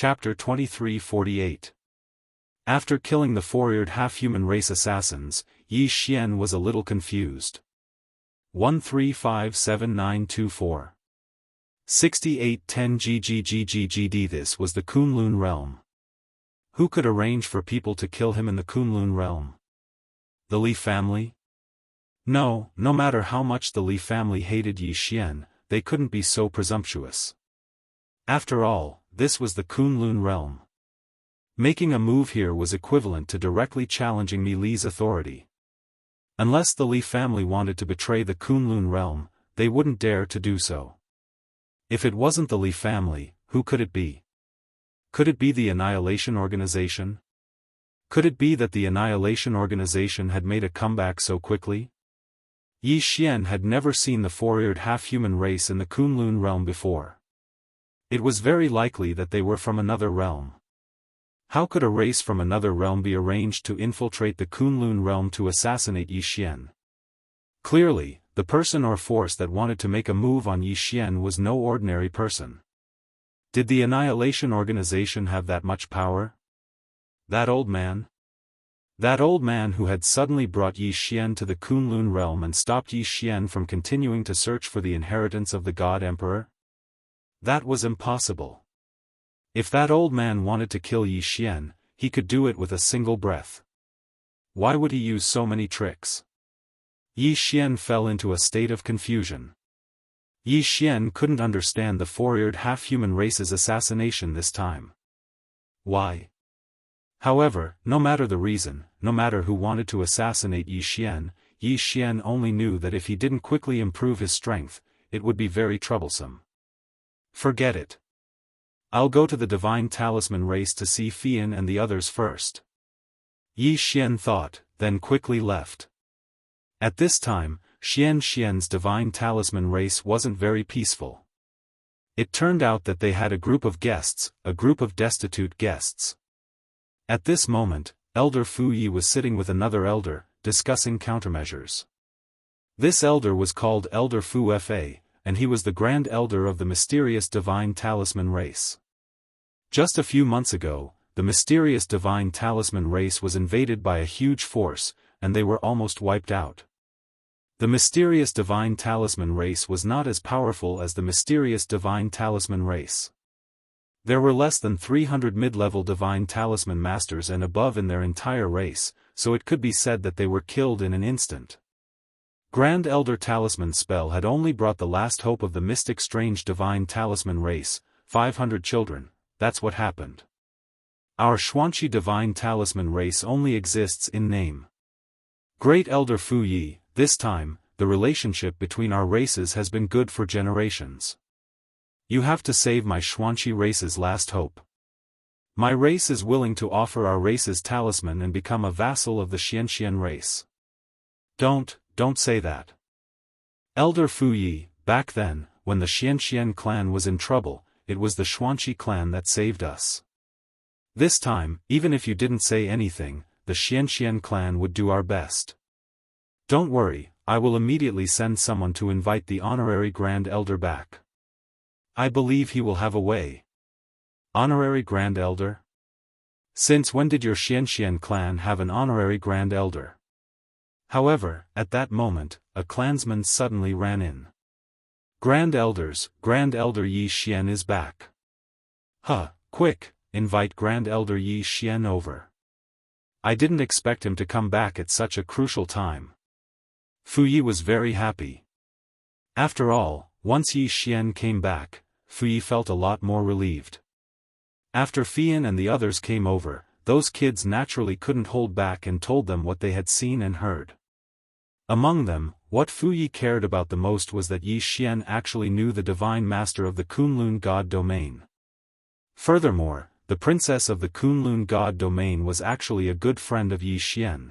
Chapter 2348. After killing the four-eared half-human race assassins, Yi Xian was a little confused. 135794. 6810 GGGGGD. This was the Kunlun realm. Who could arrange for people to kill him in the Kunlun realm? The Li family? No matter how much the Li family hated Yi Xian, they couldn't be so presumptuous. After all, this was the Kunlun realm. Making a move here was equivalent to directly challenging Mi Li's authority. Unless the Li family wanted to betray the Kunlun realm, they wouldn't dare to do so. If it wasn't the Li family, who could it be? Could it be the Annihilation Organization? Could it be that the Annihilation Organization had made a comeback so quickly? Yi Xian had never seen the four-eared half-human race in the Kunlun realm before. It was very likely that they were from another realm. How could a race from another realm be arranged to infiltrate the Kunlun realm to assassinate Yi Xian? Clearly, the person or force that wanted to make a move on Yi Xian was no ordinary person. Did the Annihilation Organization have that much power? That old man? That old man who had suddenly brought Yi Xian to the Kunlun realm and stopped Yi Xian from continuing to search for the inheritance of the God Emperor? That was impossible. If that old man wanted to kill Yi Xian, he could do it with a single breath. Why would he use so many tricks? Yi Xian fell into a state of confusion. Yi Xian couldn't understand the four-eared half-human race's assassination this time. Why? However, no matter the reason, no matter who wanted to assassinate Yi Xian only knew that if he didn't quickly improve his strength, it would be very troublesome. Forget it. I'll go to the Divine Talisman race to see Fian and the others first. Yi Xian thought, then quickly left. At this time, Xian's Divine Talisman race wasn't very peaceful. It turned out that they had a group of guests, a group of destitute guests. At this moment, Elder Fu Yi was sitting with another elder, discussing countermeasures. This elder was called Elder Fu Fa, and he was the Grand Elder of the mysterious Divine Talisman race. Just a few months ago, the mysterious Divine Talisman race was invaded by a huge force, and they were almost wiped out. The mysterious Divine Talisman race was not as powerful as the mysterious Divine Talisman race. There were less than 300 mid-level Divine Talisman masters and above in their entire race, so it could be said that they were killed in an instant. Grand Elder Talisman spell had only brought the last hope of the mystic strange Divine Talisman race, 500 children, that's what happened. Our Xuanqi Divine Talisman race only exists in name. Great Elder Fu Yi, this time, the relationship between our races has been good for generations. You have to save my Xuanqi race's last hope. My race is willing to offer our race's talisman and become a vassal of the Xianxian race. Don't say that. Elder Fu Yi, back then, when the Xianxian clan was in trouble, it was the Xuanqi clan that saved us. This time, even if you didn't say anything, the Xianxian clan would do our best. Don't worry, I will immediately send someone to invite the honorary Grand Elder back. I believe he will have a way. Honorary Grand Elder? Since when did your Xianxian clan have an honorary Grand Elder? However, at that moment, a clansman suddenly ran in. Grand Elder Yi Xian is back. Quick, invite Grand Elder Yi Xian over. I didn't expect him to come back at such a crucial time. Fu Yi was very happy. After all, once Yi Xian came back, Fu Yi felt a lot more relieved. After Fian and the others came over, those kids naturally couldn't hold back and told them what they had seen and heard. Among them, what Fu Yi cared about the most was that Yi Xian actually knew the Divine Master of the Kunlun God Domain. Furthermore, the Princess of the Kunlun God Domain was actually a good friend of Yi Xian.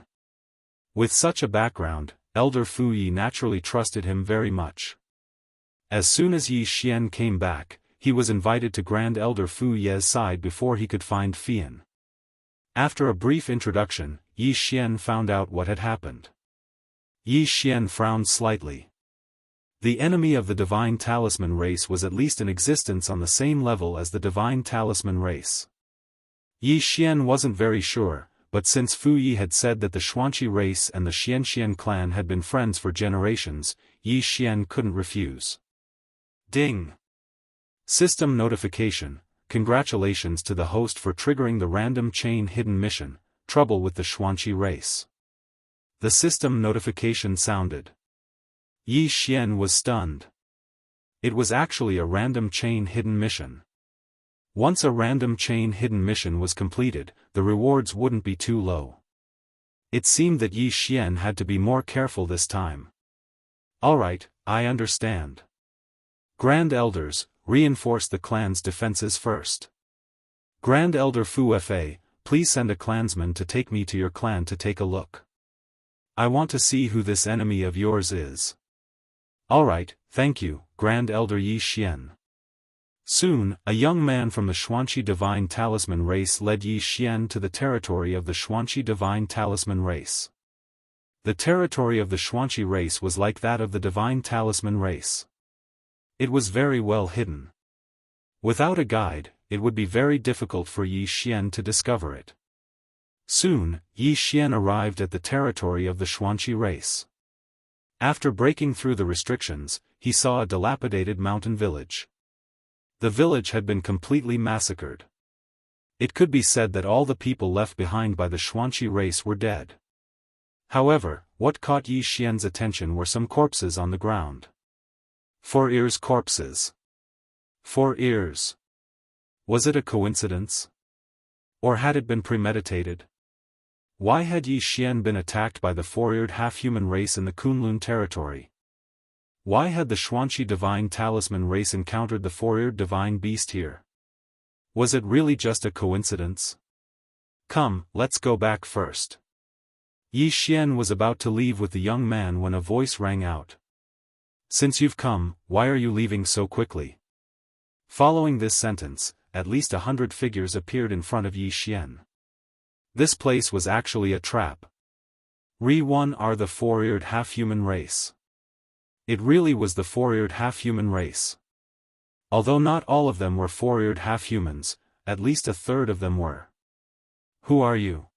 With such a background, Elder Fu Yi naturally trusted him very much. As soon as Yi Xian came back, he was invited to Grand Elder Fu Ye's side before he could find Fian. After a brief introduction, Yi Xian found out what had happened. Yi Xian frowned slightly. The enemy of the Divine Talisman race was at least in existence on the same level as the Divine Talisman race. Yi Xian wasn't very sure, but since Fu Yi had said that the Xuanqi race and the Xianxian clan had been friends for generations, Yi Xian couldn't refuse. Ding! System notification: congratulations to the host for triggering the random chain hidden mission, trouble with the Xuanqi race. The system notification sounded. Yi Xian was stunned. It was actually a random chain hidden mission. Once a random chain hidden mission was completed, the rewards wouldn't be too low. It seemed that Yi Xian had to be more careful this time. Alright, I understand. Grand Elders, reinforce the clan's defenses first. Grand Elder Fu Fa, please send a clansman to take me to your clan to take a look. I want to see who this enemy of yours is. Alright, thank you, Grand Elder Yi Xian. Soon, a young man from the Xuanqi Divine Talisman race led Yi Xian to the territory of the Xuanqi Divine Talisman race. The territory of the Xuanqi race was like that of the Divine Talisman race. It was very well hidden. Without a guide, it would be very difficult for Yi Xian to discover it. Soon, Yi Xian arrived at the territory of the Xuanqi race. After breaking through the restrictions, he saw a dilapidated mountain village. The village had been completely massacred. It could be said that all the people left behind by the Xuanqi race were dead. However, what caught Yi Xian's attention were some corpses on the ground. 4 ears corpses. 4 ears. Was it a coincidence? Or had it been premeditated? Why had Yi Xian been attacked by the 4-eared half-human race in the Kunlun territory? Why had the Xuanqi Divine Talisman race encountered the 4-eared divine beast here? Was it really just a coincidence? Come, let's go back first. Yi Xian was about to leave with the young man when a voice rang out. Since you've come, why are you leaving so quickly? Following this sentence, at least 100 figures appeared in front of Yi Xian. This place was actually a trap. Re-1 are the 4-eared half-human race. It really was the 4-eared half-human race. Although not all of them were 4-eared half-humans, at least a third of them were. Who are you?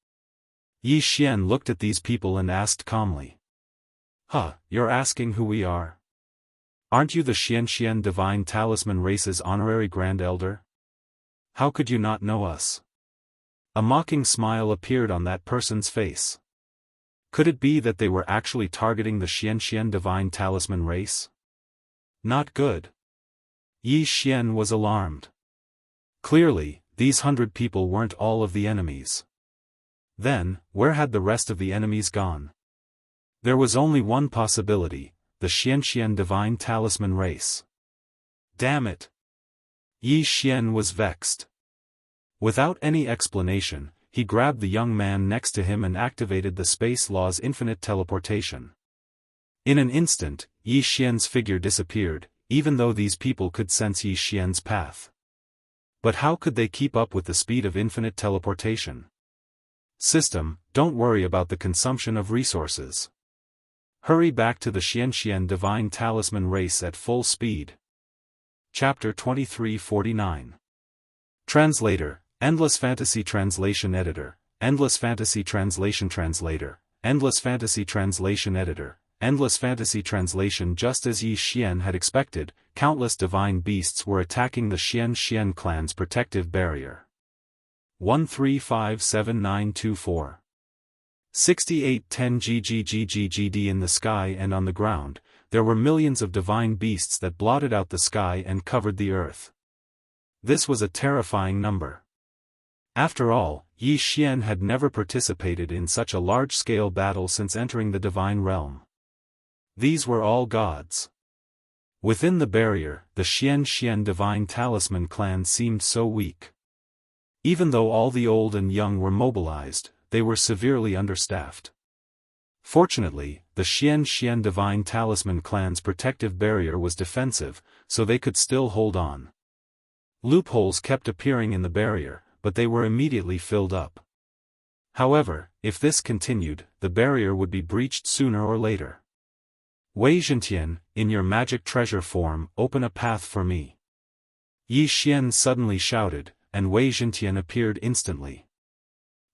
Yi Xian looked at these people and asked calmly. Huh, you're asking who we are? Aren't you the Xianxian Divine Talisman race's honorary Grand Elder? How could you not know us? A mocking smile appeared on that person's face. Could it be that they were actually targeting the Xianxian Divine Talisman race? Not good. Yi Xian was alarmed. Clearly, these 100 people weren't all of the enemies. Then, where had the rest of the enemies gone? There was only one possibility, the Xianxian Divine Talisman race. Damn it! Yi Xian was vexed. Without any explanation, he grabbed the young man next to him and activated the Space Law's infinite teleportation. In an instant, Yi Xian's figure disappeared, even though these people could sense Yi Xian's path. But how could they keep up with the speed of infinite teleportation? System, don't worry about the consumption of resources. Hurry back to the Xianxian Divine Talisman race at full speed. Chapter 2349. Translator, Endless Fantasy Translation Editor, Endless Fantasy Translation Translator, Endless Fantasy Translation Editor, Endless Fantasy Translation. Just as Yi Xian had expected, countless divine beasts were attacking the Xianxian clan's protective barrier. 1357924. 6810 GGGGGD. In the sky and on the ground, there were millions of divine beasts that blotted out the sky and covered the earth. This was a terrifying number. After all, Yi Xian had never participated in such a large-scale battle since entering the divine realm. These were all gods. Within the barrier, the Xianxian Divine Talisman clan seemed so weak. Even though all the old and young were mobilized, they were severely understaffed. Fortunately, the Xianxian Divine Talisman clan's protective barrier was defensive, so they could still hold on. Loopholes kept appearing in the barrier, but they were immediately filled up. However, if this continued, the barrier would be breached sooner or later. Wei Zhentian, in your magic treasure form, open a path for me. Yi Xian suddenly shouted, and Wei Zhentian appeared instantly.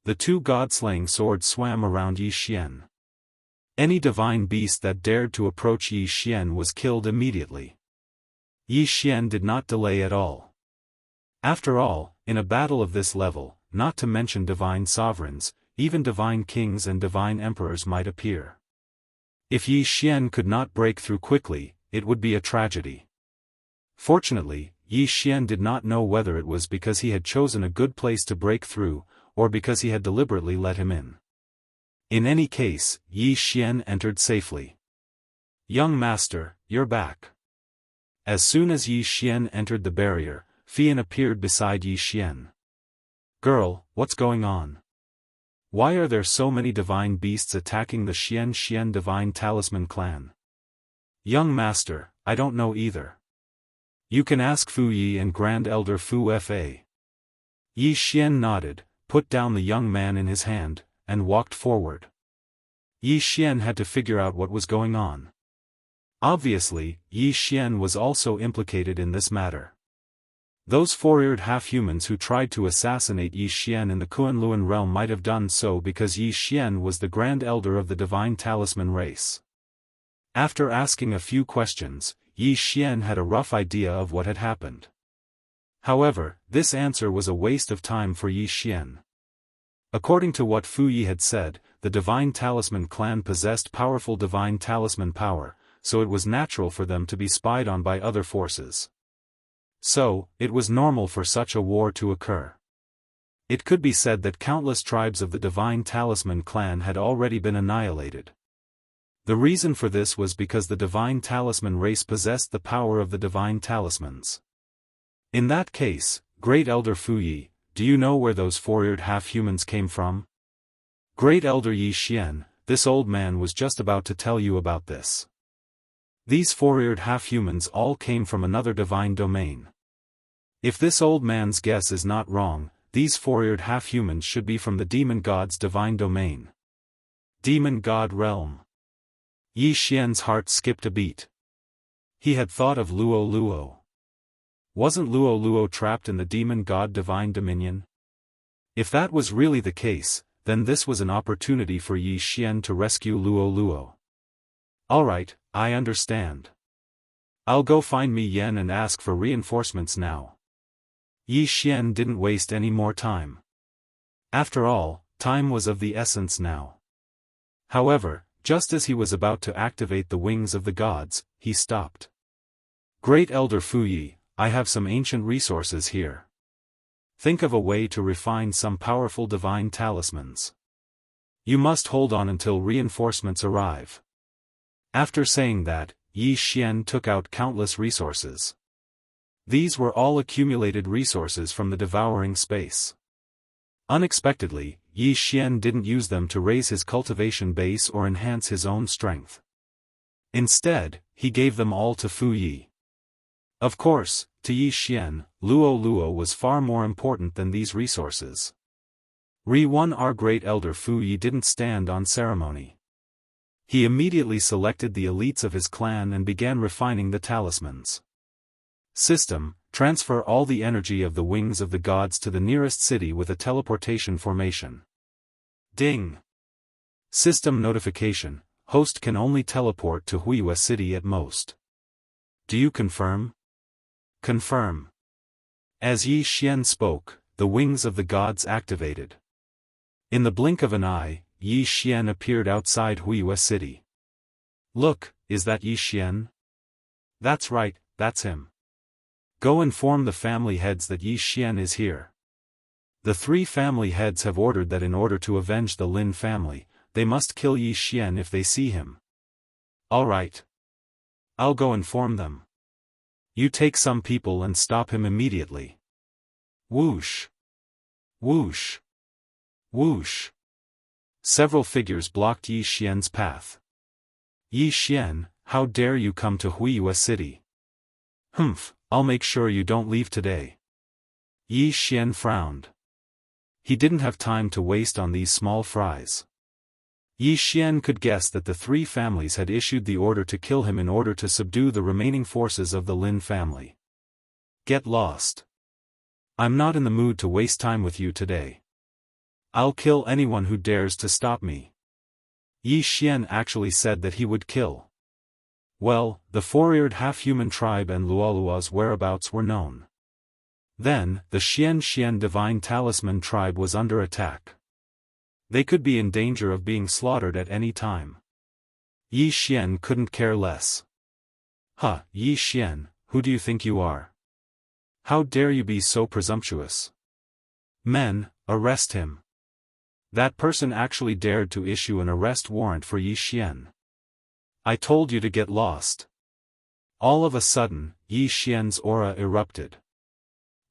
The two god-slaying swords swam around Yi Xian. Any divine beast that dared to approach Yi Xian was killed immediately. Yi Xian did not delay at all. After all, in a battle of this level, not to mention divine sovereigns, even divine kings and divine emperors might appear. If Yi Xian could not break through quickly, it would be a tragedy. Fortunately, Yi Xian did not know whether it was because he had chosen a good place to break through, or because he had deliberately let him in. In any case, Yi Xian entered safely. Young master, you're back. As soon as Yi Xian entered the barrier, Fian appeared beside Yi Xian. Girl, what's going on? Why are there so many divine beasts attacking the Xian divine talisman clan? Young master, I don't know either. You can ask Fu Yi and Grand Elder Fu Fa. Yi Xian nodded, put down the young man in his hand, and walked forward. Yi Xian had to figure out what was going on. Obviously, Yi Xian was also implicated in this matter. Those four-eared half-humans who tried to assassinate Yi Xian in the Kunlun realm might have done so because Yi Xian was the Grand Elder of the Divine Talisman race. After asking a few questions, Yi Xian had a rough idea of what had happened. However, this answer was a waste of time for Yi Xian. According to what Fu Yi had said, the Divine Talisman clan possessed powerful Divine Talisman power, so it was natural for them to be spied on by other forces. So, it was normal for such a war to occur. It could be said that countless tribes of the Divine Talisman clan had already been annihilated. The reason for this was because the Divine Talisman race possessed the power of the Divine Talismans. In that case, Great Elder Fu Yi, do you know where those four-eared half-humans came from? Great Elder Yi Xian, this old man was just about to tell you about this. These four-eared half-humans all came from another divine domain. If this old man's guess is not wrong, these four-eared half-humans should be from the demon god's divine domain. Demon god realm. Yi Xian's heart skipped a beat. He had thought of Luo Luo. Wasn't Luo Luo trapped in the demon god divine dominion? If that was really the case, then this was an opportunity for Yi Xian to rescue Luo Luo. Alright, I understand. I'll go find Mi Yan and ask for reinforcements now. Yi Xian didn't waste any more time. After all, time was of the essence now. However, just as he was about to activate the wings of the gods, he stopped. Great Elder Fu Yi, I have some ancient resources here. Think of a way to refine some powerful divine talismans. You must hold on until reinforcements arrive. After saying that, Yi Xian took out countless resources. These were all accumulated resources from the devouring space. Unexpectedly, Yi Xian didn't use them to raise his cultivation base or enhance his own strength. Instead, he gave them all to Fu Yi. Of course, to Yi Xian, Luo Luo was far more important than these resources. Our Great Elder Fu Yi didn't stand on ceremony. He immediately selected the elites of his clan and began refining the talismans. System, transfer all the energy of the wings of the gods to the nearest city with a teleportation formation. Ding! System notification, host can only teleport to Wuxia City at most. Do you confirm? Confirm. As Yi Xian spoke, the wings of the gods activated. In the blink of an eye, Yi Xian appeared outside Wuxia City. Look, is that Yi Xian? That's right, that's him. Go inform the family heads that Yi Xian is here. The three family heads have ordered that in order to avenge the Lin family, they must kill Yi Xian if they see him. Alright. I'll go inform them. You take some people and stop him immediately. Whoosh. Whoosh. Whoosh. Several figures blocked Yi Xian's path. Yi Xian, how dare you come to Wuxia City? Humph, I'll make sure you don't leave today. Yi Xian frowned. He didn't have time to waste on these small fries. Yi Xian could guess that the three families had issued the order to kill him in order to subdue the remaining forces of the Lin family. Get lost. I'm not in the mood to waste time with you today. I'll kill anyone who dares to stop me. Yi Xian actually said that he would kill. Well, the four-eared half-human tribe and Luolua's whereabouts were known. Then, the Xianxian divine talisman tribe was under attack. They could be in danger of being slaughtered at any time. Yi Xian couldn't care less. Huh, Yi Xian, who do you think you are? How dare you be so presumptuous? Men, arrest him. That person actually dared to issue an arrest warrant for Yi Xian. I told you to get lost. All of a sudden, Yi Xian's aura erupted.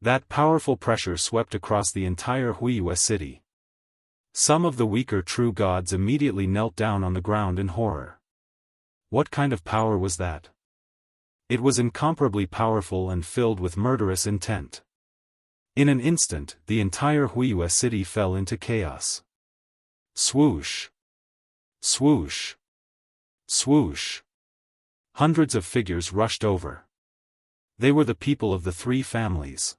That powerful pressure swept across the entire Wuxia city. Some of the weaker true gods immediately knelt down on the ground in horror. What kind of power was that? It was incomparably powerful and filled with murderous intent. In an instant, the entire Wuxia city fell into chaos. Swoosh! Swoosh! Swoosh! Hundreds of figures rushed over. They were the people of the three families.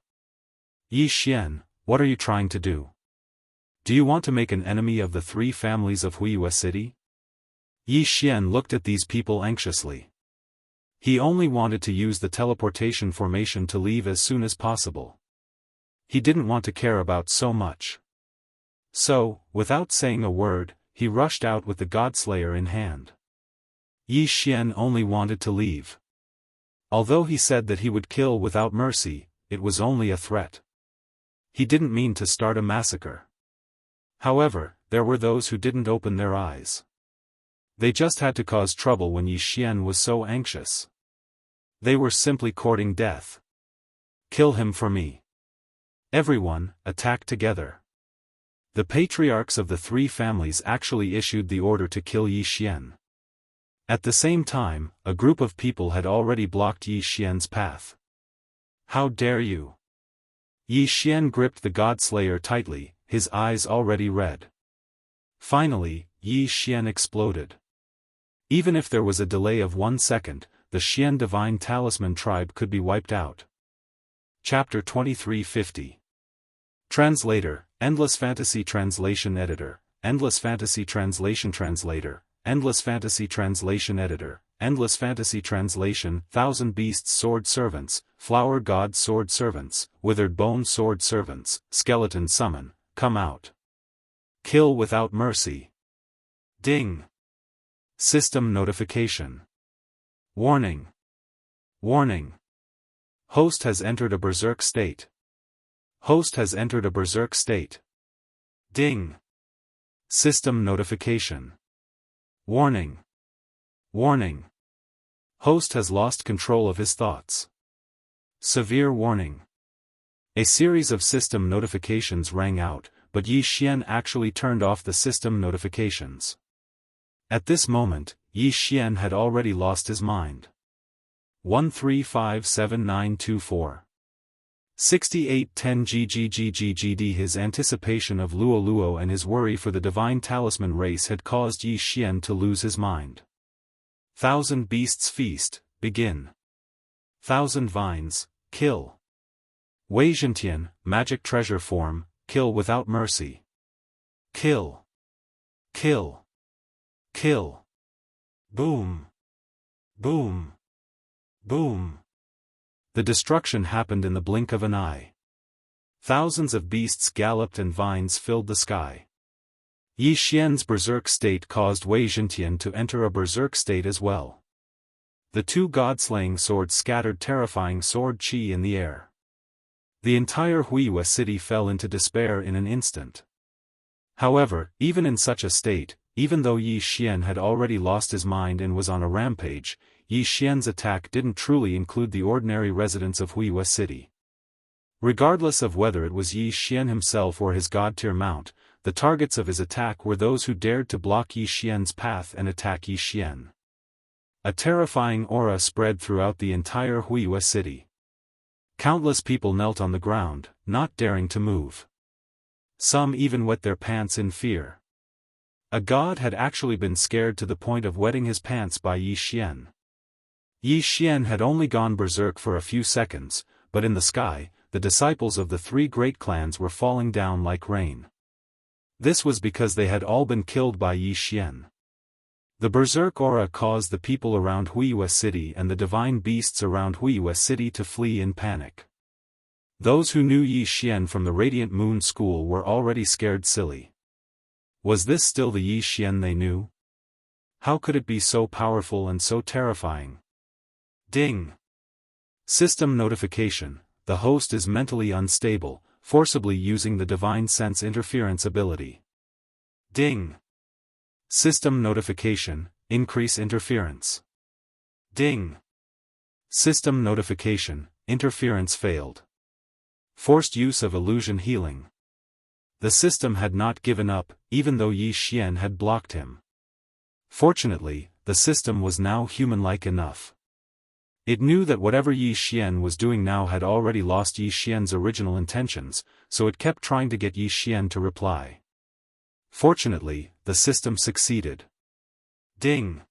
Yi Xian, what are you trying to do? Do you want to make an enemy of the three families of Wuxia city? Yi Xian looked at these people anxiously. He only wanted to use the teleportation formation to leave as soon as possible. He didn't want to care about so much. So, without saying a word, he rushed out with the Godslayer in hand. Yi Xian only wanted to leave. Although he said that he would kill without mercy, it was only a threat. He didn't mean to start a massacre. However, there were those who didn't open their eyes. They just had to cause trouble when Yi Xian was so anxious. They were simply courting death. Kill him for me. Everyone, attack together. The patriarchs of the three families actually issued the order to kill Yi Xian. At the same time, a group of people had already blocked Yi Xian's path. How dare you! Yi Xian gripped the Godslayer tightly, his eyes already red. Finally, Yi Xian exploded. Even if there was a delay of 1 second, the Xian Divine Talisman tribe could be wiped out. Chapter 2350. Translator, Endless Fantasy Translation Editor, Endless Fantasy Translation Translator, Endless Fantasy Translation Editor, Endless Fantasy Translation, Thousand Beasts Sword Servants, Flower God Sword Servants, Withered Bone Sword Servants, Skeleton Summon, come out. Kill without mercy. Ding. System notification. Warning. Warning. Host has entered a berserk state. Host has entered a berserk state. Ding. System notification. Warning. Warning. Host has lost control of his thoughts. Severe warning. A series of system notifications rang out, but Yi Xian actually turned off the system notifications. At this moment, Yi Xian had already lost his mind. 13579224. 6810 GGGGGD. His anticipation of Luo and his worry for the divine talisman race had caused Yi Xian to lose his mind. Thousand Beasts Feast, begin. Thousand Vines, kill. Wei Zhentian, Magic Treasure Form, kill without mercy. Kill. Kill. Kill. Boom. Boom. Boom. The destruction happened in the blink of an eye. Thousands of beasts galloped and vines filled the sky. Yi Xian's berserk state caused Wei Zhentian to enter a berserk state as well. The two god-slaying swords scattered terrifying sword chi in the air. The entire Wuxia city fell into despair in an instant. However, even in such a state, even though Yi Xian had already lost his mind and was on a rampage, Yi Xian's attack didn't truly include the ordinary residents of Wuxia city. Regardless of whether it was Yi Xian himself or his god-tier mount, the targets of his attack were those who dared to block Yi Xian's path and attack Yi Xian. A terrifying aura spread throughout the entire Wuxia city. Countless people knelt on the ground, not daring to move. Some even wet their pants in fear. A god had actually been scared to the point of wetting his pants by Yi Xian. Yi Xian had only gone berserk for a few seconds, but in the sky, the disciples of the three great clans were falling down like rain. This was because they had all been killed by Yi Xian. The berserk aura caused the people around Wuxia City and the divine beasts around Wuxia City to flee in panic. Those who knew Yi Xian from the Radiant Moon School were already scared silly. Was this still the Yi Xian they knew? How could it be so powerful and so terrifying? Ding! System notification: the host is mentally unstable, forcibly using the divine sense interference ability. Ding! System notification: increase interference. Ding! System notification: interference failed. Forced use of illusion healing. The system had not given up, even though Yi Xian had blocked him. Fortunately, the system was now human-like enough. It knew that whatever Yi Xian was doing now had already lost Yi Xian's original intentions, so it kept trying to get Yi Xian to reply. Fortunately, the system succeeded. Ding!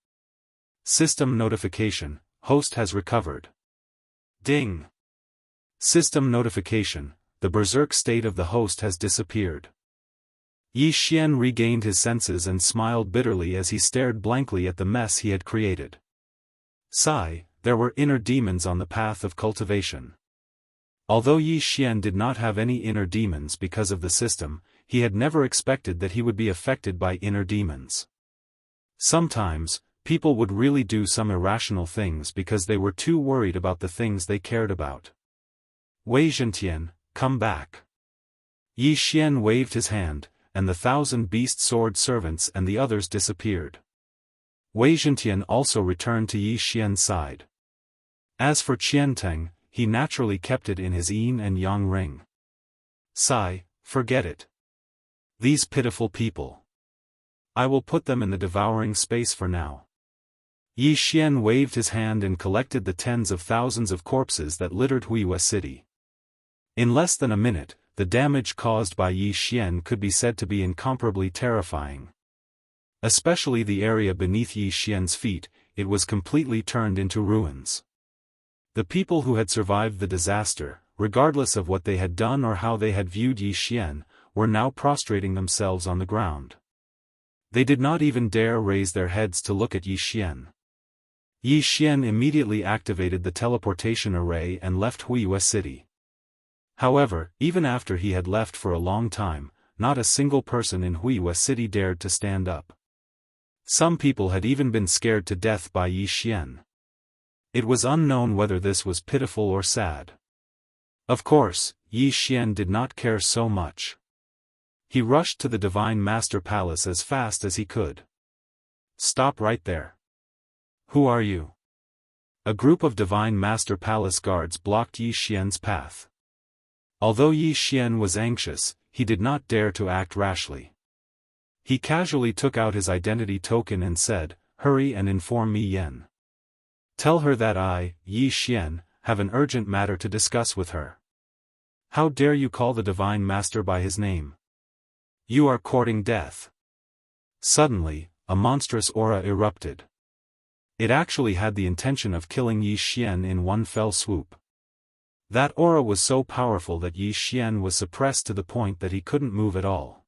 System notification: host has recovered. Ding! System notification: the berserk state of the host has disappeared. Yi Xian regained his senses and smiled bitterly as he stared blankly at the mess he had created. Sigh, there were inner demons on the path of cultivation. Although Yi Xian did not have any inner demons because of the system, he had never expected that he would be affected by inner demons. Sometimes, people would really do some irrational things because they were too worried about the things they cared about. Wei Zhentian, come back. Yi Xian waved his hand, and the 1,000 beast sword servants and the others disappeared. Wei Zhentian also returned to Yi Xian's side. As for Qianteng, he naturally kept it in his yin and yang ring. Sigh, forget it. These pitiful people. I will put them in the devouring space for now. Yi Xian waved his hand and collected the tens of thousands of corpses that littered Wuxia City. In less than a minute, the damage caused by Yi Xian could be said to be incomparably terrifying. Especially the area beneath Yi Xian's feet, it was completely turned into ruins. The people who had survived the disaster, regardless of what they had done or how they had viewed Yi Xian, were now prostrating themselves on the ground. They did not even dare raise their heads to look at Yi Xian. Yi Xian immediately activated the teleportation array and left Wuxia City. However, even after he had left for a long time, not a single person in Wuxia City dared to stand up. Some people had even been scared to death by Yi Xian. It was unknown whether this was pitiful or sad. Of course, Yi Xian did not care so much. He rushed to the Divine Master Palace as fast as he could. Stop right there. Who are you? A group of Divine Master Palace guards blocked Yi Xian's path. Although Yi Xian was anxious, he did not dare to act rashly. He casually took out his identity token and said, "Hurry and inform Mi Yan. Tell her that I, Yi Xian, have an urgent matter to discuss with her." How dare you call the Divine Master by his name? You are courting death. Suddenly, a monstrous aura erupted. It actually had the intention of killing Yi Xian in one fell swoop. That aura was so powerful that Yi Xian was suppressed to the point that he couldn't move at all.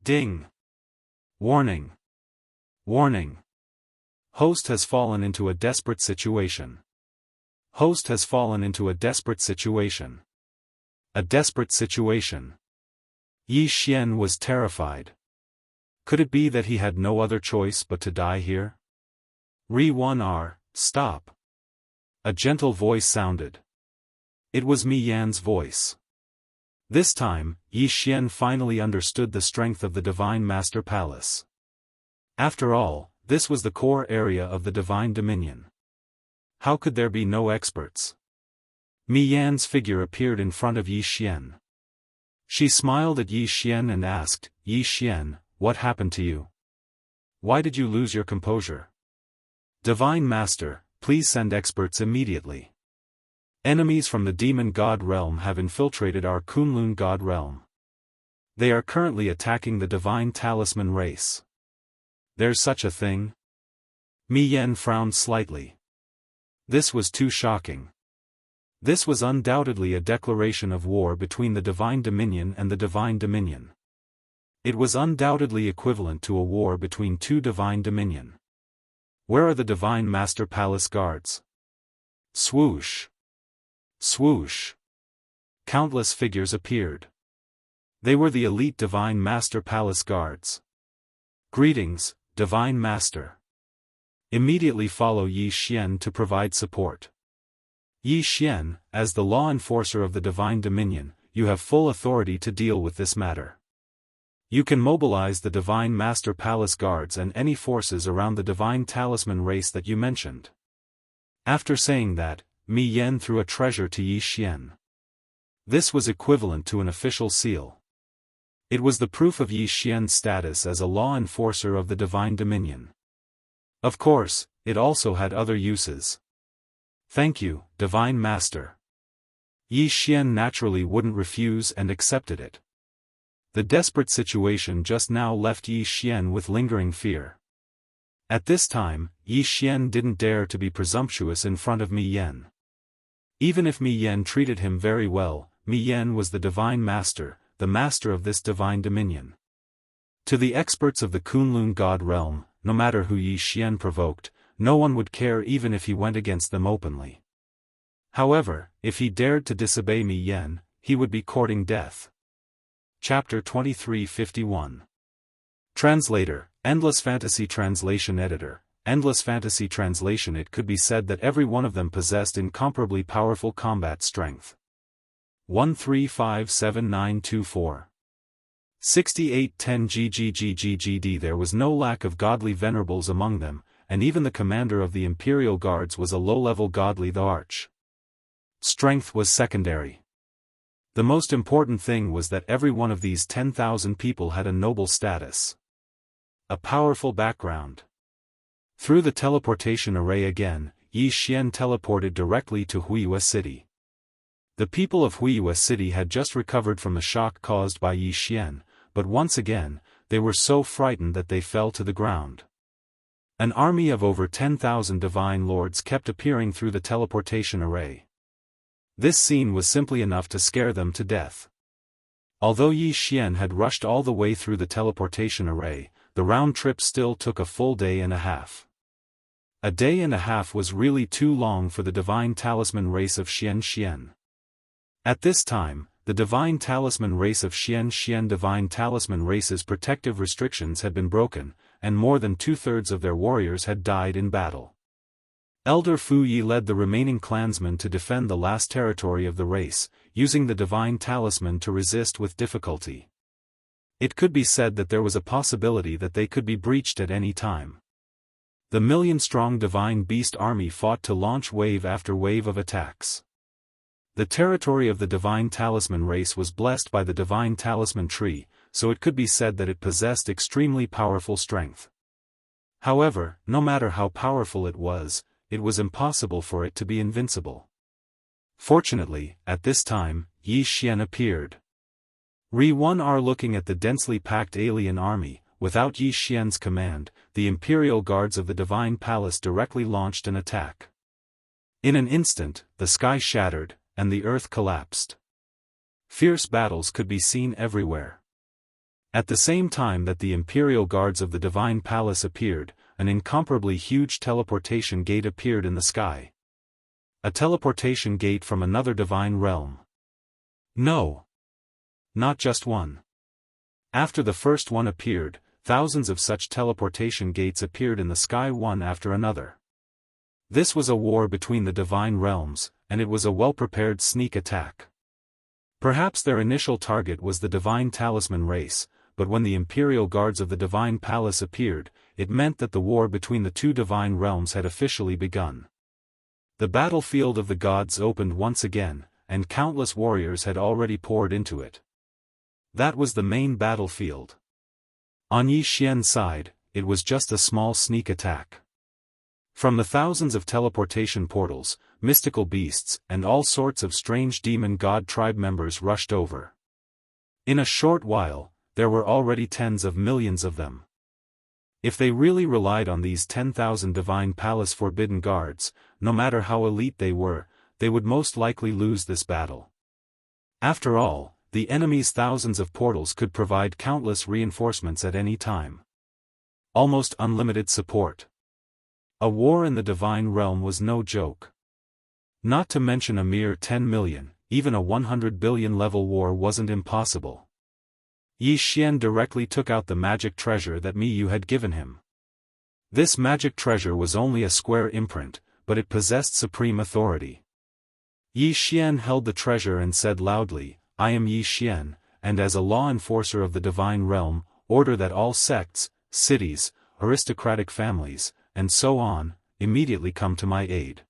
Ding! Warning! Warning! Host has fallen into a desperate situation. Host has fallen into a desperate situation. A desperate situation. Yi Xian was terrified. Could it be that he had no other choice but to die here? Re-1R, stop. A gentle voice sounded. It was Mi Yan's voice. This time, Yi Xian finally understood the strength of the Divine Master Palace. After all, this was the core area of the Divine Dominion. How could there be no experts? Mi Yan's figure appeared in front of Yi Xian. She smiled at Yi Xian and asked, "Yi Xian, what happened to you? Why did you lose your composure? Divine Master, please send experts immediately. Enemies from the Demon God Realm have infiltrated our Kunlun God Realm. They are currently attacking the Divine Talisman race." There's such a thing? Mi Yen frowned slightly. This was too shocking. This was undoubtedly a declaration of war between the Divine Dominion and the Divine Dominion. It was undoubtedly equivalent to a war between two Divine Dominion. Where are the Divine Master Palace Guards? Swoosh! Swoosh! Countless figures appeared. They were the elite Divine Master Palace Guards. Greetings, Divine Master. Immediately follow Yi Xian to provide support. Yi Xian, as the law enforcer of the Divine Dominion, you have full authority to deal with this matter. You can mobilize the Divine Master Palace Guards and any forces around the Divine Talisman race that you mentioned. After saying that, Mi Yen threw a treasure to Yi Xian. This was equivalent to an official seal. It was the proof of Yi Xian's status as a law enforcer of the Divine Dominion. Of course, it also had other uses. Thank you, Divine Master. Yi Xian naturally wouldn't refuse and accepted it. The desperate situation just now left Yi Xian with lingering fear. At this time, Yi Xian didn't dare to be presumptuous in front of Mi Yen. Even if Mi Yen treated him very well, Mi Yen was the Divine Master, the master of this Divine Dominion. To the experts of the Kunlun God realm, no matter who Yi Xian provoked, no one would care even if he went against them openly. However, if he dared to disobey Mi Yen, he would be courting death. Chapter 2351. Translator, Endless Fantasy Translation Editor, Endless Fantasy Translation. It could be said that every one of them possessed incomparably powerful combat strength. 1357924. 6810 GGGGGD. There was no lack of godly venerables among them, and even the commander of the Imperial Guards was a low-level godly. The arch strength was secondary. The most important thing was that every one of these 10,000 people had a noble status. A powerful background. Through the teleportation array again, Yi Xian teleported directly to Wuxia City. The people of Wuxia City had just recovered from the shock caused by Yi Xian, but once again, they were so frightened that they fell to the ground. An army of over 10,000 divine lords kept appearing through the teleportation array. This scene was simply enough to scare them to death. Although Yi Xian had rushed all the way through the teleportation array, the round trip still took a full day and a half. A day and a half was really too long for the Divine Talisman race of Xianxian. At this time, the Divine Talisman race of Xianxian Divine Talisman race's protective restrictions had been broken, and more than two-thirds of their warriors had died in battle. Elder Fu Yi led the remaining clansmen to defend the last territory of the race, using the Divine Talisman to resist with difficulty. It could be said that there was a possibility that they could be breached at any time. The million-strong Divine Beast army fought to launch wave after wave of attacks. The territory of the Divine Talisman race was blessed by the Divine Talisman tree, so it could be said that it possessed extremely powerful strength. However, no matter how powerful it was impossible for it to be invincible. Fortunately, at this time, Yi Xian appeared. Re-1 are looking at the densely packed alien army. Without Yi Xian's command, the Imperial Guards of the Divine Palace directly launched an attack. In an instant, the sky shattered, and the earth collapsed. Fierce battles could be seen everywhere. At the same time that the Imperial Guards of the Divine Palace appeared, an incomparably huge teleportation gate appeared in the sky. A teleportation gate from another divine realm. No. Not just one. After the first one appeared, thousands of such teleportation gates appeared in the sky one after another. This was a war between the divine realms, and it was a well-prepared sneak attack. Perhaps their initial target was the Divine Talisman race, but when the Imperial Guards of the Divine Palace appeared, it meant that the war between the two divine realms had officially begun. The battlefield of the gods opened once again, and countless warriors had already poured into it. That was the main battlefield. On Yi Xian's side, it was just a small sneak attack. From the thousands of teleportation portals, mystical beasts, and all sorts of strange demon god tribe members rushed over. In a short while, there were already tens of millions of them. If they really relied on these 10,000 divine palace forbidden guards, no matter how elite they would most likely lose this battle. After all, the enemy's thousands of portals could provide countless reinforcements at any time. Almost unlimited support. A war in the divine realm was no joke. Not to mention a mere 10 million, even a 100 billion level war wasn't impossible. Yi Xian directly took out the magic treasure that Miyu had given him. This magic treasure was only a square imprint, but it possessed supreme authority. Yi Xian held the treasure and said loudly, "I am Yi Xian, and as a law enforcer of the divine realm, order that all sects, cities, aristocratic families, and so on, immediately come to my aid.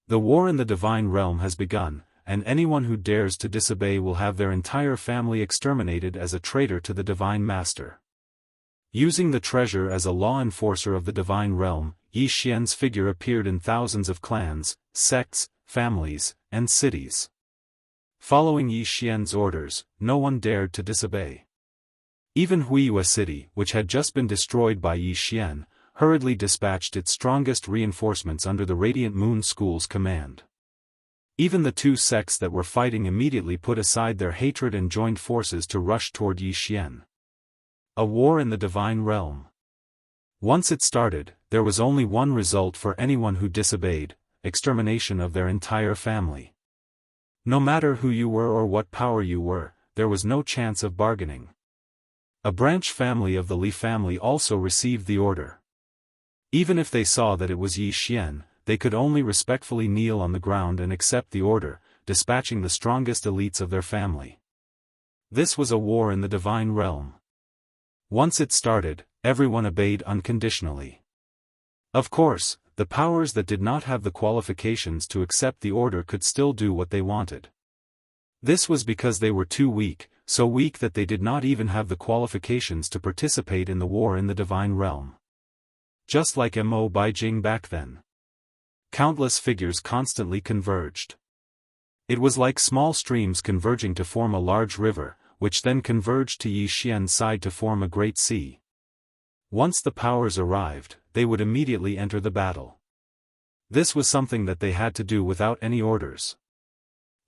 The war in the divine realm has begun, and anyone who dares to disobey will have their entire family exterminated as a traitor to the divine master." Using the treasure as a law enforcer of the divine realm, Yi Xian's figure appeared in thousands of clans, sects, families, and cities. Following Yi Xian's orders, no one dared to disobey. Even Huiyue City, which had just been destroyed by Yi Xian, hurriedly dispatched its strongest reinforcements under the Radiant Moon School's command. Even the two sects that were fighting immediately put aside their hatred and joined forces to rush toward Yi Xian. A war in the divine realm. Once it started, there was only one result for anyone who disobeyed: extermination of their entire family. No matter who you were or what power you were, there was no chance of bargaining. A branch family of the Li family also received the order. Even if they saw that it was Yi Xian, they could only respectfully kneel on the ground and accept the order, dispatching the strongest elites of their family. This was a war in the divine realm. Once it started, everyone obeyed unconditionally. Of course, the powers that did not have the qualifications to accept the order could still do what they wanted. This was because they were too weak, so weak that they did not even have the qualifications to participate in the war in the divine realm. Just like Mo Beijing back then. Countless figures constantly converged. It was like small streams converging to form a large river, which then converged to Yi Xian's side to form a great sea. Once the powers arrived, they would immediately enter the battle. This was something that they had to do without any orders.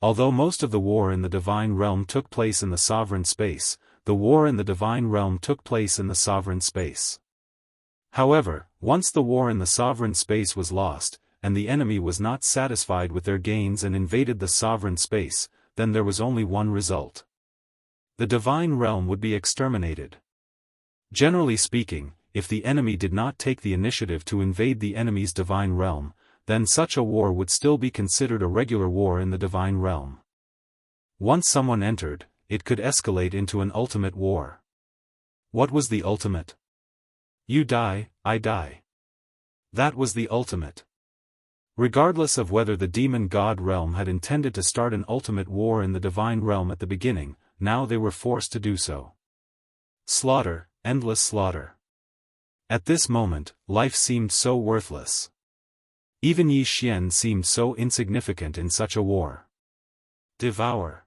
Although most of the war in the divine realm took place in the sovereign space, the war in the divine realm took place in the sovereign space. However, once the war in the sovereign space was lost, and the enemy was not satisfied with their gains and invaded the sovereign space, then there was only one result. The divine realm would be exterminated. Generally speaking, if the enemy did not take the initiative to invade the enemy's divine realm, then such a war would still be considered a regular war in the divine realm. Once someone entered, it could escalate into an ultimate war. What was the ultimate? You die, I die. That was the ultimate. Regardless of whether the demon god realm had intended to start an ultimate war in the divine realm at the beginning, now they were forced to do so. Slaughter, endless slaughter. At this moment, life seemed so worthless. Even Yi Xian seemed so insignificant in such a war. Devour.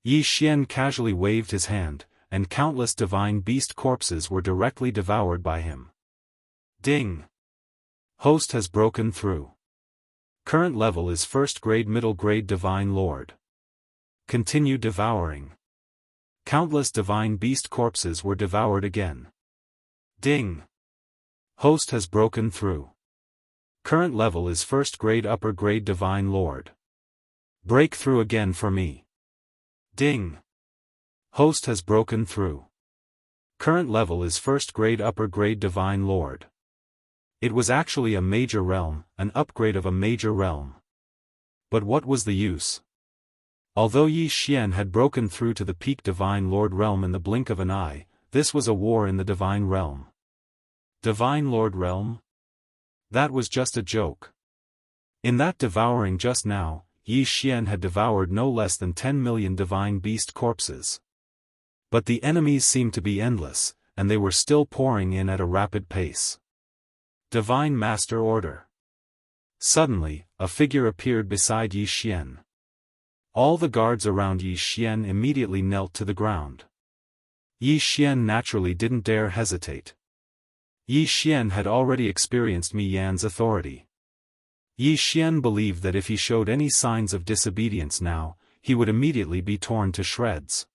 Yi Xian casually waved his hand, and countless divine beast corpses were directly devoured by him. Ding! Host has broken through. Current level is first grade middle grade divine lord. Continue devouring. Countless divine beast corpses were devoured again. Ding! Host has broken through. Current level is first grade upper grade divine lord. Break through again for me. Ding! Host has broken through. Current level is first grade upper grade divine lord. It was actually a major realm, an upgrade of a major realm. But what was the use? Although Yi Xian had broken through to the peak divine lord realm in the blink of an eye, this was a war in the divine realm. Divine lord realm? That was just a joke. In that devouring just now, Yi Xian had devoured no less than 10 million divine beast corpses. But the enemies seemed to be endless, and they were still pouring in at a rapid pace. Divine Master Order. Suddenly, a figure appeared beside Yi Xian. All the guards around Yi Xian immediately knelt to the ground. Yi Xian naturally didn't dare hesitate. Yi Xian had already experienced Mi Yan's authority. Yi Xian believed that if he showed any signs of disobedience now, he would immediately be torn to shreds.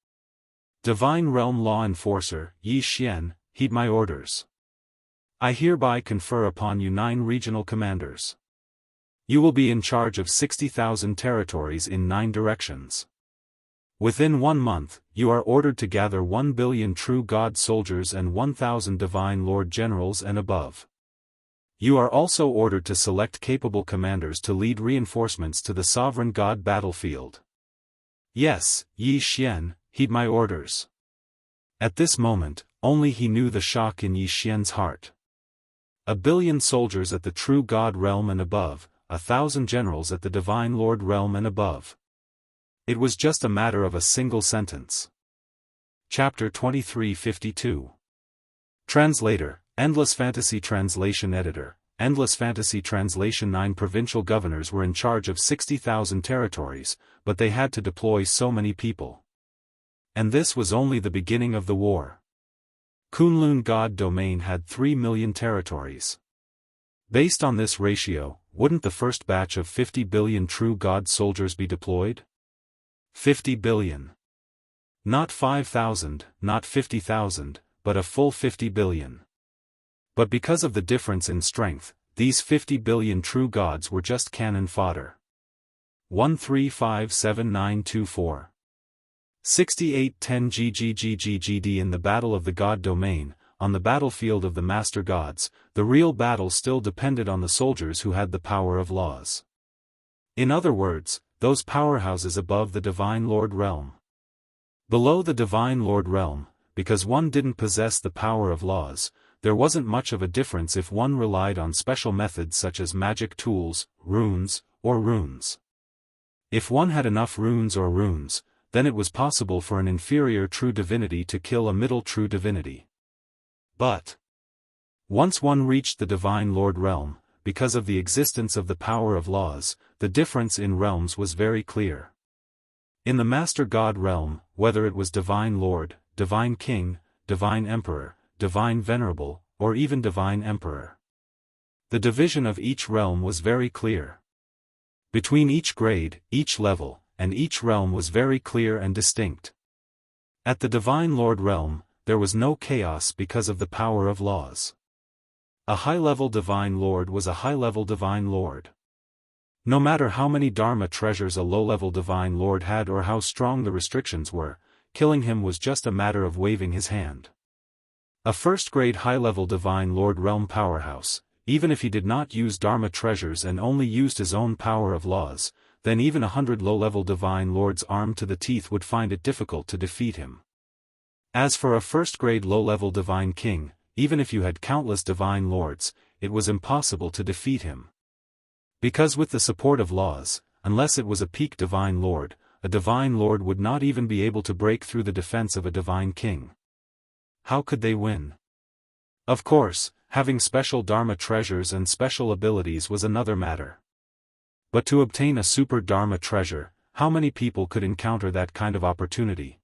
Divine Realm Law Enforcer, Yi Xian, heed my orders. I hereby confer upon you 9 regional commanders. You will be in charge of 60,000 territories in 9 directions. Within 1 month, you are ordered to gather 1 billion true God soldiers and 1,000 divine Lord generals and above. You are also ordered to select capable commanders to lead reinforcements to the sovereign God battlefield. Yes, Yi Xian, heed my orders. At this moment, only he knew the shock in Yi Xian's heart. 1 billion soldiers at the true God realm and above, 1,000 generals at the divine Lord realm and above. It was just a matter of a single sentence. Chapter 2352. Translator, Endless Fantasy Translation Editor, Endless Fantasy Translation. 9 provincial governors were in charge of 60,000 territories, but they had to deploy so many people. And this was only the beginning of the war. Kunlun God Domain had 3 million territories. Based on this ratio, wouldn't the first batch of 50 billion true God soldiers be deployed? 50 billion. Not 5,000, not 50,000, but a full 50 billion. But because of the difference in strength, these 50 billion true gods were just cannon fodder. 1357924. 6810 GGGGGD. In the battle of the God Domain, on the battlefield of the Master Gods, the real battle still depended on the soldiers who had the power of laws. In other words, those powerhouses above the Divine Lord realm. Below the Divine Lord realm, because one didn't possess the power of laws, there wasn't much of a difference if one relied on special methods such as magic tools, runes, or runes. If one had enough runes or runes, then it was possible for an inferior true divinity to kill a middle true divinity. But once one reached the Divine Lord realm, because of the existence of the power of laws, the difference in realms was very clear. In the Master God realm, whether it was Divine Lord, Divine King, Divine Emperor, Divine Venerable, or even Divine Emperor, the division of each realm was very clear. Between each grade, each level, and each realm was very clear and distinct. At the Divine Lord realm, there was no chaos because of the power of laws. A high-level Divine Lord was a high-level Divine Lord. No matter how many Dharma treasures a low-level Divine Lord had or how strong the restrictions were, killing him was just a matter of waving his hand. A first-grade high-level Divine Lord realm powerhouse, even if he did not use Dharma treasures and only used his own power of laws, then even 100 low-level Divine Lords armed to the teeth would find it difficult to defeat him. As for a first-grade low-level Divine King, even if you had countless Divine Lords, it was impossible to defeat him. Because with the support of laws, unless it was a peak Divine Lord, a Divine Lord would not even be able to break through the defense of a Divine King. How could they win? Of course, having special Dharma treasures and special abilities was another matter. But to obtain a super Dharma treasure, how many people could encounter that kind of opportunity?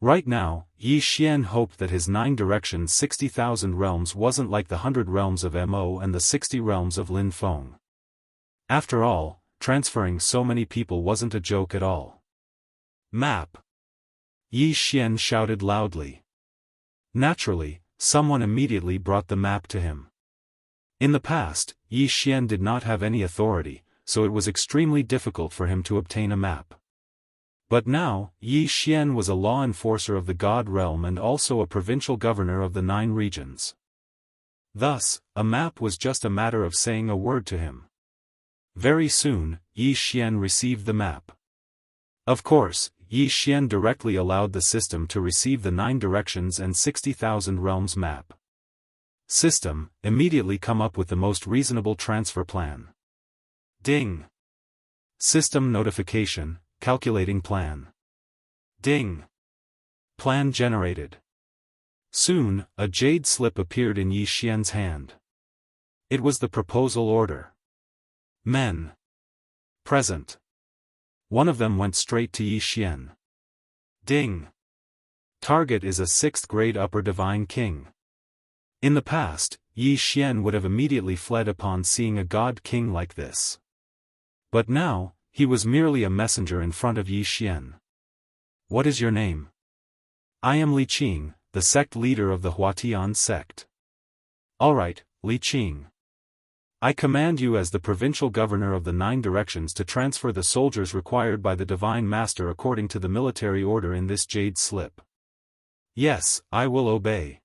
Right now, Yi Xian hoped that his 9 directions 60,000 realms wasn't like the 100 realms of Mo and the 60 realms of Lin Feng. After all, transferring so many people wasn't a joke at all. Map! Yi Xian shouted loudly. Naturally, someone immediately brought the map to him. In the past, Yi Xian did not have any authority, so it was extremely difficult for him to obtain a map. But now, Yi Xian was a law enforcer of the God realm and also a provincial governor of the 9 regions. Thus, a map was just a matter of saying a word to him. Very soon, Yi Xian received the map. Of course, Yi Xian directly allowed the system to receive the 9 directions and 60,000 realms map. System, immediately come up with the most reasonable transfer plan. Ding! System notification, calculating plan. Ding! Plan generated. Soon, a jade slip appeared in Yi Xian's hand. It was the proposal order. Men. Present. One of them went straight to Yi Xian. Ding! Target is a 6th grade upper divine king. In the past, Yi Xian would have immediately fled upon seeing a god king like this. But now, he was merely a messenger in front of Yi Xian. What is your name? I am Li Qing, the sect leader of the Huatian sect. Alright, Li Qing. I command you as the provincial governor of the 9 directions to transfer the soldiers required by the Divine Master according to the military order in this jade slip. Yes, I will obey.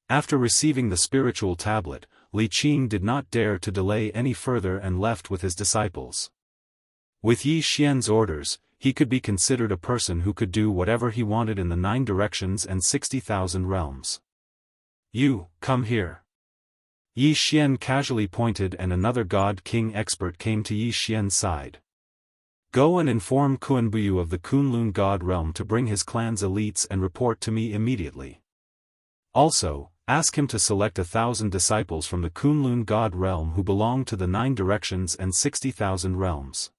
After receiving the spiritual tablet, Li Qing did not dare to delay any further and left with his disciples. With Yi Xian's orders, he could be considered a person who could do whatever he wanted in the 9 directions and 60,000 realms. You, come here. Yi Xian casually pointed and another god king expert came to Yi Xian's side. Go and inform Kunbuyu of the Kunlun god realm to bring his clan's elites and report to me immediately. Also, ask him to select 1,000 disciples from the Kunlun god realm who belong to the 9 directions and 60,000 realms.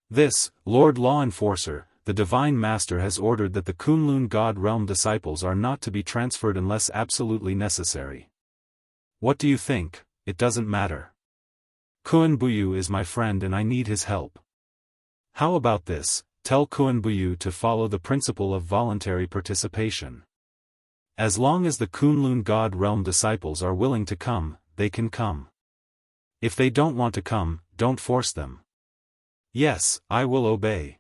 This, Lord Law Enforcer, the Divine Master has ordered that the Kunlun god realm disciples are not to be transferred unless absolutely necessary. What do you think? It doesn't matter. Kunbuyu is my friend and I need his help. How about this? Tell Kunbuyu to follow the principle of voluntary participation. As long as the Kunlun god realm disciples are willing to come, they can come. If they don't want to come, don't force them. Yes, I will obey.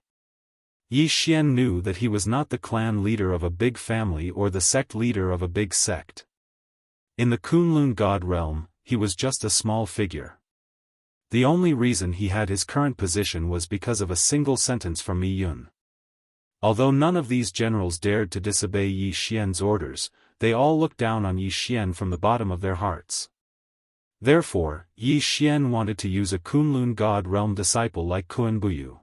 Yi Xian knew that he was not the clan leader of a big family or the sect leader of a big sect. In the Kunlun god realm, he was just a small figure. The only reason he had his current position was because of a single sentence from Mi Yun. Although none of these generals dared to disobey Yi Xian's orders, they all looked down on Yi Xian from the bottom of their hearts. Therefore, Yi Xian wanted to use a Kunlun god realm disciple like Kunbuyu.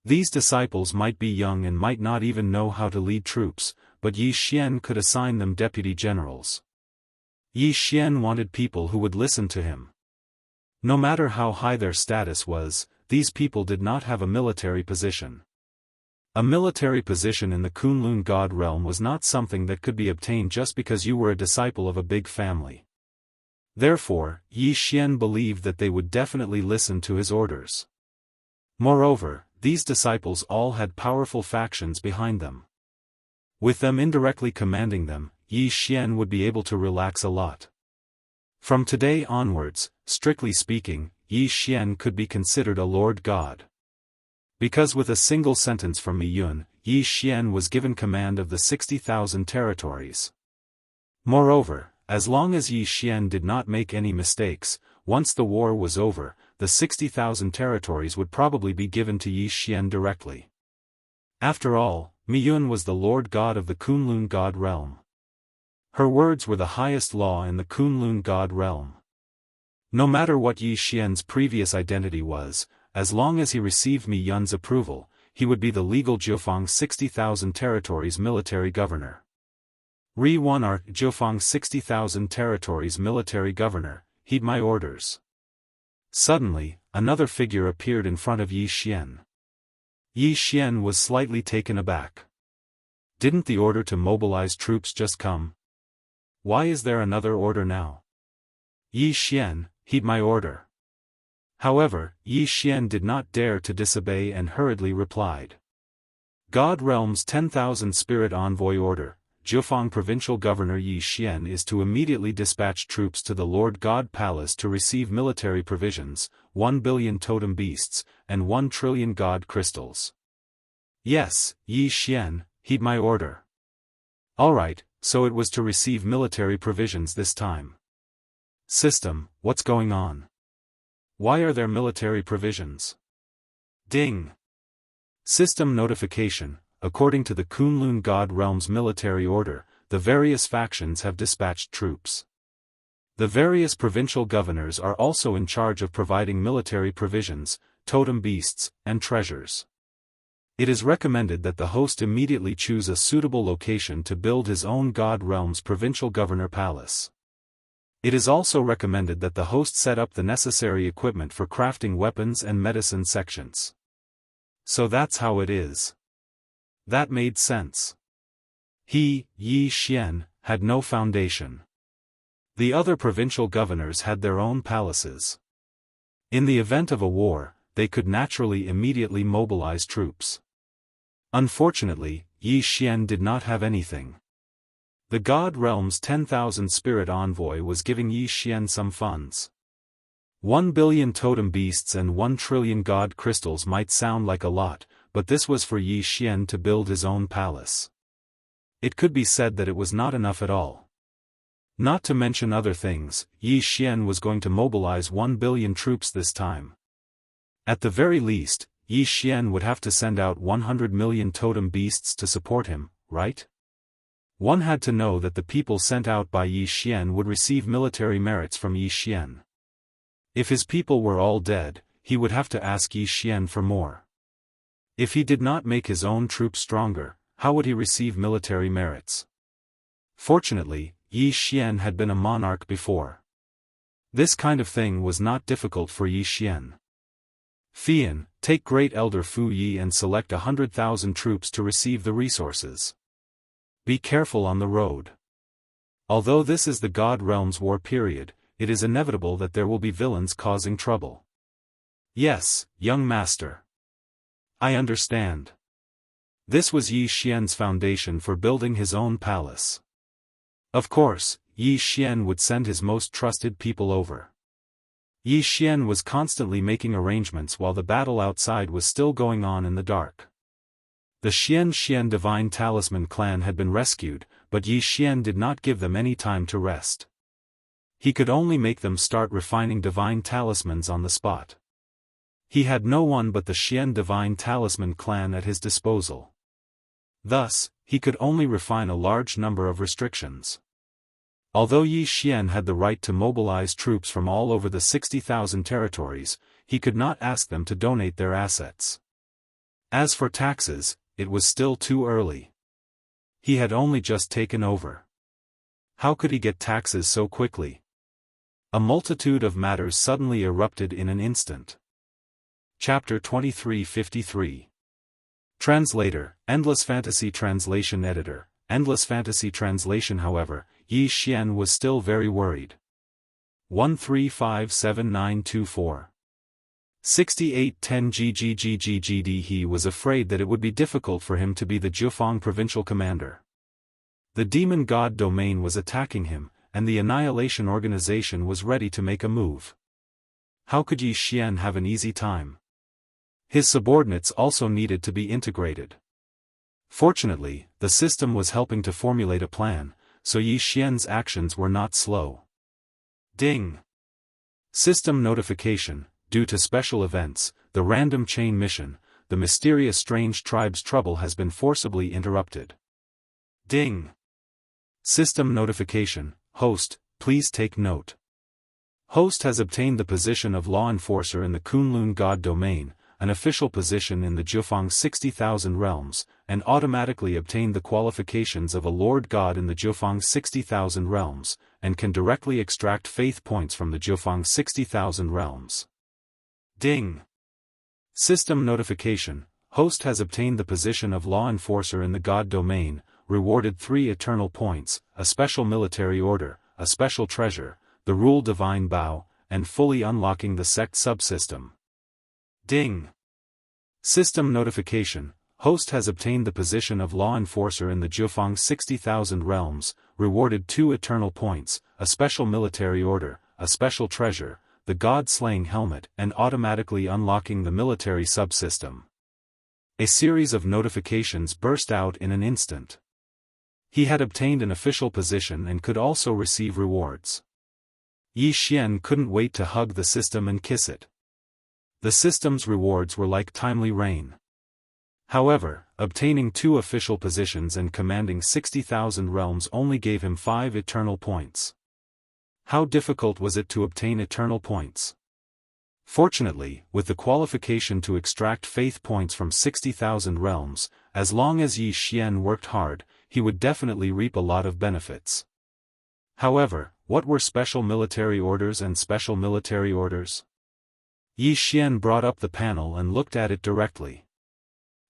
These disciples might be young and might not even know how to lead troops, but Yi Xian could assign them deputy generals. Yi Xian wanted people who would listen to him. No matter how high their status was, these people did not have a military position. A military position in the Kunlun god realm was not something that could be obtained just because you were a disciple of a big family. Therefore, Yi Xian believed that they would definitely listen to his orders. Moreover, these disciples all had powerful factions behind them. With them indirectly commanding them, Yi Xian would be able to relax a lot. From today onwards, strictly speaking, Yi Xian could be considered a Lord God. Because with a single sentence from Mi Yun, Yi Xian was given command of the 60,000 territories. Moreover, as long as Yi Xian did not make any mistakes, once the war was over, the 60,000 territories would probably be given to Yi Xian directly. After all, Mi Yun was the Lord God of the Kunlun god realm. Her words were the highest law in the Kunlun god realm. No matter what Yi Xian's previous identity was, as long as he received Mi Yun's approval, he would be the legal Jiufang 60,000 territories military governor. Ri 1 Arc Jiufang 60,000 territories military governor, heed my orders. Suddenly, another figure appeared in front of Yi Xian. Yi Xian was slightly taken aback. Didn't the order to mobilize troops just come? Why is there another order now? Yi Xian, heed my order. However, Yi Xian did not dare to disobey and hurriedly replied. God Realm's 10,000 Spirit Envoy Order, Jiufang Provincial Governor Yi Xian is to immediately dispatch troops to the Lord God Palace to receive military provisions, 1 billion totem beasts, and 1 trillion God crystals. Yes, Yi Xian, heed my order. Alright, so it was to receive military provisions this time. System, what's going on? Why are there military provisions? Ding! System notification. According to the Kunlun God Realm's military order, the various factions have dispatched troops. The various provincial governors are also in charge of providing military provisions, totem beasts, and treasures. It is recommended that the host immediately choose a suitable location to build his own God Realm's provincial governor palace. It is also recommended that the host set up the necessary equipment for crafting weapons and medicine sections. So that's how it is. That made sense. He, Yi Xian, had no foundation. The other provincial governors had their own palaces. In the event of a war, they could naturally immediately mobilize troops. Unfortunately, Yi Xian did not have anything. The God Realm's 10,000 spirit envoy was giving Yi Xian some funds. 1 billion totem beasts and 1 trillion god crystals might sound like a lot, but this was for Yi Xian to build his own palace. It could be said that it was not enough at all. Not to mention other things, Yi Xian was going to mobilize 1 billion troops this time. At the very least, Yi Xian would have to send out 100 million totem beasts to support him, right? One had to know that the people sent out by Yi Xian would receive military merits from Yi Xian. If his people were all dead, he would have to ask Yi Xian for more. If he did not make his own troops stronger, how would he receive military merits? Fortunately, Yi Xian had been a monarch before. This kind of thing was not difficult for Yi Xian. Fian, take Great Elder Fu Yi and select 100,000 troops to receive the resources. Be careful on the road. Although this is the God Realm's war period, it is inevitable that there will be villains causing trouble. Yes, young master. I understand. This was Yi Xian's foundation for building his own palace. Of course, Yi Xian would send his most trusted people over. Yi Xian was constantly making arrangements while the battle outside was still going on in the dark. The Xian Divine Talisman clan had been rescued, but Yi Xian did not give them any time to rest. He could only make them start refining divine talismans on the spot. He had no one but the Xian Divine Talisman clan at his disposal. Thus, he could only refine a large number of restrictions. Although Yi Xian had the right to mobilize troops from all over the 60,000 territories, he could not ask them to donate their assets. As for taxes, it was still too early. He had only just taken over. How could he get taxes so quickly? A multitude of matters suddenly erupted in an instant. Chapter 2353. Translator, Endless Fantasy Translation Editor, Endless Fantasy Translation. However, Yi Xian was still very worried. 135794. 6810 GGGGGD. He was afraid that it would be difficult for him to be the Jianghu provincial commander. The demon god domain was attacking him, and the Annihilation organization was ready to make a move. How could Yi Xian have an easy time? His subordinates also needed to be integrated. Fortunately, the system was helping to formulate a plan, so Yi Xian's actions were not slow. Ding! System notification. Due to special events, the random chain mission, the mysterious strange tribe's trouble has been forcibly interrupted. Ding! System notification. Host, please take note. Host has obtained the position of law enforcer in the Kunlun God domain, an official position in the Jianghu 60,000 realms, and automatically obtained the qualifications of a Lord God in the Jianghu 60,000 realms, and can directly extract faith points from the Jianghu 60,000 realms. Ding! System notification. Host has obtained the position of law enforcer in the God domain, rewarded 3 eternal points, a special military order, a special treasure, the rule divine bow, and fully unlocking the sect subsystem. Ding! System notification. Host has obtained the position of law enforcer in the Jianghu 60,000 realms, rewarded 2 eternal points, a special military order, a special treasure, the God-slaying helmet, and automatically unlocking the military subsystem. A series of notifications burst out in an instant. He had obtained an official position and could also receive rewards. Yi Xian couldn't wait to hug the system and kiss it. The system's rewards were like timely rain. However, obtaining 2 official positions and commanding 60,000 realms only gave him 5 eternal points. How difficult was it to obtain eternal points? Fortunately, with the qualification to extract faith points from 60,000 realms, as long as Yi Xian worked hard, he would definitely reap a lot of benefits. However, what were special military orders and special military orders? Yi Xian brought up the panel and looked at it directly.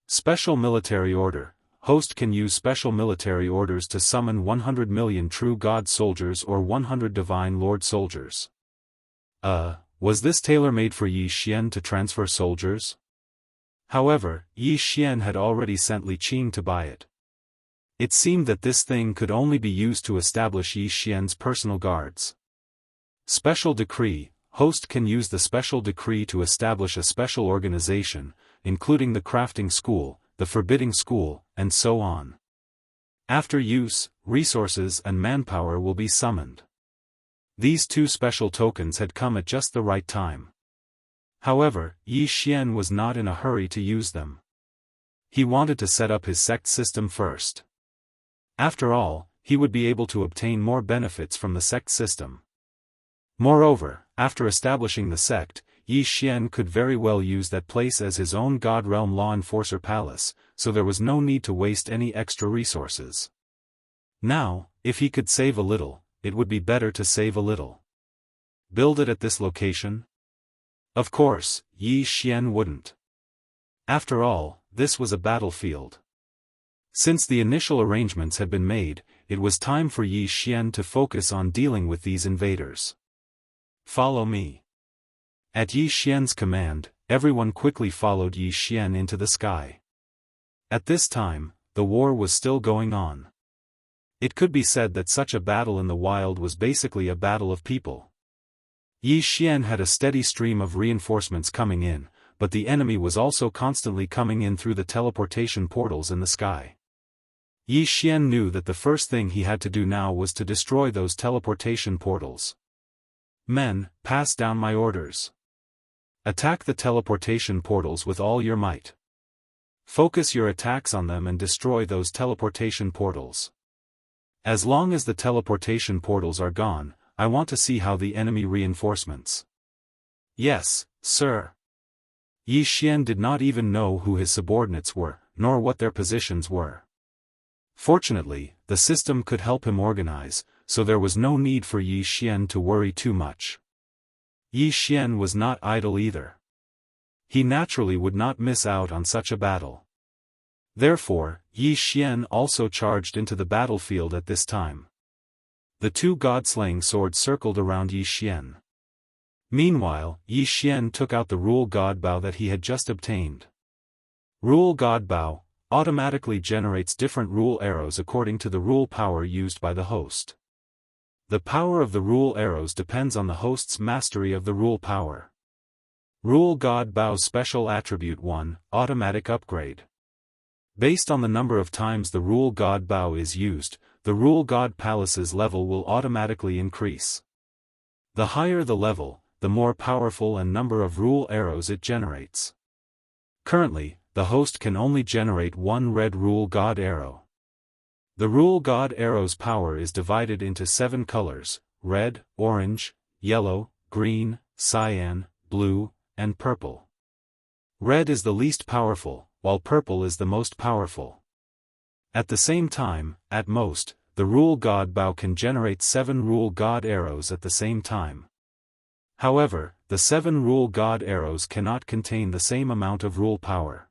Special military order. host can use special military orders to summon 100 million true God soldiers or 100 divine lord soldiers. Was this tailor-made for Yi Xian to transfer soldiers? However, Yi Xian had already sent Li Qing to buy it. It seemed that this thing could only be used to establish Yi Xian's personal guards. Special decree. Host can use the special decree to establish a special organization, including the crafting school, the forbidding school, and so on. After use, resources and manpower will be summoned. These two special tokens had come at just the right time. However, Yi Xian was not in a hurry to use them. He wanted to set up his sect system first. After all, he would be able to obtain more benefits from the sect system. Moreover, after establishing the sect, Yi Xian could very well use that place as his own God Realm Law Enforcer Palace, so there was no need to waste any extra resources. Now, if he could save a little, it would be better to save a little. Build it at this location? Of course, Yi Xian wouldn't. After all, this was a battlefield. Since the initial arrangements had been made, it was time for Yi Xian to focus on dealing with these invaders. Follow me. At Yi Xian's command, everyone quickly followed Yi Xian into the sky. At this time, the war was still going on. It could be said that such a battle in the wild was basically a battle of people. Yi Xian had a steady stream of reinforcements coming in, but the enemy was also constantly coming in through the teleportation portals in the sky. Yi Xian knew that the first thing he had to do now was to destroy those teleportation portals. Men, pass down my orders. Attack the teleportation portals with all your might. Focus your attacks on them and destroy those teleportation portals. As long as the teleportation portals are gone, I want to see how the enemy reinforcements. Yes, sir. Yi Xian did not even know who his subordinates were, nor what their positions were. Fortunately, the system could help him organize, so there was no need for Yi Xian to worry too much. Yi Xian was not idle either. He naturally would not miss out on such a battle. Therefore, Yi Xian also charged into the battlefield at this time. The two god-slaying swords circled around Yi Xian. Meanwhile, Yi Xian took out the Rule God Bow that he had just obtained. Rule God Bow automatically generates different rule arrows according to the rule power used by the host. The power of the rule arrows depends on the host's mastery of the rule power. Rule God Bow's special attribute 1, automatic upgrade. Based on the number of times the Rule God Bow is used, the Rule God Palace's level will automatically increase. The higher the level, the more powerful and number of rule arrows it generates. Currently, the host can only generate one red Rule God arrow. The Rule God arrow's power is divided into 7 colors: red, orange, yellow, green, cyan, blue, and purple. Red is the least powerful, while purple is the most powerful. At the same time, at most, the Rule God Bow can generate 7 Rule God arrows at the same time. However, the 7 Rule God arrows cannot contain the same amount of rule power.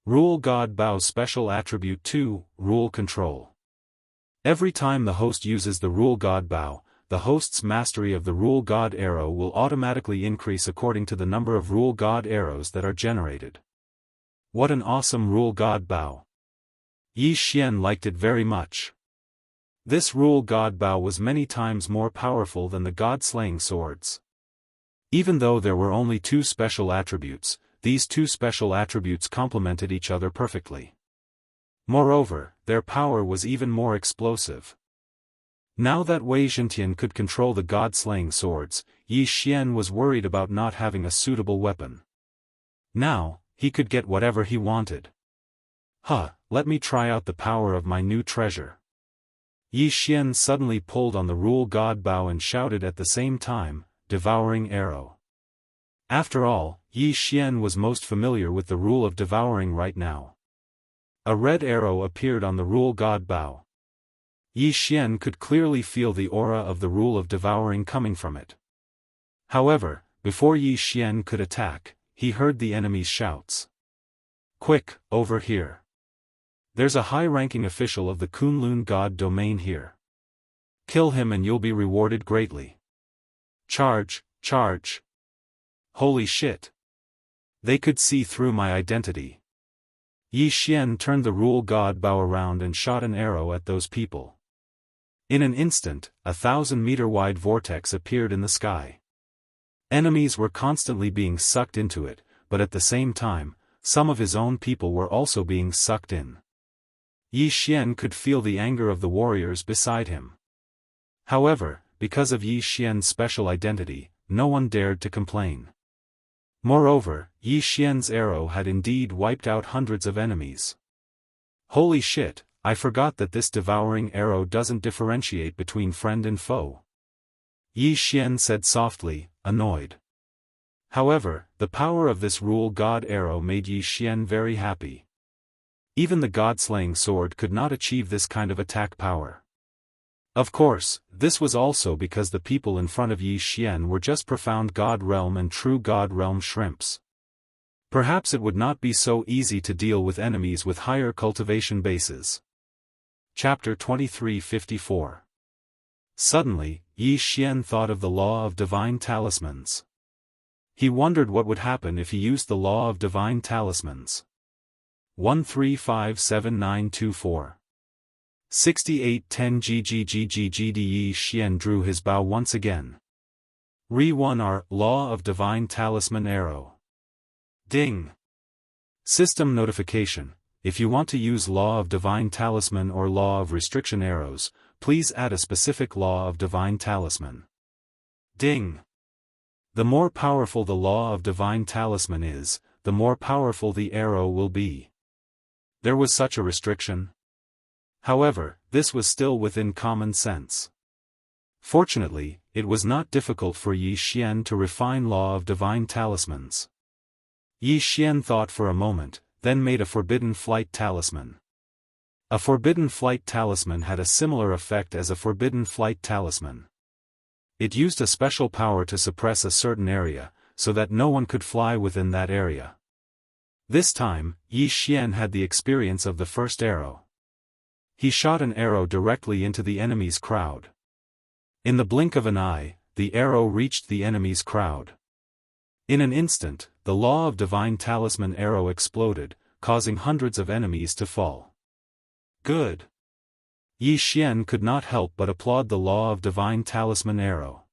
Rule God Bow's special attribute 2, Rule Control. Every time the host uses the Rule God Bow, the host's mastery of the Rule God arrow will automatically increase according to the number of Rule God arrows that are generated. What an awesome Rule God Bow! Yi Xian liked it very much. This Rule God Bow was many times more powerful than the god-slaying swords. Even though there were only 2 special attributes, these 2 special attributes complemented each other perfectly. Moreover, their power was even more explosive. Now that Wei Zhentian could control the god-slaying swords, Yi Xian was worried about not having a suitable weapon. Now, he could get whatever he wanted. Let me try out the power of my new treasure. Yi Xian suddenly pulled on the Rule God Bow and shouted at the same time, Devouring Arrow. After all, Yi Xian was most familiar with the rule of devouring right now. A red arrow appeared on the Rule God Bow. Yi Xian could clearly feel the aura of the rule of devouring coming from it. However, before Yi Xian could attack, he heard the enemy's shouts. Quick, over here. There's a high-ranking official of the Kunlun god domain here. Kill him and you'll be rewarded greatly. Charge, charge. Holy shit. They could see through my identity. Yi Xian turned the rule god bow around and shot an arrow at those people. In an instant, a 1,000-meter-wide vortex appeared in the sky. Enemies were constantly being sucked into it, but at the same time, some of his own people were also being sucked in. Yi Xian could feel the anger of the warriors beside him. However, because of Yi Xian's special identity, no one dared to complain. Moreover, Yi Xian's arrow had indeed wiped out hundreds of enemies. Holy shit, I forgot that this devouring arrow doesn't differentiate between friend and foe. Yi Xian said softly, annoyed. However, the power of this rule god arrow made Yi Xian very happy. Even the god-slaying sword could not achieve this kind of attack power. Of course, this was also because the people in front of Yi Xian were just profound god realm and true god realm shrimps. Perhaps it would not be so easy to deal with enemies with higher cultivation bases. Chapter 2354. Suddenly, Yi Xian thought of the law of divine talismans. He wondered what would happen if he used the law of divine talismans. 135794. 6810 GGGGGD. Yi Xian drew his bow once again. Re-1R, Law of Divine Talisman Arrow. Ding! System notification. If you want to use Law of Divine Talisman or Law of Restriction arrows, please add a specific Law of Divine Talisman. Ding! The more powerful the Law of Divine Talisman is, the more powerful the arrow will be. There was such a restriction. However, this was still within common sense. Fortunately, it was not difficult for Yi Xian to refine Law of Divine Talismans. Yi Xian thought for a moment, then made a Forbidden Flight Talisman. A Forbidden Flight Talisman had a similar effect as a Forbidden Flight Talisman. It used a special power to suppress a certain area, so that no one could fly within that area. This time, Yi Xian had the experience of the first arrow. He shot an arrow directly into the enemy's crowd. In the blink of an eye, the arrow reached the enemy's crowd. In an instant, the Law of Divine Talisman arrow exploded, causing hundreds of enemies to fall. Good. Yi Xian could not help but applaud the Law of Divine Talisman arrow.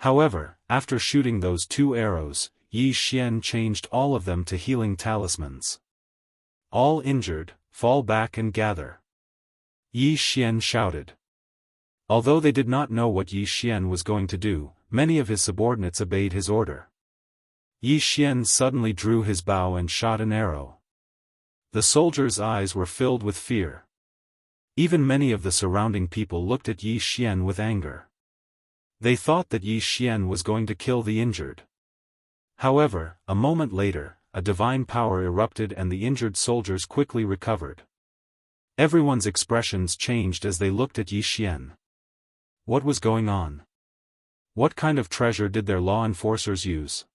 However, after shooting those two arrows, Yi Xian changed all of them to healing talismans. All injured, fall back and gather. Yi Xian shouted. Although they did not know what Yi Xian was going to do, many of his subordinates obeyed his order. Yi Xian suddenly drew his bow and shot an arrow. The soldiers' eyes were filled with fear. Even many of the surrounding people looked at Yi Xian with anger. They thought that Yi Xian was going to kill the injured. However, a moment later, a divine power erupted and the injured soldiers quickly recovered. Everyone's expressions changed as they looked at Yi Xian. What was going on? What kind of treasure did their law enforcers use?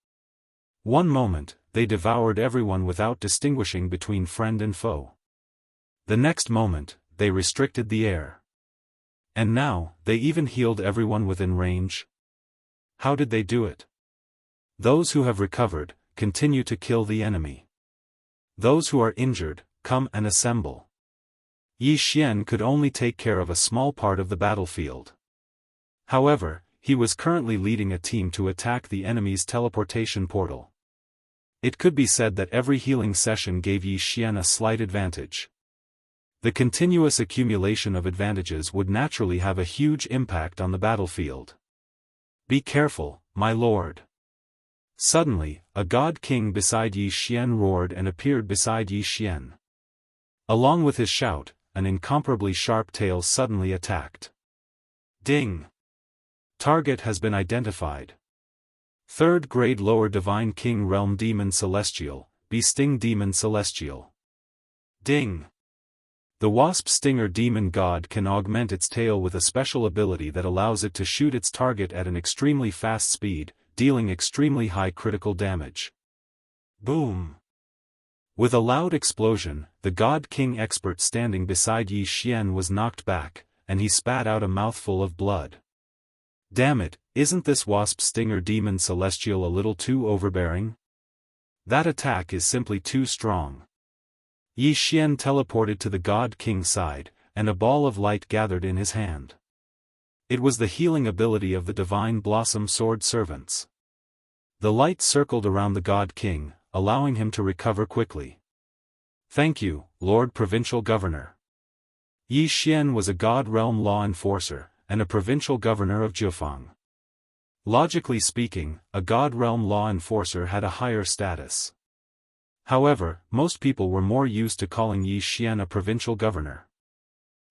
One moment, they devoured everyone without distinguishing between friend and foe. The next moment, they restricted the air. And now, they even healed everyone within range. How did they do it? Those who have recovered, continue to kill the enemy. Those who are injured, come and assemble. Yi Xian could only take care of a small part of the battlefield. However, he was currently leading a team to attack the enemy's teleportation portal. It could be said that every healing session gave Yi Xian a slight advantage. The continuous accumulation of advantages would naturally have a huge impact on the battlefield. Be careful, my lord. Suddenly, a god king beside Yi Xian roared and appeared beside Yi Xian. Along with his shout, an incomparably sharp tail suddenly attacked. Ding! Target has been identified. 3rd grade lower divine king realm demon celestial, bee sting demon celestial. Ding! The wasp stinger demon god can augment its tail with a special ability that allows it to shoot its target at an extremely fast speed, dealing extremely high critical damage. Boom! With a loud explosion, the God King expert standing beside Yi Xian was knocked back, and he spat out a mouthful of blood. Damn it, isn't this wasp stinger demon celestial a little too overbearing? That attack is simply too strong. Yi Xian teleported to the God King's side, and a ball of light gathered in his hand. It was the healing ability of the Divine Blossom Sword Servants. The light circled around the God King, allowing him to recover quickly. Thank you, Lord Provincial Governor. Yi Xian was a God Realm law enforcer, and a provincial governor of Jianghu. Logically speaking, a God Realm law enforcer had a higher status. However, most people were more used to calling Yi Xian a provincial governor.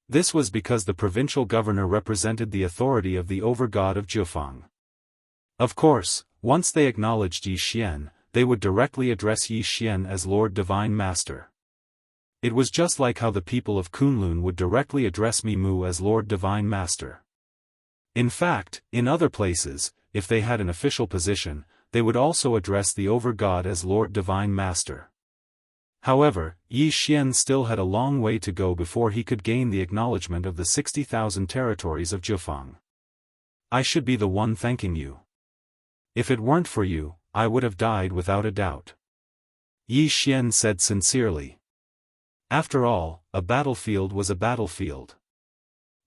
This was because the provincial governor represented the authority of the over-god of Jianghu. Of course, once they acknowledged Yi Xian, they would directly address Yi Xian as Lord Divine Master. It was just like how the people of Kunlun would directly address Mi Mu as Lord Divine Master. In fact, in other places, if they had an official position, they would also address the over-god as Lord Divine Master. However, Yi Xian still had a long way to go before he could gain the acknowledgement of the 60,000 territories of Jianghu. I should be the one thanking you. If it weren't for you, I would have died without a doubt. Yi Xian said sincerely. After all, a battlefield was a battlefield.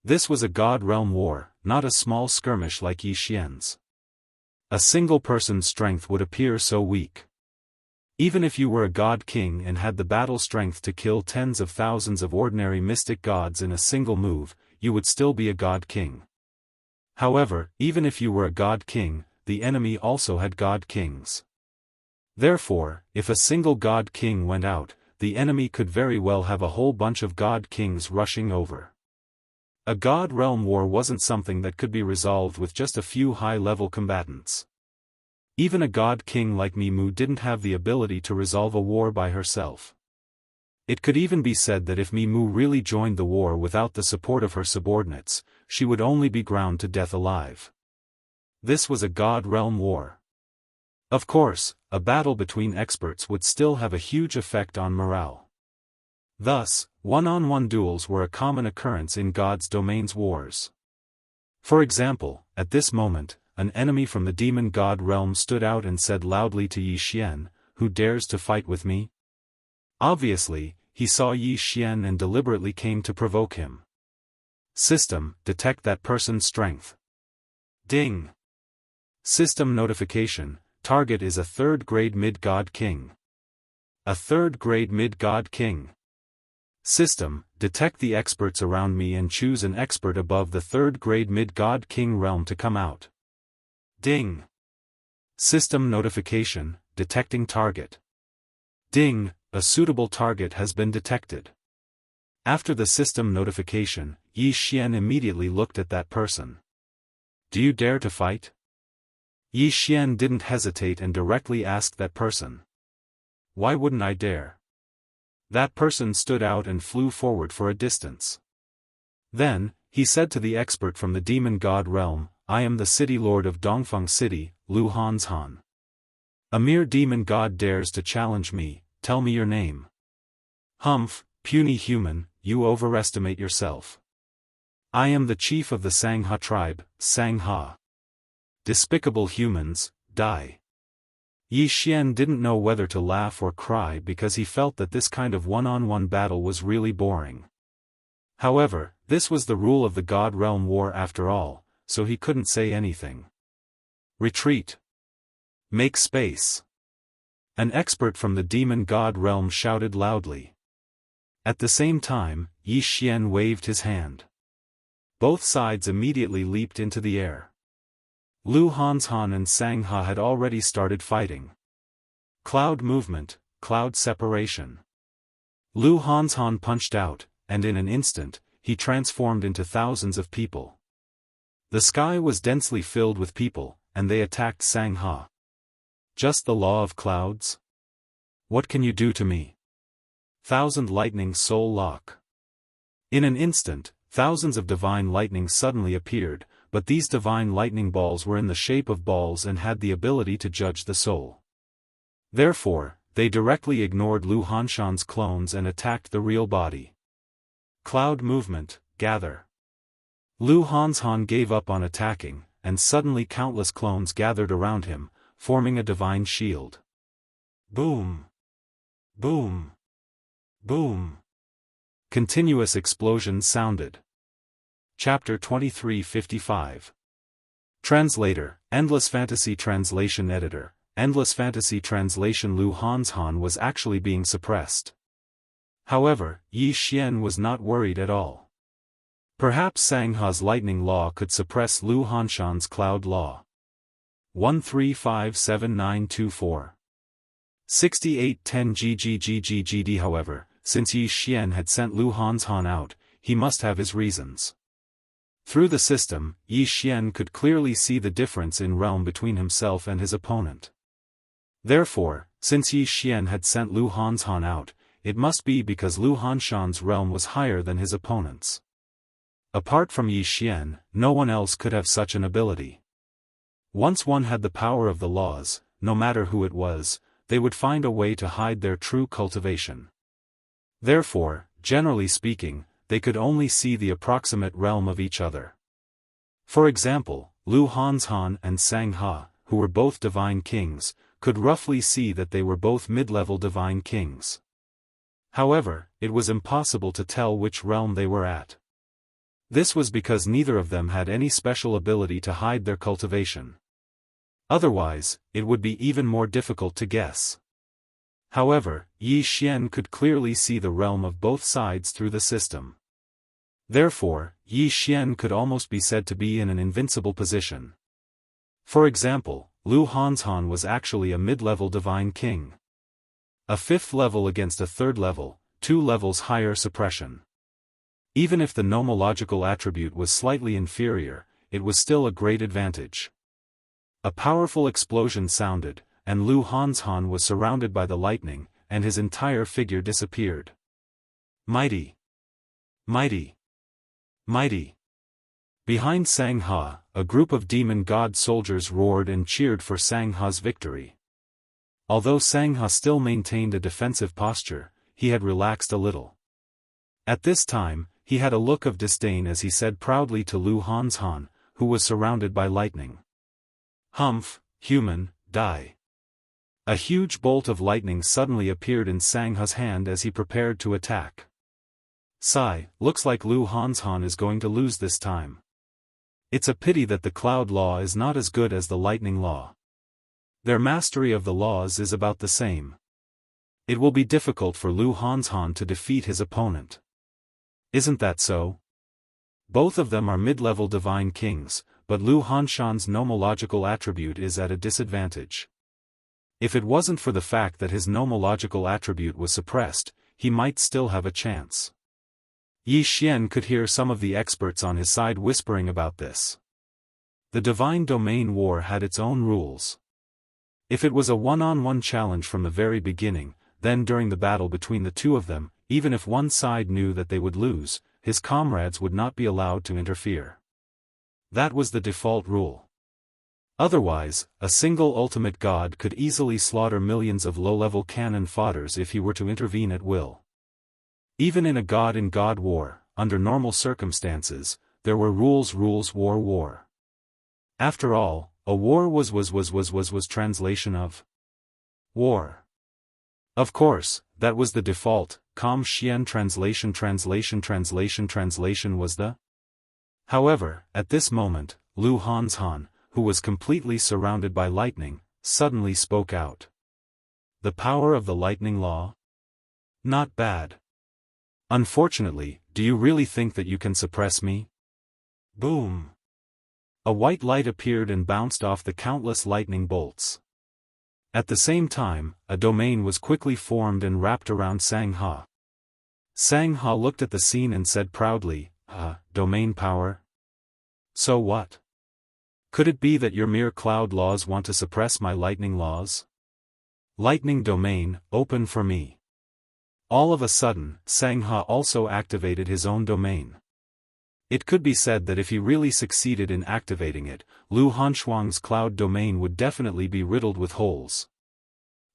This was a God Realm war, not a small skirmish like Yi Xian's. A single person's strength would appear so weak. Even if you were a God King and had the battle strength to kill tens of thousands of ordinary mystic gods in a single move, you would still be a God King. However, even if you were a God King, the enemy also had God Kings. Therefore, if a single God King went out, the enemy could very well have a whole bunch of God Kings rushing over. A God Realm war wasn't something that could be resolved with just a few high-level combatants. Even a God King like Mi Mu didn't have the ability to resolve a war by herself. It could even be said that if Mi Mu really joined the war without the support of her subordinates, she would only be ground to death alive. This was a God Realm war. Of course, a battle between experts would still have a huge effect on morale. Thus, one-on-one duels were a common occurrence in God's domain's wars. For example, at this moment, an enemy from the demon God realm stood out and said loudly to Yi Xian, "Who dares to fight with me?" Obviously, he saw Yi Xian and deliberately came to provoke him. System, detect that person's strength. Ding! System notification, target is a third-grade mid-god king. A third-grade mid-god king. System, detect the experts around me and choose an expert above the third-grade mid-god king realm to come out. Ding! System notification, detecting target. Ding! A suitable target has been detected. After the system notification, Yi Xian immediately looked at that person. Do you dare to fight? Yi Xian didn't hesitate and directly asked that person. Why wouldn't I dare? That person stood out and flew forward for a distance. Then, he said to the expert from the demon god realm, I am the city lord of Dongfeng City, Lu Hanshan. A mere demon god dares to challenge me, tell me your name. Humph, puny human, you overestimate yourself. I am the chief of the Sangha tribe, Sangha. Despicable humans, die. Yi Xian didn't know whether to laugh or cry because he felt that this kind of one-on-one battle was really boring. However, this was the rule of the God Realm War after all, so he couldn't say anything. Retreat. Make space. An expert from the demon god realm shouted loudly. At the same time, Yi Xian waved his hand. Both sides immediately leaped into the air. Lu Hanshan and Sangha had already started fighting. Cloud movement, cloud separation. Lu Hanshan punched out, and in an instant, he transformed into thousands of people. The sky was densely filled with people, and they attacked Sangha. Just the law of clouds? What can you do to me? Thousand lightning soul lock. In an instant, thousands of divine lightning suddenly appeared, but these divine lightning balls were in the shape of balls and had the ability to judge the soul. Therefore, they directly ignored Lu Hanshan's clones and attacked the real body. Cloud movement, gather. Lu Hanshan gave up on attacking, and suddenly countless clones gathered around him, forming a divine shield. Boom! Boom! Boom! Continuous explosions sounded. Chapter 2355. Translator, Endless Fantasy Translation Editor. Endless Fantasy Translation. Lu Hanshan was actually being suppressed. However, Yi Xian was not worried at all. Perhaps Sangha's lightning law could suppress Lu Hanshan's cloud law. 1357924. 6810 GGGGGD. However, since Yi Xian had sent Lu Hanshan out, he must have his reasons. Through the system, Yi Xian could clearly see the difference in realm between himself and his opponent. Therefore, since Yi Xian had sent Lu Hanshan out, it must be because Lu Hanshan's realm was higher than his opponent's. Apart from Yi Xian, no one else could have such an ability. Once one had the power of the laws, no matter who it was, they would find a way to hide their true cultivation. Therefore, generally speaking, they could only see the approximate realm of each other. For example, Lu Hanshan and Sangha, who were both divine kings, could roughly see that they were both mid-level divine kings. However, it was impossible to tell which realm they were at. This was because neither of them had any special ability to hide their cultivation. Otherwise, it would be even more difficult to guess. However, Yi Xian could clearly see the realm of both sides through the system. Therefore, Yi Xian could almost be said to be in an invincible position. For example, Lu Hanshan was actually a mid-level divine king. A fifth level against a third level, 2 levels higher suppression. Even if the nomological attribute was slightly inferior, it was still a great advantage. A powerful explosion sounded, and Lu Hanshan was surrounded by the lightning, and his entire figure disappeared. Mighty! Mighty! Mighty! Behind Sangha, a group of demon god soldiers roared and cheered for Sangha's victory. Although Sangha still maintained a defensive posture, he had relaxed a little. At this time, he had a look of disdain as he said proudly to Lu Hanshan, who was surrounded by lightning. Humph, human, die. A huge bolt of lightning suddenly appeared in Sangha's hand as he prepared to attack. Sigh, looks like Lu Hanshan is going to lose this time. It's a pity that the cloud law is not as good as the lightning law. Their mastery of the laws is about the same. It will be difficult for Lu Hanshan to defeat his opponent. Isn't that so? Both of them are mid-level divine kings, but Lu Hanshan's nomological attribute is at a disadvantage. If it wasn't for the fact that his nomological attribute was suppressed, he might still have a chance. Yi Xian could hear some of the experts on his side whispering about this. The divine domain war had its own rules. If it was a one-on-one challenge from the very beginning, then during the battle between the two of them, even if one side knew that they would lose, his comrades would not be allowed to interfere. That was the default rule. Otherwise, a single ultimate god could easily slaughter millions of low-level cannon fodders if he were to intervene at will. Even in a god-in-god war, under normal circumstances, there were rules war. After all, a war was translation of war. Of course, that was the default, Xian translation was the. However, at this moment, Lu Hanshan, who was completely surrounded by lightning, suddenly spoke out. The power of the lightning law? Not bad. Unfortunately, do you really think that you can suppress me? Boom! A white light appeared and bounced off the countless lightning bolts. At the same time, a domain was quickly formed and wrapped around Sangha. Sangha looked at the scene and said proudly, domain power? So what? Could it be that your mere cloud laws want to suppress my lightning laws? Lightning domain, open for me. All of a sudden, Sangha also activated his own domain. It could be said that if he really succeeded in activating it, Lu Hanshuang's cloud domain would definitely be riddled with holes.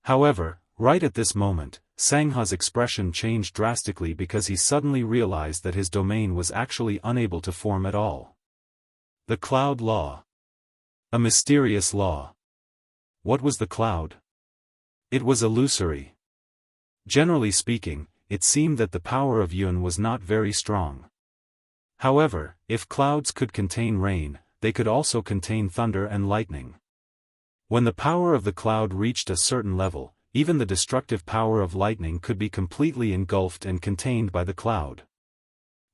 However, Right at this moment, Sangha's expression changed drastically because he suddenly realized that his domain was actually unable to form at all. The cloud law. A mysterious law. What was the cloud? It was illusory. Generally speaking, it seemed that the power of Yun was not very strong. However, if clouds could contain rain, they could also contain thunder and lightning. When the power of the cloud reached a certain level, even the destructive power of lightning could be completely engulfed and contained by the cloud.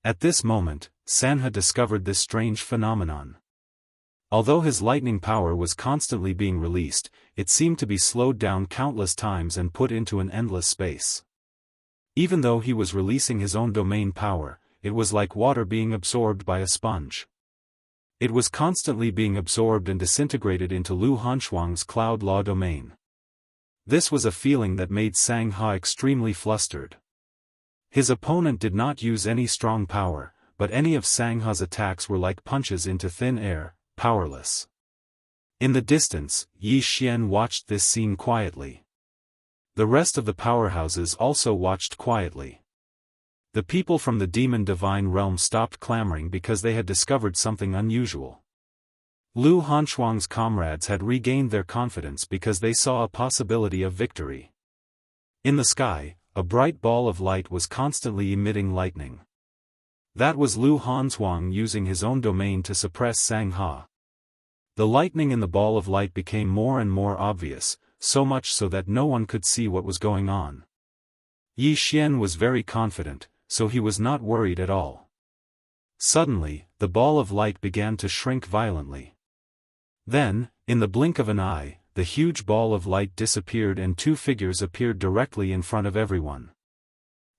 At this moment, Sangha discovered this strange phenomenon. Although his lightning power was constantly being released, it seemed to be slowed down countless times and put into an endless space. Even though he was releasing his own domain power, it was like water being absorbed by a sponge. It was constantly being absorbed and disintegrated into Lu Hanshuang's cloud law domain. This was a feeling that made Sangha extremely flustered. His opponent did not use any strong power, but any of Sangha's attacks were like punches into thin air, powerless. In the distance, Yi Xian watched this scene quietly. The rest of the powerhouses also watched quietly. The people from the demon divine realm stopped clamoring because they had discovered something unusual. Lu Hanshuang's comrades had regained their confidence because they saw a possibility of victory. In the sky, a bright ball of light was constantly emitting lightning. That was Lu Hanshuang using his own domain to suppress Sangha. The lightning in the ball of light became more and more obvious, so much so that no one could see what was going on. Yi Xian was very confident, so he was not worried at all. Suddenly, the ball of light began to shrink violently. Then, in the blink of an eye, the huge ball of light disappeared and two figures appeared directly in front of everyone.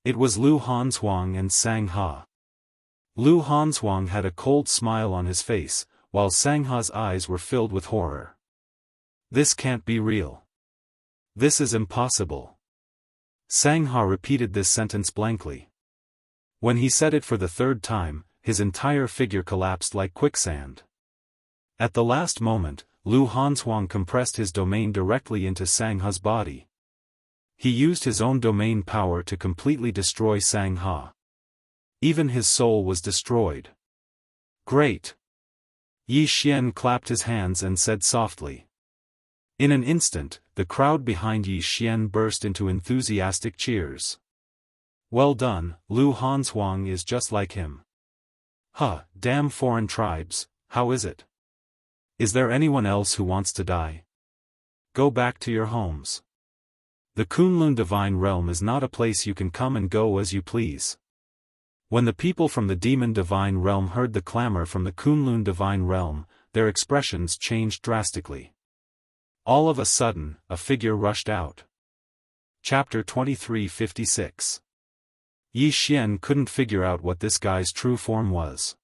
It was Lu Hanshuang and Sangha. Lu Hanshuang had a cold smile on his face, while Sangha's eyes were filled with horror. This can't be real. This is impossible. Sangha repeated this sentence blankly. When he said it for the third time, his entire figure collapsed like quicksand. At the last moment, Lu Hanshuang compressed his domain directly into Sangha's body. He used his own domain power to completely destroy Sangha. Even his soul was destroyed. Great! Yi Xian clapped his hands and said softly. In an instant, the crowd behind Yi Xian burst into enthusiastic cheers. Well done, Lu Hanshuang is just like him. Huh, damn foreign tribes, how is it? Is there anyone else who wants to die? Go back to your homes. The Kunlun Divine Realm is not a place you can come and go as you please. When the people from the Demon Divine Realm heard the clamor from the Kunlun Divine Realm, their expressions changed drastically. All of a sudden, a figure rushed out. Chapter 2356. Yi Xian couldn't figure out what this guy's true form was.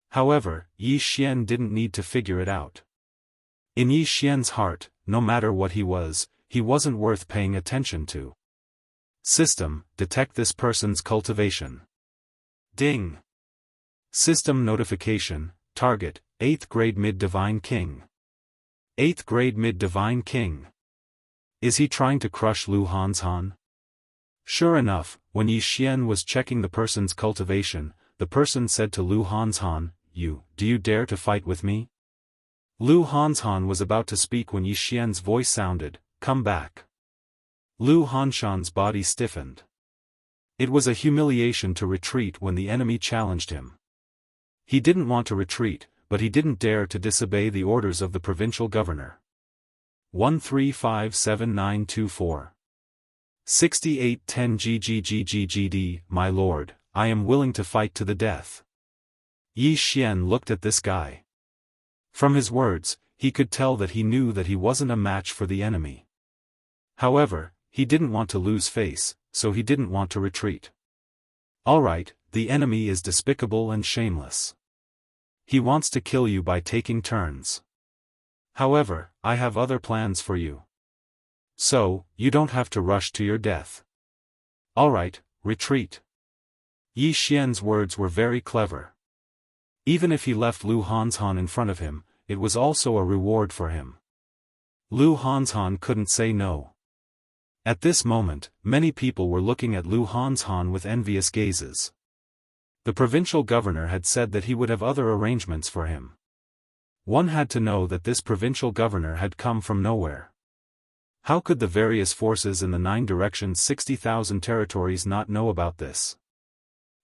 However, Yi Xian didn't need to figure it out. In Yi Xian's heart, no matter what he wasn't worth paying attention to. System, detect this person's cultivation. Ding! System notification, target, 8th grade Mid-Divine King. 8th grade Mid-Divine King. Is he trying to crush Lu Hanshan? Sure enough, when Yi Xian was checking the person's cultivation, the person said to Lu Hanshan, do you dare to fight with me? Lu Hanshan was about to speak when Yi Xian's voice sounded, come back. Lu Hanshan's body stiffened. It was a humiliation to retreat when the enemy challenged him. He didn't want to retreat, but he didn't dare to disobey the orders of the provincial governor. 135794. 6810 GGGGGD, my lord, I am willing to fight to the death. Yi Xian looked at this guy. From his words, he could tell that he knew that he wasn't a match for the enemy. However, he didn't want to lose face, so he didn't want to retreat. Alright, the enemy is despicable and shameless. He wants to kill you by taking turns. However, I have other plans for you. So, you don't have to rush to your death. Alright, retreat. Yi Xian's words were very clever. Even if he left Lu Hanshan in front of him, it was also a reward for him. Lu Hanshan couldn't say no. At this moment, many people were looking at Lu Hanshan with envious gazes. The provincial governor had said that he would have other arrangements for him. One had to know that this provincial governor had come from nowhere. How could the various forces in the 9 directions 60,000 territories not know about this?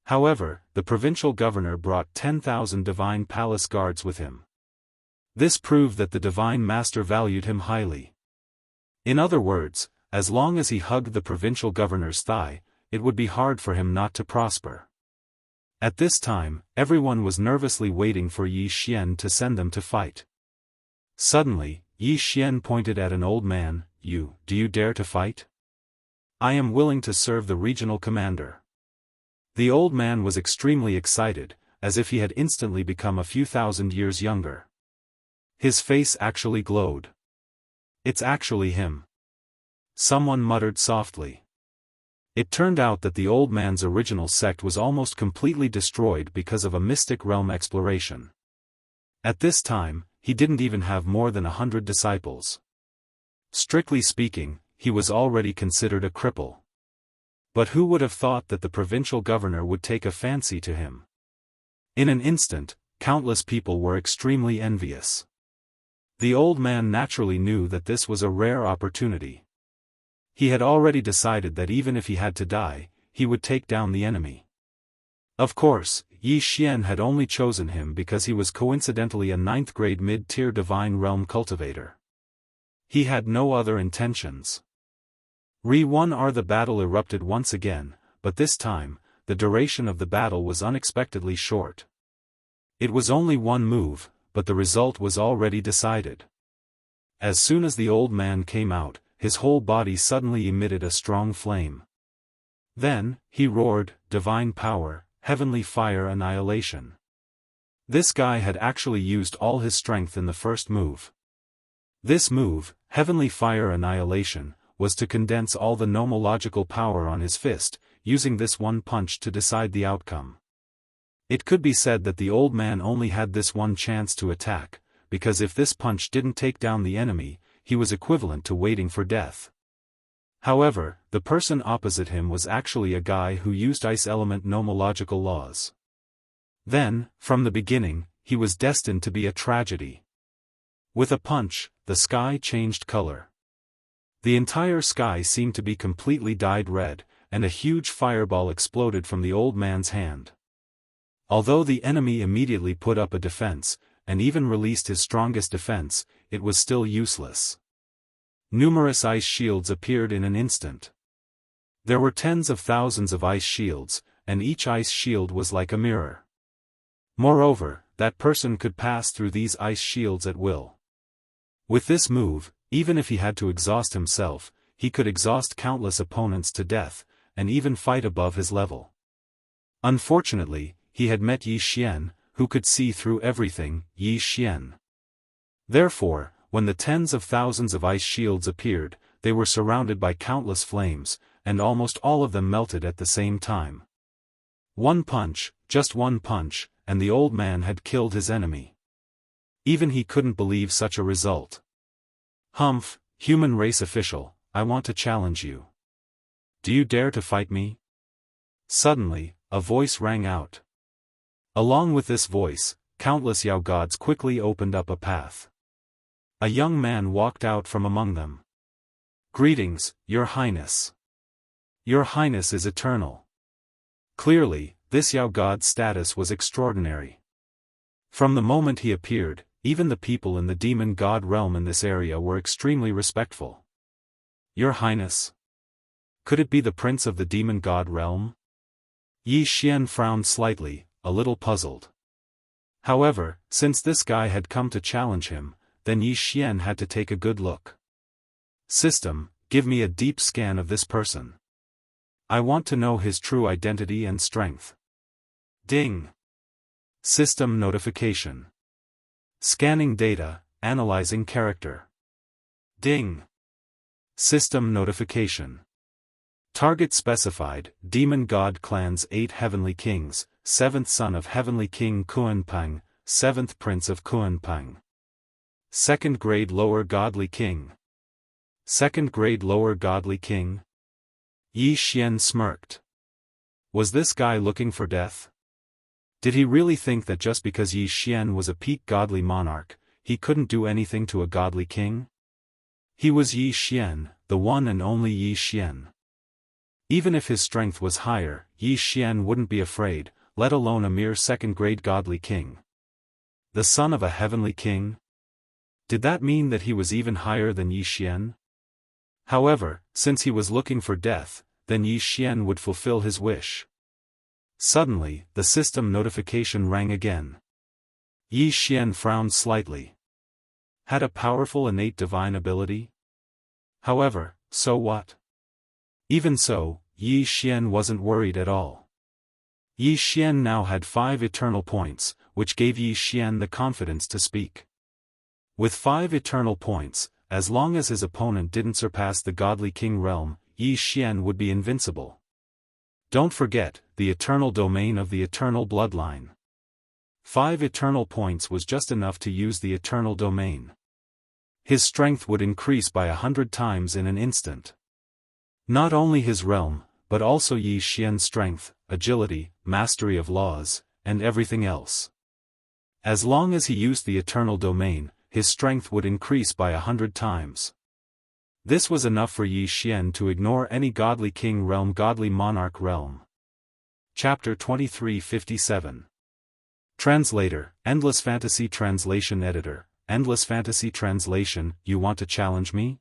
However, the provincial governor brought 10,000 divine palace guards with him. This proved that the divine master valued him highly. In other words, as long as he hugged the provincial governor's thigh, it would be hard for him not to prosper. At this time, everyone was nervously waiting for Yi Xian to send them to fight. Suddenly, Yi Xian pointed at an old man. Do you dare to fight? I am willing to serve the regional commander. The old man was extremely excited, as if he had instantly become a few thousand years younger. His face actually glowed. It's actually him. Someone muttered softly. It turned out that the old man's original sect was almost completely destroyed because of a mystic realm exploration. At this time, he didn't even have more than 100 disciples. Strictly speaking, he was already considered a cripple. But who would have thought that the provincial governor would take a fancy to him? In an instant, countless people were extremely envious. The old man naturally knew that this was a rare opportunity. He had already decided that even if he had to die, he would take down the enemy. Of course, Yi Xian had only chosen him because he was coincidentally a 9th grade mid-tier divine realm cultivator. He had no other intentions. The battle erupted once again, but this time, the duration of the battle was unexpectedly short. It was only one move, but the result was already decided. As soon as the old man came out, his whole body suddenly emitted a strong flame. Then, he roared, divine power, heavenly fire annihilation. This guy had actually used all his strength in the first move. This move, heavenly fire annihilation, was to condense all the nomological power on his fist, using this one punch to decide the outcome. It could be said that the old man only had this one chance to attack, because if this punch didn't take down the enemy, he was equivalent to waiting for death. However, the person opposite him was actually a guy who used ice element nomological laws. Then, from the beginning, he was destined to be a tragedy. With a punch, the sky changed color. The entire sky seemed to be completely dyed red, and a huge fireball exploded from the old man's hand. Although the enemy immediately put up a defense, and even released his strongest defense, it was still useless. Numerous ice shields appeared in an instant. There were tens of thousands of ice shields, and each ice shield was like a mirror. Moreover, that person could pass through these ice shields at will. With this move, even if he had to exhaust himself, he could exhaust countless opponents to death, and even fight above his level. Unfortunately, he had met Yi Xian, who could see through everything, Yi Xian. Therefore, when the tens of thousands of ice shields appeared, they were surrounded by countless flames, and almost all of them melted at the same time. One punch, just one punch, and the old man had killed his enemy. Even he couldn't believe such a result. Humph, human race official, I want to challenge you. Do you dare to fight me? Suddenly, a voice rang out. Along with this voice, countless Yao gods quickly opened up a path. A young man walked out from among them. Greetings, Your Highness. Your Highness is eternal. Clearly, this Yao god's status was extraordinary. From the moment he appeared, even the people in the demon god realm in this area were extremely respectful. Your Highness? Could it be the prince of the demon god realm? Yi Xian frowned slightly, a little puzzled. However, since this guy had come to challenge him, then Yi Xian had to take a good look. System, give me a deep scan of this person. I want to know his true identity and strength. Ding. System notification. Scanning data, analyzing character. Ding. System notification. Target specified, Demon God Clan's 8 Heavenly Kings, 7th son of Heavenly King Kuanpang, 7th Prince of Kuanpang. 2nd grade Lower Godly King. Second-grade lower godly king? Yi Xian smirked. Was this guy looking for death? Did he really think that just because Yi Xian was a peak godly monarch, he couldn't do anything to a godly king? He was Yi Xian, the one and only Yi Xian. Even if his strength was higher, Yi Xian wouldn't be afraid, let alone a mere second-grade godly king. The son of a heavenly king? Did that mean that he was even higher than Yi Xian? However, since he was looking for death, then Yi Xian would fulfill his wish. Suddenly, the system notification rang again. Yi Xian frowned slightly. Had a powerful innate divine ability? However, so what? Even so, Yi Xian wasn't worried at all. Yi Xian now had 5 eternal points, which gave Yi Xian the confidence to speak. With 5 eternal points, as long as his opponent didn't surpass the godly king realm, Yi Xian would be invincible. Don't forget, the eternal domain of the eternal bloodline. 5 eternal points was just enough to use the eternal domain. His strength would increase by 100 times in an instant. Not only his realm, but also Yi Xian's strength, agility, mastery of laws, and everything else. As long as he used the eternal domain, his strength would increase by 100 times. This was enough for Yi Xian to ignore any godly king realm, godly monarch realm. Chapter 2357. Translator, Endless Fantasy Translation Editor, Endless Fantasy Translation, you want to challenge me?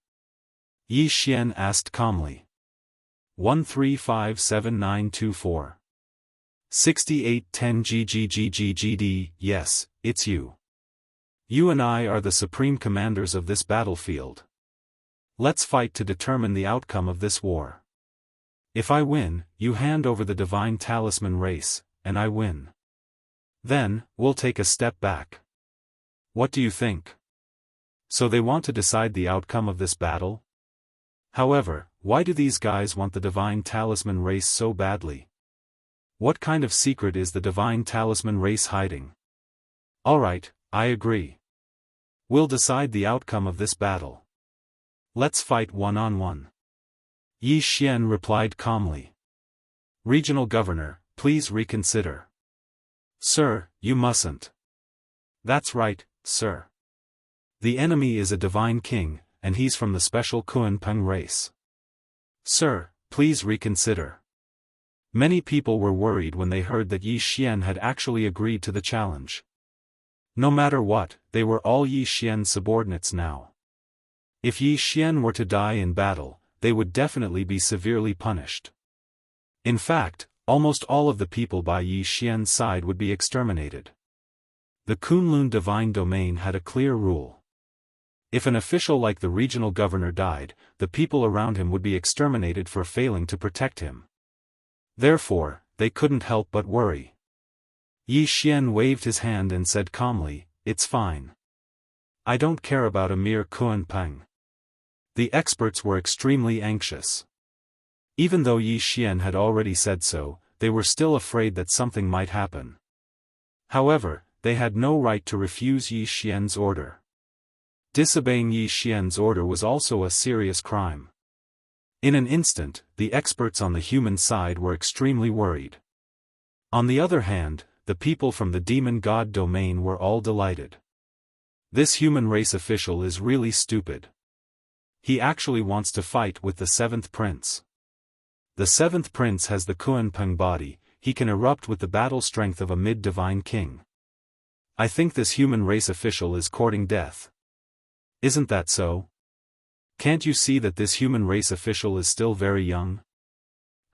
Yi Xian asked calmly. 1357924. 6810 GGGGGD, yes, it's you. You and I are the supreme commanders of this battlefield. Let's fight to determine the outcome of this war. If I win, you hand over the divine talisman race, and I win. Then, we'll take a step back. What do you think? So they want to decide the outcome of this battle? However, why do these guys want the divine talisman race so badly? What kind of secret is the divine talisman race hiding? Alright, I agree. We'll decide the outcome of this battle. Let's fight one-on-one. Yi Xian replied calmly. Regional Governor, please reconsider. Sir, you mustn't. That's right, sir. The enemy is a divine king, and he's from the special Kunpeng race. Sir, please reconsider. Many people were worried when they heard that Yi Xian had actually agreed to the challenge. No matter what, they were all Yi Xian's subordinates now. If Yi Xian were to die in battle, they would definitely be severely punished. In fact, almost all of the people by Yi Xian's side would be exterminated. The Kunlun divine domain had a clear rule. If an official like the regional governor died, the people around him would be exterminated for failing to protect him. Therefore, they couldn't help but worry. Yi Xian waved his hand and said calmly, it's fine. I don't care about a mere Kunpeng. The experts were extremely anxious. Even though Yi Xian had already said so, they were still afraid that something might happen. However, they had no right to refuse Yi Xian's order. Disobeying Yi Xian's order was also a serious crime. In an instant, the experts on the human side were extremely worried. On the other hand, the people from the demon god domain were all delighted. This human race official is really stupid. He actually wants to fight with the 7th prince. The 7th prince has the Kunpeng body, he can erupt with the battle strength of a mid-divine king. I think this human race official is courting death. Isn't that so? Can't you see that this human race official is still very young?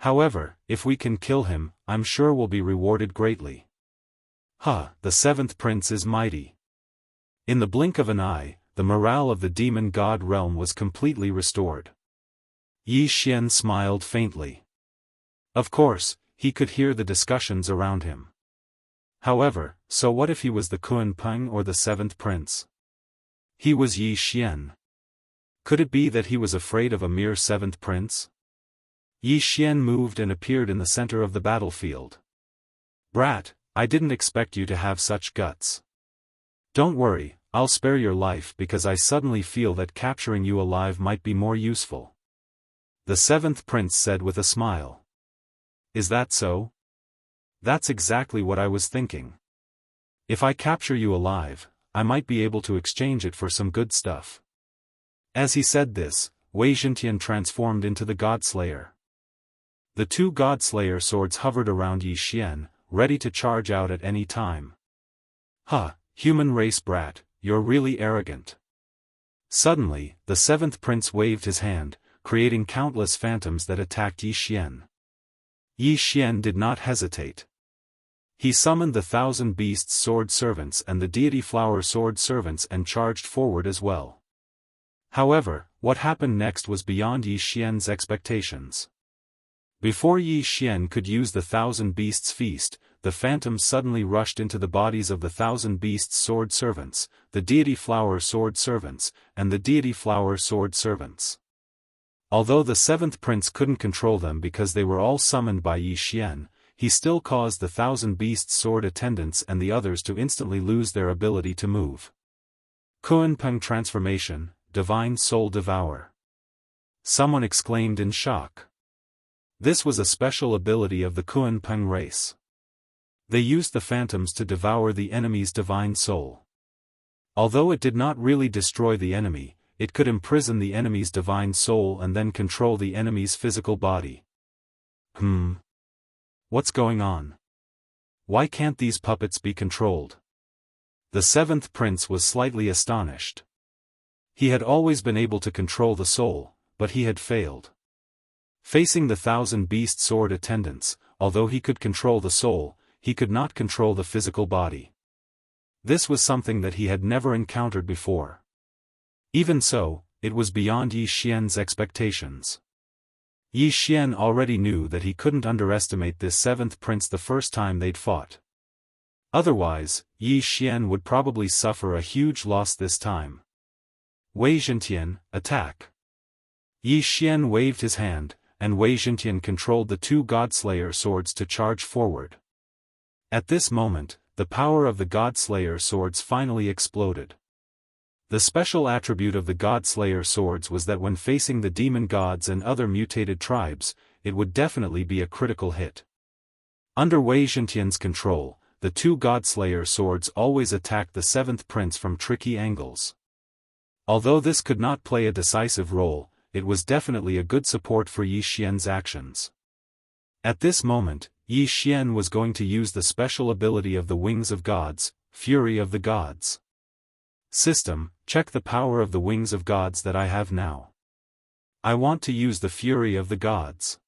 However, if we can kill him, I'm sure we'll be rewarded greatly. The 7th prince is mighty. In the blink of an eye, the morale of the demon god realm was completely restored. Yi Xian smiled faintly. Of course, he could hear the discussions around him. However, so what if he was the Kunpeng or the 7th prince? He was Yi Xian. Could it be that he was afraid of a mere 7th prince? Yi Xian moved and appeared in the center of the battlefield. Brat, I didn't expect you to have such guts. Don't worry, I'll spare your life because I suddenly feel that capturing you alive might be more useful. The seventh prince said with a smile. Is that so? That's exactly what I was thinking. If I capture you alive, I might be able to exchange it for some good stuff. As he said this, Wei Zhentian transformed into the Godslayer. The two Godslayer swords hovered around Yi Xian, ready to charge out at any time. Human race brat, you're really arrogant. Suddenly, the seventh prince waved his hand, creating countless phantoms that attacked Yi Xian. Yi Xian did not hesitate. He summoned the Thousand Beasts sword servants and the Deity Flower sword servants and charged forward as well. However, what happened next was beyond Yi Xian's expectations. Before Yi Xian could use the Thousand Beasts feast, the phantoms suddenly rushed into the bodies of the Thousand Beasts sword servants, the Deity Flower sword servants, and the Deity Flower sword servants. Although the seventh prince couldn't control them because they were all summoned by Yi Xian, he still caused the Thousand Beasts sword attendants and the others to instantly lose their ability to move. Kunpeng transformation, Divine Soul Devour. Someone exclaimed in shock. This was a special ability of the Kunpeng race. They used the phantoms to devour the enemy's divine soul. Although it did not really destroy the enemy, it could imprison the enemy's divine soul and then control the enemy's physical body. What's going on? Why can't these puppets be controlled? The seventh prince was slightly astonished. He had always been able to control the soul, but he had failed. Facing the Thousand Beast sword attendants, although he could control the soul, he could not control the physical body. This was something that he had never encountered before. Even so, it was beyond Yi Xian's expectations. Yi Xian already knew that he couldn't underestimate this seventh prince the first time they'd fought. Otherwise, Yi Xian would probably suffer a huge loss this time. Wei Zhentian, attack! Yi Xian waved his hand, and Wei Zhentian controlled the two Godslayer swords to charge forward. At this moment, the power of the Godslayer swords finally exploded. The special attribute of the Godslayer swords was that when facing the demon gods and other mutated tribes, it would definitely be a critical hit. Under Wei Zhentian's control, the two Godslayer swords always attacked the seventh prince from tricky angles. Although this could not play a decisive role, it was definitely a good support for Yi Xian's actions. At this moment, Yi Xian was going to use the special ability of the Wings of Gods, Fury of the Gods. System, check the power of the Wings of Gods that I have now. I want to use the Fury of the Gods.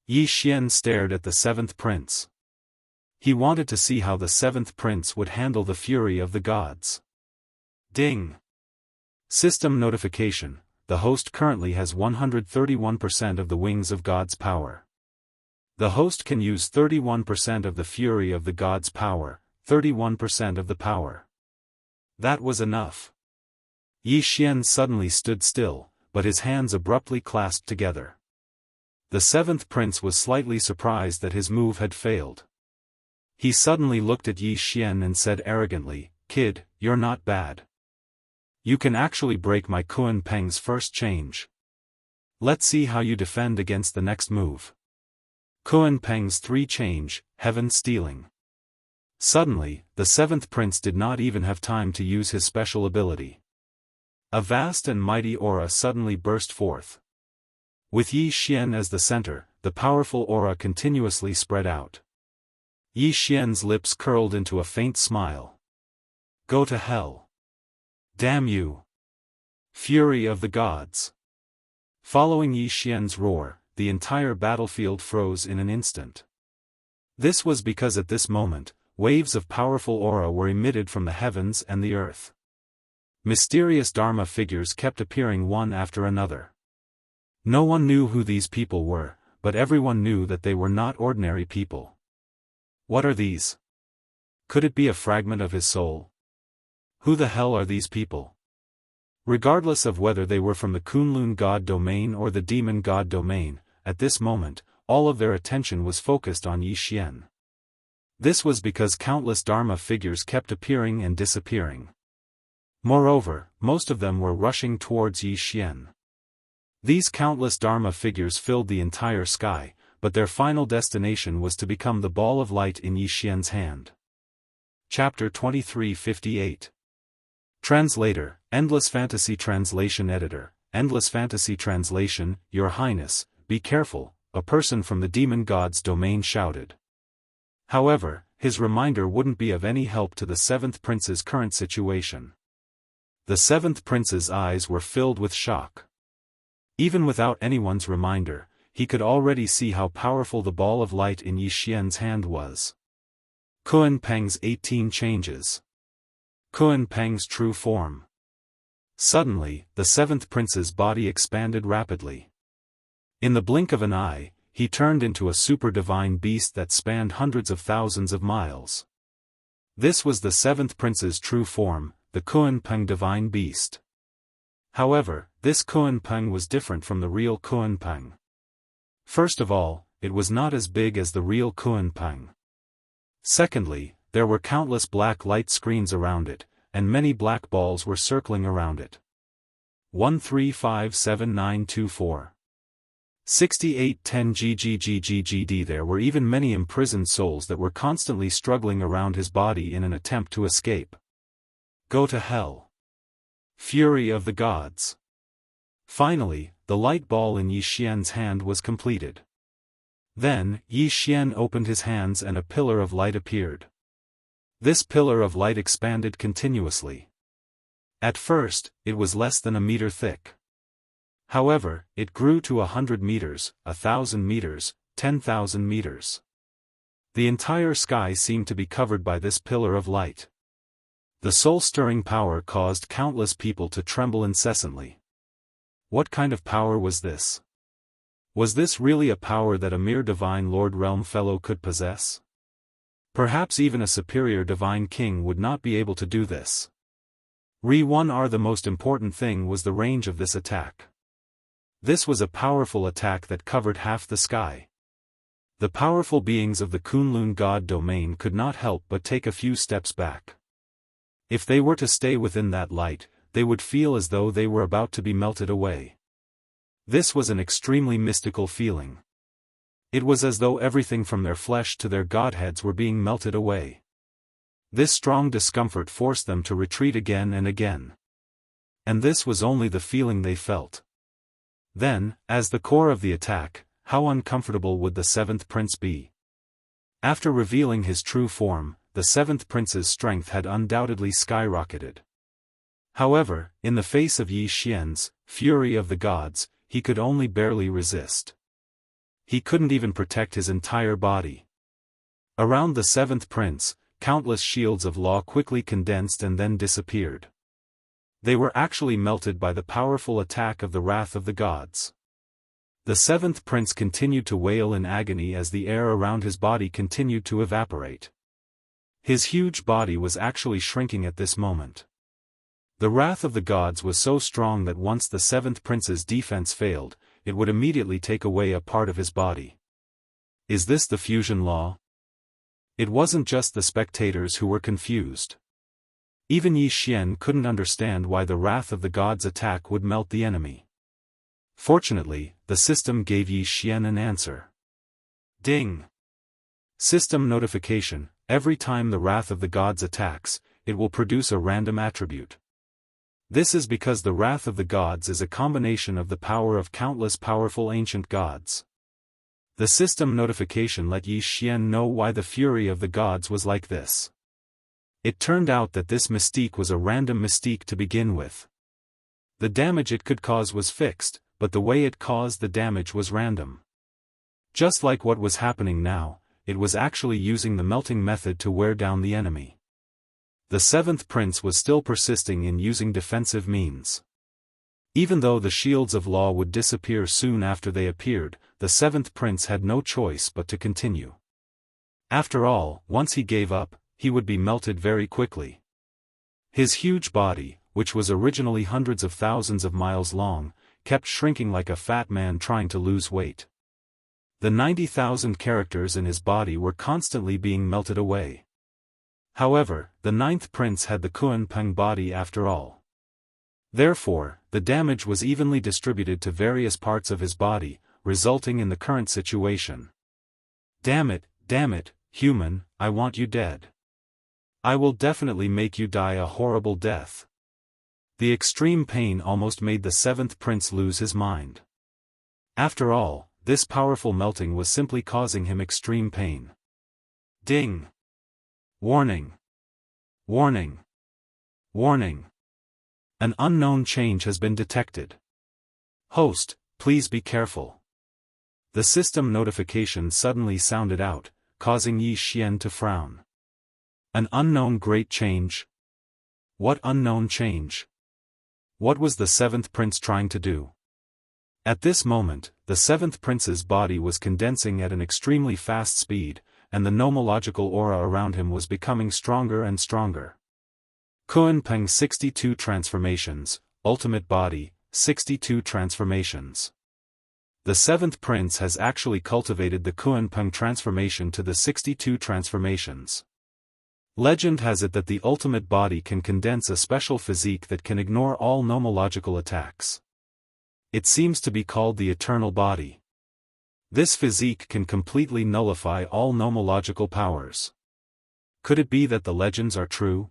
Yi Xian stared at the seventh prince. He wanted to see how the seventh prince would handle the Fury of the Gods. Ding! System notification, the host currently has 131% of the Wings of God's power. The host can use 31% of the Fury of the God's power, 31% of the power. That was enough. Yi Xian suddenly stood still, but his hands abruptly clasped together. The seventh prince was slightly surprised that his move had failed. He suddenly looked at Yi Xian and said arrogantly, "Kid, you're not bad. You can actually break my Kunpeng's first change. Let's see how you defend against the next move." Kunpeng's 3 change, Heaven Stealing. Suddenly, the seventh prince did not even have time to use his special ability. A vast and mighty aura suddenly burst forth. With Yi Xian as the center, the powerful aura continuously spread out. Yi Xian's lips curled into a faint smile. Go to hell. Damn you. Fury of the Gods. Following Yi Xian's roar, the entire battlefield froze in an instant. This was because at this moment, waves of powerful aura were emitted from the heavens and the earth. Mysterious Dharma figures kept appearing one after another. No one knew who these people were, but everyone knew that they were not ordinary people. What are these? Could it be a fragment of his soul? Who the hell are these people? Regardless of whether they were from the Kunlun god domain or the demon god domain, at this moment, all of their attention was focused on Yi Xian. This was because countless Dharma figures kept appearing and disappearing. Moreover, most of them were rushing towards Yi Xian. These countless Dharma figures filled the entire sky, but their final destination was to become the ball of light in Yi Xian's hand. Chapter 2358. Translator, Endless Fantasy Translation Editor, Endless Fantasy Translation, Your Highness, be careful, a person from the demon god's domain shouted. However, his reminder wouldn't be of any help to the seventh prince's current situation. The seventh prince's eyes were filled with shock. Even without anyone's reminder, he could already see how powerful the ball of light in Yi Xian's hand was. Kun Peng's 18 changes. Kun Peng's true form. Suddenly, the seventh prince's body expanded rapidly. In the blink of an eye, he turned into a super-divine beast that spanned hundreds of thousands of miles. This was the seventh prince's true form, the Kun Peng divine beast. However, this Kun Peng was different from the real Kun Peng. First of all, it was not as big as the real Kun Peng. Secondly, there were countless black light screens around it, and many black balls were circling around it. 1357924. 6810 GGGGGD. There were even many imprisoned souls that were constantly struggling around his body in an attempt to escape. Go to hell. Fury of the gods. Finally, the light ball in Yi Xian's hand was completed. Then, Yi Xian opened his hands and a pillar of light appeared. This pillar of light expanded continuously. At first, it was less than a meter thick. However, it grew to 100 meters, 1,000 meters, 10,000 meters. The entire sky seemed to be covered by this pillar of light. The soul-stirring power caused countless people to tremble incessantly. What kind of power was this? Was this really a power that a mere divine Lord Realm fellow could possess? Perhaps even a superior divine king would not be able to do this. The most important thing was the range of this attack. This was a powerful attack that covered half the sky. The powerful beings of the Kunlun god domain could not help but take a few steps back. If they were to stay within that light, they would feel as though they were about to be melted away. This was an extremely mystical feeling. It was as though everything from their flesh to their godheads were being melted away. This strong discomfort forced them to retreat again and again. And this was only the feeling they felt. Then, as the core of the attack, how uncomfortable would the seventh prince be? After revealing his true form, the seventh prince's strength had undoubtedly skyrocketed. However, in the face of Yi Xian's fury of the gods, he could only barely resist. He couldn't even protect his entire body. Around the seventh prince, countless shields of law quickly condensed and then disappeared. They were actually melted by the powerful attack of the wrath of the gods. The seventh prince continued to wail in agony as the air around his body continued to evaporate. His huge body was actually shrinking at this moment. The wrath of the gods was so strong that once the seventh prince's defense failed, it would immediately take away a part of his body. Is this the fusion law? It wasn't just the spectators who were confused. Even Yi Xian couldn't understand why the wrath of the gods' attack would melt the enemy. Fortunately, the system gave Yi Xian an answer. Ding! System notification: every time the wrath of the gods attacks, it will produce a random attribute. This is because the wrath of the gods is a combination of the power of countless powerful ancient gods. The system notification let Yi Xian know why the fury of the gods was like this. It turned out that this mystique was a random mystique to begin with. The damage it could cause was fixed, but the way it caused the damage was random. Just like what was happening now, it was actually using the melting method to wear down the enemy. The seventh prince was still persisting in using defensive means. Even though the shields of law would disappear soon after they appeared, the seventh prince had no choice but to continue. After all, once he gave up, he would be melted very quickly. His huge body, which was originally hundreds of thousands of miles long, kept shrinking like a fat man trying to lose weight. The 90,000 characters in his body were constantly being melted away. However, the ninth prince had the Kunpeng body after all. Therefore, the damage was evenly distributed to various parts of his body, resulting in the current situation. Damn it, human, I want you dead. I will definitely make you die a horrible death. The extreme pain almost made the seventh prince lose his mind. After all, this powerful melting was simply causing him extreme pain. Ding! Warning! Warning! Warning! An unknown change has been detected. Host, please be careful. The system notification suddenly sounded out, causing Yi Xian to frown. An unknown great change? What unknown change? What was the seventh prince trying to do? At this moment, the seventh prince's body was condensing at an extremely fast speed, and the nomological aura around him was becoming stronger and stronger. Kunpeng 62 transformations, ultimate body, 62 transformations. The seventh prince has actually cultivated the Kunpeng transformation to the 62 transformations. Legend has it that the ultimate body can condense a special physique that can ignore all nomological attacks. It seems to be called the eternal body. This physique can completely nullify all nomological powers. Could it be that the legends are true?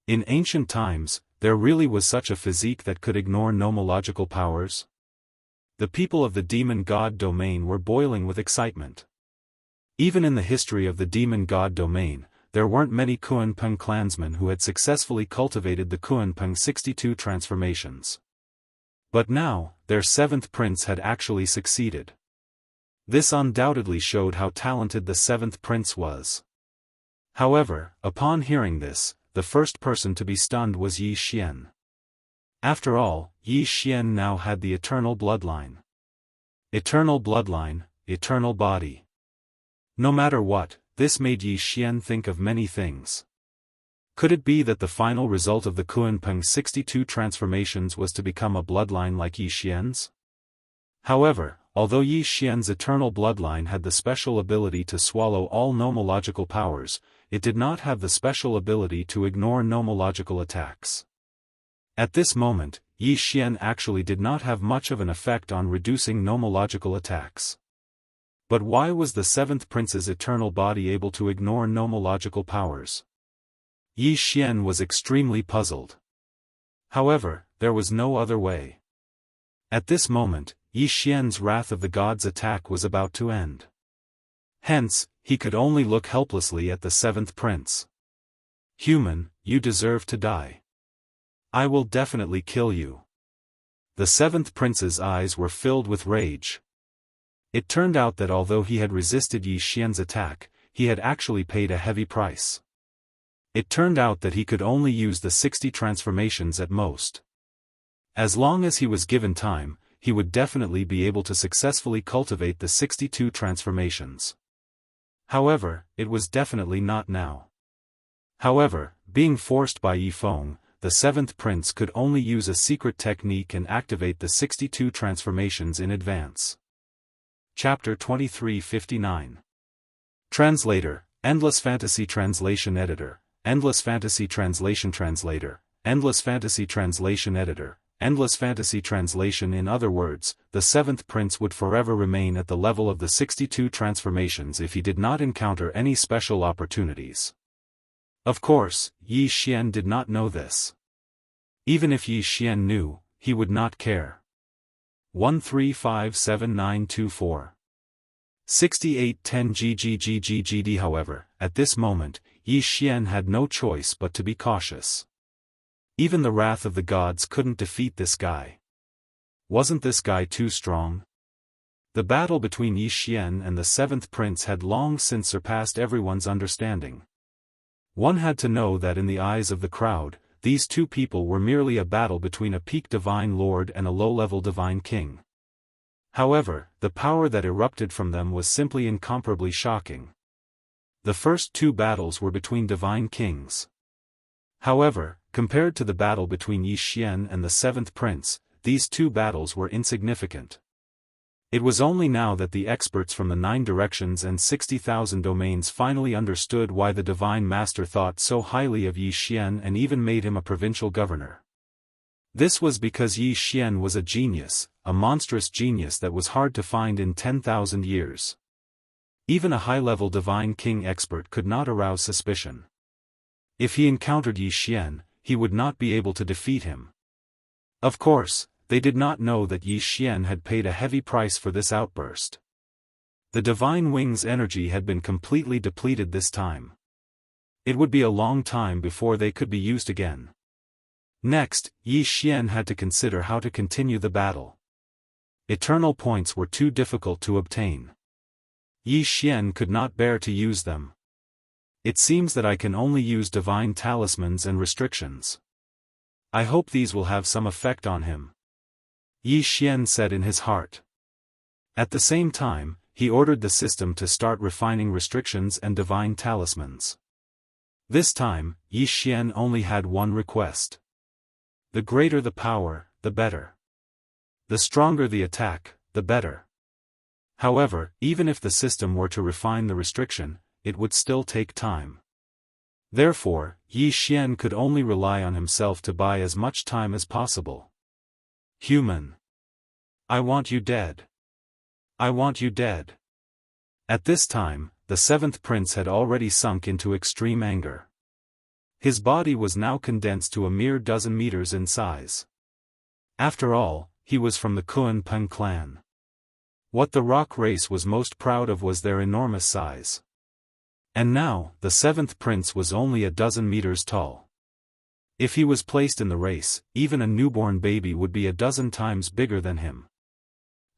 In ancient times, there really was such a physique that could ignore nomological powers? The people of the demon god domain were boiling with excitement. Even in the history of the demon god domain, there weren't many Kunpeng clansmen who had successfully cultivated the Kunpeng 62 transformations. But now, their seventh prince had actually succeeded. This undoubtedly showed how talented the seventh prince was. However, upon hearing this, the first person to be stunned was Yi Xian. After all, Yi Xian now had the eternal bloodline. Eternal bloodline, eternal body. No matter what, this made Yi Xian think of many things. Could it be that the final result of the Kunpeng 62 transformations was to become a bloodline like Yi Xian's? However, although Yi Xian's eternal bloodline had the special ability to swallow all nomological powers, it did not have the special ability to ignore nomological attacks. At this moment, Yi Xian actually did not have much of an effect on reducing nomological attacks. But why was the seventh prince's eternal body able to ignore nomological powers? Yi Xian was extremely puzzled. However, there was no other way. At this moment, Yi Xian's wrath of the gods' attack was about to end. Hence, he could only look helplessly at the seventh prince. Human, you deserve to die. I will definitely kill you. The seventh prince's eyes were filled with rage. It turned out that although he had resisted Yi Xian's attack, he had actually paid a heavy price. It turned out that he could only use the 60 transformations at most. As long as he was given time, he would definitely be able to successfully cultivate the 62 transformations. However, it was definitely not now. However, being forced by Yi Feng, the seventh prince could only use a secret technique and activate the 62 transformations in advance. Chapter 2359. Translator, Endless Fantasy Translation Editor, Endless Fantasy Translation Translator, Endless Fantasy Translation Editor, Endless Fantasy Translation. In other words, the seventh prince would forever remain at the level of the 62 transformations if he did not encounter any special opportunities. Of course, Yi Xian did not know this. Even if Yi Xian knew, he would not care. 1357924. 6810 GGGGGD. However, at this moment, Yi Xian had no choice but to be cautious. Even the wrath of the gods couldn't defeat this guy. Wasn't this guy too strong? The battle between Yi Xian and the seventh prince had long since surpassed everyone's understanding. One had to know that in the eyes of the crowd, these two people were merely a battle between a peak divine lord and a low-level divine king. However, the power that erupted from them was simply incomparably shocking. The first two battles were between divine kings. However, compared to the battle between Yi Xian and the seventh prince, these two battles were insignificant. It was only now that the experts from the 9 directions and 60,000 domains finally understood why the Divine Master thought so highly of Yi Xian and even made him a provincial governor. This was because Yi Xian was a genius, a monstrous genius that was hard to find in 10,000 years. Even a high-level Divine King expert could not arouse suspicion. If he encountered Yi Xian, he would not be able to defeat him. Of course, they did not know that Yi Xian had paid a heavy price for this outburst. The Divine Wing's energy had been completely depleted this time. It would be a long time before they could be used again. Next, Yi Xian had to consider how to continue the battle. Eternal points were too difficult to obtain. Yi Xian could not bear to use them. It seems that I can only use divine talismans and restrictions. I hope these will have some effect on him, Yi Xian said in his heart. At the same time, he ordered the system to start refining restrictions and divine talismans. This time, Yi Xian only had one request. The greater the power, the better. The stronger the attack, the better. However, even if the system were to refine the restriction, it would still take time. Therefore, Yi Xian could only rely on himself to buy as much time as possible. Human. I want you dead. I want you dead. At this time, the 7th prince had already sunk into extreme anger. His body was now condensed to a mere dozen meters in size. After all, he was from the Kunpeng clan. What the rock race was most proud of was their enormous size. And now, the 7th prince was only a dozen meters tall. If he was placed in the race, even a newborn baby would be a dozen times bigger than him.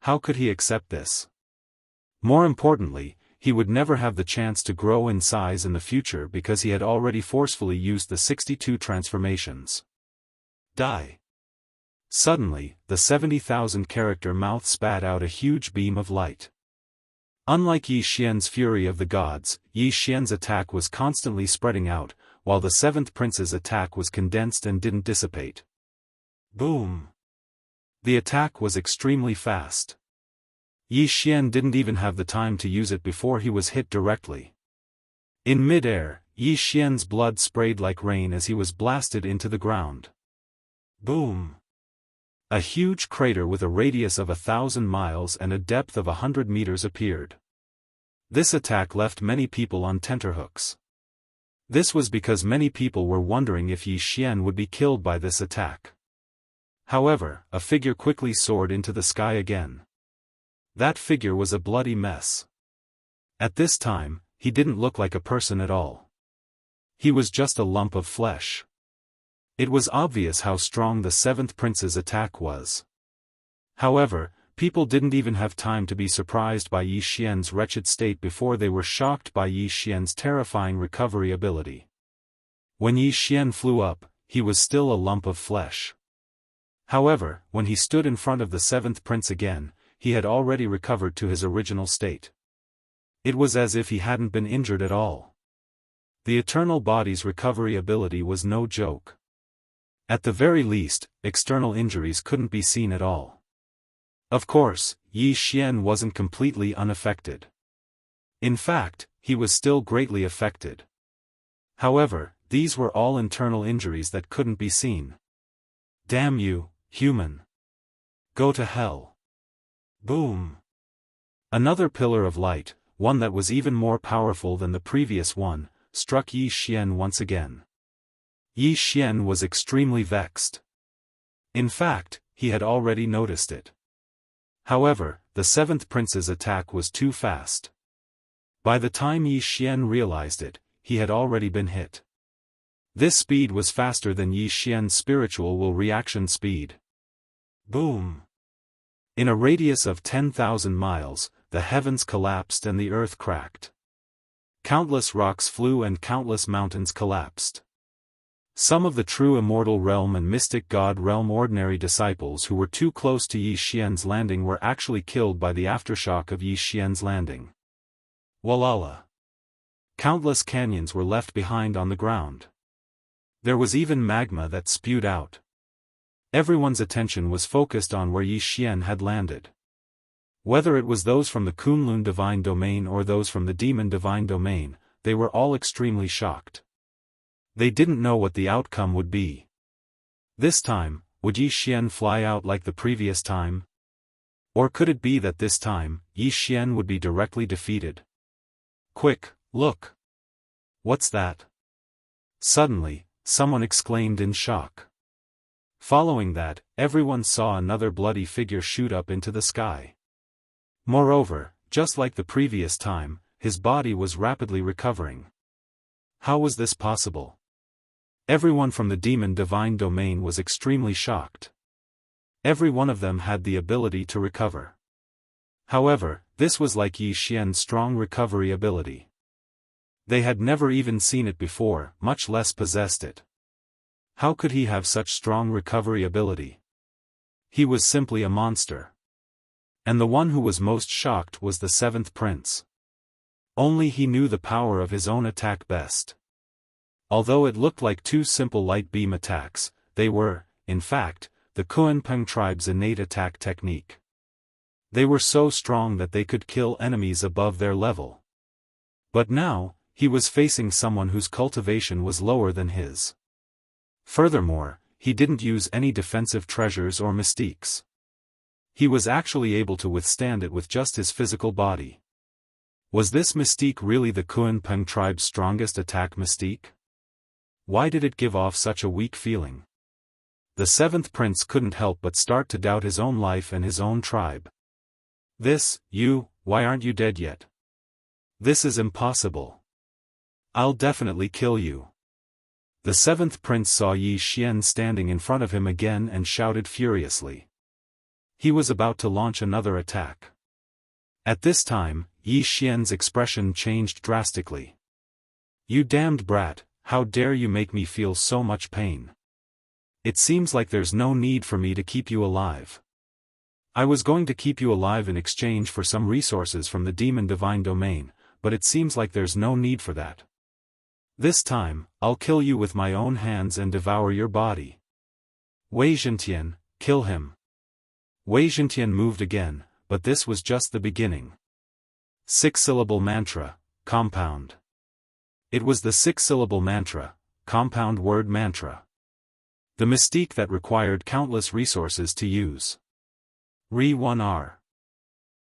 How could he accept this? More importantly, he would never have the chance to grow in size in the future because he had already forcefully used the 62 transformations. Die. Suddenly, the 70,000 character mouth spat out a huge beam of light. Unlike Yi Xian's fury of the gods, Yi Xian's attack was constantly spreading out, while the 7th prince's attack was condensed and didn't dissipate. Boom! The attack was extremely fast. Yi Xian didn't even have the time to use it before he was hit directly. In mid-air, Yi Xian's blood sprayed like rain as he was blasted into the ground. Boom! A huge crater with a radius of 1,000 miles and a depth of 100 meters appeared. This attack left many people on tenterhooks. This was because many people were wondering if Yi Xian would be killed by this attack. However, a figure quickly soared into the sky again. That figure was a bloody mess. At this time, he didn't look like a person at all. He was just a lump of flesh. It was obvious how strong the 7th prince's attack was. However, people didn't even have time to be surprised by Yi Xian's wretched state before they were shocked by Yi Xian's terrifying recovery ability. When Yi Xian flew up, he was still a lump of flesh. However, when he stood in front of the 7th prince again, he had already recovered to his original state. It was as if he hadn't been injured at all. The eternal body's recovery ability was no joke. At the very least, external injuries couldn't be seen at all. Of course, Yi Xian wasn't completely unaffected. In fact, he was still greatly affected. However, these were all internal injuries that couldn't be seen. Damn you, human! Go to hell! Boom! Another pillar of light, one that was even more powerful than the previous one, struck Yi Xian once again. Yi Xian was extremely vexed. In fact, he had already noticed it. However, the 7th prince's attack was too fast. By the time Yi Xian realized it, he had already been hit. This speed was faster than Yi Xian's spiritual will reaction speed. Boom! In a radius of 10,000 miles, the heavens collapsed and the earth cracked. Countless rocks flew and countless mountains collapsed. Some of the true Immortal Realm and Mystic God Realm ordinary disciples who were too close to Yi Xian's landing were actually killed by the aftershock of Yi Xian's landing. Walala! Countless canyons were left behind on the ground. There was even magma that spewed out. Everyone's attention was focused on where Yi Xian had landed. Whether it was those from the Kunlun divine domain or those from the demon divine domain, they were all extremely shocked. They didn't know what the outcome would be. This time, would Yi Xian fly out like the previous time? Or could it be that this time, Yi Xian would be directly defeated? Quick, look! What's that? Suddenly, someone exclaimed in shock. Following that, everyone saw another bloody figure shoot up into the sky. Moreover, just like the previous time, his body was rapidly recovering. How was this possible? Everyone from the demon divine domain was extremely shocked. Every one of them had the ability to recover. However, this was like Yi Xian's strong recovery ability. They had never even seen it before, much less possessed it. How could he have such strong recovery ability? He was simply a monster. And the one who was most shocked was the seventh prince. Only he knew the power of his own attack best. Although it looked like two simple light beam attacks, they were, in fact, the Kuanpeng tribe's innate attack technique. They were so strong that they could kill enemies above their level. But now, he was facing someone whose cultivation was lower than his. Furthermore, he didn't use any defensive treasures or mystiques. He was actually able to withstand it with just his physical body. Was this mystique really the Kuanpeng tribe's strongest attack mystique? Why did it give off such a weak feeling? The seventh prince couldn't help but start to doubt his own life and his own tribe. Why aren't you dead yet? This is impossible. I'll definitely kill you. The seventh prince saw Yi Xian standing in front of him again and shouted furiously. He was about to launch another attack. At this time, Yi Xian's expression changed drastically. You damned brat, how dare you make me feel so much pain? It seems like there's no need for me to keep you alive. I was going to keep you alive in exchange for some resources from the demon divine domain, but it seems like there's no need for that. This time, I'll kill you with my own hands and devour your body. Wei Zhentian, kill him. Wei Zhentian moved again, but this was just the beginning. Six-syllable mantra, compound. It was the six-syllable mantra, compound word mantra. The mystique that required countless resources to use. Re-1R.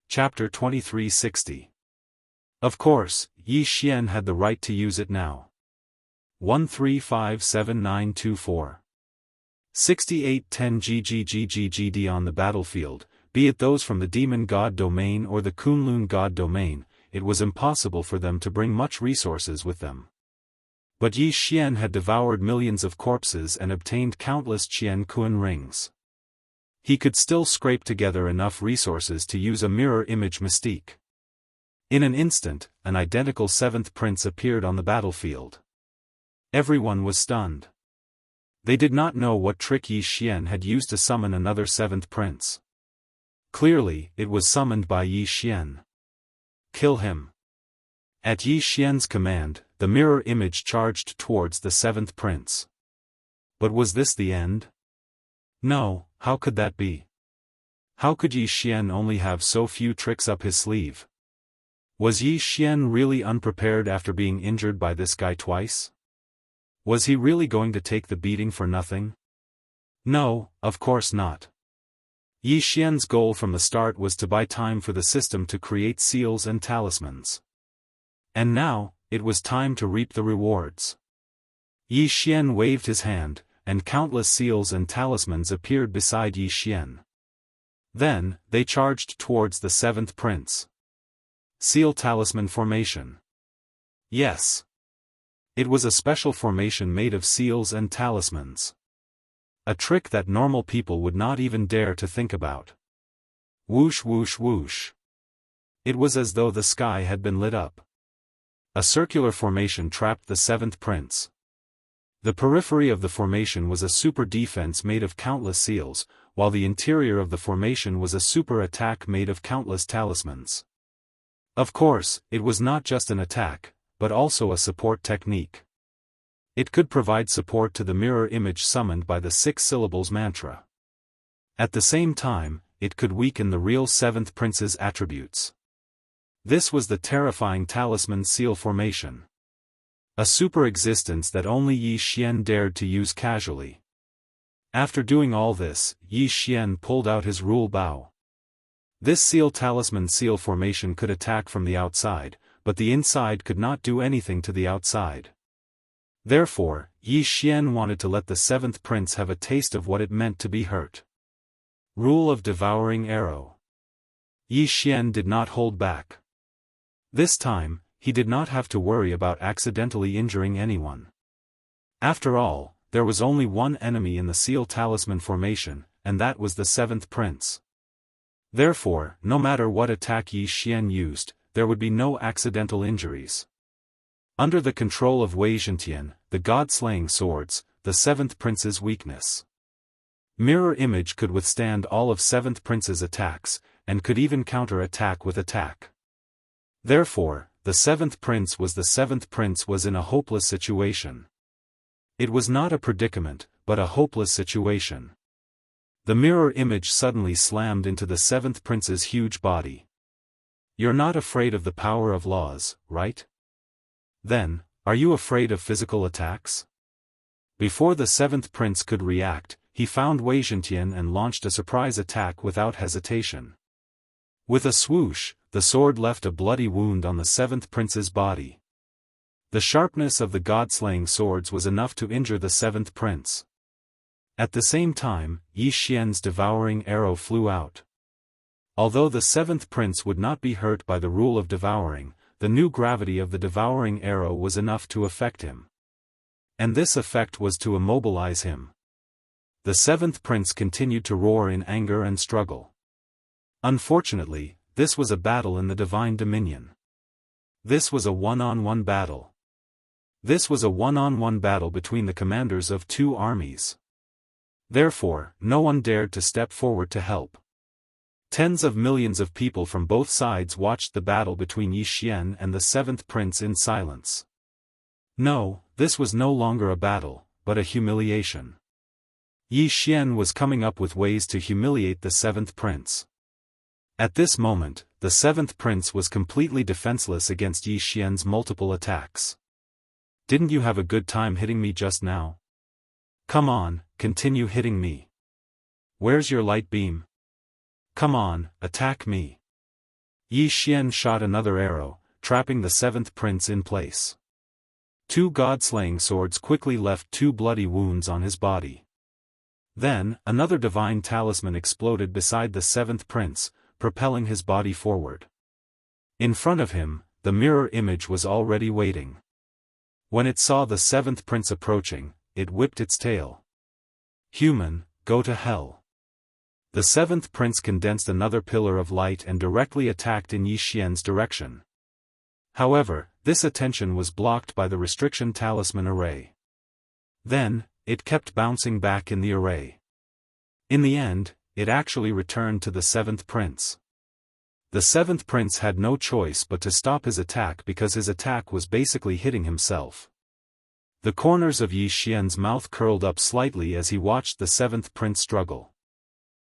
Chapter 2360. Of course, Yi Xian had the right to use it now. 1357924. 6810 GGGGGD on the battlefield, be it those from the demon god domain or the Kunlun god domain, it was impossible for them to bring much resources with them. But Yi Xian had devoured millions of corpses and obtained countless Qian Kun rings. He could still scrape together enough resources to use a mirror image mystique. In an instant, an identical seventh prince appeared on the battlefield. Everyone was stunned. They did not know what trick Yi Xian had used to summon another seventh prince. Clearly, it was summoned by Yi Xian. Kill him. At Yi Xian's command, the mirror image charged towards the seventh prince. But was this the end? No, how could that be? How could Yi Xian only have so few tricks up his sleeve? Was Yi Xian really unprepared after being injured by this guy twice? Was he really going to take the beating for nothing? No, of course not. Yi Xian's goal from the start was to buy time for the system to create seals and talismans. And now, it was time to reap the rewards. Yi Xian waved his hand, and countless seals and talismans appeared beside Yi Xian. Then, they charged towards the seventh prince. Seal Talisman Formation. Yes. It was a special formation made of seals and talismans. A trick that normal people would not even dare to think about. Whoosh whoosh whoosh. It was as though the sky had been lit up. A circular formation trapped the seventh prince. The periphery of the formation was a super defense made of countless seals, while the interior of the formation was a super attack made of countless talismans. Of course, it was not just an attack, but also a support technique. It could provide support to the mirror image summoned by the 6 syllables mantra. At the same time, it could weaken the real seventh prince's attributes. This was the terrifying talisman seal formation. A super existence that only Yi Xian dared to use casually. After doing all this, Yi Xian pulled out his rule bow. This seal talisman seal formation could attack from the outside, but the inside could not do anything to the outside. Therefore, Yi Xian wanted to let the seventh prince have a taste of what it meant to be hurt. Rule of Devouring Arrow. Yi Xian did not hold back. This time, he did not have to worry about accidentally injuring anyone. After all, there was only one enemy in the seal talisman formation, and that was the seventh prince. Therefore, no matter what attack Yi Xian used, there would be no accidental injuries. Under the control of Wei Zhentian, the god-slaying swords, the seventh prince's weakness. Mirror image could withstand all of seventh prince's attacks, and could even counter-attack with attack. Therefore, the seventh prince was in a hopeless situation. It was not a predicament, but a hopeless situation. The mirror image suddenly slammed into the seventh prince's huge body. You're not afraid of the power of laws, right? Then, are you afraid of physical attacks? Before the seventh prince could react, he found Wei Zhentian and launched a surprise attack without hesitation. With a swoosh, the sword left a bloody wound on the seventh prince's body. The sharpness of the god-slaying swords was enough to injure the seventh prince. At the same time, Yi Xian's devouring arrow flew out. Although the seventh prince would not be hurt by the rule of devouring, the new gravity of the devouring arrow was enough to affect him. And this effect was to immobilize him. The seventh prince continued to roar in anger and struggle. Unfortunately, this was a battle in the divine dominion. This was a one-on-one battle. This was a one-on-one battle between the commanders of two armies. Therefore, no one dared to step forward to help. Tens of millions of people from both sides watched the battle between Yi Xian and the seventh prince in silence. No, this was no longer a battle, but a humiliation. Yi Xian was coming up with ways to humiliate the seventh prince. At this moment, the seventh prince was completely defenseless against Yi Xian's multiple attacks. Didn't you have a good time hitting me just now? Come on, continue hitting me. Where's your light beam? Come on, attack me. Yi Xian shot another arrow, trapping the seventh prince in place. Two god-slaying swords quickly left two bloody wounds on his body. Then, another divine talisman exploded beside the seventh prince, propelling his body forward. In front of him, the mirror image was already waiting. When it saw the seventh prince approaching, it whipped its tail. Human, go to hell. The seventh prince condensed another pillar of light and directly attacked in Yi Xian's direction. However, this attention was blocked by the restriction talisman array. Then, it kept bouncing back in the array. In the end, it actually returned to the seventh prince. The seventh prince had no choice but to stop his attack because his attack was basically hitting himself. The corners of Yi Xian's mouth curled up slightly as he watched the seventh prince struggle.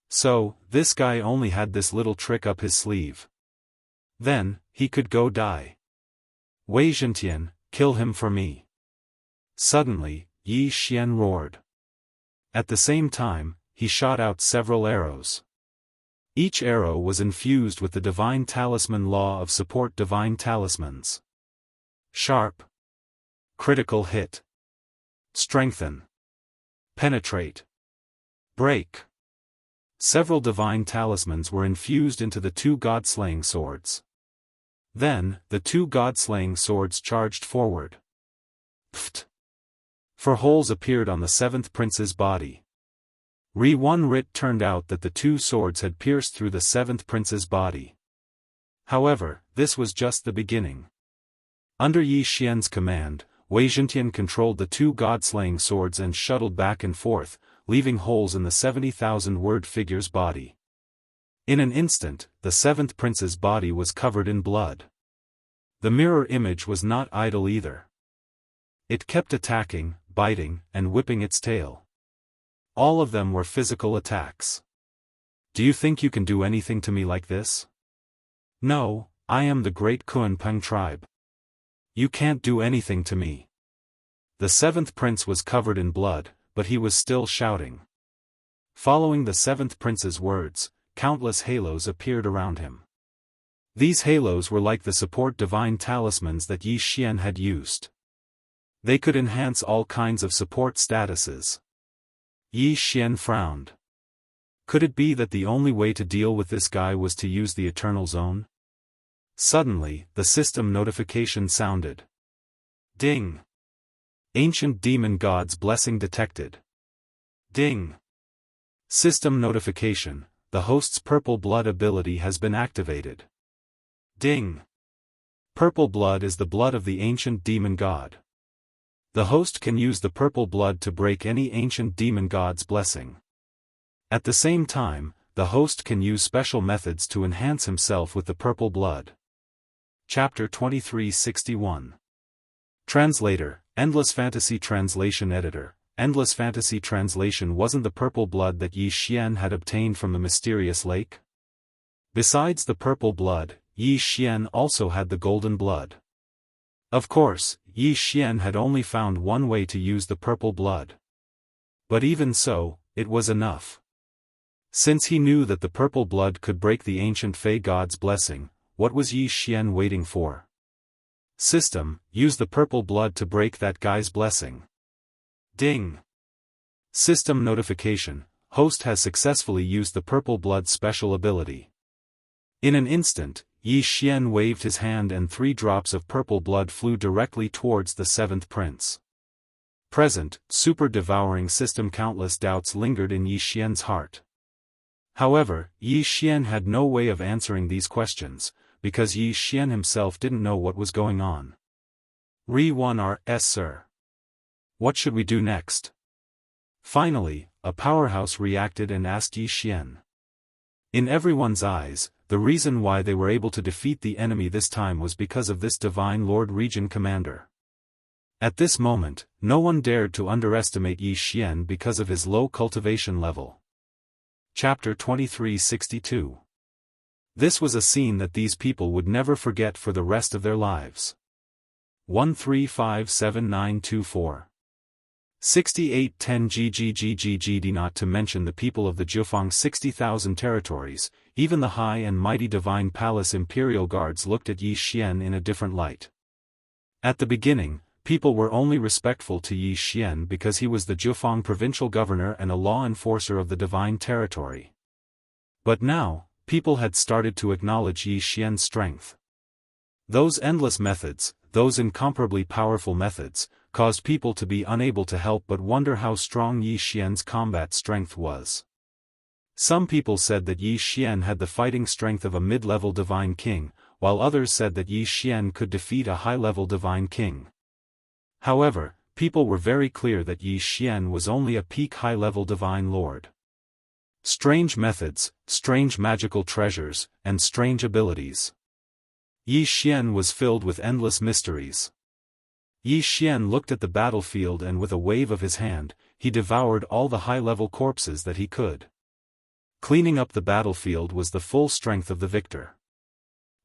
So, this guy only had this little trick up his sleeve. Then, he could go die. Wei Zhentian, kill him for me. Suddenly, Yi Xian roared. At the same time, he shot out several arrows. Each arrow was infused with the divine talisman law of support divine talismans. Sharp. Critical hit. Strengthen. Penetrate. Break. Several divine talismans were infused into the two god-slaying swords. Then, the two god-slaying swords charged forward. Pft! 4 holes appeared on the seventh prince's body. It turned out that the two swords had pierced through the seventh prince's body. However, this was just the beginning. Under Yi Xian's command, Wei Zhentian controlled the two god-slaying swords and shuttled back and forth, leaving holes in the 70,000-word figure's body. In an instant, the seventh prince's body was covered in blood. The mirror image was not idle either. It kept attacking, biting, and whipping its tail. All of them were physical attacks. Do you think you can do anything to me like this? No, I am the great Kunpeng tribe. You can't do anything to me. The seventh prince was covered in blood, but he was still shouting. Following the seventh prince's words, countless halos appeared around him. These halos were like the support divine talismans that Yi Xian had used. They could enhance all kinds of support statuses. Yi Xian frowned. Could it be that the only way to deal with this guy was to use the Eternal Zone? Suddenly, the system notification sounded. Ding! Ancient Demon God's blessing detected. Ding! System notification, the host's purple blood ability has been activated. Ding! Purple blood is the blood of the ancient demon god. The host can use the purple blood to break any ancient demon god's blessing. At the same time, the host can use special methods to enhance himself with the purple blood. Chapter 2361. Translator, Endless Fantasy Translation Editor. Endless Fantasy Translation wasn't the purple blood that Yi Xian had obtained from the mysterious lake? Besides the purple blood, Yi Xian also had the golden blood. Of course, Yi Xian had only found one way to use the purple blood. But even so, it was enough. Since he knew that the purple blood could break the ancient Fey god's blessing, what was Yi Xian waiting for? System, use the purple blood to break that guy's blessing. Ding! System notification, host has successfully used the purple blood special ability. In an instant, Yi Xian waved his hand and 3 drops of purple blood flew directly towards the seventh prince. Present, super devouring system. Countless doubts lingered in Yi Xian's heart. However, Yi Xian had no way of answering these questions, because Yi Xian himself didn't know what was going on. Re-1rs sir. What should we do next? Finally, a powerhouse reacted and asked Yi Xian. In everyone's eyes, the reason why they were able to defeat the enemy this time was because of this Divine Lord Region Commander. At this moment, no one dared to underestimate Yi Xian because of his low cultivation level. Chapter 2362. This was a scene that these people would never forget for the rest of their lives. 135794. 6810 GGGGGD. Not to mention the people of the Jiufang 60,000 territories, even the high and mighty Divine Palace Imperial Guards looked at Yi Xian in a different light. At the beginning, people were only respectful to Yi Xian because he was the Jiufang provincial governor and a law enforcer of the Divine Territory. But now, people had started to acknowledge Yi Xian's strength. Those endless methods, those incomparably powerful methods, caused people to be unable to help but wonder how strong Yi Xian's combat strength was. Some people said that Yi Xian had the fighting strength of a mid-level divine king, while others said that Yi Xian could defeat a high-level divine king. However, people were very clear that Yi Xian was only a peak high-level divine lord. Strange methods, strange magical treasures, and strange abilities. Yi Xian was filled with endless mysteries. Yi Xian looked at the battlefield and with a wave of his hand, he devoured all the high-level corpses that he could. Cleaning up the battlefield was the full strength of the victor.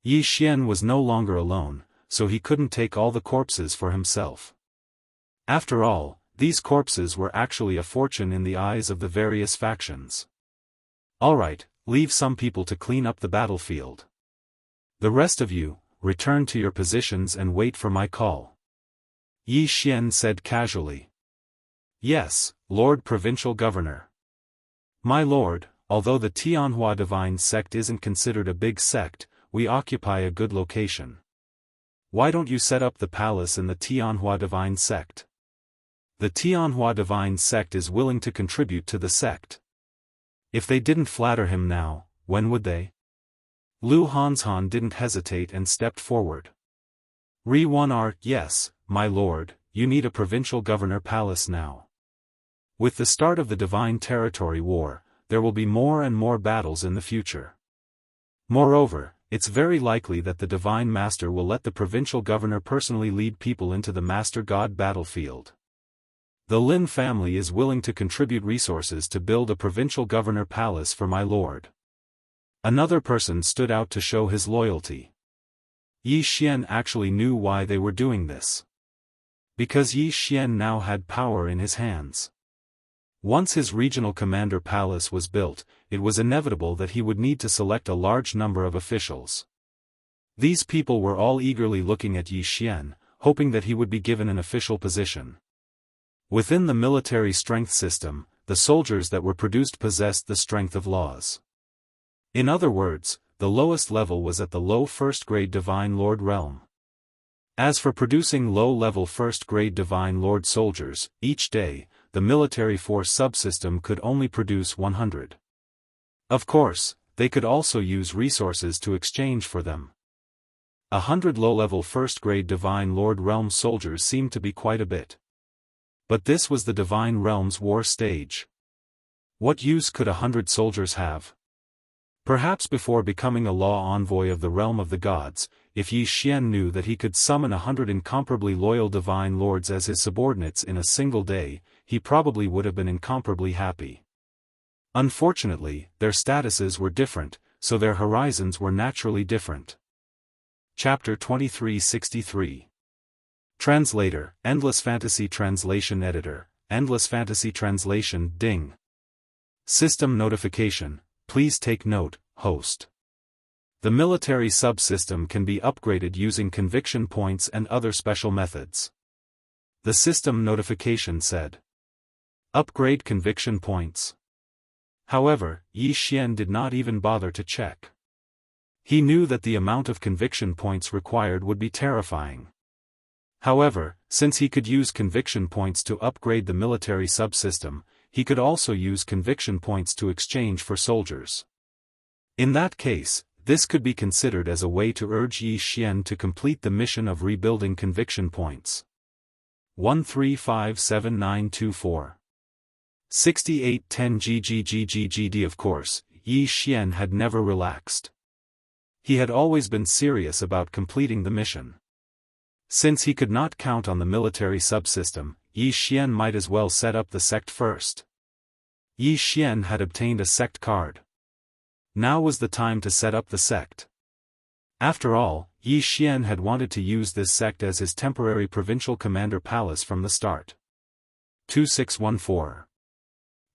Yi Xian was no longer alone, so he couldn't take all the corpses for himself. After all, these corpses were actually a fortune in the eyes of the various factions. Alright, leave some people to clean up the battlefield. The rest of you, return to your positions and wait for my call. Yi Xian said casually. Yes, Lord Provincial Governor. My lord, although the Tianhua Divine Sect isn't considered a big sect, we occupy a good location. Why don't you set up the palace in the Tianhua Divine Sect? The Tianhua Divine Sect is willing to contribute to the sect. If they didn't flatter him now, when would they? Lu Hanshan didn't hesitate and stepped forward. Re-1r, yes, my lord, you need a provincial governor palace now. With the start of the Divine Territory War, there will be more and more battles in the future. Moreover, it's very likely that the Divine Master will let the provincial governor personally lead people into the Master God battlefield. The Lin family is willing to contribute resources to build a provincial governor palace for my lord. Another person stood out to show his loyalty. Yi Xian actually knew why they were doing this. Because Yi Xian now had power in his hands. Once his regional commander palace was built, it was inevitable that he would need to select a large number of officials. These people were all eagerly looking at Yi Xian, hoping that he would be given an official position. Within the military strength system, the soldiers that were produced possessed the strength of laws. In other words, the lowest level was at the low first-grade Divine Lord realm. As for producing low-level first-grade Divine Lord soldiers, each day, the military force subsystem could only produce 100. Of course, they could also use resources to exchange for them. 100 low-level first-grade Divine Lord realm soldiers seemed to be quite a bit. But this was the Divine Realm's war stage. What use could 100 soldiers have? Perhaps before becoming a law envoy of the realm of the gods, if Yi Xian knew that he could summon 100 incomparably loyal Divine Lords as his subordinates in a single day, he probably would have been incomparably happy. Unfortunately, their statuses were different, so their horizons were naturally different. Chapter 2363. Translator, Endless Fantasy Translation Editor, Endless Fantasy Translation Ding. System notification, please take note, host. The military subsystem can be upgraded using conviction points and other special methods. The system notification said. Upgrade conviction points. However, Yi Xian did not even bother to check. He knew that the amount of conviction points required would be terrifying. However, since he could use conviction points to upgrade the military subsystem, he could also use conviction points to exchange for soldiers. In that case, this could be considered as a way to urge Yi Xian to complete the mission of rebuilding conviction points. 135794. 6810 GGGGGD. Of course, Yi Xian had never relaxed. He had always been serious about completing the mission. Since he could not count on the military subsystem, Yi Xian might as well set up the sect first. Yi Xian had obtained a sect card. Now was the time to set up the sect. After all, Yi Xian had wanted to use this sect as his temporary provincial commander palace from the start. 2614.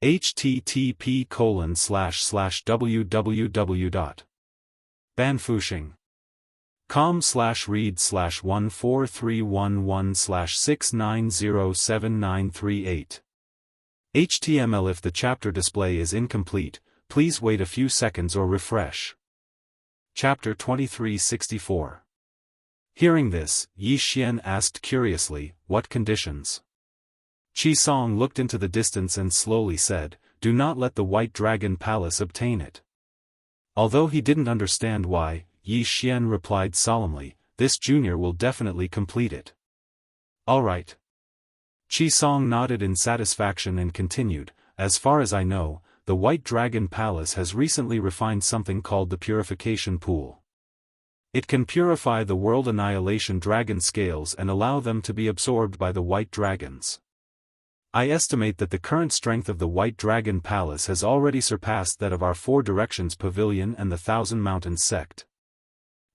http://www.banfushing.com/read/14311/6907938. HTML. If the chapter display is incomplete, please wait a few seconds or refresh. Chapter 2364. Hearing this, Yi Xian asked curiously, what conditions? Qi Song looked into the distance and slowly said, do not let the White Dragon Palace obtain it. Although he didn't understand why, Yi Xian replied solemnly, this junior will definitely complete it. Alright. Qi Song nodded in satisfaction and continued, as far as I know, the White Dragon Palace has recently refined something called the Purification Pool. It can purify the World Annihilation Dragon scales and allow them to be absorbed by the White Dragons. I estimate that the current strength of the White Dragon Palace has already surpassed that of our Four Directions Pavilion and the Thousand Mountains sect.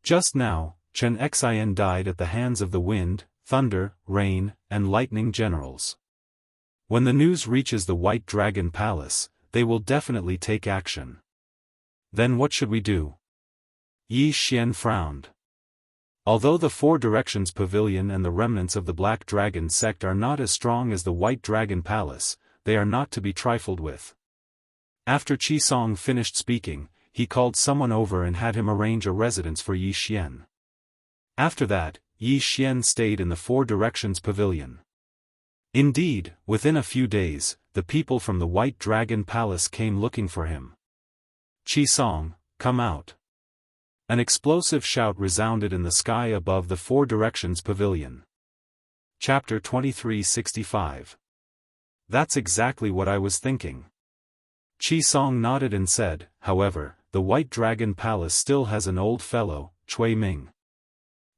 Just now, Chen Xian died at the hands of the Wind, Thunder, Rain, and Lightning generals. When the news reaches the White Dragon Palace, they will definitely take action. Then what should we do? Yi Xian frowned. Although the Four Directions Pavilion and the remnants of the Black Dragon sect are not as strong as the White Dragon Palace, they are not to be trifled with. After Qi Song finished speaking, he called someone over and had him arrange a residence for Yi Xian. After that, Yi Xian stayed in the Four Directions Pavilion. Indeed, within a few days, the people from the White Dragon Palace came looking for him. Qi Song, come out. An explosive shout resounded in the sky above the Four Directions Pavilion. Chapter 2365. That's exactly what I was thinking. Qi Song nodded and said, however, the White Dragon Palace still has an old fellow, Cui Ming.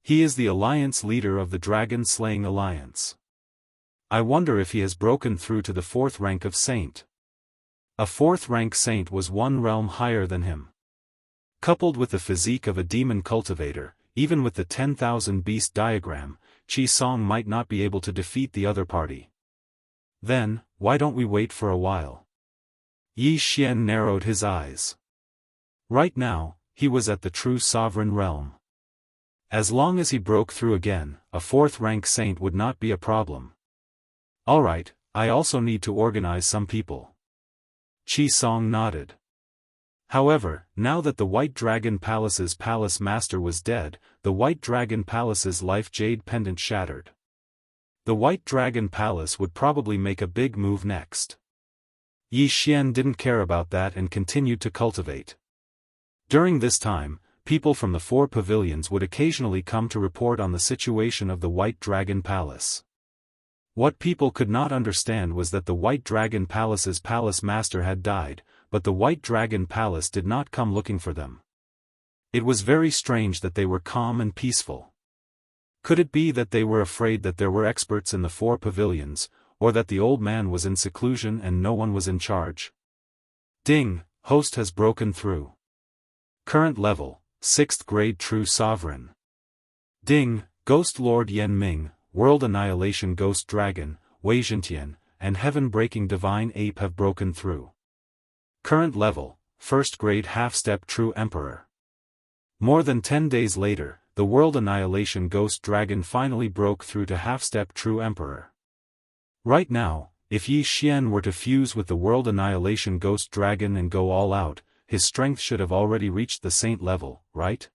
He is the alliance leader of the Dragon Slaying Alliance. I wonder if he has broken through to the fourth rank of saint. A fourth rank saint was one realm higher than him. Coupled with the physique of a demon cultivator, even with the 10,000 beast diagram, Qi Song might not be able to defeat the other party. Then, why don't we wait for a while? Yi Xian narrowed his eyes. Right now, he was at the true sovereign realm. As long as he broke through again, a 4th-rank saint would not be a problem. Alright, I also need to organize some people. Qi Song nodded. However, now that the White Dragon Palace's palace master was dead, the White Dragon Palace's life jade pendant shattered. The White Dragon Palace would probably make a big move next. Yi Xian didn't care about that and continued to cultivate. During this time, people from the 4 pavilions would occasionally come to report on the situation of the White Dragon Palace. What people could not understand was that the White Dragon Palace's palace master had died, but the White Dragon Palace did not come looking for them. It was very strange that they were calm and peaceful. Could it be that they were afraid that there were experts in the 4 pavilions, or that the old man was in seclusion and no one was in charge? Ding, host has broken through. Current level, 6th grade true sovereign. Ding, Ghost Lord Yan Ming, World Annihilation Ghost Dragon, Wei Zhentian, and Heaven-breaking Divine Ape have broken through. Current level, 1st grade half-step true emperor. More than 10 days later, the World Annihilation Ghost Dragon finally broke through to half-step true emperor. Right now, if Yi Xian were to fuse with the World Annihilation Ghost Dragon and go all out, his strength should have already reached the saint level, right?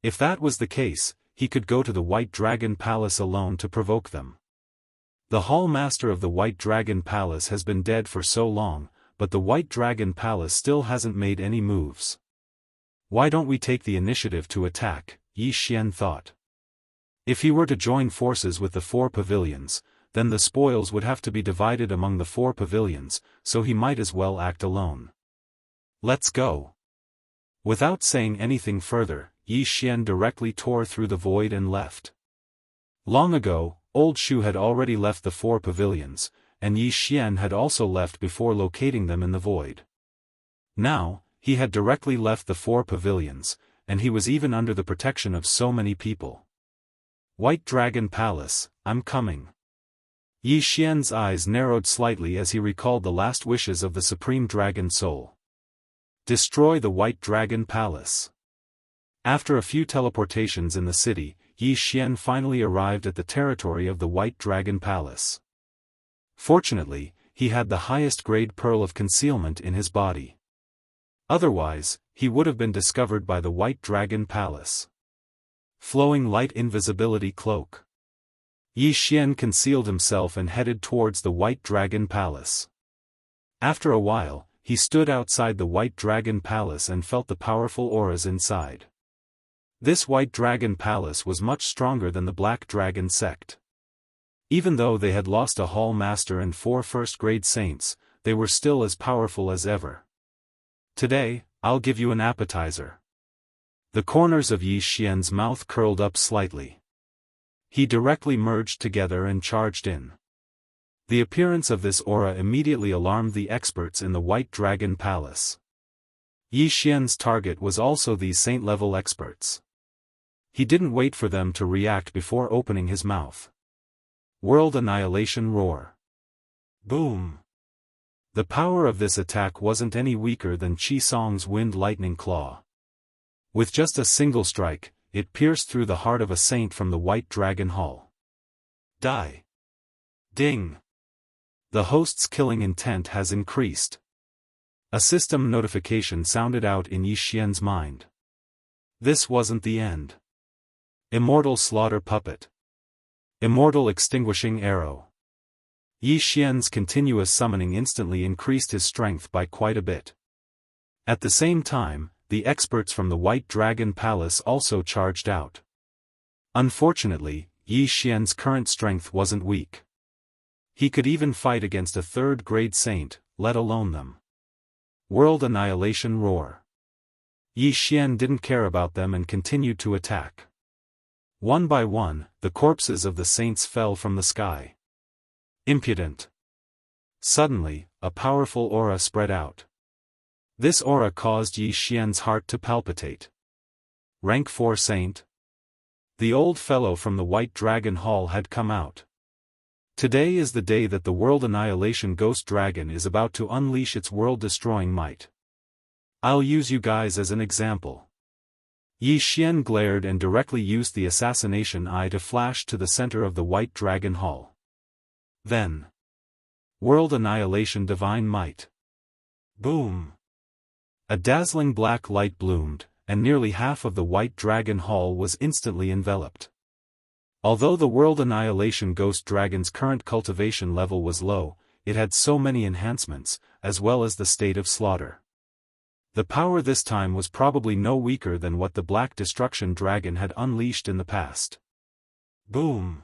If that was the case, he could go to the White Dragon Palace alone to provoke them. The Hall Master of the White Dragon Palace has been dead for so long, but the White Dragon Palace still hasn't made any moves. Why don't we take the initiative to attack? Yi Xian thought. If he were to join forces with the 4 pavilions, then the spoils would have to be divided among the 4 pavilions, so he might as well act alone. Let's go. Without saying anything further, Yi Xian directly tore through the void and left. Long ago, Old Shu had already left the 4 pavilions, and Yi Xian had also left before locating them in the void. Now, he had directly left the 4 pavilions, and he was even under the protection of so many people. White Dragon Palace, I'm coming. Yi Xian's eyes narrowed slightly as he recalled the last wishes of the Supreme Dragon Soul. Destroy the White Dragon Palace. After a few teleportations in the city, Yi Xian finally arrived at the territory of the White Dragon Palace. Fortunately, he had the highest grade pearl of concealment in his body. Otherwise, he would have been discovered by the White Dragon Palace. Flowing light invisibility cloak. Yi Xian concealed himself and headed towards the White Dragon Palace. After a while, he stood outside the White Dragon Palace and felt the powerful auras inside. This White Dragon Palace was much stronger than the Black Dragon sect. Even though they had lost a Hall Master and 4 first-grade saints, they were still as powerful as ever. Today, I'll give you an appetizer. The corners of Yi Xian's mouth curled up slightly. He directly merged together and charged in. The appearance of this aura immediately alarmed the experts in the White Dragon Palace. Yi Xian's target was also these saint-level experts. He didn't wait for them to react before opening his mouth. World Annihilation Roar. Boom! The power of this attack wasn't any weaker than Qi Song's Wind Lightning Claw. With just a single strike, it pierced through the heart of a saint from the White Dragon Hall. Die! Ding! The host's killing intent has increased. A system notification sounded out in Yi Xian's mind. This wasn't the end. Immortal Slaughter Puppet. Immortal Extinguishing Arrow. Yi Xian's continuous summoning instantly increased his strength by quite a bit. At the same time, the experts from the White Dragon Palace also charged out. Unfortunately, Yi Xian's current strength wasn't weak. He could even fight against a 3rd-grade saint, let alone them. World Annihilation Roar. Yi Xian didn't care about them and continued to attack. One by one, the corpses of the saints fell from the sky. Impudent. Suddenly, a powerful aura spread out. This aura caused Yi Xian's heart to palpitate. Rank 4 Saint? The old fellow from the White Dragon Hall had come out. Today is the day that the World Annihilation Ghost Dragon is about to unleash its world-destroying might. I'll use you guys as an example. Yi Xian glared and directly used the assassination eye to flash to the center of the White Dragon Hall. Then. World Annihilation Divine Might. Boom! A dazzling black light bloomed, and nearly half of the White Dragon Hall was instantly enveloped. Although the World Annihilation Ghost Dragon's current cultivation level was low, it had so many enhancements, as well as the state of slaughter. The power this time was probably no weaker than what the Black Destruction Dragon had unleashed in the past. Boom!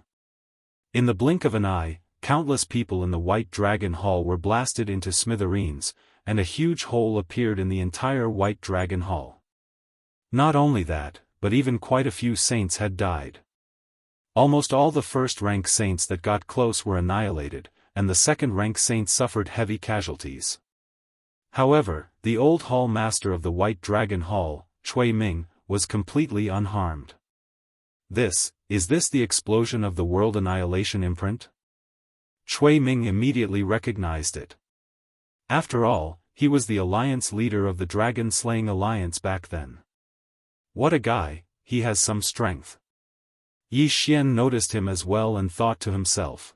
In the blink of an eye, countless people in the White Dragon Hall were blasted into smithereens, and a huge hole appeared in the entire White Dragon Hall. Not only that, but even quite a few saints had died. Almost all the first-rank saints that got close were annihilated, and the second-rank saints suffered heavy casualties. However, the old hall master of the White Dragon Hall, Cui Ming, was completely unharmed. Is this the explosion of the World Annihilation imprint? Cui Ming immediately recognized it. After all, he was the alliance leader of the Dragon-Slaying Alliance back then. What a guy, he has some strength. Yi Xian noticed him as well and thought to himself.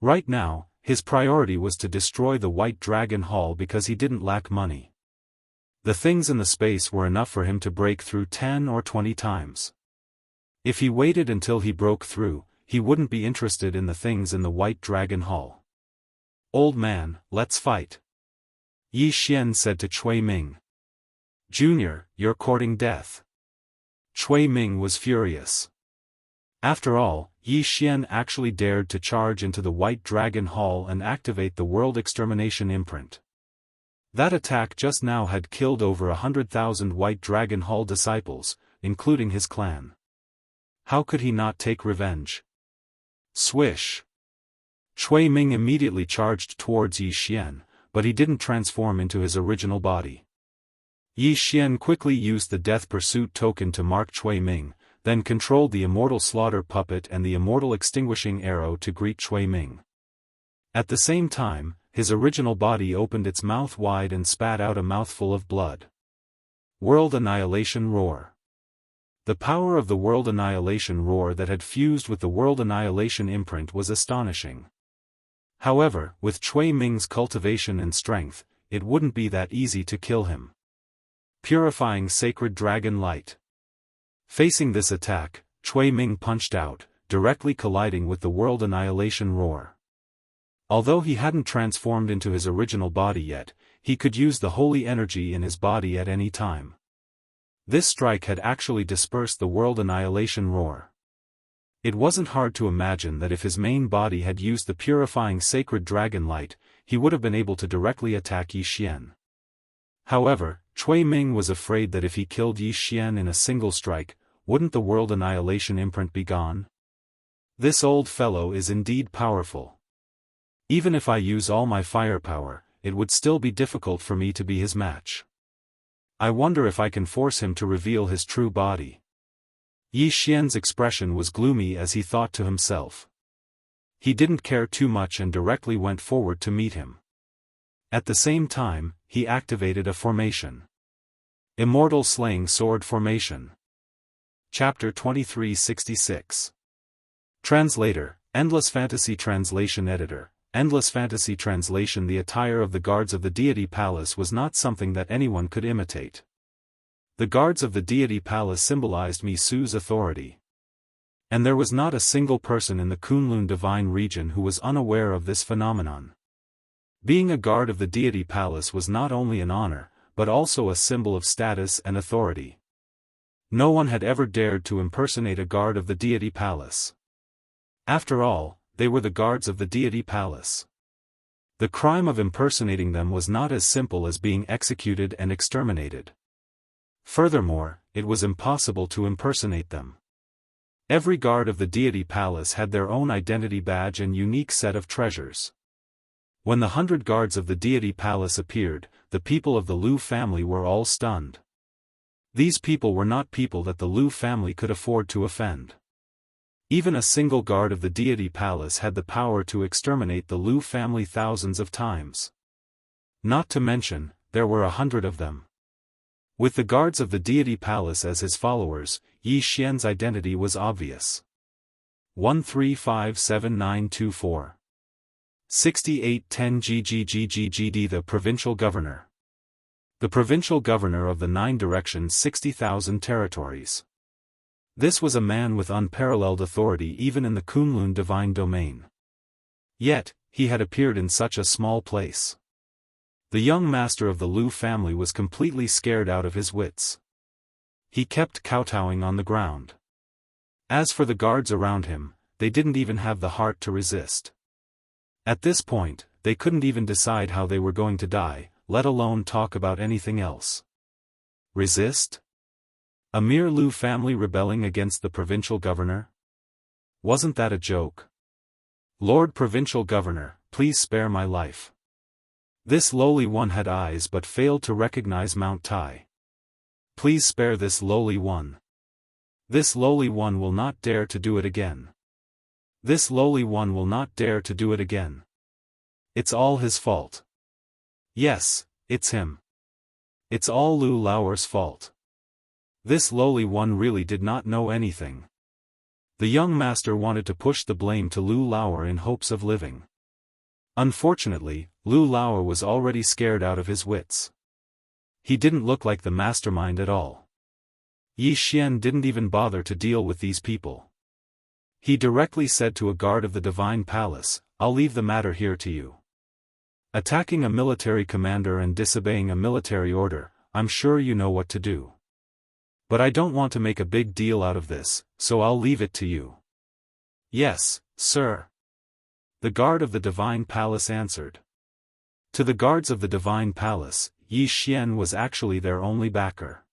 Right now, his priority was to destroy the White Dragon Hall because he didn't lack money. The things in the space were enough for him to break through 10 or 20 times. If he waited until he broke through, he wouldn't be interested in the things in the White Dragon Hall. Old man, let's fight. Yi Xian said to Cui Ming. Junior, you're courting death. Cui Ming was furious. After all, Yi Xian actually dared to charge into the White Dragon Hall and activate the World Extermination imprint. That attack just now had killed over 100,000 White Dragon Hall disciples, including his clan. How could he not take revenge? Swish! Cui Ming immediately charged towards Yi Xian, but he didn't transform into his original body. Yi Xian quickly used the Death Pursuit token to mark Cui Ming, then controlled the Immortal Slaughter Puppet and the Immortal Extinguishing Arrow to greet Cui Ming. At the same time, his original body opened its mouth wide and spat out a mouthful of blood. World Annihilation Roar. The power of the World Annihilation Roar that had fused with the World Annihilation imprint was astonishing. However, with Cui Ming's cultivation and strength, it wouldn't be that easy to kill him. Purifying Sacred Dragon Light. Facing this attack, Cui Ming punched out, directly colliding with the World Annihilation Roar. Although he hadn't transformed into his original body yet, he could use the holy energy in his body at any time. This strike had actually dispersed the World Annihilation Roar. It wasn't hard to imagine that if his main body had used the purifying Sacred Dragon Light, he would have been able to directly attack Yi Xian. However, Cui Ming was afraid that if he killed Yi Xian in a single strike, wouldn't the World Annihilation imprint be gone? This old fellow is indeed powerful. Even if I use all my firepower, it would still be difficult for me to be his match. I wonder if I can force him to reveal his true body. Yi Xian's expression was gloomy as he thought to himself. He didn't care too much and directly went forward to meet him. At the same time, he activated a formation. Immortal Slaying Sword Formation. Chapter 2366. Translator, Endless Fantasy Translation Editor. Endless Fantasy Translation. The attire of the guards of the Deity Palace was not something that anyone could imitate. The guards of the Deity Palace symbolized Misu's authority. And there was not a single person in the Kunlun Divine region who was unaware of this phenomenon. Being a guard of the Deity Palace was not only an honor, but also a symbol of status and authority. No one had ever dared to impersonate a guard of the Deity Palace. After all, they were the guards of the Deity Palace. The crime of impersonating them was not as simple as being executed and exterminated. Furthermore, it was impossible to impersonate them. Every guard of the Deity Palace had their own identity badge and unique set of treasures. When the 100 guards of the Deity Palace appeared, the people of the Lu family were all stunned. These people were not people that the Lu family could afford to offend. Even a single guard of the deity palace had the power to exterminate the Lu family thousands of times. Not to mention, there were 100 of them. With the guards of the deity palace as his followers, Yi Xian's identity was obvious. 135794. 6810 GGGGGD. The provincial governor. The provincial governor of the 9 directions, 60,000 territories. This was a man with unparalleled authority even in the Kunlun divine domain. Yet, he had appeared in such a small place. The young master of the Lu family was completely scared out of his wits. He kept kowtowing on the ground. As for the guards around him, they didn't even have the heart to resist. At this point, they couldn't even decide how they were going to die, let alone talk about anything else. Resist? A mere Lu family rebelling against the provincial governor? Wasn't that a joke? Lord Provincial Governor, please spare my life. This lowly one had eyes but failed to recognize Mount Tai. Please spare this lowly one. This lowly one will not dare to do it again. This lowly one will not dare to do it again. It's all his fault. Yes, it's him. It's all Lu Laoer's fault. This lowly one really did not know anything. The young master wanted to push the blame to Lu Laoer in hopes of living. Unfortunately, Lu Laoer was already scared out of his wits. He didn't look like the mastermind at all. Yi Xian didn't even bother to deal with these people. He directly said to a guard of the divine palace, "I'll leave the matter here to you. Attacking a military commander and disobeying a military order, I'm sure you know what to do. But I don't want to make a big deal out of this, so I'll leave it to you." "Yes, sir." The guard of the divine palace answered. To the guards of the divine palace, Yi Xian was actually their only backer.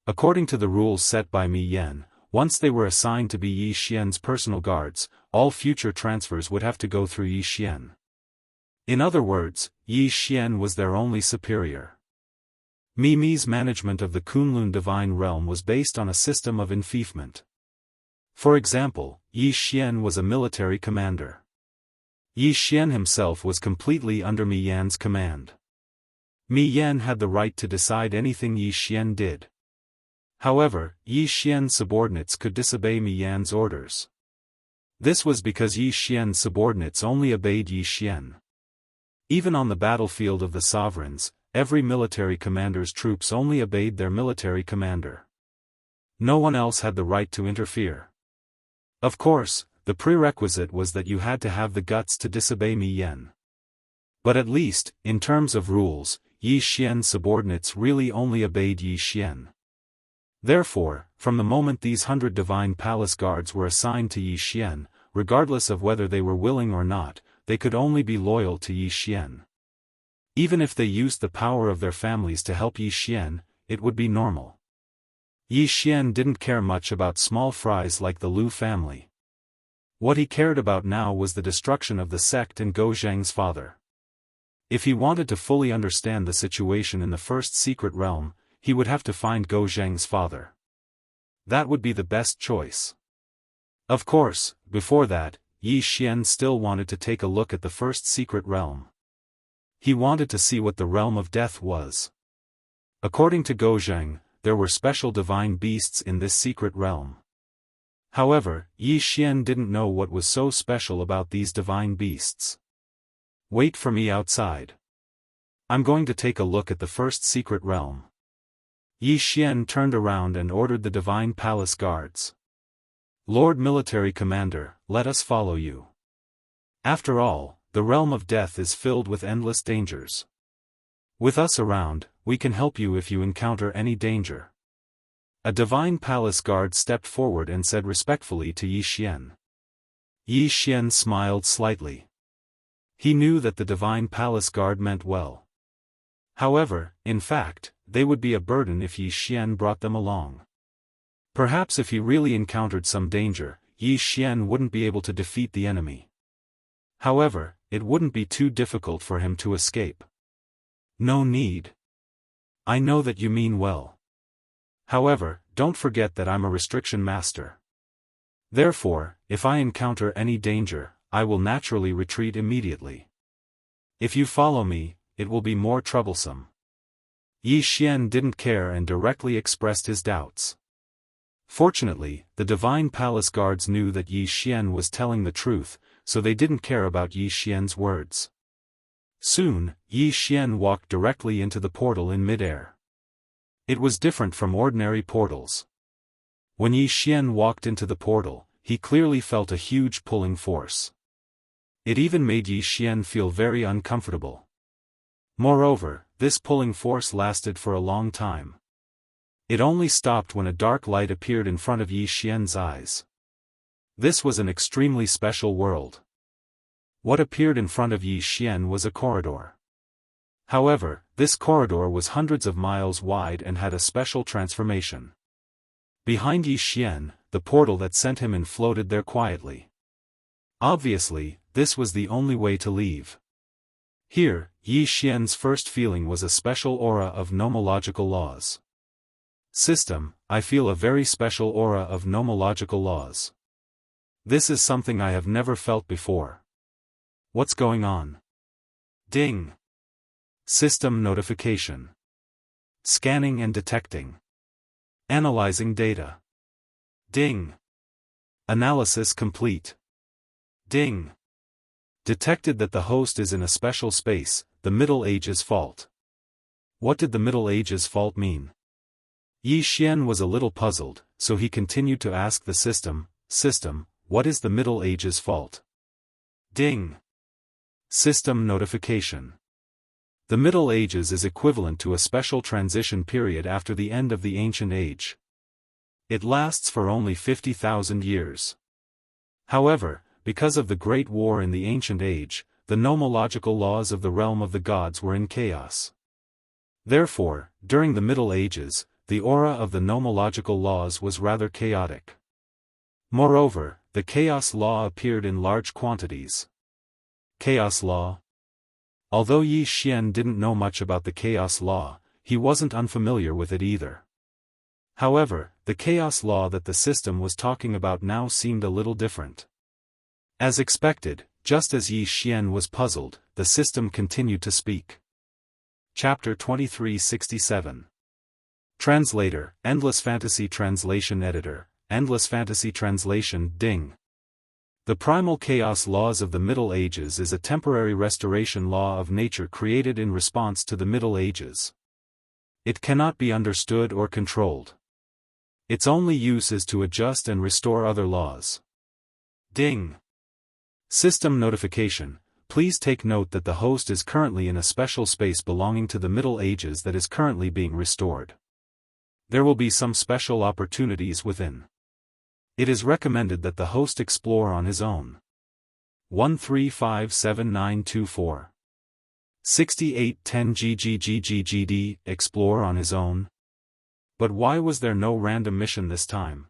According to the rules set by Mi Yan, once they were assigned to be Yi Xian's personal guards, all future transfers would have to go through Yi Xian. In other words, Yi Xian was their only superior. Mi's management of the Kunlun divine realm was based on a system of enfeoffment. For example, Yi Xian was a military commander. Yi Xian himself was completely under Mi Yan's command. Mi Yan had the right to decide anything Yi Xian did. However, Yi Xian's subordinates could disobey Mi Yan's orders. This was because Yi Xian's subordinates only obeyed Yi Xian. Even on the battlefield of the sovereigns, every military commander's troops only obeyed their military commander. No one else had the right to interfere. Of course, the prerequisite was that you had to have the guts to disobey Mi Yan. But at least, in terms of rules, Yi Xian's subordinates really only obeyed Yi Xian. Therefore, from the moment these 100 divine palace guards were assigned to Yi Xian, regardless of whether they were willing or not, they could only be loyal to Yi Xian. Even if they used the power of their families to help Yi Xian, it would be normal. Yi Xian didn't care much about small fries like the Lu family. What he cared about now was the destruction of the sect and Go Zhang's father. If he wanted to fully understand the situation in the first secret realm, he would have to find Go Zhang's father. That would be the best choice. Of course, before that, Yi Xian still wanted to take a look at the first secret realm. He wanted to see what the realm of death was. According to Go Zhang, there were special divine beasts in this secret realm. However, Yi Xian didn't know what was so special about these divine beasts. "Wait for me outside. I'm going to take a look at the first secret realm." Yi Xian turned around and ordered the divine palace guards. "Lord Military Commander, let us follow you. After all, the realm of death is filled with endless dangers. With us around, we can help you if you encounter any danger." A divine palace guard stepped forward and said respectfully to Yi Xian. Yi Xian smiled slightly. He knew that the divine palace guard meant well. However, in fact, they would be a burden if Yi Xian brought them along. Perhaps if he really encountered some danger, Yi Xian wouldn't be able to defeat the enemy. However, it wouldn't be too difficult for him to escape. No need. I know that you mean well. However, don't forget that I'm a restriction master. Therefore, if I encounter any danger, I will naturally retreat immediately. If you follow me, it will be more troublesome. Yi Xian didn't care and directly expressed his doubts. Fortunately, the divine palace guards knew that Yi Xian was telling the truth, so they didn't care about Yi Xian's words. Soon, Yi Xian walked directly into the portal in midair. It was different from ordinary portals. When Yi Xian walked into the portal, he clearly felt a huge pulling force. It even made Yi Xian feel very uncomfortable. Moreover, this pulling force lasted for a long time. It only stopped when a dark light appeared in front of Yi Xian's eyes. This was an extremely special world. What appeared in front of Yi Xian was a corridor. However, this corridor was hundreds of miles wide and had a special transformation. Behind Yi Xian, the portal that sent him in floated there quietly. Obviously, this was the only way to leave. Here, Yi Xian's first feeling was a special aura of nomological laws. System, I feel a very special aura of nomological laws. This is something I have never felt before. What's going on? Ding. System notification. Scanning and detecting. Analyzing data. Ding. Analysis complete. Ding. Detected that the host is in a special space, the Middle Ages fault. What did the Middle Ages fault mean? Yi Xian was a little puzzled, so he continued to ask the system, what is the Middle Ages fault? Ding. System notification. The Middle Ages is equivalent to a special transition period after the end of the Ancient Age. It lasts for only 50,000 years. However, because of the Great War in the Ancient Age, the nomological laws of the realm of the gods were in chaos. Therefore, during the Middle Ages, the aura of the nomological laws was rather chaotic. Moreover, the chaos law appeared in large quantities. Chaos law? Although Yi Xian didn't know much about the chaos law, he wasn't unfamiliar with it either. However, the chaos law that the system was talking about now seemed a little different. As expected, just as Yi Xian was puzzled, the system continued to speak. Chapter 2367. Translator, Endless Fantasy Translation Editor, Endless Fantasy Translation Ding. The primal chaos laws of the Middle Ages is a temporary restoration law of nature created in response to the Middle Ages. It cannot be understood or controlled. Its only use is to adjust and restore other laws. Ding. System notification. Please take note that the host is currently in a special space belonging to the Middle Ages that is currently being restored. There will be some special opportunities within. It is recommended that the host explore on his own. 13579224. 6810 GGGGGD, explore on his own. But why was there no random mission this time?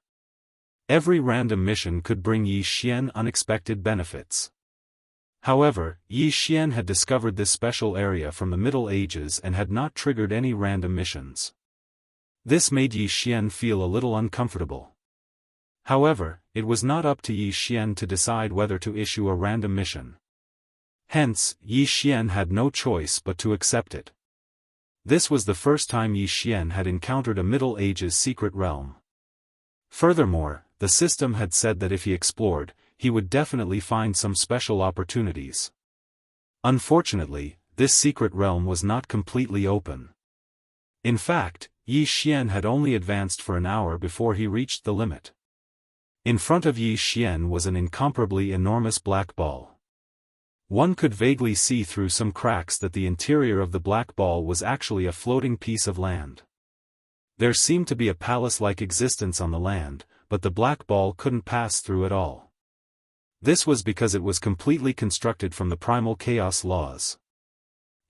Every random mission could bring Yi Xian unexpected benefits. However, Yi Xian had discovered this special area from the Middle Ages and had not triggered any random missions. This made Yi Xian feel a little uncomfortable. However, it was not up to Yi Xian to decide whether to issue a random mission. Hence, Yi Xian had no choice but to accept it. This was the first time Yi Xian had encountered a Middle Ages secret realm. Furthermore, the system had said that if he explored, he would definitely find some special opportunities. Unfortunately, this secret realm was not completely open. In fact, Yi Xian had only advanced for an hour before he reached the limit. In front of Yi Xian was an incomparably enormous black ball. One could vaguely see through some cracks that the interior of the black ball was actually a floating piece of land. There seemed to be a palace-like existence on the land, but the black ball couldn't pass through at all. This was because it was completely constructed from the primal chaos laws.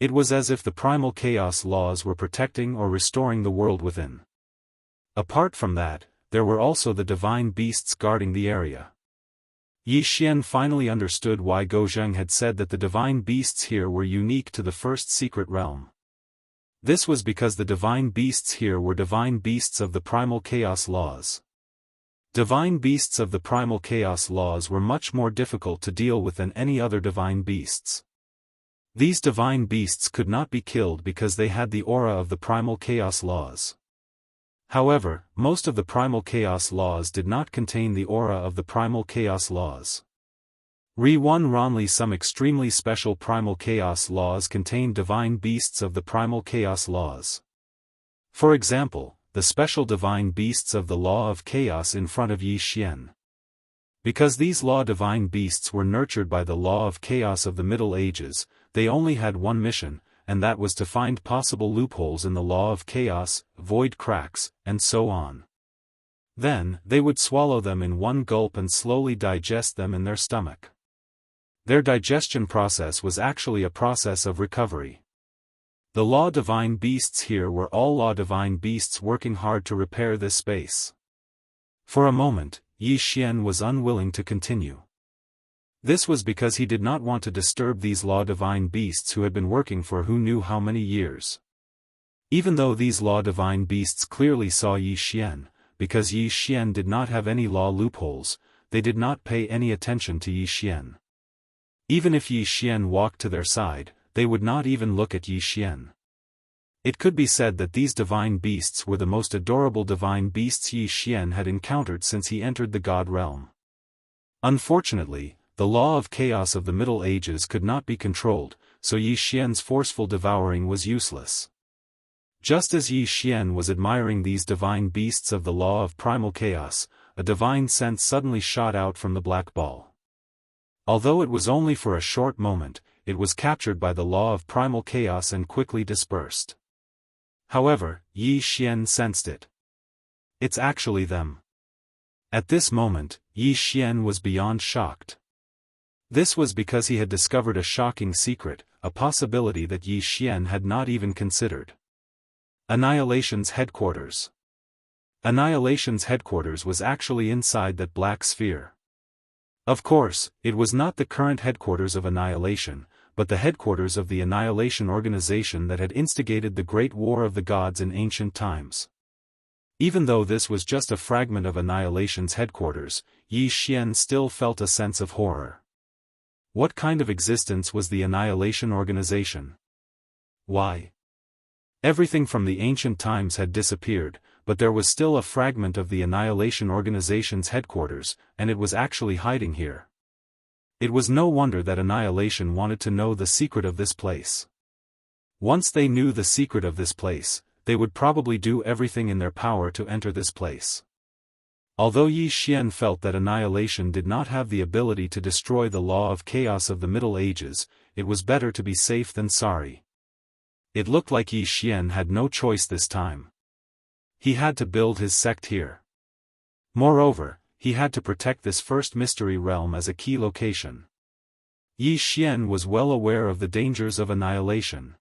It was as if the primal chaos laws were protecting or restoring the world within. Apart from that, there were also the divine beasts guarding the area. Yi Xian finally understood why Gozheng had said that the divine beasts here were unique to the first secret realm. This was because the divine beasts here were divine beasts of the primal chaos laws. Divine beasts of the primal chaos laws were much more difficult to deal with than any other divine beasts. These divine beasts could not be killed because they had the aura of the primal chaos laws. However, most of the primal chaos laws did not contain the aura of the primal chaos laws. Some extremely special primal chaos laws contained divine beasts of the primal chaos laws. For example, the special divine beasts of the law of chaos in front of Yi Xian. Because these law divine beasts were nurtured by the law of chaos of the Middle Ages, they only had one mission, and that was to find possible loopholes in the law of chaos, void cracks, and so on. Then, they would swallow them in one gulp and slowly digest them in their stomach. Their digestion process was actually a process of recovery. The law divine beasts here were all law divine beasts working hard to repair this space. For a moment, Yi Xian was unwilling to continue. This was because he did not want to disturb these law divine beasts who had been working for who knew how many years. Even though these law divine beasts clearly saw Yi Xian, because Yi Xian did not have any law loopholes, they did not pay any attention to Yi Xian. Even if Yi Xian walked to their side, they would not even look at Yi Xian. It could be said that these divine beasts were the most adorable divine beasts Yi Xian had encountered since he entered the God realm. Unfortunately, the law of chaos of the Middle Ages could not be controlled, so Yi Xian's forceful devouring was useless. Just as Yi Xian was admiring these divine beasts of the law of primal chaos, a divine sense suddenly shot out from the black ball. Although it was only for a short moment, it was captured by the law of primal chaos and quickly dispersed. However, Yi Xian sensed it. It's actually them. At this moment, Yi Xian was beyond shocked. This was because he had discovered a shocking secret, a possibility that Yi Xian had not even considered. Annihilation's headquarters. Annihilation's headquarters was actually inside that black sphere. Of course, it was not the current headquarters of Annihilation, but the headquarters of the Annihilation organization that had instigated the Great War of the Gods in ancient times. Even though this was just a fragment of Annihilation's headquarters, Yi Xian still felt a sense of horror. What kind of existence was the Annihilation organization? Why? Everything from the ancient times had disappeared, but there was still a fragment of the Annihilation organization's headquarters, and it was actually hiding here. It was no wonder that Annihilation wanted to know the secret of this place. Once they knew the secret of this place, they would probably do everything in their power to enter this place. Although Yi Xian felt that Annihilation did not have the ability to destroy the law of chaos of the Middle Ages, it was better to be safe than sorry. It looked like Yi Xian had no choice this time. He had to build his sect here. Moreover, he had to protect this first mystery realm as a key location. Yi Xian was well aware of the dangers of Annihilation.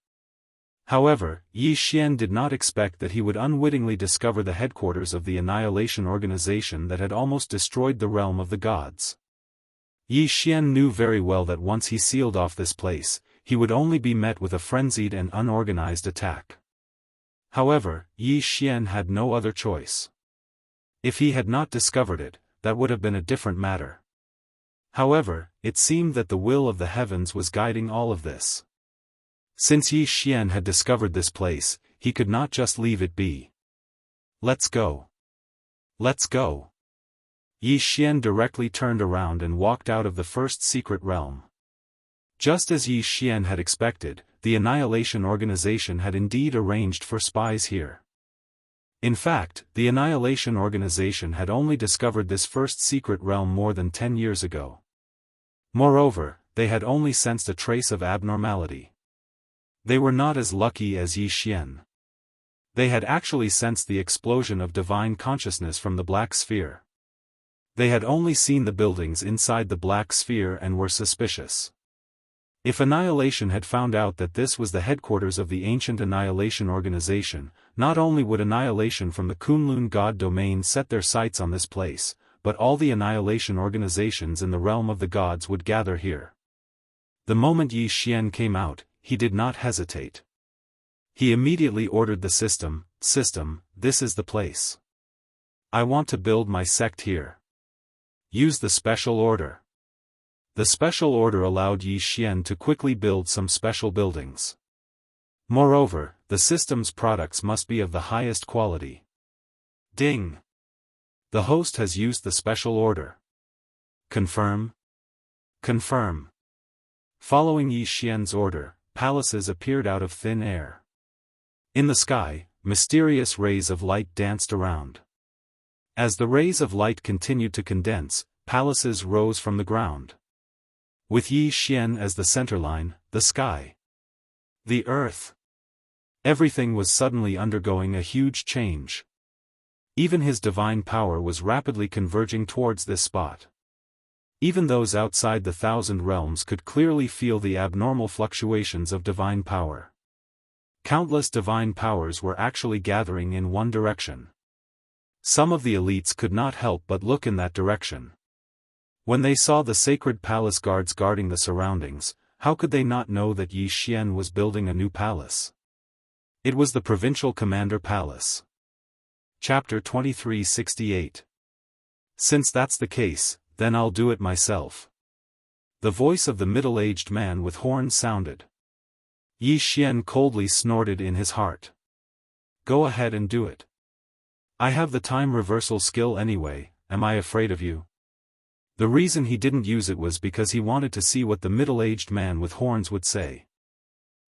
However, Yi Xian did not expect that he would unwittingly discover the headquarters of the Annihilation organization that had almost destroyed the realm of the gods. Yi Xian knew very well that once he sealed off this place, he would only be met with a frenzied and unorganized attack. However, Yi Xian had no other choice. If he had not discovered it, that would have been a different matter. However, it seemed that the will of the heavens was guiding all of this. Since Yi Xian had discovered this place, he could not just leave it be. Let's go. Let's go. Yi Xian directly turned around and walked out of the first secret realm. Just as Yi Xian had expected, the Annihilation organization had indeed arranged for spies here. In fact, the Annihilation organization had only discovered this first secret realm more than 10 years ago. Moreover, they had only sensed a trace of abnormality. They were not as lucky as Yi Xian. They had actually sensed the explosion of divine consciousness from the black sphere. They had only seen the buildings inside the black sphere and were suspicious. If Annihilation had found out that this was the headquarters of the ancient Annihilation organization, not only would Annihilation from the Kunlun god domain set their sights on this place, but all the Annihilation organizations in the realm of the gods would gather here. The moment Yi Xian came out, he did not hesitate. He immediately ordered the system, this is the place. I want to build my sect here. Use the special order. The special order allowed Yi Xian to quickly build some special buildings. Moreover, the system's products must be of the highest quality. Ding! The host has used the special order. Confirm? Confirm. Following Yi Xian's order, palaces appeared out of thin air. In the sky, mysterious rays of light danced around. As the rays of light continued to condense, palaces rose from the ground. With Yi Xian as the centerline, the sky, the earth, everything was suddenly undergoing a huge change. Even his divine power was rapidly converging towards this spot. Even those outside the Thousand Realms could clearly feel the abnormal fluctuations of divine power. Countless divine powers were actually gathering in one direction. Some of the elites could not help but look in that direction. When they saw the sacred palace guards guarding the surroundings, how could they not know that Yi Xian was building a new palace? It was the provincial commander palace. Chapter 2368. Since that's the case, then I'll do it myself. The voice of the middle-aged man with horns sounded. Yi Xian coldly snorted in his heart. Go ahead and do it. I have the time reversal skill anyway, am I afraid of you? The reason he didn't use it was because he wanted to see what the middle-aged man with horns would say.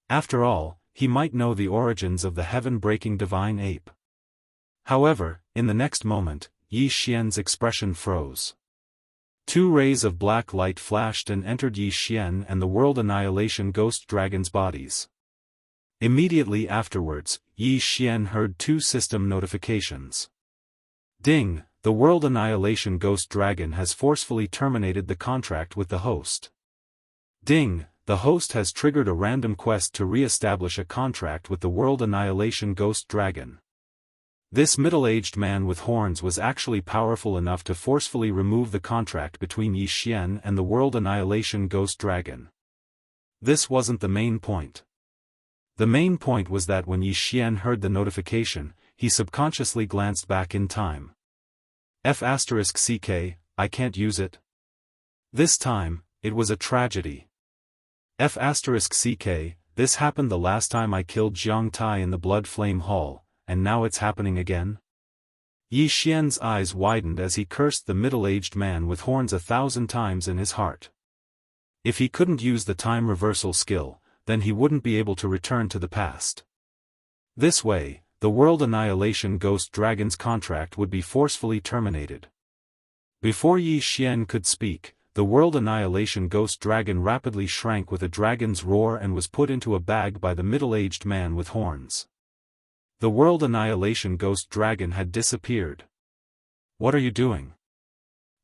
After all, he might know the origins of the heaven-breaking divine ape. However, in the next moment, Yi Xian's expression froze. Two rays of black light flashed and entered Yi Xian and the World Annihilation Ghost Dragon's bodies. Immediately afterwards, Yi Xian heard two system notifications. Ding! The World Annihilation Ghost Dragon has forcefully terminated the contract with the host. Ding! The host has triggered a random quest to re-establish a contract with the World Annihilation Ghost Dragon. This middle-aged man with horns was actually powerful enough to forcefully remove the contract between Yi Xian and the World Annihilation Ghost Dragon. This wasn't the main point. The main point was that when Yi Xian heard the notification, he subconsciously glanced back in time. F***ck, I can't use it. This time, it was a tragedy. F***ck, this happened the last time I killed Jiang Tai in the Blood Flame Hall, and now it's happening again? Yi Xian's eyes widened as he cursed the middle-aged man with horns 1,000 times in his heart. If he couldn't use the time reversal skill, then he wouldn't be able to return to the past. This way, the World Annihilation Ghost Dragon's contract would be forcefully terminated. Before Yi Xian could speak, the World Annihilation Ghost Dragon rapidly shrank with a dragon's roar and was put into a bag by the middle-aged man with horns. The World Annihilation Ghost Dragon had disappeared. What are you doing?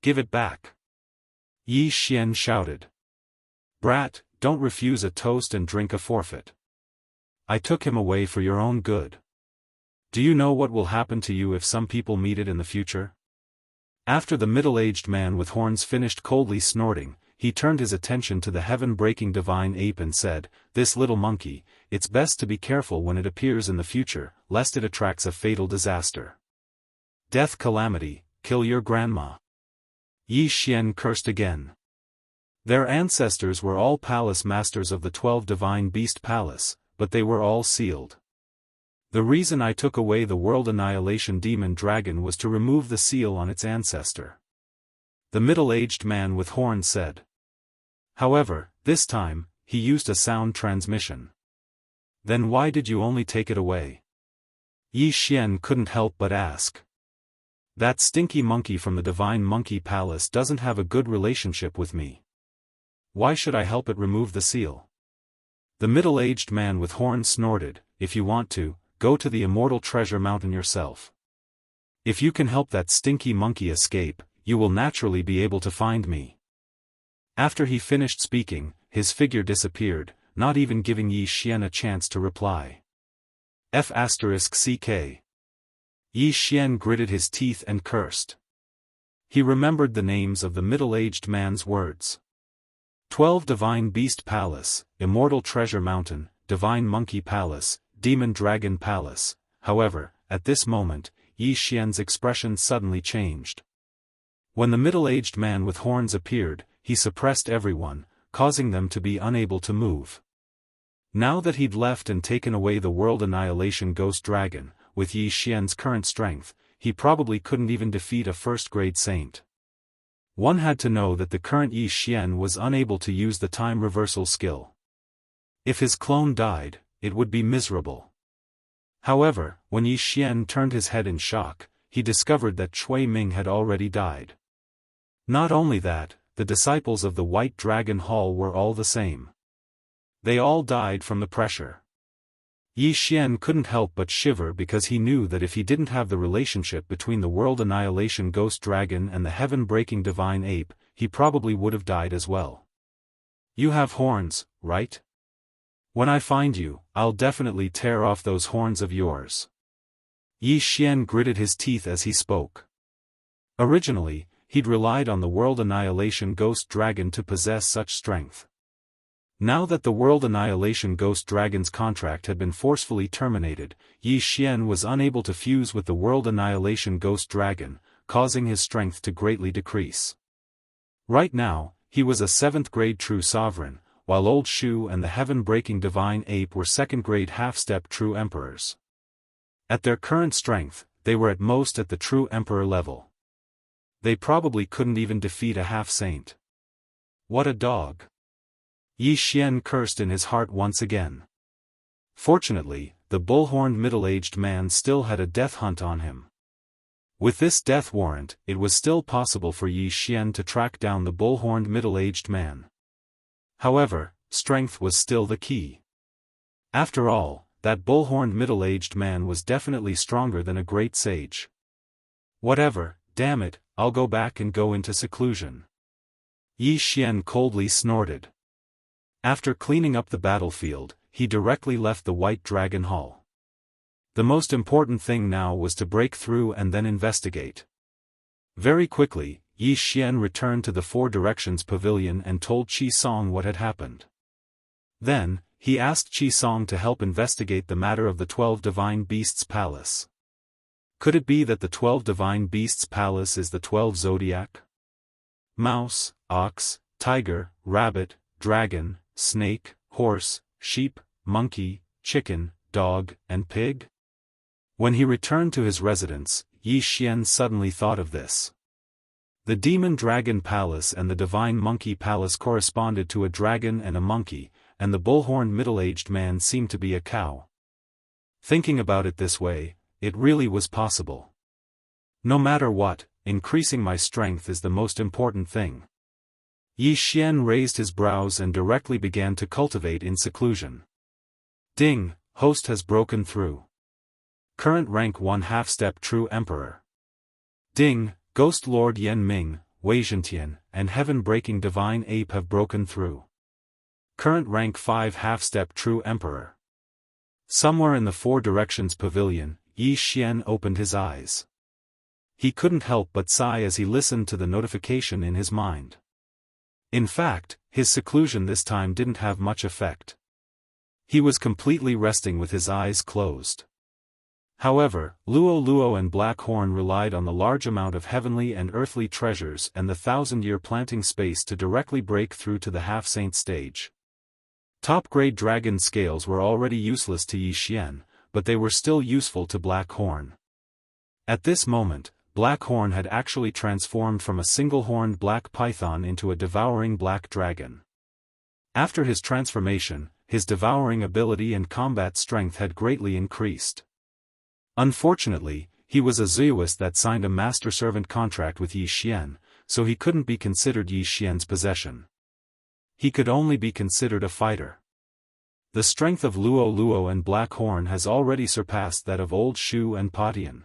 Give it back! Yi Xian shouted. Brat, don't refuse a toast and drink a forfeit. I took him away for your own good. Do you know what will happen to you if some people meet it in the future? After the middle-aged man with horns finished coldly snorting, he turned his attention to the heaven-breaking divine ape and said, This little monkey, it's best to be careful when it appears in the future, lest it attracts a fatal disaster. Death calamity, kill your grandma. Yi Xian cursed again. Their ancestors were all palace masters of the 12 Divine Beast Palace, but they were all sealed. The reason I took away the World Annihilation Demon Dragon was to remove the seal on its ancestor. The middle-aged man with horns said. However, this time, he used a sound transmission. Then why did you only take it away? Yi Xian couldn't help but ask. That stinky monkey from the Divine Monkey Palace doesn't have a good relationship with me. Why should I help it remove the seal? The middle-aged man with horns snorted, If you want to, go to the Immortal Treasure Mountain yourself. If you can help that stinky monkey escape, you will naturally be able to find me. After he finished speaking, his figure disappeared, not even giving Yi Xian a chance to reply. F***ck. Yi Xian gritted his teeth and cursed. He remembered the names of the middle-aged man's words. 12 Divine Beast Palace, Immortal Treasure Mountain, Divine Monkey Palace, Demon Dragon Palace. However, at this moment, Yi Xian's expression suddenly changed. When the middle-aged man with horns appeared, he suppressed everyone, causing them to be unable to move. Now that he'd left and taken away the World Annihilation Ghost Dragon, with Yi Xian's current strength, he probably couldn't even defeat a first-grade saint. One had to know that the current Yi Xian was unable to use the time reversal skill. If his clone died, it would be miserable. However, when Yi Xian turned his head in shock, he discovered that Cui Ming had already died. Not only that, the disciples of the White Dragon Hall were all the same. They all died from the pressure. Yi Xian couldn't help but shiver because he knew that if he didn't have the relationship between the World Annihilation Ghost Dragon and the Heaven-Breaking Divine Ape, he probably would have died as well. You have horns, right? When I find you, I'll definitely tear off those horns of yours. Yi Xian gritted his teeth as he spoke. Originally, he'd relied on the World Annihilation Ghost Dragon to possess such strength. Now that the World Annihilation Ghost Dragon's contract had been forcefully terminated, Yi Xian was unable to fuse with the World Annihilation Ghost Dragon, causing his strength to greatly decrease. Right now, he was a 7th-grade True Sovereign, while Old Shu and the Heaven-Breaking Divine Ape were 2nd-grade half-step True Emperors. At their current strength, they were at most at the True Emperor level. They probably couldn't even defeat a half-saint. What a dog! Yi Xian cursed in his heart once again. Fortunately, the bull-horned middle-aged man still had a death hunt on him. With this death warrant, it was still possible for Yi Xian to track down the bull-horned middle-aged man. However, strength was still the key. After all, that bull-horned middle-aged man was definitely stronger than a great sage. Whatever, damn it, I'll go back and go into seclusion. Yi Xian coldly snorted. After cleaning up the battlefield, he directly left the White Dragon Hall. The most important thing now was to break through and then investigate. Very quickly, Yi Xian returned to the Four Directions Pavilion and told Qi Song what had happened. Then, he asked Qi Song to help investigate the matter of the 12 Divine Beasts' Palace. Could it be that the 12 Divine Beasts' Palace is the 12 Zodiac? Mouse, ox, tiger, rabbit, dragon, snake, horse, sheep, monkey, chicken, dog, and pig? When he returned to his residence, Yi Xian suddenly thought of this. The Demon Dragon Palace and the Divine Monkey Palace corresponded to a dragon and a monkey, and the bull-horned middle-aged man seemed to be a cow. Thinking about it this way, it really was possible. No matter what, increasing my strength is the most important thing. Yi Xian raised his brows and directly began to cultivate in seclusion. Ding, host has broken through. Current rank 1 half-step True Emperor. Ding, Ghost Lord Yan Ming, Wei Zhentian, and Heaven-Breaking Divine Ape have broken through. Current rank 5 half-step True Emperor. Somewhere in the Four Directions Pavilion, Yi Xian opened his eyes. He couldn't help but sigh as he listened to the notification in his mind. In fact, his seclusion this time didn't have much effect. He was completely resting with his eyes closed. However, Luo Luo and Black Horn relied on the large amount of heavenly and earthly treasures and the 1,000-year planting space to directly break through to the half-saint stage. Top-grade dragon scales were already useless to Yi Xian, but they were still useful to Black Horn. At this moment, Black Horn had actually transformed from a single-horned black python into a devouring black dragon. After his transformation, his devouring ability and combat strength had greatly increased. Unfortunately, he was a Daoist that signed a master-servant contract with Yi Xian, so he couldn't be considered Yi Xian's possession. He could only be considered a fighter. The strength of Luo Luo and Black Horn has already surpassed that of Old Shu and Patian.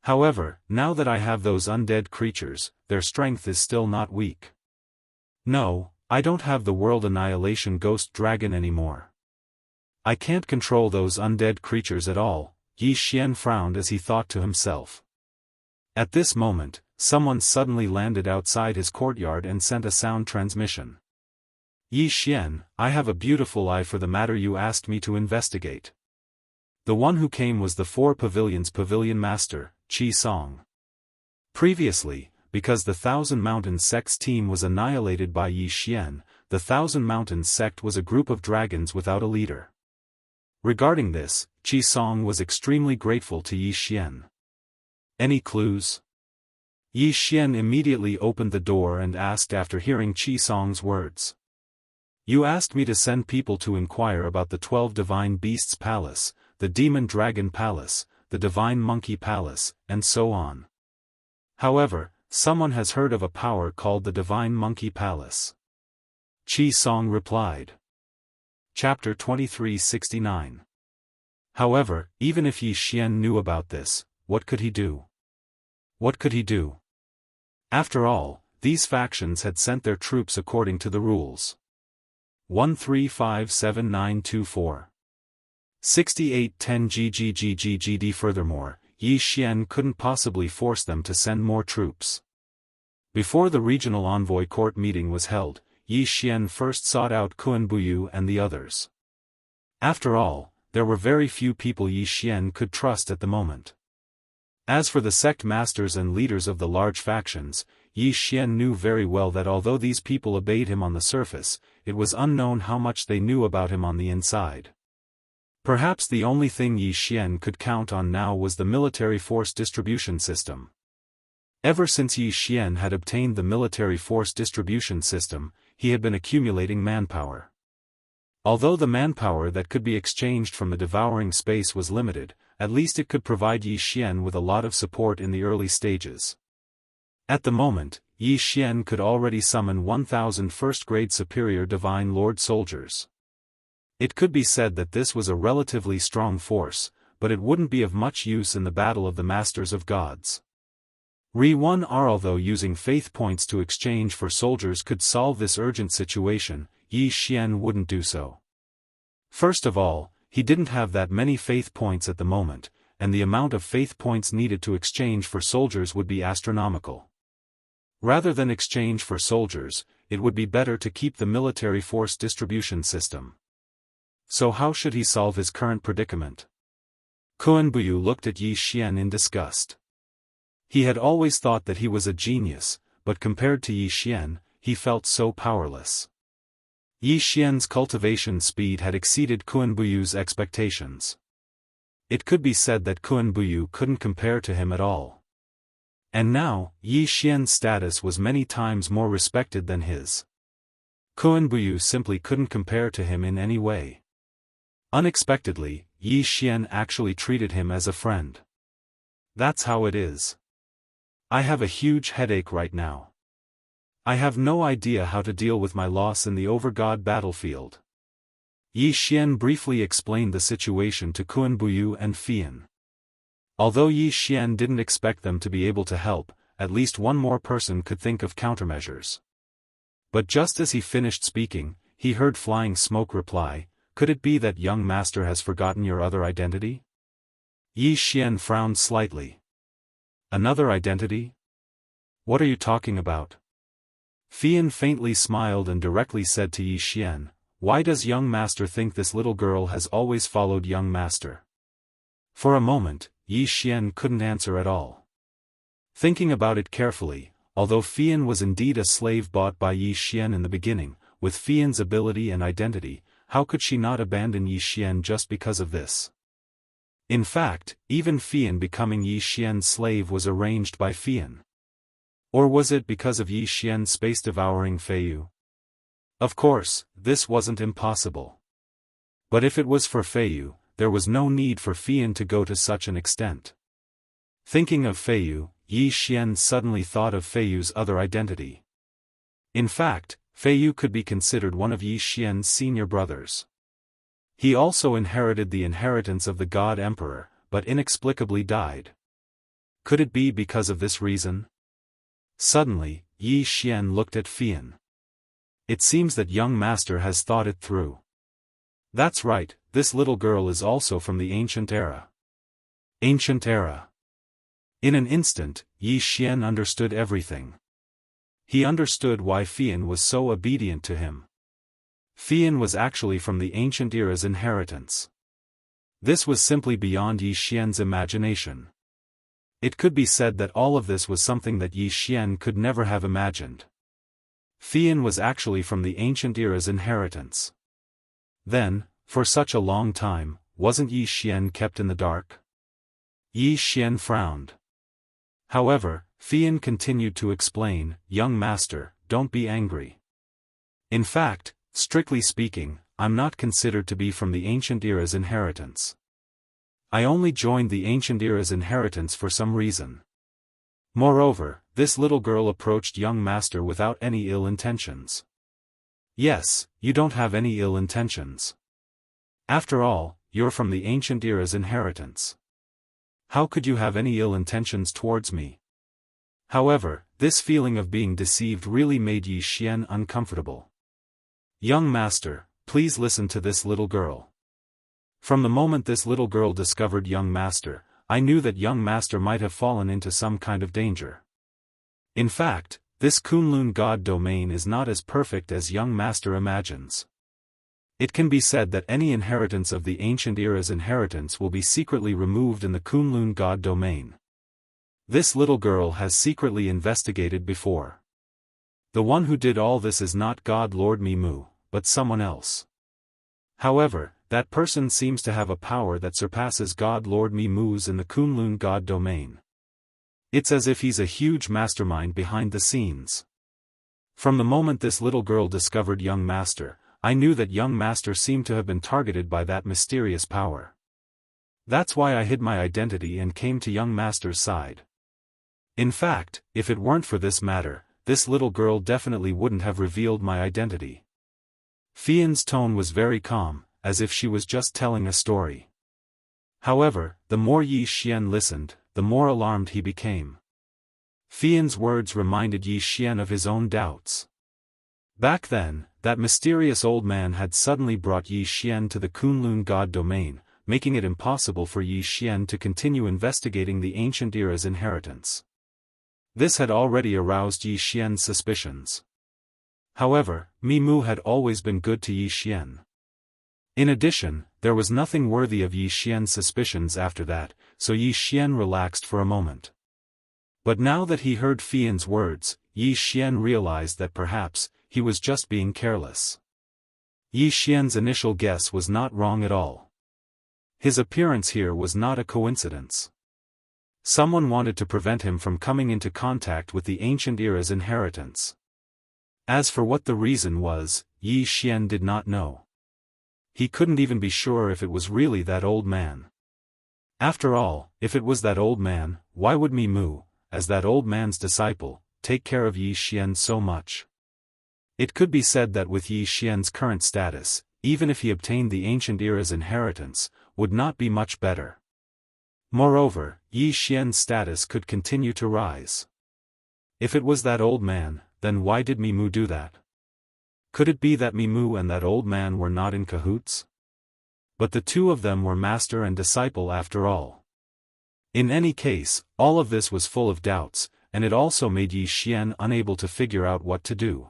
However, now that I have those undead creatures, their strength is still not weak. No, I don't have the World Annihilation Ghost Dragon anymore. I can't control those undead creatures at all. Yi Xian frowned as he thought to himself. At this moment, someone suddenly landed outside his courtyard and sent a sound transmission. Yi Xian, I have a beautiful eye for the matter you asked me to investigate. The one who came was the Four Pavilions Pavilion Master, Qi Song. Previously, because the Thousand Mountains sect's team was annihilated by Yi Xian, the Thousand Mountains sect was a group of dragons without a leader. Regarding this, Qi Song was extremely grateful to Yi Xian. Any clues? Yi Xian immediately opened the door and asked after hearing Qi Song's words. You asked me to send people to inquire about the 12 Divine Beasts Palace, the Demon Dragon Palace, the Divine Monkey Palace, and so on. However, someone has heard of a power called the Divine Monkey Palace. Qi Song replied. Chapter 2369. However, even if Yi Xian knew about this, what could he do? What could he do? After all, these factions had sent their troops according to the rules. 1357924. 6810 GGGGGD. Furthermore, Yi Xian couldn't possibly force them to send more troops. Before the regional envoy court meeting was held, Yi Xian first sought out Kun Buyu and the others. After all, there were very few people Yi Xian could trust at the moment. As for the sect masters and leaders of the large factions, Yi Xian knew very well that although these people obeyed him on the surface, it was unknown how much they knew about him on the inside. Perhaps the only thing Yi Xian could count on now was the military force distribution system. Ever since Yi Xian had obtained the military force distribution system, he had been accumulating manpower. Although the manpower that could be exchanged from the devouring space was limited, at least it could provide Yi Xian with a lot of support in the early stages. At the moment, Yi Xian could already summon 1,000 first-grade superior Divine Lord soldiers. It could be said that this was a relatively strong force, but it wouldn't be of much use in the battle of the Masters of Gods. Although using faith points to exchange for soldiers could solve this urgent situation, Yi Xian wouldn't do so. First of all, he didn't have that many faith points at the moment, and the amount of faith points needed to exchange for soldiers would be astronomical. Rather than exchange for soldiers, it would be better to keep the military force distribution system. So how should he solve his current predicament? Kun Buyu looked at Yi Xian in disgust. He had always thought that he was a genius, but compared to Yi Xian, he felt so powerless. Yi Xian's cultivation speed had exceeded Kun Buyu's expectations. It could be said that Kun Buyu couldn't compare to him at all. And now, Yi Xian's status was many times more respected than his. Kun Buyu simply couldn't compare to him in any way. Unexpectedly, Yi Xian actually treated him as a friend. That's how it is. I have a huge headache right now. I have no idea how to deal with my loss in the Overgod battlefield. Yi Xian briefly explained the situation to Kun Buyu and Fian. Although Yi Xian didn't expect them to be able to help, at least one more person could think of countermeasures. But just as he finished speaking, he heard Flying Smoke reply, "Could it be that young master has forgotten your other identity?" Yi Xian frowned slightly. Another identity? What are you talking about? Fian faintly smiled and directly said to Yi Xian, "Why does young master think this little girl has always followed young master?" For a moment, Yi Xian couldn't answer at all. Thinking about it carefully, although Fian was indeed a slave bought by Yi Xian in the beginning, with Fian's ability and identity, how could she not abandon Yi Xian just because of this? In fact, even Fian becoming Yi Xian's slave was arranged by Fian. Or was it because of Yi Xian's space-devouring Feiyu? Of course, this wasn't impossible. But if it was for Feiyu, there was no need for Fian to go to such an extent. Thinking of Feiyu, Yi Xian suddenly thought of Feiyu's other identity. In fact, Feiyu could be considered one of Yi Xian's senior brothers. He also inherited the inheritance of the God Emperor, but inexplicably died. Could it be because of this reason? Suddenly, Yi Xian looked at Fian. It seems that young master has thought it through. That's right, this little girl is also from the ancient era. Ancient era. In an instant, Yi Xian understood everything. He understood why Fian was so obedient to him. Fian was actually from the ancient era's inheritance. This was simply beyond Yi Xian's imagination. It could be said that all of this was something that Yi Xian could never have imagined. Fian was actually from the ancient era's inheritance. Then, for such a long time, wasn't Yi Xian kept in the dark? Yi Xian frowned. However, Fian continued to explain, "Young master, don't be angry. In fact, strictly speaking, I'm not considered to be from the ancient era's inheritance. I only joined the ancient era's inheritance for some reason." Moreover, this little girl approached young master without any ill intentions. "Yes, you don't have any ill intentions. After all, you're from the ancient era's inheritance. How could you have any ill intentions towards me?" However, this feeling of being deceived really made Yi Xian uncomfortable. "Young master, please listen to this little girl." From the moment this little girl discovered young master, I knew that young master might have fallen into some kind of danger. In fact, this Kunlun God domain is not as perfect as young master imagines. It can be said that any inheritance of the ancient era's inheritance will be secretly removed in the Kunlun God domain. This little girl has secretly investigated before. The one who did all this is not God Lord Mimu, but someone else. However, that person seems to have a power that surpasses God Lord Mimu's in the Kunlun God domain. It's as if he's a huge mastermind behind the scenes. From the moment this little girl discovered young master, I knew that young master seemed to have been targeted by that mysterious power. That's why I hid my identity and came to young master's side. In fact, if it weren't for this matter, this little girl definitely wouldn't have revealed my identity. Fian's tone was very calm, as if she was just telling a story. However, the more Yi Xian listened, the more alarmed he became. Fian's words reminded Yi Xian of his own doubts. Back then, that mysterious old man had suddenly brought Yi Xian to the Kunlun God domain, making it impossible for Yi Xian to continue investigating the ancient era's inheritance. This had already aroused Yi Xian's suspicions. However, Mimu had always been good to Yi Xian. In addition, there was nothing worthy of Yi Xian's suspicions after that, so Yi Xian relaxed for a moment. But now that he heard Fian's words, Yi Xian realized that perhaps, he was just being careless. Yi Xian's initial guess was not wrong at all. His appearance here was not a coincidence. Someone wanted to prevent him from coming into contact with the ancient era's inheritance. As for what the reason was, Yi Xian did not know. He couldn't even be sure if it was really that old man. After all, if it was that old man, why would Mimu, as that old man's disciple, take care of Yi Xian so much? It could be said that with Yi Xian's current status, even if he obtained the ancient era's inheritance, would not be much better. Moreover, Yi Xian's status could continue to rise. If it was that old man, then why did Mimu do that? Could it be that Mimu and that old man were not in cahoots? But the two of them were master and disciple after all. In any case, all of this was full of doubts, and it also made Yi Xian unable to figure out what to do.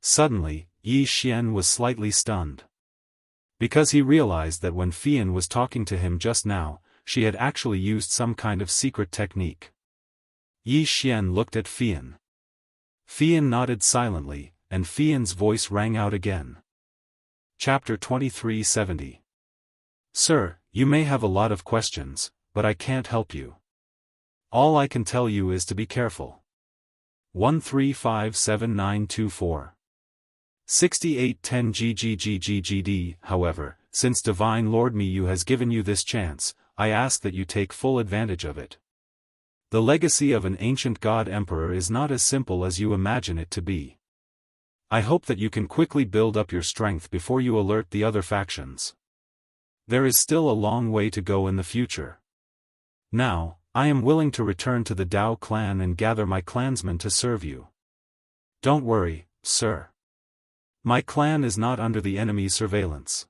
Suddenly, Yi Xian was slightly stunned. Because he realized that when Fian was talking to him just now, she had actually used some kind of secret technique. Yi Xian looked at Fian. Fian nodded silently, and Fian's voice rang out again. Chapter 2370. Sir, you may have a lot of questions, but I can't help you. All I can tell you is to be careful. 1357924. 6810 GGGGGD. However, since Divine Lord Miyu has given you this chance, I ask that you take full advantage of it. The legacy of an ancient god emperor is not as simple as you imagine it to be. I hope that you can quickly build up your strength before you alert the other factions. There is still a long way to go in the future. Now, I am willing to return to the Dao clan and gather my clansmen to serve you. Don't worry, sir. My clan is not under the enemy's surveillance.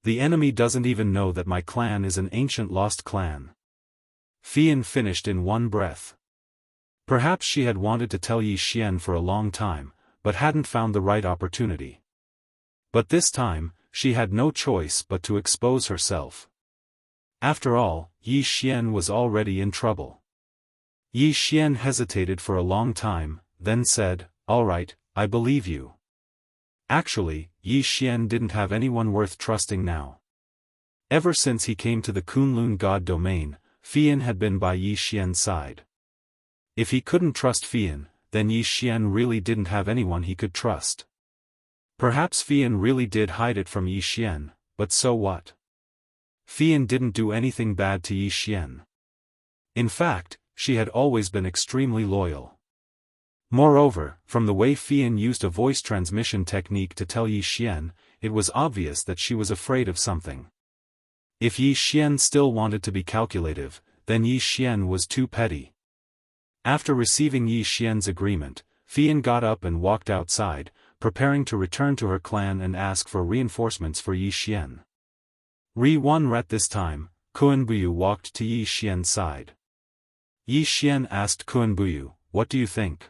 The enemy doesn't even know that my clan is an ancient lost clan. Fian finished in one breath. Perhaps she had wanted to tell Yi Xian for a long time, but hadn't found the right opportunity. But this time, she had no choice but to expose herself. After all, Yi Xian was already in trouble. Yi Xian hesitated for a long time, then said, "All right, I believe you." Actually, Yi Xian didn't have anyone worth trusting now. Ever since he came to the Kunlun God domain, Fian had been by Yi Xian's side. If he couldn't trust Fian, then Yi Xian really didn't have anyone he could trust. Perhaps Fian really did hide it from Yi Xian, but so what? Fian didn't do anything bad to Yi Xian. In fact, she had always been extremely loyal. Moreover, from the way Fian used a voice transmission technique to tell Yi Xian, it was obvious that she was afraid of something. If Yi Xian still wanted to be calculative, then Yi Xian was too petty. After receiving Yi Xian's agreement, Fian got up and walked outside, preparing to return to her clan and ask for reinforcements for Yi Xian. At this time, Kuan-Buyu walked to Yi Xian's side. Yi Xian asked Kuan-Buyu, "What do you think?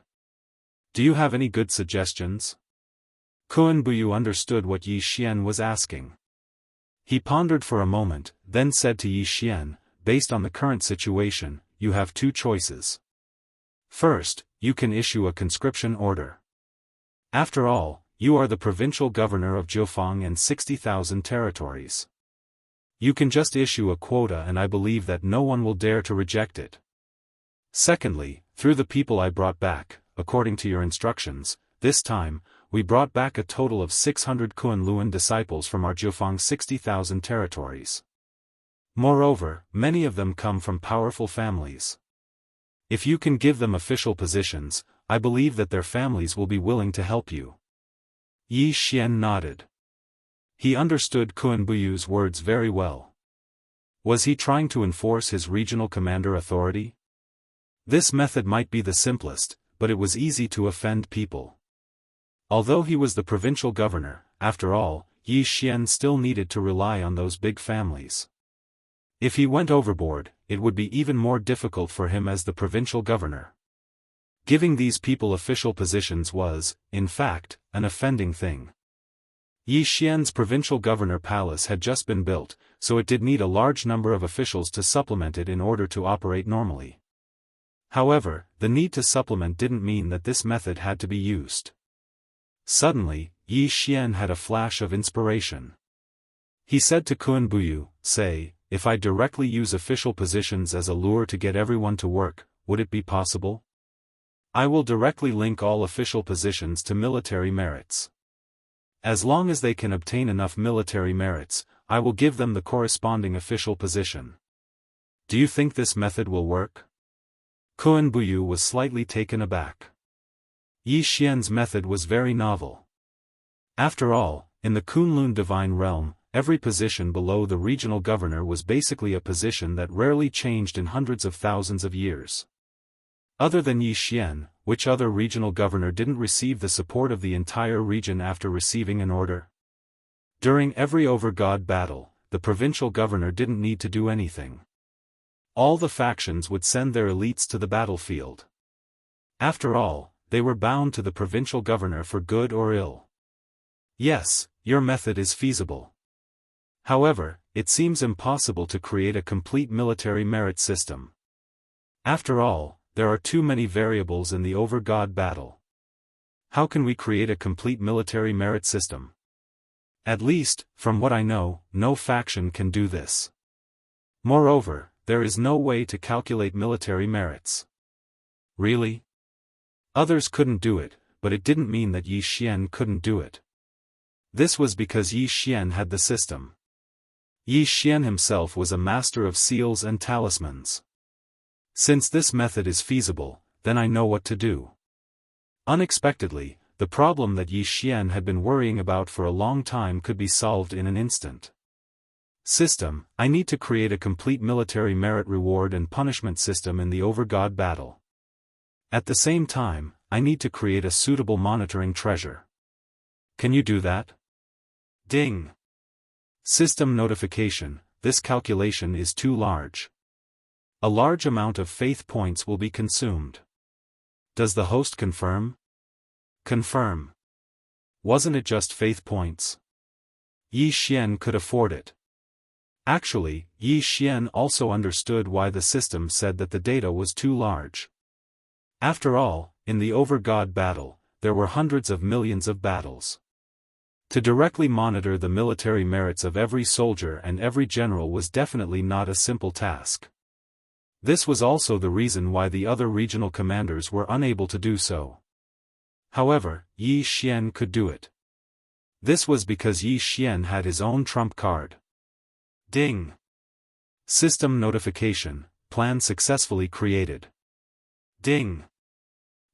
Do you have any good suggestions?" Kuan-Buyu understood what Yi Xian was asking. He pondered for a moment, then said to Yi Xian, "Based on the current situation, you have two choices. First, you can issue a conscription order. After all, you are the provincial governor of Jiufang and 60,000 territories. You can just issue a quota and I believe that no one will dare to reject it. Secondly, through the people I brought back, according to your instructions, this time, we brought back a total of 600 Kunlun disciples from our Jiufang 60,000 territories. Moreover, many of them come from powerful families. If you can give them official positions, I believe that their families will be willing to help you." Yi Xian nodded. He understood Kuan-Buyu's words very well. Was he trying to enforce his regional commander authority? This method might be the simplest, but it was easy to offend people. Although he was the provincial governor, after all, Yi Xian still needed to rely on those big families. If he went overboard, it would be even more difficult for him as the provincial governor. Giving these people official positions was, in fact, an offending thing. Yi Xian's provincial governor palace had just been built, so it did need a large number of officials to supplement it in order to operate normally. However, the need to supplement didn't mean that this method had to be used. Suddenly, Yi Xian had a flash of inspiration. He said to Kuan-Buyu, "Say, if I directly use official positions as a lure to get everyone to work, would it be possible? I will directly link all official positions to military merits. As long as they can obtain enough military merits, I will give them the corresponding official position. Do you think this method will work?" Kuan-Buyu was slightly taken aback. Yi Xian's method was very novel. After all, in the Kunlun divine realm, every position below the regional governor was basically a position that rarely changed in hundreds of thousands of years. Other than Yi Xian, which other regional governor didn't receive the support of the entire region after receiving an order? During every overgod battle, the provincial governor didn't need to do anything. All the factions would send their elites to the battlefield. After all, they were bound to the provincial governor for good or ill. Yes, your method is feasible. However, it seems impossible to create a complete military merit system. After all, there are too many variables in the overgod battle. How can we create a complete military merit system? At least, from what I know, no faction can do this. Moreover, there is no way to calculate military merits. Really? Others couldn't do it, but it didn't mean that Yi Xian couldn't do it. This was because Yi Xian had the system. Yi Xian himself was a master of seals and talismans. Since this method is feasible, then I know what to do. Unexpectedly, the problem that Yi Xian had been worrying about for a long time could be solved in an instant. System: I need to create a complete military merit reward and punishment system in the overgod battle. At the same time, I need to create a suitable monitoring treasure. Can you do that? Ding! System notification: this calculation is too large. A large amount of faith points will be consumed. Does the host confirm? Confirm. Wasn't it just faith points? Yi Xian could afford it. Actually, Yi Xian also understood why the system said that the data was too large. After all, in the over-god battle, there were hundreds of millions of battles. To directly monitor the military merits of every soldier and every general was definitely not a simple task. This was also the reason why the other regional commanders were unable to do so. However, Yi Xian could do it. This was because Yi Xian had his own trump card. Ding! System notification, plan successfully created. Ding!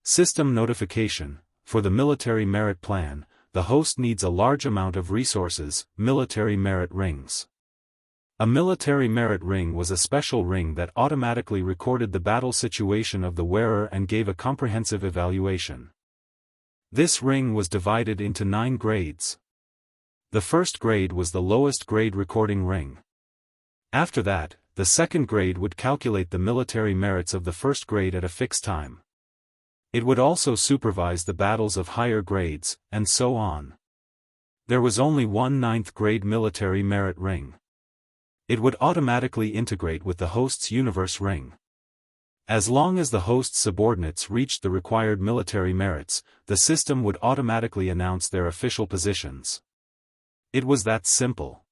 System notification, for the military merit plan, the host needs a large amount of resources, military merit rings. A military merit ring was a special ring that automatically recorded the battle situation of the wearer and gave a comprehensive evaluation. This ring was divided into 9 grades. The first grade was the lowest grade recording ring. After that, the second grade would calculate the military merits of the first grade at a fixed time. It would also supervise the battles of higher grades, and so on. There was only one 9th grade military merit ring. It would automatically integrate with the host's universe ring. As long as the host's subordinates reached the required military merits, the system would automatically announce their official positions. It was that simple.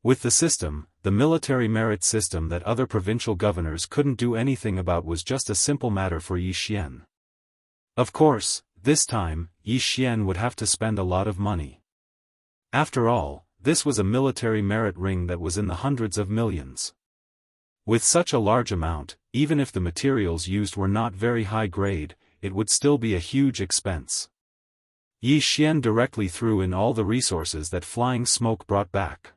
With the system, the military merit system that other provincial governors couldn't do anything about was just a simple matter for Yi Xian. Of course, this time, Yi Xian would have to spend a lot of money. After all, this was a military merit ring that was in the hundreds of millions. With such a large amount, even if the materials used were not very high grade, it would still be a huge expense. Yi Xian directly threw in all the resources that flying smoke brought back.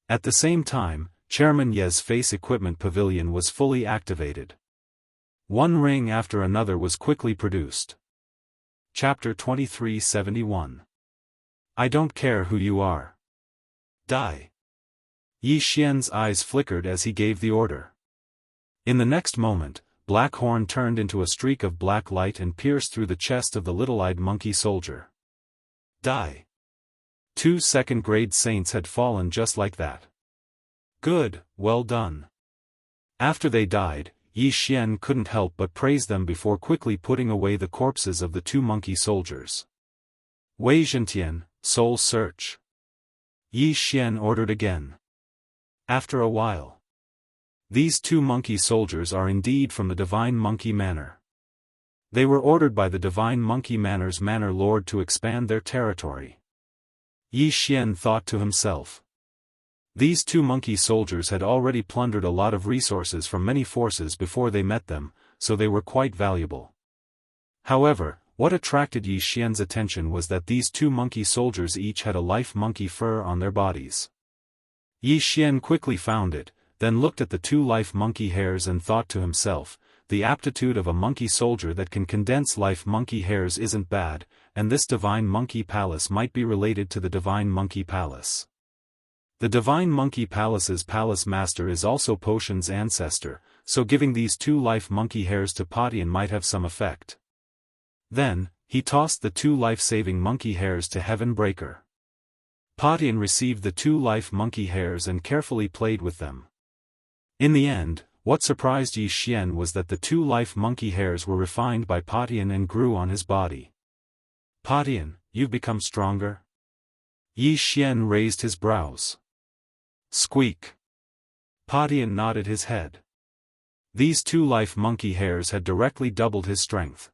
At the same time, Chairman Ye's face equipment pavilion was fully activated. One ring after another was quickly produced. Chapter 2371. I don't care who you are. Die. Yi Xian's eyes flickered as he gave the order. In the next moment, Black Horn turned into a streak of black light and pierced through the chest of the little-eyed monkey soldier. Die. 2 second-grade saints had fallen just like that. Good, well done. After they died, Yi Xian couldn't help but praise them before quickly putting away the corpses of the 2 monkey soldiers. Wei Zhentian, soul search. Yi Xian ordered again. After a while. These 2 monkey soldiers are indeed from the Divine Monkey Manor. They were ordered by the Divine Monkey Manor's Manor Lord to expand their territory. Yi Xian thought to himself. These 2 monkey soldiers had already plundered a lot of resources from many forces before they met them, so they were quite valuable. However, what attracted Yi Xian's attention was that these 2 monkey soldiers each had a life monkey fur on their bodies. Yi Xian quickly found it, then looked at the 2 life monkey hairs and thought to himself, the aptitude of a monkey soldier that can condense life monkey hairs isn't bad, and this Divine Monkey Palace might be related to the Divine Monkey Palace. The Divine Monkey Palace's palace master is also Potion's ancestor, so giving these 2 life monkey hairs to Patian might have some effect. Then, he tossed the 2 life-saving monkey hairs to Heaven Breaker. Patian received the 2 life monkey hairs and carefully played with them. In the end, what surprised Yi Xian was that the 2 life monkey hairs were refined by Patian and grew on his body. Patian, you've become stronger? Yi Xian raised his brows. Squeak. Patian nodded his head. These 2 life monkey hairs had directly doubled his strength.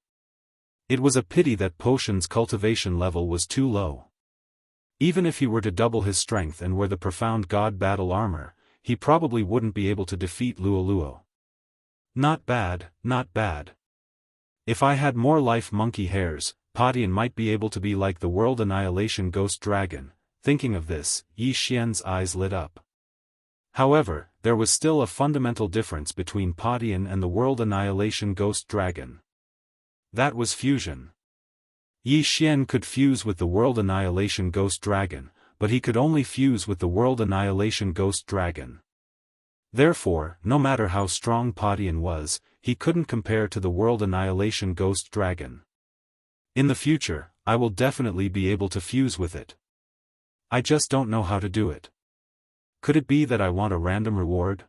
It was a pity that Potion's cultivation level was too low. Even if he were to double his strength and wear the profound god battle armor, he probably wouldn't be able to defeat Luoluo. Not bad, not bad. If I had more life monkey hairs, Patian might be able to be like the World Annihilation Ghost Dragon. Thinking of this, Yi Xian's eyes lit up. However, there was still a fundamental difference between Patian and the World Annihilation Ghost Dragon. That was fusion. Yi Xian could fuse with the World Annihilation Ghost Dragon, but he could only fuse with the World Annihilation Ghost Dragon. Therefore, no matter how strong Patian was, he couldn't compare to the World Annihilation Ghost Dragon. In the future, I will definitely be able to fuse with it. I just don't know how to do it. Could it be that I want a random reward?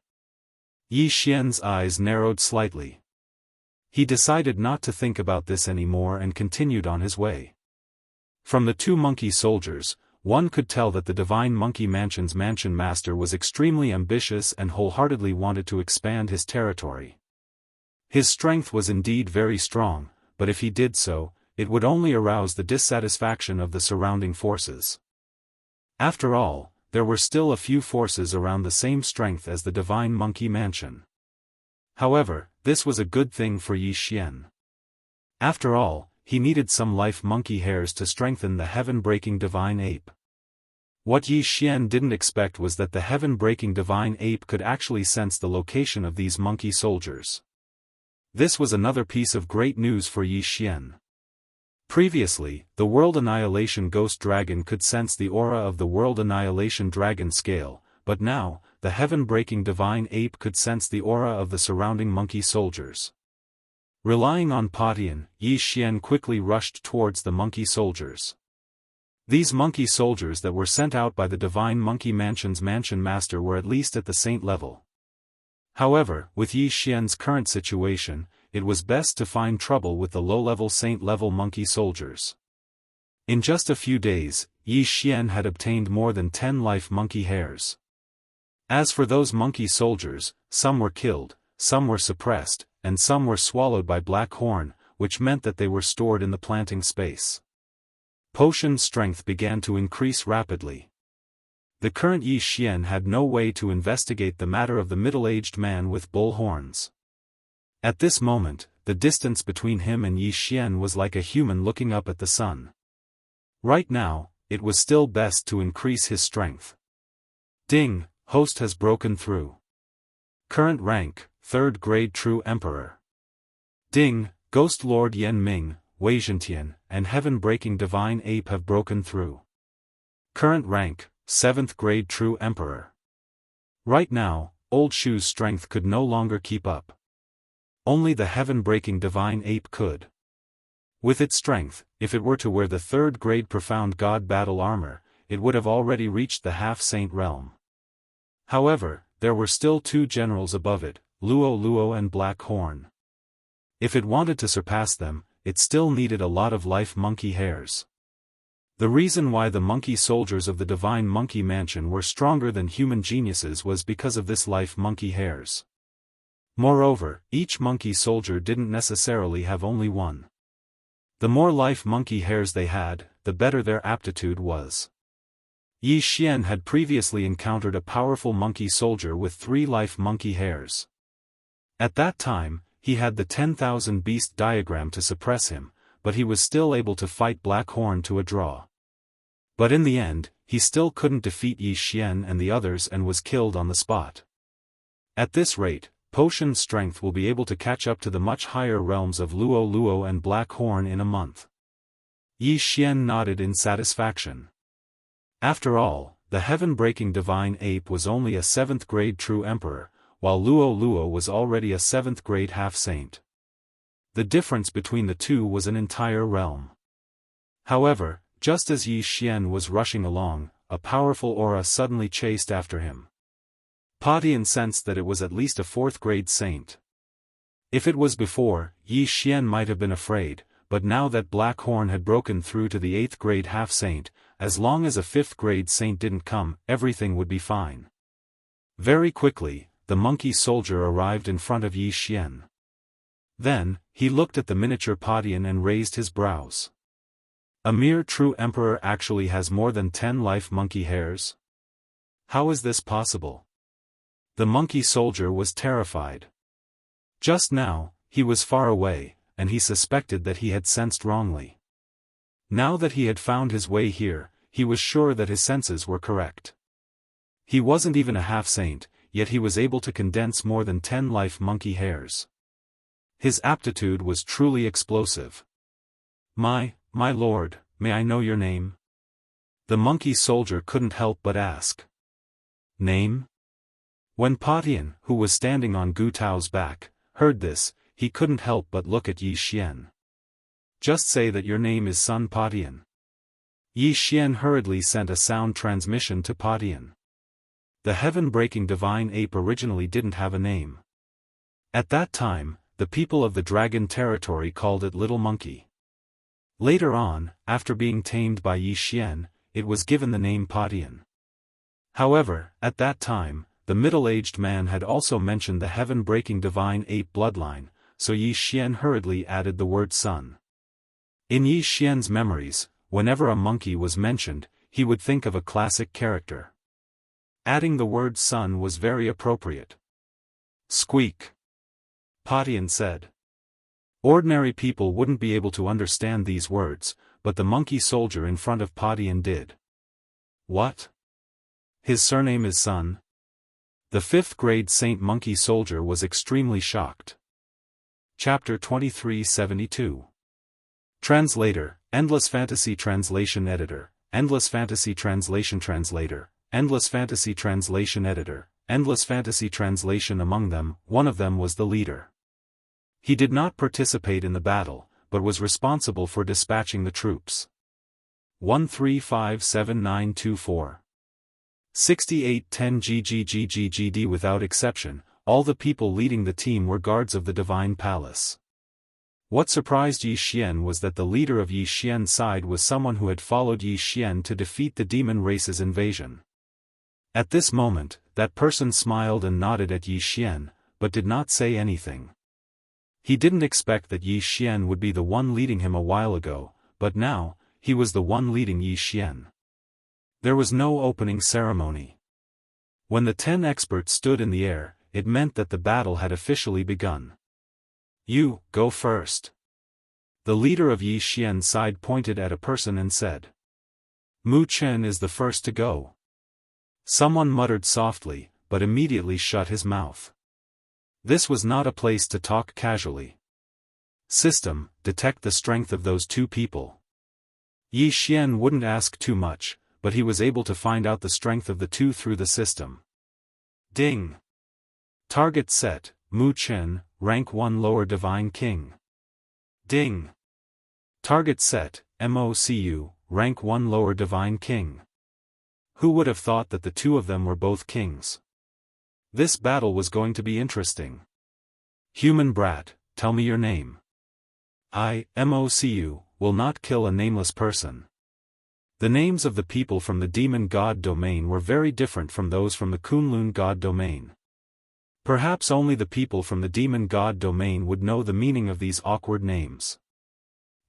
Yi Xian's eyes narrowed slightly. He decided not to think about this anymore and continued on his way. From the two monkey soldiers, one could tell that the Divine Monkey Mansion's mansion master was extremely ambitious and wholeheartedly wanted to expand his territory. His strength was indeed very strong, but if he did so, it would only arouse the dissatisfaction of the surrounding forces. After all, there were still a few forces around the same strength as the Divine Monkey Mansion. However, this was a good thing for Yi Xian. After all, he needed some life monkey hairs to strengthen the heaven-breaking divine ape. What Yi Xian didn't expect was that the heaven-breaking divine ape could actually sense the location of these monkey soldiers. This was another piece of great news for Yi Xian. Previously, the World Annihilation Ghost Dragon could sense the aura of the World Annihilation Dragon scale, but now, the heaven-breaking divine ape could sense the aura of the surrounding monkey soldiers. Relying on Patian, Yi Xian quickly rushed towards the monkey soldiers. These monkey soldiers that were sent out by the Divine Monkey Mansion's mansion master were at least at the saint level. However, with Yi Xian's current situation, it was best to find trouble with the low-level saint-level monkey soldiers. In just a few days, Yi Xian had obtained more than 10 life monkey hairs. As for those monkey soldiers, some were killed, some were suppressed, and some were swallowed by Black Horn, which meant that they were stored in the planting space. Potion's strength began to increase rapidly. The current Yi Xian had no way to investigate the matter of the middle-aged man with bull horns. At this moment, the distance between him and Yi Xian was like a human looking up at the sun. Right now, it was still best to increase his strength. Ding, host has broken through. Current rank, 3rd grade True Emperor. Ding, Ghost Lord Yan Ming, Wei Zhentian, and Heaven-breaking Divine Ape have broken through. Current rank, 7th grade True Emperor. Right now, Old Shu's strength could no longer keep up. Only the heaven-breaking divine ape could. With its strength, if it were to wear the 3rd grade Profound God battle armor, it would have already reached the half-saint realm. However, there were still 2 generals above it, Luo Luo and Black Horn. If it wanted to surpass them, it still needed a lot of life monkey hairs. The reason why the monkey soldiers of the Divine Monkey Mansion were stronger than human geniuses was because of this life monkey hairs. Moreover, each monkey soldier didn't necessarily have only one. The more life monkey hairs they had, the better their aptitude was. Yi Xian had previously encountered a powerful monkey soldier with 3 life monkey hairs. At that time, he had the 10,000 beast diagram to suppress him, but he was still able to fight Black Horn to a draw. But in the end, he still couldn't defeat Yi Xian and the others and was killed on the spot. At this rate, Potion's strength will be able to catch up to the much higher realms of Luo Luo and Black Horn in a month. Yi Xian nodded in satisfaction. After all, the heaven-breaking divine ape was only a 7th grade True Emperor, while Luo Luo was already a 7th grade half-saint. The difference between the two was an entire realm. However, just as Yi Xian was rushing along, a powerful aura suddenly chased after him. Patian sensed that it was at least a 4th grade saint. If it was before, Yi Xian might have been afraid, but now that Black Horn had broken through to the 8th grade half-saint, as long as a 5th grade saint didn't come, everything would be fine. Very quickly, the monkey soldier arrived in front of Yi Xian. Then, he looked at the miniature Patian and raised his brows. A mere True Emperor actually has more than 10 life monkey hairs? How is this possible? The monkey soldier was terrified. Just now, he was far away, and he suspected that he had sensed wrongly. Now that he had found his way here, he was sure that his senses were correct. He wasn't even a half-saint, yet he was able to condense more than 10 life monkey hairs. His aptitude was truly explosive. My lord, may I know your name? The monkey soldier couldn't help but ask. Name? When Patian, who was standing on Gu Tao's back, heard this, he couldn't help but look at Yi Xian. Just say that your name is Sun Patian. Yi Xian hurriedly sent a sound transmission to Patian. The heaven-breaking divine ape originally didn't have a name. At that time, the people of the dragon territory called it Little Monkey. Later on, after being tamed by Yi Xian, it was given the name Patian. However, at that time, the middle-aged man had also mentioned the heaven-breaking divine ape bloodline, so Yi Xian hurriedly added the word son. In Yi Xian's memories, whenever a monkey was mentioned, he would think of a classic character. Adding the word son was very appropriate. Squeak! Patian said. Ordinary people wouldn't be able to understand these words, but the monkey soldier in front of Patian did. What? His surname is Sun? The 5th grade Saint Monkey soldier was extremely shocked. Chapter 2372. Translator, Endless Fantasy Translation Editor, Endless Fantasy Translation Translator, Endless Fantasy Translation Editor, Endless Fantasy Translation. Among them, one of them was the leader. He did not participate in the battle, but was responsible for dispatching the troops. 135794. 6810 GGGGGD. Without exception, all the people leading the team were guards of the Divine Palace. What surprised Yi Xian was that the leader of Yi Xian's side was someone who had followed Yi Xian to defeat the demon race's invasion. At this moment, that person smiled and nodded at Yi Xian, but did not say anything. He didn't expect that Yi Xian would be the one leading him a while ago, but now, he was the one leading Yi Xian. There was no opening ceremony. When the 10 experts stood in the air, it meant that the battle had officially begun. You, go first. The leader of Yi Xian's side pointed at a person and said. Mu Chen is the first to go. Someone muttered softly, but immediately shut his mouth. This was not a place to talk casually. System, detect the strength of those two people. Yi Xian wouldn't ask too much, but he was able to find out the strength of the two through the system. Ding! Target set, Mu Chen, rank 1 lower divine king. Ding! Target set, MOCU, rank 1 lower divine king. Who would have thought that the two of them were both kings? This battle was going to be interesting. Human brat, tell me your name. I, MOCU, will not kill a nameless person. The names of the people from the demon god domain were very different from those from the Kunlun god domain. Perhaps only the people from the demon god domain would know the meaning of these awkward names.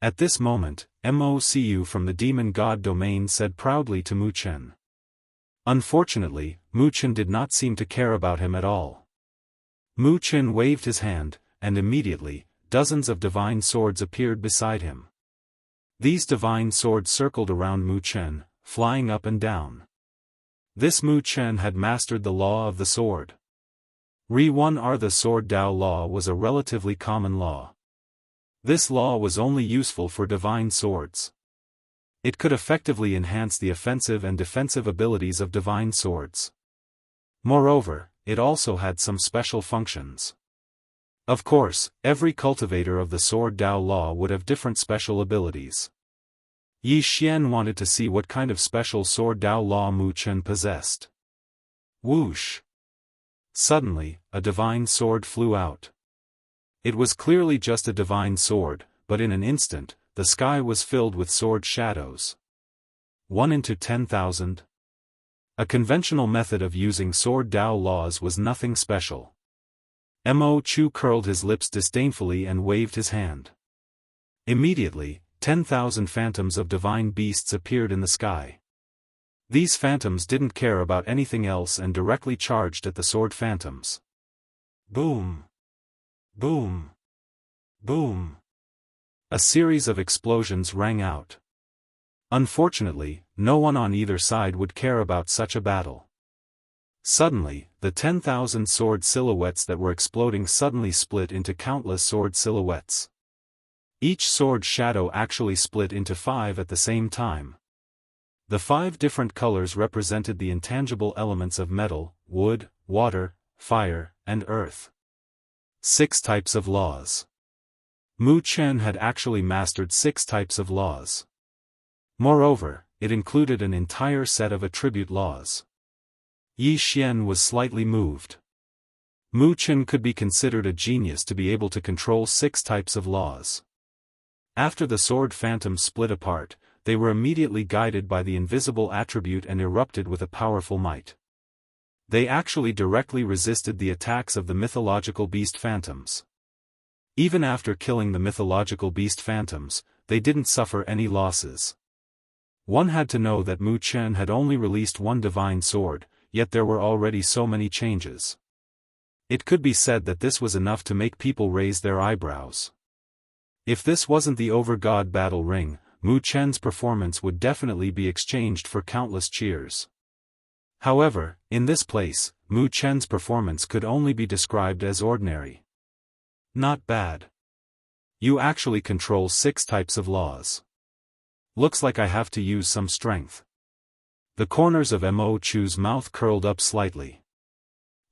At this moment, MOCU from the demon god domain said proudly to Mu Chen. Unfortunately, Mu Chen did not seem to care about him at all. Mu Chen waved his hand, and immediately, dozens of divine swords appeared beside him. These divine swords circled around Mu Chen, flying up and down. This Mu Chen had mastered the law of the sword. Re-1R the sword Dao law was a relatively common law. This law was only useful for divine swords. It could effectively enhance the offensive and defensive abilities of divine swords. Moreover, it also had some special functions. Of course, every cultivator of the sword Dao law would have different special abilities. Yi Xian wanted to see what kind of special sword Dao law Mu Chen possessed. Whoosh! Suddenly, a divine sword flew out. It was clearly just a divine sword, but in an instant, the sky was filled with sword shadows. 1 into 10,000. A conventional method of using sword Dao laws was nothing special. Mo Chu curled his lips disdainfully and waved his hand. Immediately, 10,000 phantoms of divine beasts appeared in the sky. These phantoms didn't care about anything else and directly charged at the sword phantoms. Boom! Boom! Boom! A series of explosions rang out. Unfortunately, no one on either side would care about such a battle. Suddenly, the 10,000 sword silhouettes that were exploding suddenly split into countless sword silhouettes. Each sword shadow actually split into 5 at the same time. The 5 different colors represented the intangible elements of metal, wood, water, fire, and earth. 6 types of laws. Mu Chen had actually mastered 6 types of laws. Moreover, it included an entire set of attribute laws. Yi Xian was slightly moved. Mu Chen could be considered a genius to be able to control 6 types of laws. After the sword phantoms split apart, they were immediately guided by the invisible attribute and erupted with a powerful might. They actually directly resisted the attacks of the mythological beast phantoms. Even after killing the mythological beast phantoms, they didn't suffer any losses. One had to know that Mu Chen had only released one divine sword, yet there were already so many changes. It could be said that this was enough to make people raise their eyebrows. If this wasn't the over-god battle ring, Mu Chen's performance would definitely be exchanged for countless cheers. However, in this place, Mu Chen's performance could only be described as ordinary. Not bad. You actually control 6 types of laws. Looks like I have to use some strength. The corners of Mo Chu's mouth curled up slightly.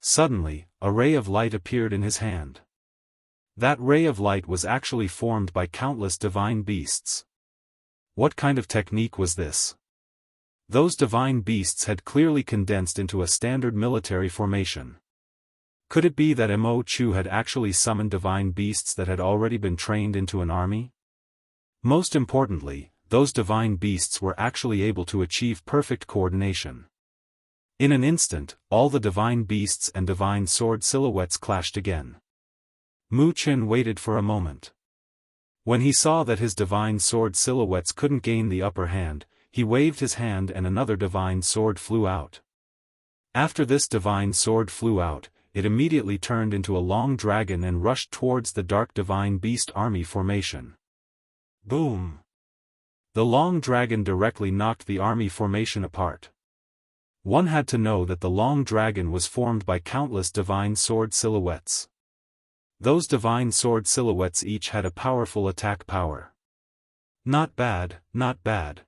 Suddenly, a ray of light appeared in his hand. That ray of light was actually formed by countless divine beasts. What kind of technique was this? Those divine beasts had clearly condensed into a standard military formation. Could it be that Mo Chu had actually summoned divine beasts that had already been trained into an army? Most importantly, those divine beasts were actually able to achieve perfect coordination. In an instant, all the divine beasts and divine sword silhouettes clashed again. Mu Chen waited for a moment. When he saw that his divine sword silhouettes couldn't gain the upper hand, he waved his hand and another divine sword flew out. After this divine sword flew out, it immediately turned into a long dragon and rushed towards the dark divine beast army formation. Boom! The long dragon directly knocked the army formation apart. One had to know that the long dragon was formed by countless divine sword silhouettes. Those divine sword silhouettes each had a powerful attack power. Not bad, not bad.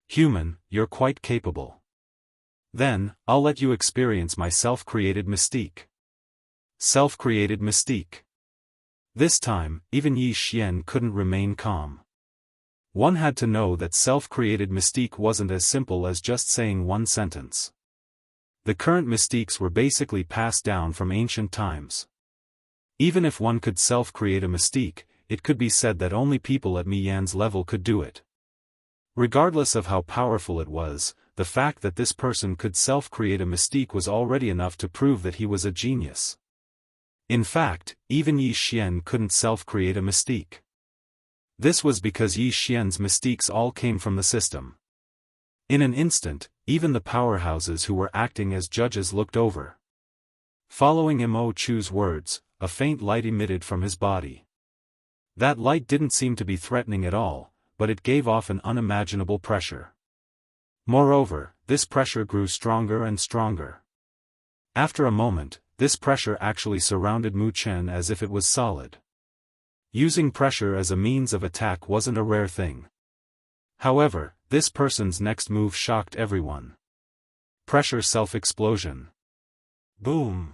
Human, you're quite capable. Then, I'll let you experience my self-created mystique. Self-created mystique. This time, even Yi Xian couldn't remain calm. One had to know that self-created mystique wasn't as simple as just saying one sentence. The current mystiques were basically passed down from ancient times. Even if one could self-create a mystique, it could be said that only people at Mi Yan's level could do it. Regardless of how powerful it was, the fact that this person could self-create a mystique was already enough to prove that he was a genius. In fact, even Yi Xian couldn't self-create a mystique. This was because Yi Xian's mystiques all came from the system. In an instant, even the powerhouses who were acting as judges looked over. Following Mo Chu's words, a faint light emitted from his body. That light didn't seem to be threatening at all, but it gave off an unimaginable pressure. Moreover, this pressure grew stronger and stronger. After a moment, this pressure actually surrounded Mu Chen as if it was solid. Using pressure as a means of attack wasn't a rare thing. However, this person's next move shocked everyone. Pressure self-explosion. Boom!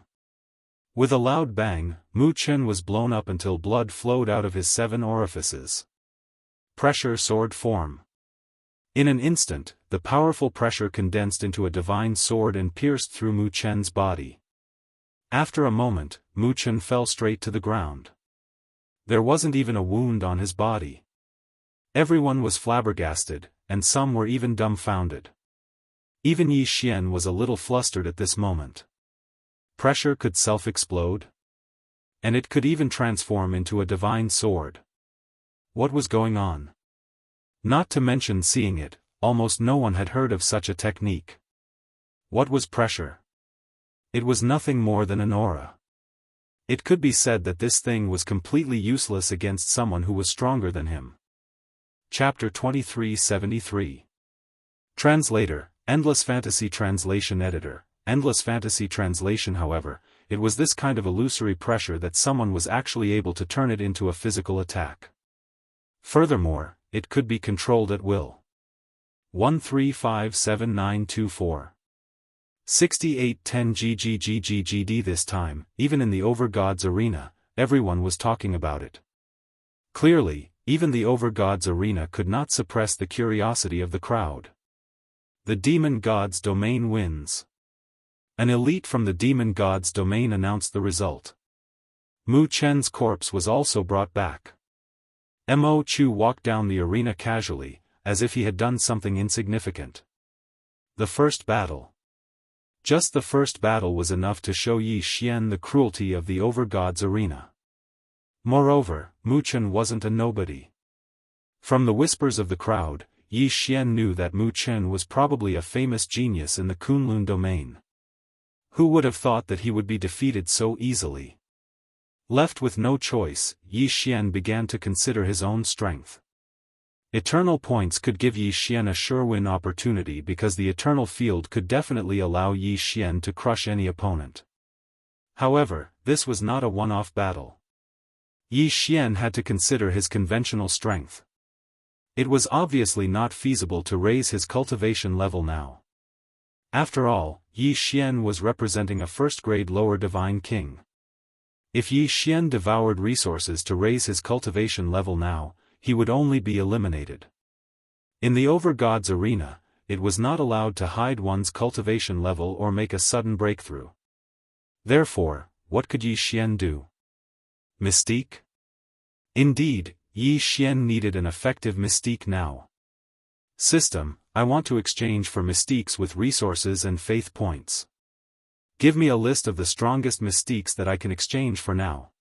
With a loud bang, Mu Chen was blown up until blood flowed out of his 7 orifices. Pressure sword form. In an instant, the powerful pressure condensed into a divine sword and pierced through Mu Chen's body. After a moment, Mu Chen fell straight to the ground. There wasn't even a wound on his body. Everyone was flabbergasted, and some were even dumbfounded. Even Yi Xian was a little flustered at this moment. Pressure could self-explode? And it could even transform into a divine sword. What was going on? Not to mention seeing it, almost no one had heard of such a technique. What was pressure? It was nothing more than an aura. It could be said that this thing was completely useless against someone who was stronger than him. Chapter 2373. Translator, Endless Fantasy Translation Editor. Endless Fantasy Translation. However, it was this kind of illusory pressure that someone was actually able to turn it into a physical attack. Furthermore, it could be controlled at will. 1357924. 6810 GGGGGD. This time, even in the Overgods arena, everyone was talking about it. Clearly, even the Overgods arena could not suppress the curiosity of the crowd. The demon god's domain wins. An elite from the demon god's domain announced the result. Mu Chen's corpse was also brought back. Mo Chu walked down the arena casually, as if he had done something insignificant. The first battle. Just the first battle was enough to show Yi Xian the cruelty of the over-god's arena. Moreover, Mu Chen wasn't a nobody. From the whispers of the crowd, Yi Xian knew that Mu Chen was probably a famous genius in the Kunlun domain. Who would have thought that he would be defeated so easily? Left with no choice, Yi Xian began to consider his own strength. Eternal points could give Yi Xian a sure win opportunity because the eternal field could definitely allow Yi Xian to crush any opponent. However, this was not a one-off battle. Yi Xian had to consider his conventional strength. It was obviously not feasible to raise his cultivation level now. After all, Yi Xian was representing a first-grade lower divine king. If Yi Xian devoured resources to raise his cultivation level now, he would only be eliminated. In the over-god's arena, it was not allowed to hide one's cultivation level or make a sudden breakthrough. Therefore, what could Yi Xian do? Mystique? Indeed, Yi Xian needed an effective mystique now. System, I want to exchange for mystiques with resources and faith points. Give me a list of the strongest mystiques that I can exchange for now.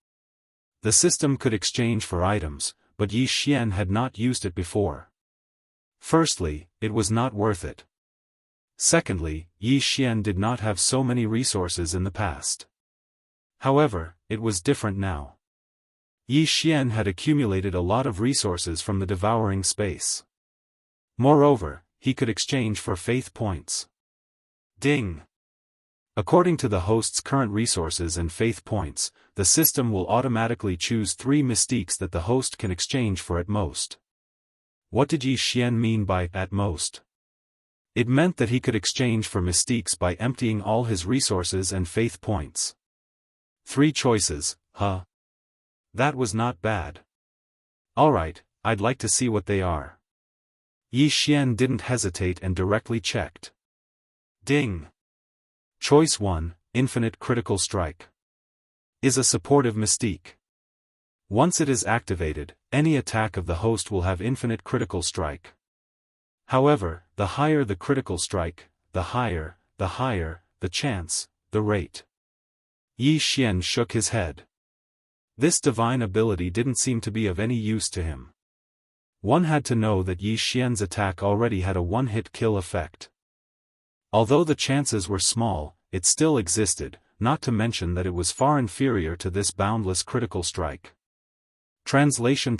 The system could exchange for items, but Yi Xian had not used it before. Firstly, it was not worth it. Secondly, Yi Xian did not have so many resources in the past. However, it was different now. Yi Xian had accumulated a lot of resources from the devouring space. Moreover, he could exchange for faith points. Ding! According to the host's current resources and faith points, the system will automatically choose 3 mystiques that the host can exchange for at most. What did Yi Xian mean by at most? It meant that he could exchange for mystiques by emptying all his resources and faith points. 3 choices, huh? That was not bad. Alright, I'd like to see what they are. Yi Xian didn't hesitate and directly checked. Ding! Choice 1, Infinite Critical Strike. Is a supportive mystique. Once it is activated, any attack of the host will have infinite critical strike. However, the higher the critical strike, the higher the chance, the rate. Yi Xian shook his head. This divine ability didn't seem to be of any use to him. One had to know that Yi Xian's attack already had a one-hit kill effect. Although the chances were small, it still existed, not to mention that it was far inferior to this boundless critical strike. Translation.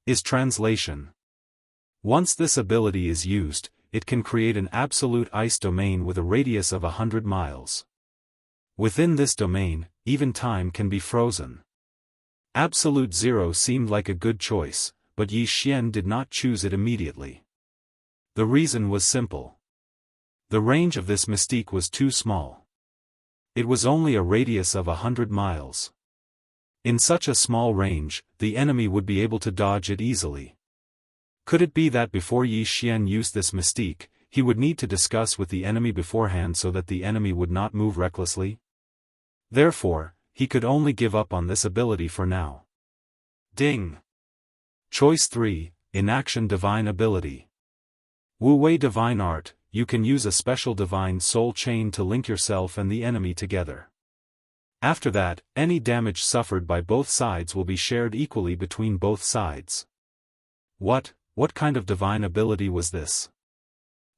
Is translation. Once this ability is used, it can create an absolute ice domain with a radius of 100 miles. Within this domain, even time can be frozen. Absolute Zero seemed like a good choice, but Yi Xian did not choose it immediately. The reason was simple. The range of this mystique was too small. It was only a radius of 100 miles. In such a small range, the enemy would be able to dodge it easily. Could it be that before Yi Xian used this mystique, he would need to discuss with the enemy beforehand so that the enemy would not move recklessly? Therefore, he could only give up on this ability for now. Ding! Choice 3, Inaction Divine Ability. Wu Wei Divine Art, you can use a special divine soul chain to link yourself and the enemy together. After that, any damage suffered by both sides will be shared equally between both sides. What kind of divine ability was this?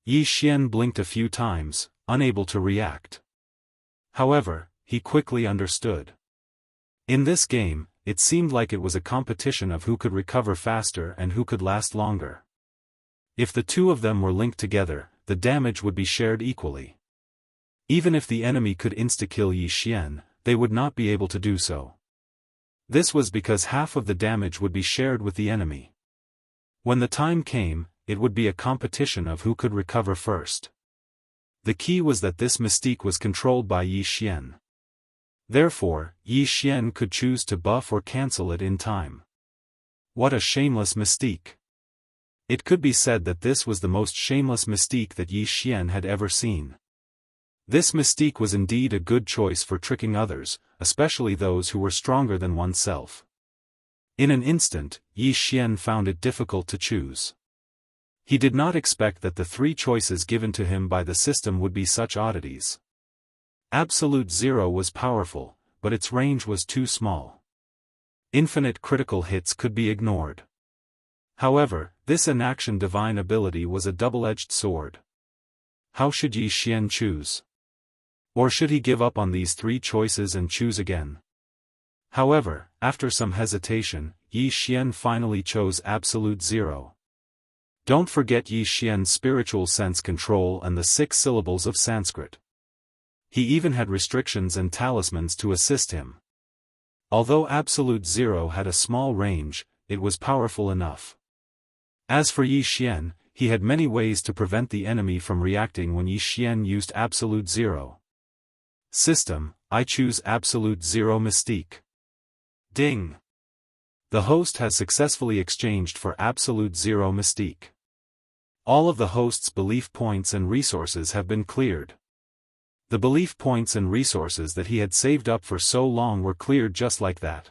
Yi Xian blinked a few times, unable to react. However, he quickly understood. In this game, it seemed like it was a competition of who could recover faster and who could last longer. If the two of them were linked together, the damage would be shared equally. Even if the enemy could insta-kill Yi Xian, they would not be able to do so. This was because half of the damage would be shared with the enemy. When the time came, it would be a competition of who could recover first. The key was that this mystique was controlled by Yi Xian. Therefore, Yi Xian could choose to buff or cancel it in time. What a shameless mystique! It could be said that this was the most shameless mystique that Yi Xian had ever seen. This mystique was indeed a good choice for tricking others, especially those who were stronger than oneself. In an instant, Yi Xian found it difficult to choose. He did not expect that the three choices given to him by the system would be such oddities. Absolute Zero was powerful, but its range was too small. Infinite critical hits could be ignored. However, this inaction divine ability was a double-edged sword. How should Yi Xian choose? Or should he give up on these three choices and choose again? However, after some hesitation, Yi Xian finally chose Absolute Zero. Don't forget Yi Xian's spiritual sense control and the 6 syllables of Sanskrit. He even had restrictions and talismans to assist him. Although Absolute Zero had a small range, it was powerful enough. As for Yi Xian, he had many ways to prevent the enemy from reacting when Yi Xian used Absolute Zero. System, I choose Absolute Zero Mystique. Ding! The host has successfully exchanged for Absolute Zero Mystique. All of the host's belief points and resources have been cleared. The belief points and resources that he had saved up for so long were cleared just like that.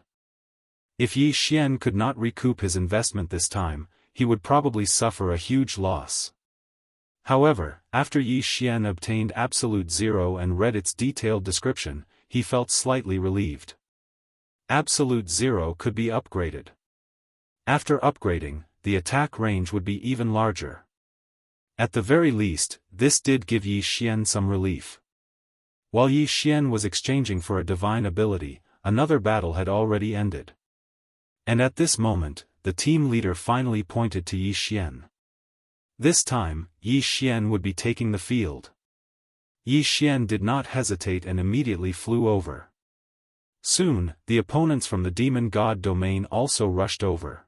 If Yi Xian could not recoup his investment this time, he would probably suffer a huge loss. However, after Yi Xian obtained Absolute Zero and read its detailed description, he felt slightly relieved. Absolute Zero could be upgraded. After upgrading, the attack range would be even larger. At the very least, this did give Yi Xian some relief. While Yi Xian was exchanging for a divine ability, another battle had already ended. And at this moment, the team leader finally pointed to Yi Xian. This time, Yi Xian would be taking the field. Yi Xian did not hesitate and immediately flew over. Soon, the opponents from the demon god domain also rushed over.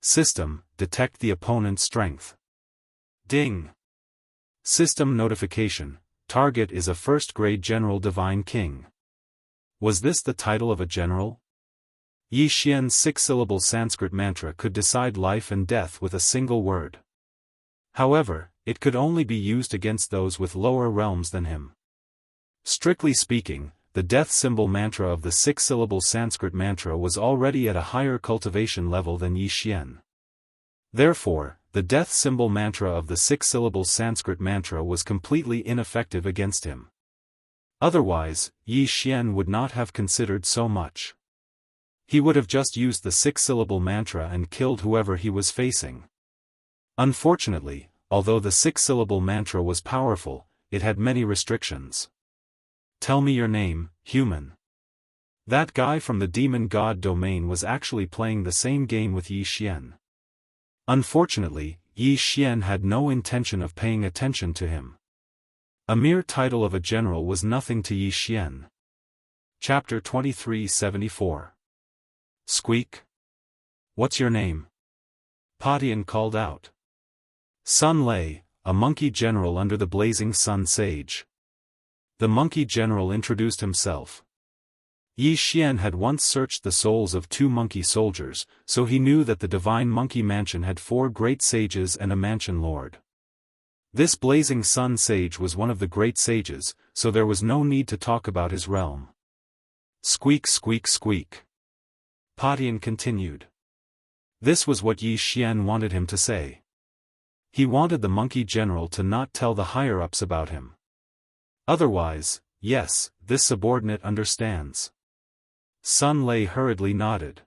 System, detect the opponent's strength. Ding! System notification, target is a first-grade general divine king. Was this the title of a general? Yi Xian's 6-syllable Sanskrit mantra could decide life and death with a single word. However, it could only be used against those with lower realms than him. Strictly speaking, the death symbol mantra of the 6-syllable Sanskrit mantra was already at a higher cultivation level than Yi Xian. Therefore, the death symbol mantra of the 6-syllable Sanskrit mantra was completely ineffective against him. Otherwise, Yi Xian would not have considered so much. He would have just used the 6-syllable mantra and killed whoever he was facing. Unfortunately, although the 6-syllable mantra was powerful, it had many restrictions. Tell me your name, human. That guy from the demon god domain was actually playing the same game with Yi Xian. Unfortunately, Yi Xian had no intention of paying attention to him. A mere title of a general was nothing to Yi Xian. Chapter 2374. Squeak. What's your name? Patian called out. Sun Lei, a monkey general under the blazing sun sage. The monkey general introduced himself. Yi Xian had once searched the souls of 2 monkey soldiers, so he knew that the divine monkey mansion had 4 great sages and a mansion lord. This blazing sun sage was one of the great sages, so there was no need to talk about his realm. Squeak squeak squeak. Patian continued. This was what Yi Xian wanted him to say. He wanted the monkey general to not tell the higher-ups about him. Otherwise, yes, this subordinate understands. Sun Lei hurriedly nodded.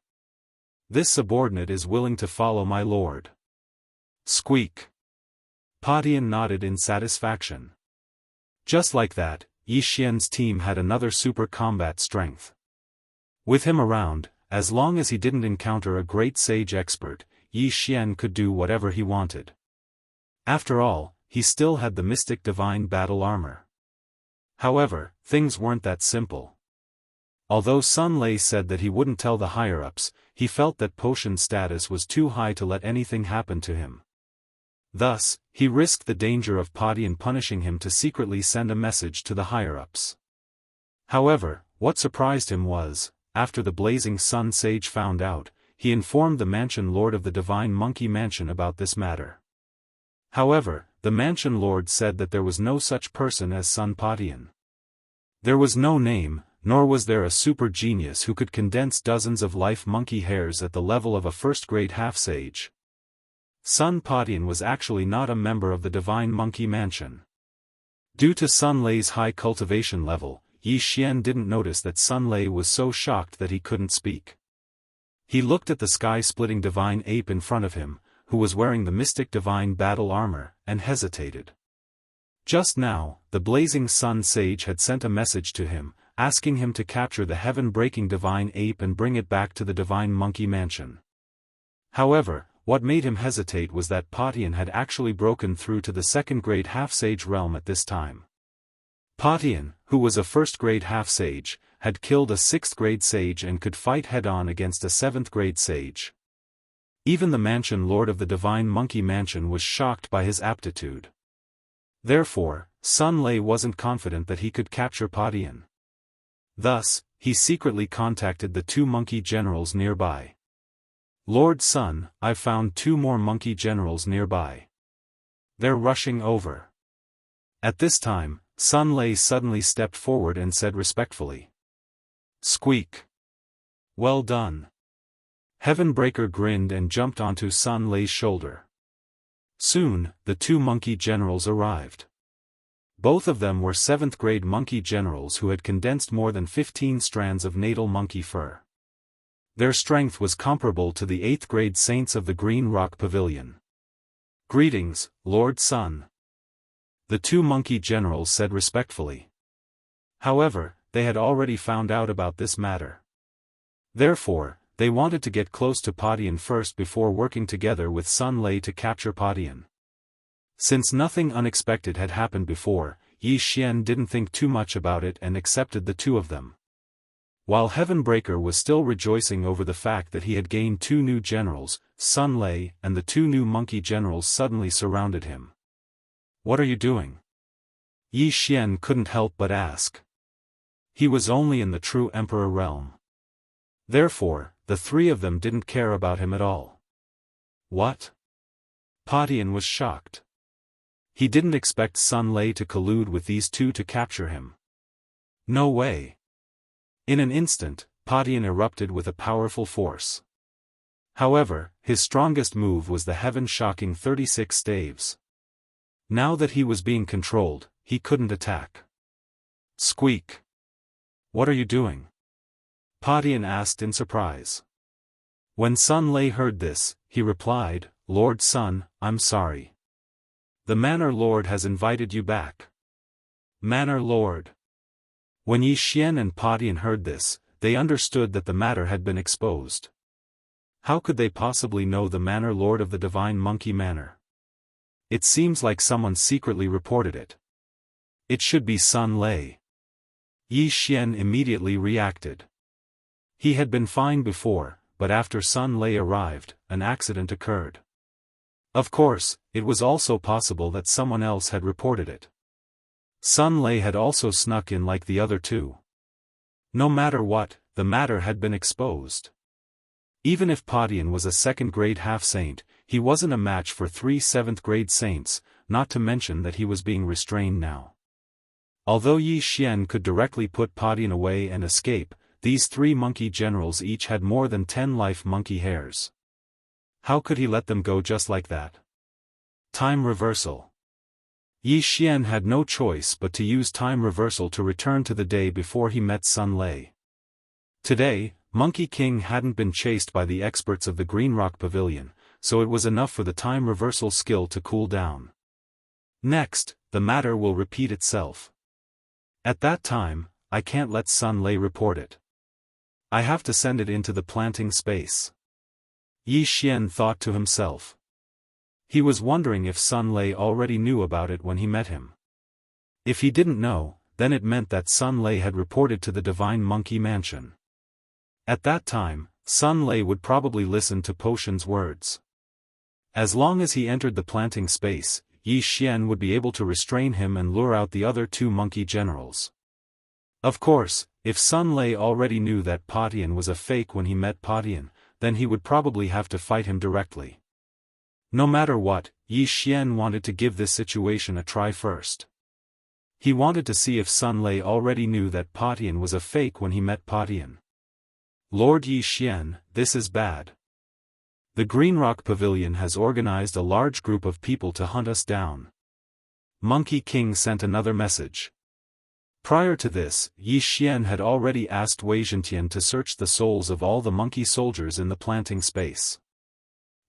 This subordinate is willing to follow my lord. Squeak. Patian nodded in satisfaction. Just like that, Yi Xian's team had another super combat strength. With him around, as long as he didn't encounter a great sage expert, Yi Xian could do whatever he wanted. After all, he still had the mystic divine battle armor. However, things weren't that simple. Although Sun Lei said that he wouldn't tell the higher-ups, he felt that potion status was too high to let anything happen to him. Thus, he risked the danger of Patian punishing him to secretly send a message to the higher-ups. However, what surprised him was, after the blazing sun sage found out, he informed the mansion lord of the divine monkey mansion about this matter. However, the mansion lord said that there was no such person as Sun Patian. There was no name, nor was there a super genius who could condense dozens of life monkey hairs at the level of a first-grade half-sage. Sun Patian was actually not a member of the Divine Monkey Mansion. Due to Sun Lei's high cultivation level, Yi Xian didn't notice that Sun Lei was so shocked that he couldn't speak. He looked at the sky-splitting divine ape in front of him, who was wearing the mystic divine battle armor, and hesitated. Just now, the blazing sun sage had sent a message to him, asking him to capture the heaven-breaking divine ape and bring it back to the divine monkey mansion. However, what made him hesitate was that Patian had actually broken through to the second-grade half-sage realm at this time. Patian, who was a first-grade half-sage, had killed a sixth-grade sage and could fight head-on against a seventh-grade sage. Even the mansion lord of the Divine Monkey Mansion was shocked by his aptitude. Therefore, Sun Lei wasn't confident that he could capture Patian. Thus, he secretly contacted the two monkey generals nearby. Lord Sun, I've found two more monkey generals nearby. They're rushing over. At this time, Sun Lei suddenly stepped forward and said respectfully. Squeak. Well done. Heavenbreaker grinned and jumped onto Sun Lei's shoulder. Soon, the two monkey generals arrived. Both of them were 7th-grade monkey generals who had condensed more than 15 strands of natal monkey fur. Their strength was comparable to the 8th-grade saints of the Green Rock Pavilion. Greetings, Lord Sun. The two monkey generals said respectfully. However, they had already found out about this matter. Therefore, they wanted to get close to Patian first before working together with Sun Lei to capture Patian. Since nothing unexpected had happened before, Yi Xian didn't think too much about it and accepted the two of them. While Heavenbreaker was still rejoicing over the fact that he had gained two new generals, Sun Lei and the two new monkey generals suddenly surrounded him. What are you doing? Yi Xian couldn't help but ask. He was only in the true emperor realm. Therefore, the three of them didn't care about him at all. What? Patian was shocked. He didn't expect Sun Lei to collude with these two to capture him. No way. In an instant, Patian erupted with a powerful force. However, his strongest move was the heaven-shocking 36 staves. Now that he was being controlled, he couldn't attack. Squeak. What are you doing? Patian asked in surprise. When Sun Lei heard this, he replied, Lord Sun, I'm sorry. The Manor Lord has invited you back. Manor Lord. When Yi Xian and Patian heard this, they understood that the matter had been exposed. How could they possibly know the Manor Lord of the Divine Monkey Manor? It seems like someone secretly reported it. It should be Sun Lei. Yi Xian immediately reacted. He had been fine before, but after Sun Lei arrived, an accident occurred. Of course, it was also possible that someone else had reported it. Sun Lei had also snuck in like the other two. No matter what, the matter had been exposed. Even if Patian was a second-grade half-saint, he wasn't a match for 3 7th-grade saints, not to mention that he was being restrained now. Although Yi Xian could directly put Patian away and escape, these 3 monkey generals each had more than 10 life monkey hairs. How could he let them go just like that? Time reversal. Yi Xian had no choice but to use time reversal to return to the day before he met Sun Lei. Today, Monkey King hadn't been chased by the experts of the Green Rock Pavilion, so it was enough for the time reversal skill to cool down. Next, the matter will repeat itself. At that time, I can't let Sun Lei report it. I have to send it into the planting space. Yi Xian thought to himself. He was wondering if Sun Lei already knew about it when he met him. If he didn't know, then it meant that Sun Lei had reported to the Divine Monkey Mansion. At that time, Sun Lei would probably listen to Potion's words. As long as he entered the planting space, Yi Xian would be able to restrain him and lure out the other 2 monkey generals. Of course, if Sun Lei already knew that Patian was a fake when he met Patian, then he would probably have to fight him directly. No matter what, Yi Xian wanted to give this situation a try first. He wanted to see if Sun Lei already knew that Patian was a fake when he met Patian. Lord Yi Xian, this is bad. The Green Rock Pavilion has organized a large group of people to hunt us down. Monkey King sent another message. Prior to this, Yi Xian had already asked Wei Zhentian to search the souls of all the monkey soldiers in the planting space.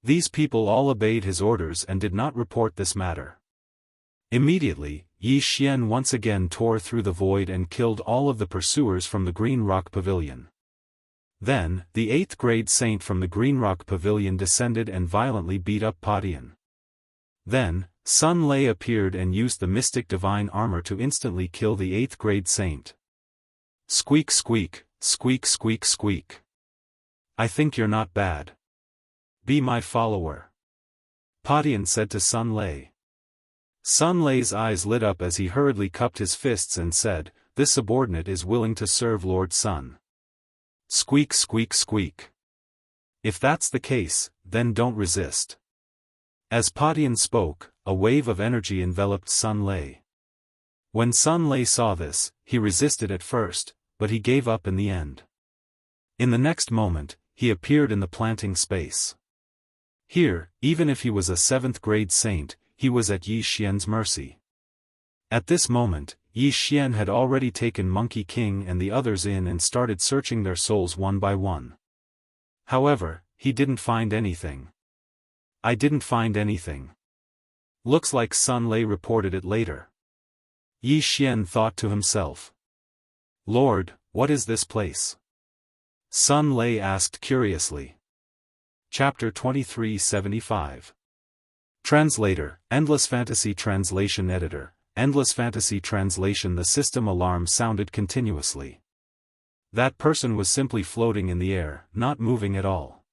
These people all obeyed his orders and did not report this matter. Immediately, Yi Xian once again tore through the void and killed all of the pursuers from the Green Rock Pavilion. Then, the 8th grade saint from the Green Rock Pavilion descended and violently beat up Patian. Then, Sun Lei appeared and used the mystic divine armor to instantly kill the 8th grade saint. Squeak squeak, squeak squeak squeak. I think you're not bad. Be my follower. Patian said to Sun Lei. Sun Lei's eyes lit up as he hurriedly cupped his fists and said, "This subordinate is willing to serve Lord Sun." Squeak squeak squeak. If that's the case, then don't resist. As Patian spoke, a wave of energy enveloped Sun Lei. When Sun Lei saw this, he resisted at first, but he gave up in the end. In the next moment, he appeared in the planting space. Here, even if he was a 7th grade saint, he was at Yi Xian's mercy. At this moment, Yi Xian had already taken Monkey King and the others in and started searching their souls one by one. However, he didn't find anything. I didn't find anything. Looks like Sun Lei reported it later. Yi Xian thought to himself. Lord, what is this place? Sun Lei asked curiously. Chapter 2375. Translator, Endless Fantasy Translation Editor, Endless Fantasy Translation. The system alarm sounded continuously. That person was simply floating in the air, not moving at all.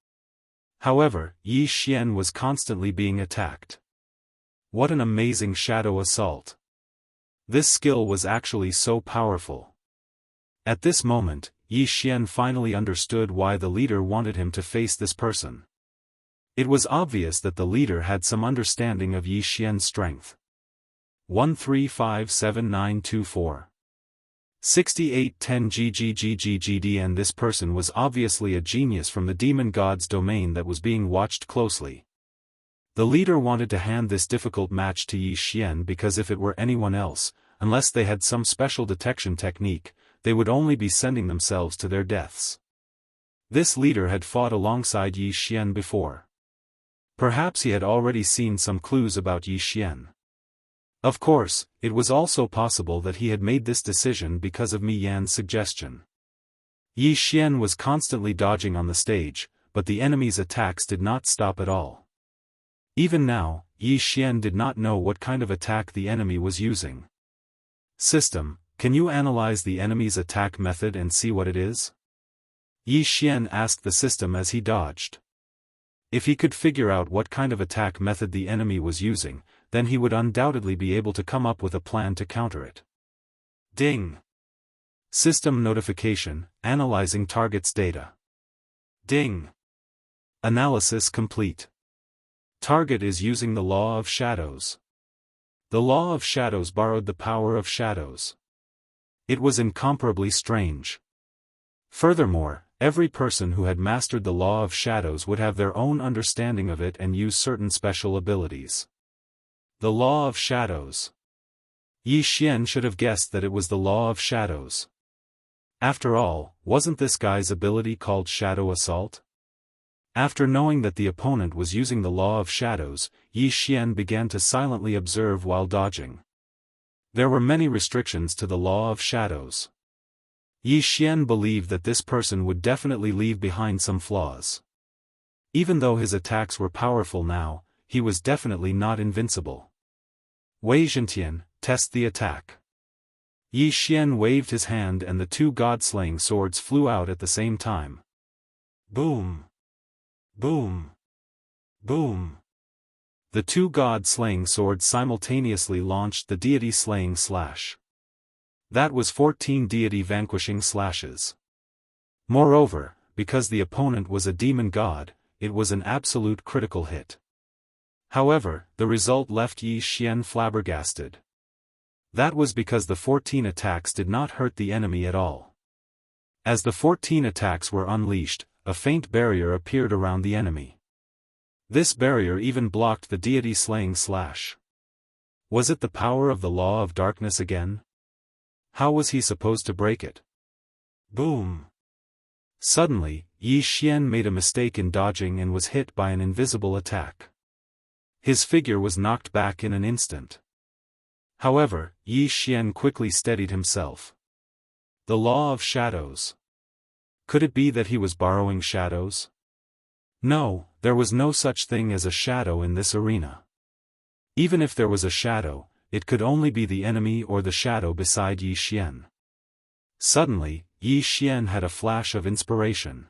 However, Yi Xian was constantly being attacked. What an amazing shadow assault. This skill was actually so powerful. At this moment, Yi Xian finally understood why the leader wanted him to face this person. It was obvious that the leader had some understanding of Yi Xian's strength. 1357924. 6810 GGGGGD. And this person was obviously a genius from the demon god's domain that was being watched closely. The leader wanted to hand this difficult match to Yi Xian because if it were anyone else, unless they had some special detection technique, they would only be sending themselves to their deaths. This leader had fought alongside Yi Xian before. Perhaps he had already seen some clues about Yi Xian. Of course, it was also possible that he had made this decision because of Mi Yan's suggestion. Yi Xian was constantly dodging on the stage, but the enemy's attacks did not stop at all. Even now, Yi Xian did not know what kind of attack the enemy was using. System, can you analyze the enemy's attack method and see what it is? Yi Xian asked the system as he dodged. If he could figure out what kind of attack method the enemy was using, then he would undoubtedly be able to come up with a plan to counter it. Ding! System notification, analyzing target's data. Ding! Analysis complete. Target is using the law of shadows. The law of shadows borrowed the power of shadows. It was incomparably strange. Furthermore, every person who had mastered the law of shadows would have their own understanding of it and use certain special abilities. The law of shadows. Yi Xian should have guessed that it was the law of shadows. After all, wasn't this guy's ability called Shadow Assault? After knowing that the opponent was using the law of shadows, Yi Xian began to silently observe while dodging. There were many restrictions to the law of shadows. Yi Xian believed that this person would definitely leave behind some flaws. Even though his attacks were powerful now, he was definitely not invincible. Wei Zhentian, test the attack. Yi Xian waved his hand and the two god-slaying swords flew out at the same time. Boom! Boom! Boom! The two god-slaying swords simultaneously launched the deity-slaying slash. That was 14 deity-vanquishing slashes. Moreover, because the opponent was a demon god, it was an absolute critical hit. However, the result left Yi Xian flabbergasted. That was because the 14 attacks did not hurt the enemy at all. As the 14 attacks were unleashed, a faint barrier appeared around the enemy. This barrier even blocked the deity-slaying slash. Was it the power of the law of darkness again? How was he supposed to break it? Boom! Suddenly, Yi Xian made a mistake in dodging and was hit by an invisible attack. His figure was knocked back in an instant. However, Yi Xian quickly steadied himself. The law of shadows. Could it be that he was borrowing shadows? No, there was no such thing as a shadow in this arena. Even if there was a shadow, it could only be the enemy or the shadow beside Yi Xian. Suddenly, Yi Xian had a flash of inspiration.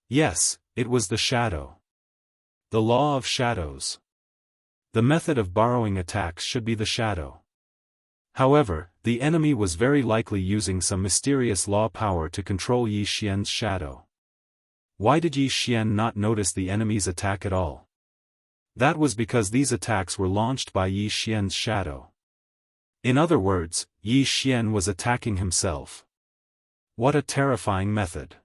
Yes, it was the shadow. The law of shadows. The method of borrowing attacks should be the shadow. However, the enemy was very likely using some mysterious law power to control Yi Xian's shadow. Why did Yi Xian not notice the enemy's attack at all? That was because these attacks were launched by Yi Xian's shadow. In other words, Yi Xian was attacking himself. What a terrifying method.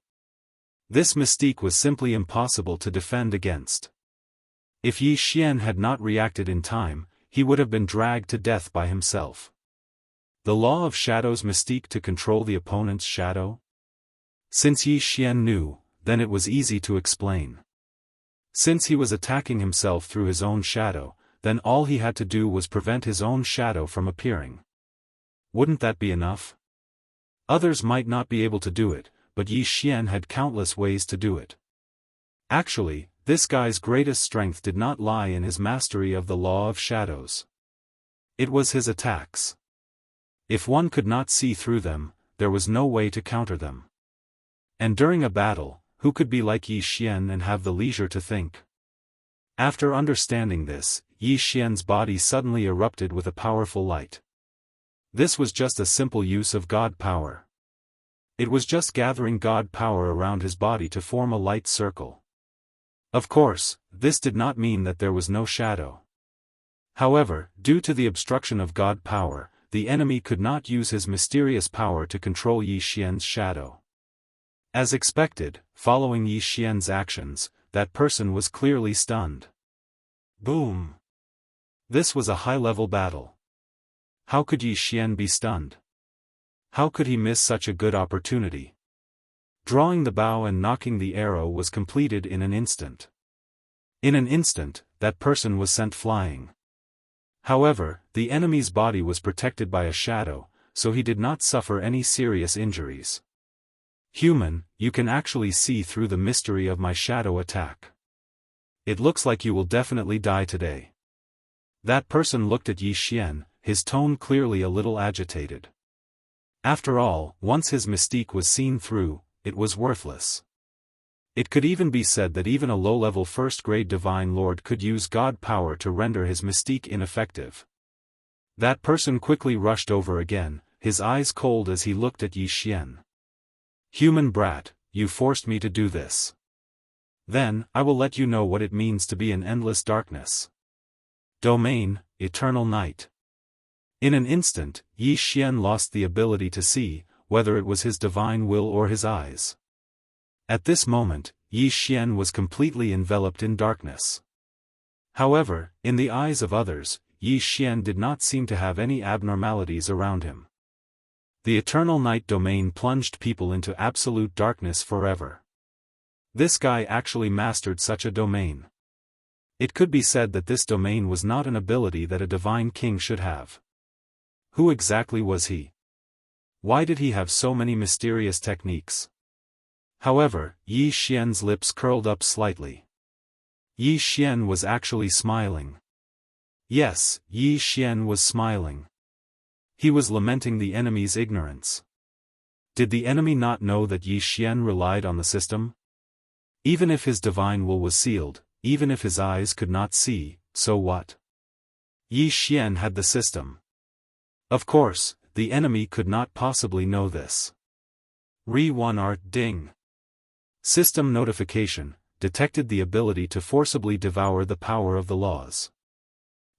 This mystique was simply impossible to defend against. If Yi Xian had not reacted in time, he would have been dragged to death by himself. The law of shadows mystique to control the opponent's shadow? Since Yi Xian knew, then it was easy to explain. Since he was attacking himself through his own shadow, then all he had to do was prevent his own shadow from appearing. Wouldn't that be enough? Others might not be able to do it, but Yi Xian had countless ways to do it. Actually, this guy's greatest strength did not lie in his mastery of the law of shadows. It was his attacks. If one could not see through them, there was no way to counter them. And during a battle, who could be like Yi Xian and have the leisure to think? After understanding this, Yi Xian's body suddenly erupted with a powerful light. This was just a simple use of God power. It was just gathering God power around his body to form a light circle. Of course, this did not mean that there was no shadow. However, due to the obstruction of God power, the enemy could not use his mysterious power to control Yi Xian's shadow. As expected, following Yi Xian's actions, that person was clearly stunned. Boom! This was a high-level battle. How could Yi Xian be stunned? How could he miss such a good opportunity? Drawing the bow and knocking the arrow was completed in an instant. In an instant, that person was sent flying. However, the enemy's body was protected by a shadow, so he did not suffer any serious injuries. Human, you can actually see through the mystery of my shadow attack. It looks like you will definitely die today. That person looked at Yi Xian, his tone clearly a little agitated. After all, once his mystique was seen through, it was worthless. It could even be said that even a low-level first-grade divine lord could use God power to render his mystique ineffective. That person quickly rushed over again, his eyes cold as he looked at Yi Xian. Human brat, you forced me to do this. Then, I will let you know what it means to be in endless darkness. Domain, eternal night. In an instant, Yi Xian lost the ability to see, whether it was his divine will or his eyes. At this moment, Yi Xian was completely enveloped in darkness. However, in the eyes of others, Yi Xian did not seem to have any abnormalities around him. The eternal night domain plunged people into absolute darkness forever. This guy actually mastered such a domain. It could be said that this domain was not an ability that a divine king should have. Who exactly was he? Why did he have so many mysterious techniques? However, Yi Xian's lips curled up slightly. Yi Xian was actually smiling. Yes, Yi Xian was smiling. He was lamenting the enemy's ignorance. Did the enemy not know that Yi Xian relied on the system? Even if his divine will was sealed, even if his eyes could not see, so what? Yi Xian had the system. Of course, the enemy could not possibly know this. Re1 art ding. System notification, detected the ability to forcibly devour the power of the laws.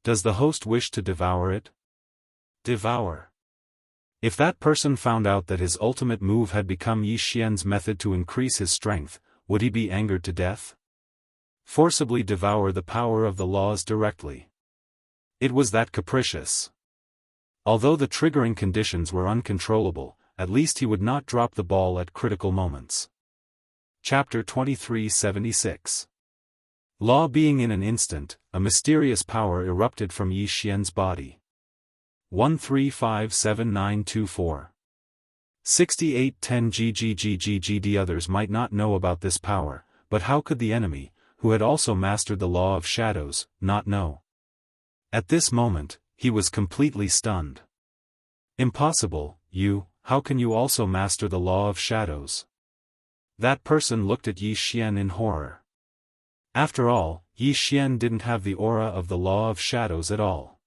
Does the host wish to devour it? Devour. If that person found out that his ultimate move had become Yi Xian's method to increase his strength, would he be angered to death? Forcibly devour the power of the laws directly. It was that capricious. Although the triggering conditions were uncontrollable, at least he would not drop the ball at critical moments. Chapter 2376. Law being in an instant, a mysterious power erupted from Yi Xian's body. 135794. 6810 GGGGG. The others might not know about this power, but how could the enemy, who had also mastered the law of shadows, not know? At this moment, he was completely stunned. Impossible, how can you also master the law of shadows? That person looked at Yi Xian in horror. After all, Yi Xian didn't have the aura of the law of shadows at all.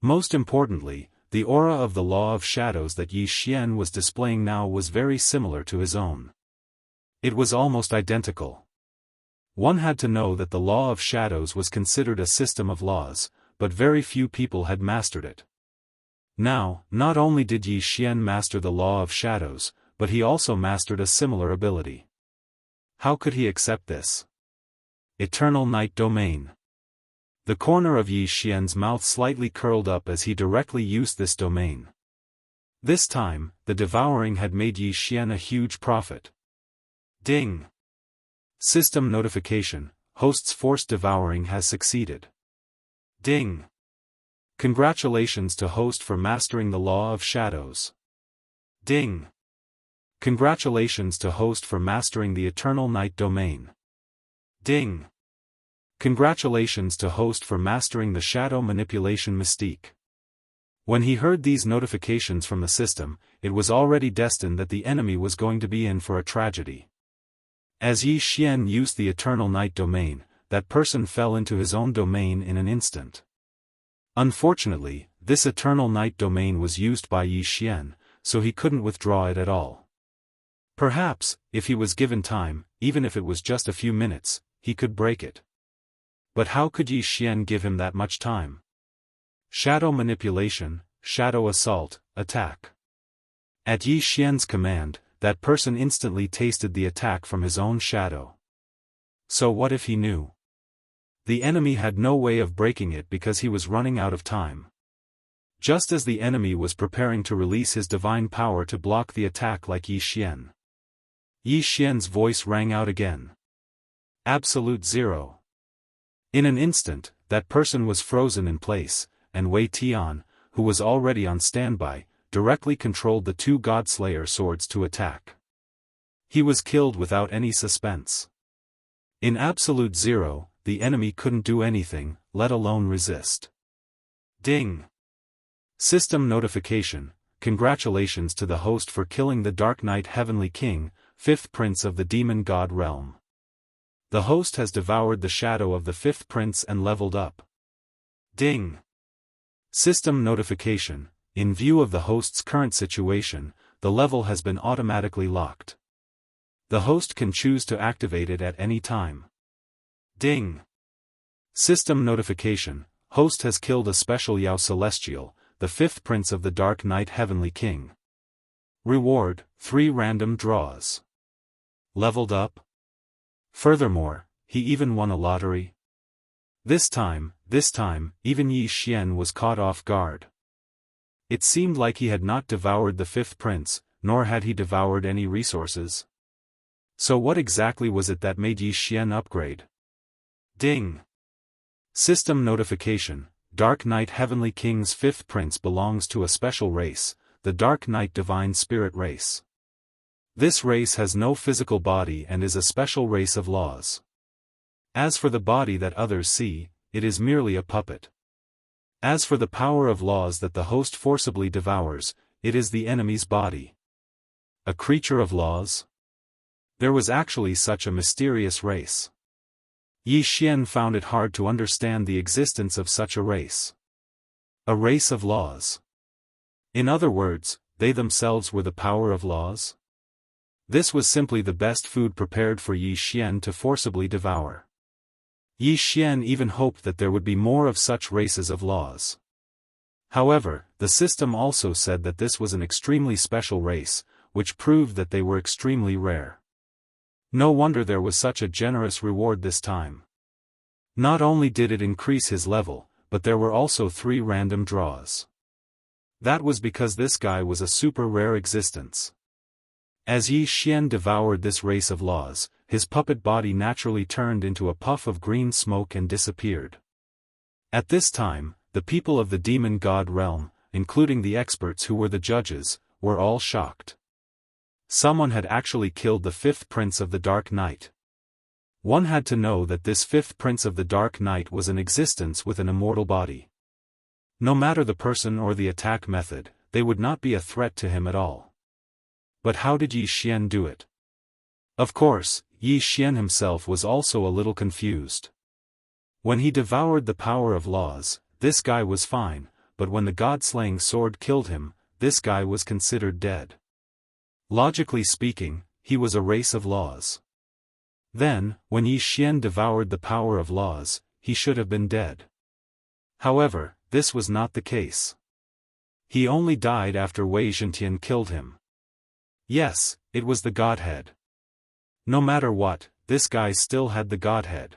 Most importantly, the aura of the law of shadows that Yi Xian was displaying now was very similar to his own. It was almost identical. One had to know that the law of shadows was considered a system of laws, but very few people had mastered it. Now, not only did Yi Xian master the law of shadows, but he also mastered a similar ability. How could he accept this? Eternal Night Domain. The corner of Yi Xian's mouth slightly curled up as he directly used this domain. This time, the devouring had made Yi Xian a huge profit. Ding! System notification, host's forced devouring has succeeded. Ding! Congratulations to host for mastering the law of shadows. Ding! Congratulations to host for mastering the Eternal Night Domain. Ding! Congratulations to host for mastering the shadow manipulation mystique. When he heard these notifications from the system, it was already destined that the enemy was going to be in for a tragedy. As Yi Xian used the Eternal Night Domain, that person fell into his own domain in an instant. Unfortunately, this Eternal Night Domain was used by Yi Xian, so he couldn't withdraw it at all. Perhaps, if he was given time, even if it was just a few minutes, he could break it. But how could Yi Xian give him that much time? Shadow manipulation, shadow assault, attack. At Yi Xian's command, that person instantly tasted the attack from his own shadow. So what if he knew? The enemy had no way of breaking it because he was running out of time. Just as the enemy was preparing to release his divine power to block the attack like Yi Xian. Yi Xian's voice rang out again. Absolute zero. In an instant, that person was frozen in place, and Wei Tian, who was already on standby, directly controlled the two Godslayer swords to attack. He was killed without any suspense. In absolute zero, the enemy couldn't do anything, let alone resist. Ding! System notification, congratulations to the host for killing the Dark Knight Heavenly King, 5th Prince of the Demon God Realm. The host has devoured the shadow of the 5th Prince and leveled up. Ding! System notification, in view of the host's current situation, the level has been automatically locked. The host can choose to activate it at any time. Ding! System notification, host has killed a special Yao Celestial, the 5th Prince of the Dark Knight Heavenly King. Reward, 3 random draws. Leveled up? Furthermore, he even won a lottery. This time, even Yi Xian was caught off guard. It seemed like he had not devoured the 5th Prince, nor had he devoured any resources. So what exactly was it that made Yi Xian upgrade? Ding! System notification, Dark Knight Heavenly King's 5th Prince belongs to a special race, the Dark Knight Divine Spirit race. This race has no physical body and is a special race of laws. As for the body that others see, it is merely a puppet. As for the power of laws that the host forcibly devours, it is the enemy's body. A creature of laws? There was actually such a mysterious race. Yi Xian found it hard to understand the existence of such a race. A race of laws. In other words, they themselves were the power of laws? This was simply the best food prepared for Yi Xian to forcibly devour. Yi Xian even hoped that there would be more of such races of laws. However, the system also said that this was an extremely special race, which proved that they were extremely rare. No wonder there was such a generous reward this time. Not only did it increase his level, but there were also 3 random draws. That was because this guy was a super rare existence. As Yi Xian devoured this race of laws, his puppet body naturally turned into a puff of green smoke and disappeared. At this time, the people of the demon god realm, including the experts who were the judges, were all shocked. Someone had actually killed the 5th prince of the Dark Knight. One had to know that this 5th prince of the Dark Knight was an existence with an immortal body. No matter the person or the attack method, they would not be a threat to him at all. But how did Yi Xian do it? Of course, Yi Xian himself was also a little confused. When he devoured the power of laws, this guy was fine, but when the god-slaying sword killed him, this guy was considered dead. Logically speaking, he was a race of laws. Then, when Yi Xian devoured the power of laws, he should have been dead. However, this was not the case. He only died after Wei Zhentian killed him. Yes, it was the Godhead. No matter what, this guy still had the Godhead.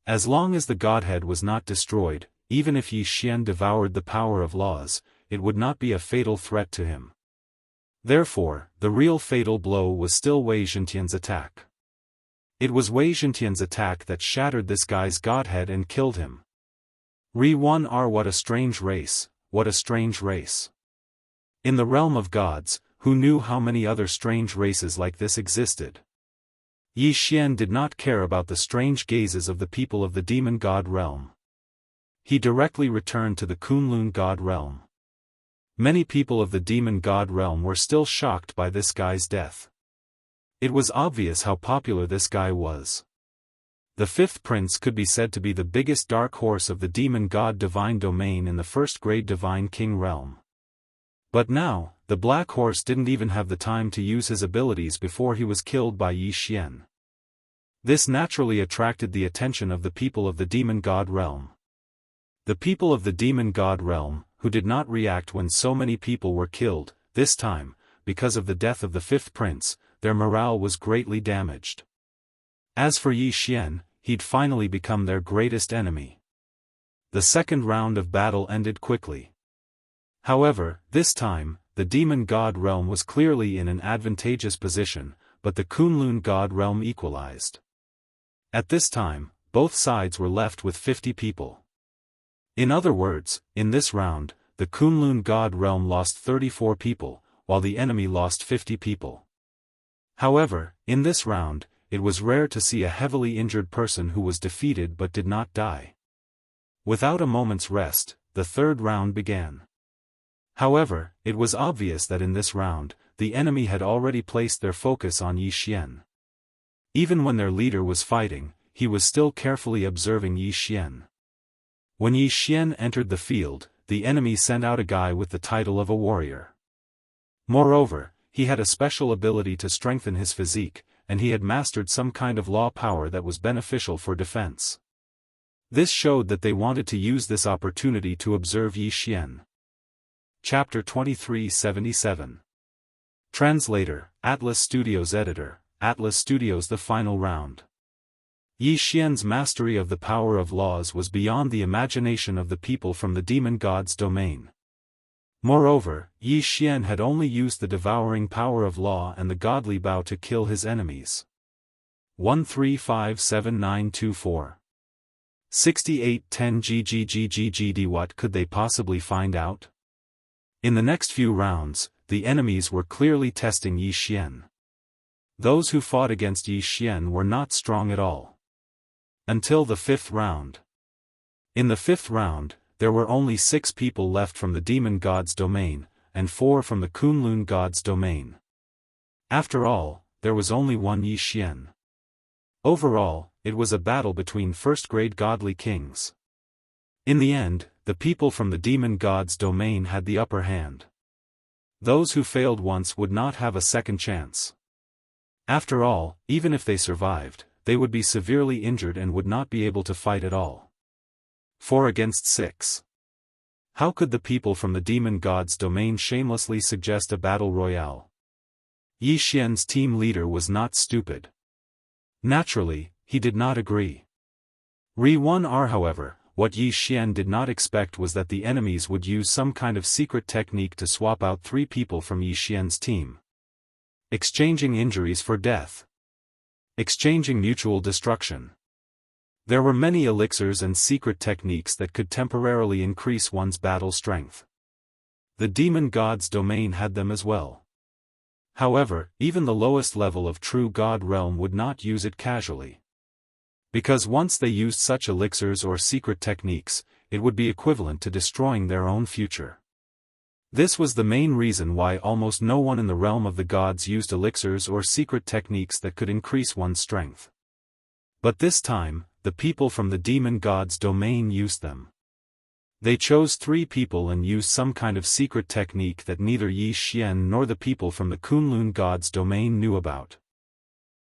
As long as the Godhead was not destroyed, even if Yi Xian devoured the power of laws, it would not be a fatal threat to him. Therefore, the real fatal blow was still Wei Zhentian's attack. It was Wei Zhentian's attack that shattered this guy's Godhead and killed him. Re-1R What a strange race, what a strange race. In the realm of gods, who knew how many other strange races like this existed? Yi Xian did not care about the strange gazes of the people of the demon god realm. He directly returned to the Kunlun god realm. Many people of the demon god realm were still shocked by this guy's death. It was obvious how popular this guy was. The 5th prince could be said to be the biggest dark horse of the demon god divine domain in the 1st grade divine king realm. But now, the black horse didn't even have the time to use his abilities before he was killed by Yi Xian. This naturally attracted the attention of the people of the demon god realm. The people of the demon god realm, who did not react when so many people were killed, this time, because of the death of the 5th prince, their morale was greatly damaged. As for Yi Xian, he'd finally become their greatest enemy. The 2nd round of battle ended quickly. However, this time, the demon god realm was clearly in an advantageous position, but the Kunlun god realm equalized. At this time, both sides were left with 50 people. In other words, in this round, the Kunlun god realm lost 34 people, while the enemy lost 50 people. However, in this round, it was rare to see a heavily injured person who was defeated but did not die. Without a moment's rest, the 3rd round began. However, it was obvious that in this round, the enemy had already placed their focus on Yi Xian. Even when their leader was fighting, he was still carefully observing Yi Xian. When Yi Xian entered the field, the enemy sent out a guy with the title of a warrior. Moreover, he had a special ability to strengthen his physique, and he had mastered some kind of law power that was beneficial for defense. This showed that they wanted to use this opportunity to observe Yi Xian. Chapter 2377. Translator, Atlas Studios Editor, Atlas Studios. The final round. Yi Xian's mastery of the power of laws was beyond the imagination of the people from the demon god's domain. Moreover, Yi Xian had only used the devouring power of law and the godly bow to kill his enemies. 1357924. 6810 GGGGGD. What could they possibly find out? In the next few rounds, the enemies were clearly testing Yi Xian. Those who fought against Yi Xian were not strong at all. Until the 5th round. In the 5th round, there were only 6 people left from the demon god's domain, and 4 from the Kunlun god's domain. After all, there was only one Yi Xian. Overall, it was a battle between 1st-grade godly kings. In the end, the people from the demon god's domain had the upper hand. Those who failed once would not have a second chance. After all, even if they survived, they would be severely injured and would not be able to fight at all. 4 against 6. How could the people from the demon god's domain shamelessly suggest a battle royale? Yi Xian's team leader was not stupid. Naturally, he did not agree. Re-1R however, what Yi Xian did not expect was that the enemies would use some kind of secret technique to swap out 3 people from Yi Xian's team. Exchanging injuries for death. Exchanging mutual destruction. There were many elixirs and secret techniques that could temporarily increase one's battle strength. The demon god's domain had them as well. However, even the lowest level of true god realm would not use it casually. Because once they used such elixirs or secret techniques, it would be equivalent to destroying their own future. This was the main reason why almost no one in the realm of the gods used elixirs or secret techniques that could increase one's strength. But this time, the people from the demon god's domain used them. They chose 3 people and used some kind of secret technique that neither Yi Xian nor the people from the Kunlun god's domain knew about.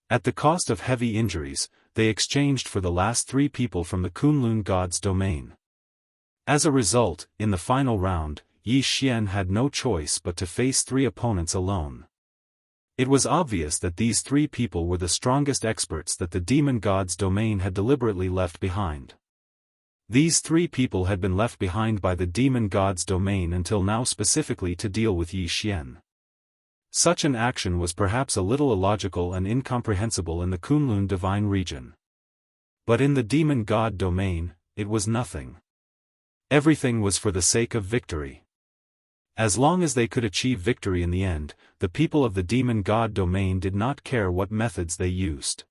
At the cost of heavy injuries, they exchanged for the last 3 people from the Kunlun god's domain. As a result, in the final round, Yi Xian had no choice but to face 3 opponents alone. It was obvious that these 3 people were the strongest experts that the demon god's domain had deliberately left behind. These 3 people had been left behind by the demon god's domain until now specifically to deal with Yi Xian. Such an action was perhaps a little illogical and incomprehensible in the Kunlun divine region. But in the demon god domain, it was nothing. Everything was for the sake of victory. As long as they could achieve victory in the end, the people of the demon god domain did not care what methods they used.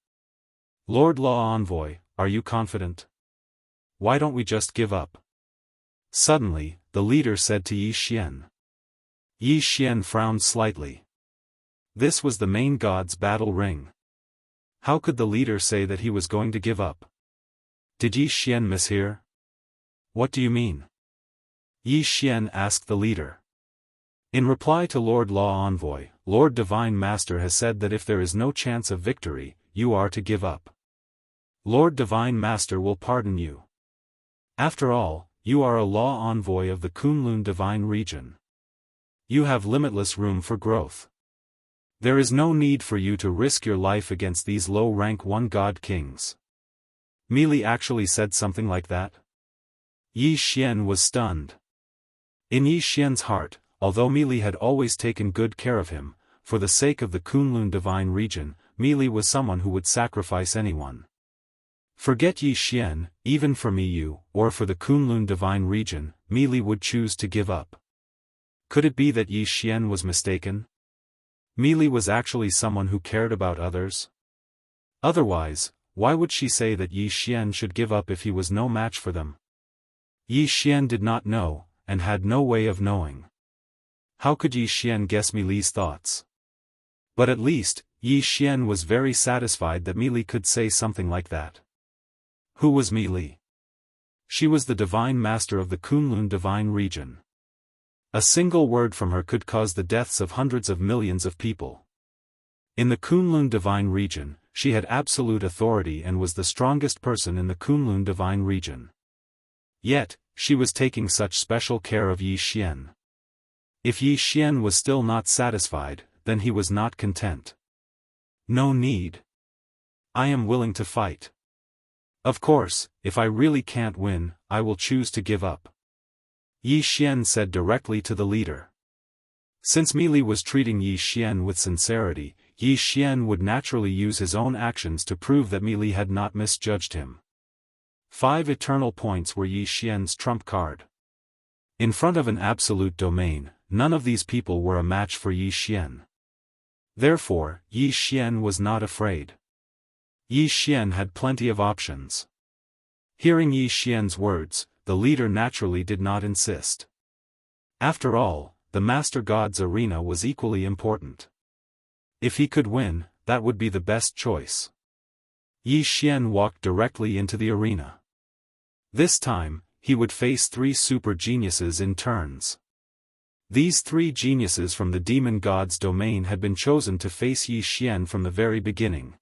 Lord Law Envoy, are you confident? Why don't we just give up? Suddenly, the leader said to Yi Xian. Yi Xian frowned slightly. This was the main god's battle ring. How could the leader say that he was going to give up? Did Yi Xian mishear? What do you mean? Yi Xian asked the leader. In reply to Lord Law Envoy, Lord Divine Master has said that if there is no chance of victory, you are to give up. Lord Divine Master will pardon you. After all, you are a law envoy of the Kunlun divine region. You have limitless room for growth. There is no need for you to risk your life against these low-rank one-god kings. Meili actually said something like that? Yi Xian was stunned. In Yi Xian's heart, although Meili had always taken good care of him, for the sake of the Kunlun divine region, Meili was someone who would sacrifice anyone. Forget Yi Xian, even for Miyu, or for the Kunlun divine region, Meili would choose to give up. Could it be that Yi Xian was mistaken? Meili was actually someone who cared about others? Otherwise, why would she say that Yi Xian should give up if he was no match for them? Yi Xian did not know, and had no way of knowing. How could Yi Xian guess Meili's thoughts? But at least, Yi Xian was very satisfied that Meili could say something like that. Who was Meili? She was the divine master of the Kunlun divine region. A single word from her could cause the deaths of hundreds of millions of people. In the Kunlun divine region, she had absolute authority and was the strongest person in the Kunlun divine region. Yet, she was taking such special care of Yi Xian. If Yi Xian was still not satisfied, then he was not content. No need. I am willing to fight. Of course, if I really can't win, I will choose to give up. Yi Xian said directly to the leader. Since Meili was treating Yi Xian with sincerity, Yi Xian would naturally use his own actions to prove that Meili had not misjudged him. 5 eternal points were Yi Xian's trump card. In front of an absolute domain, none of these people were a match for Yi Xian. Therefore, Yi Xian was not afraid. Yi Xian had plenty of options. Hearing Yi Xian's words, the leader naturally did not insist. After all, the Master God's arena was equally important. If he could win, that would be the best choice. Yi Xian walked directly into the arena. This time, he would face 3 super geniuses in turns. These three geniuses from the demon god's domain had been chosen to face Yi Xian from the very beginning.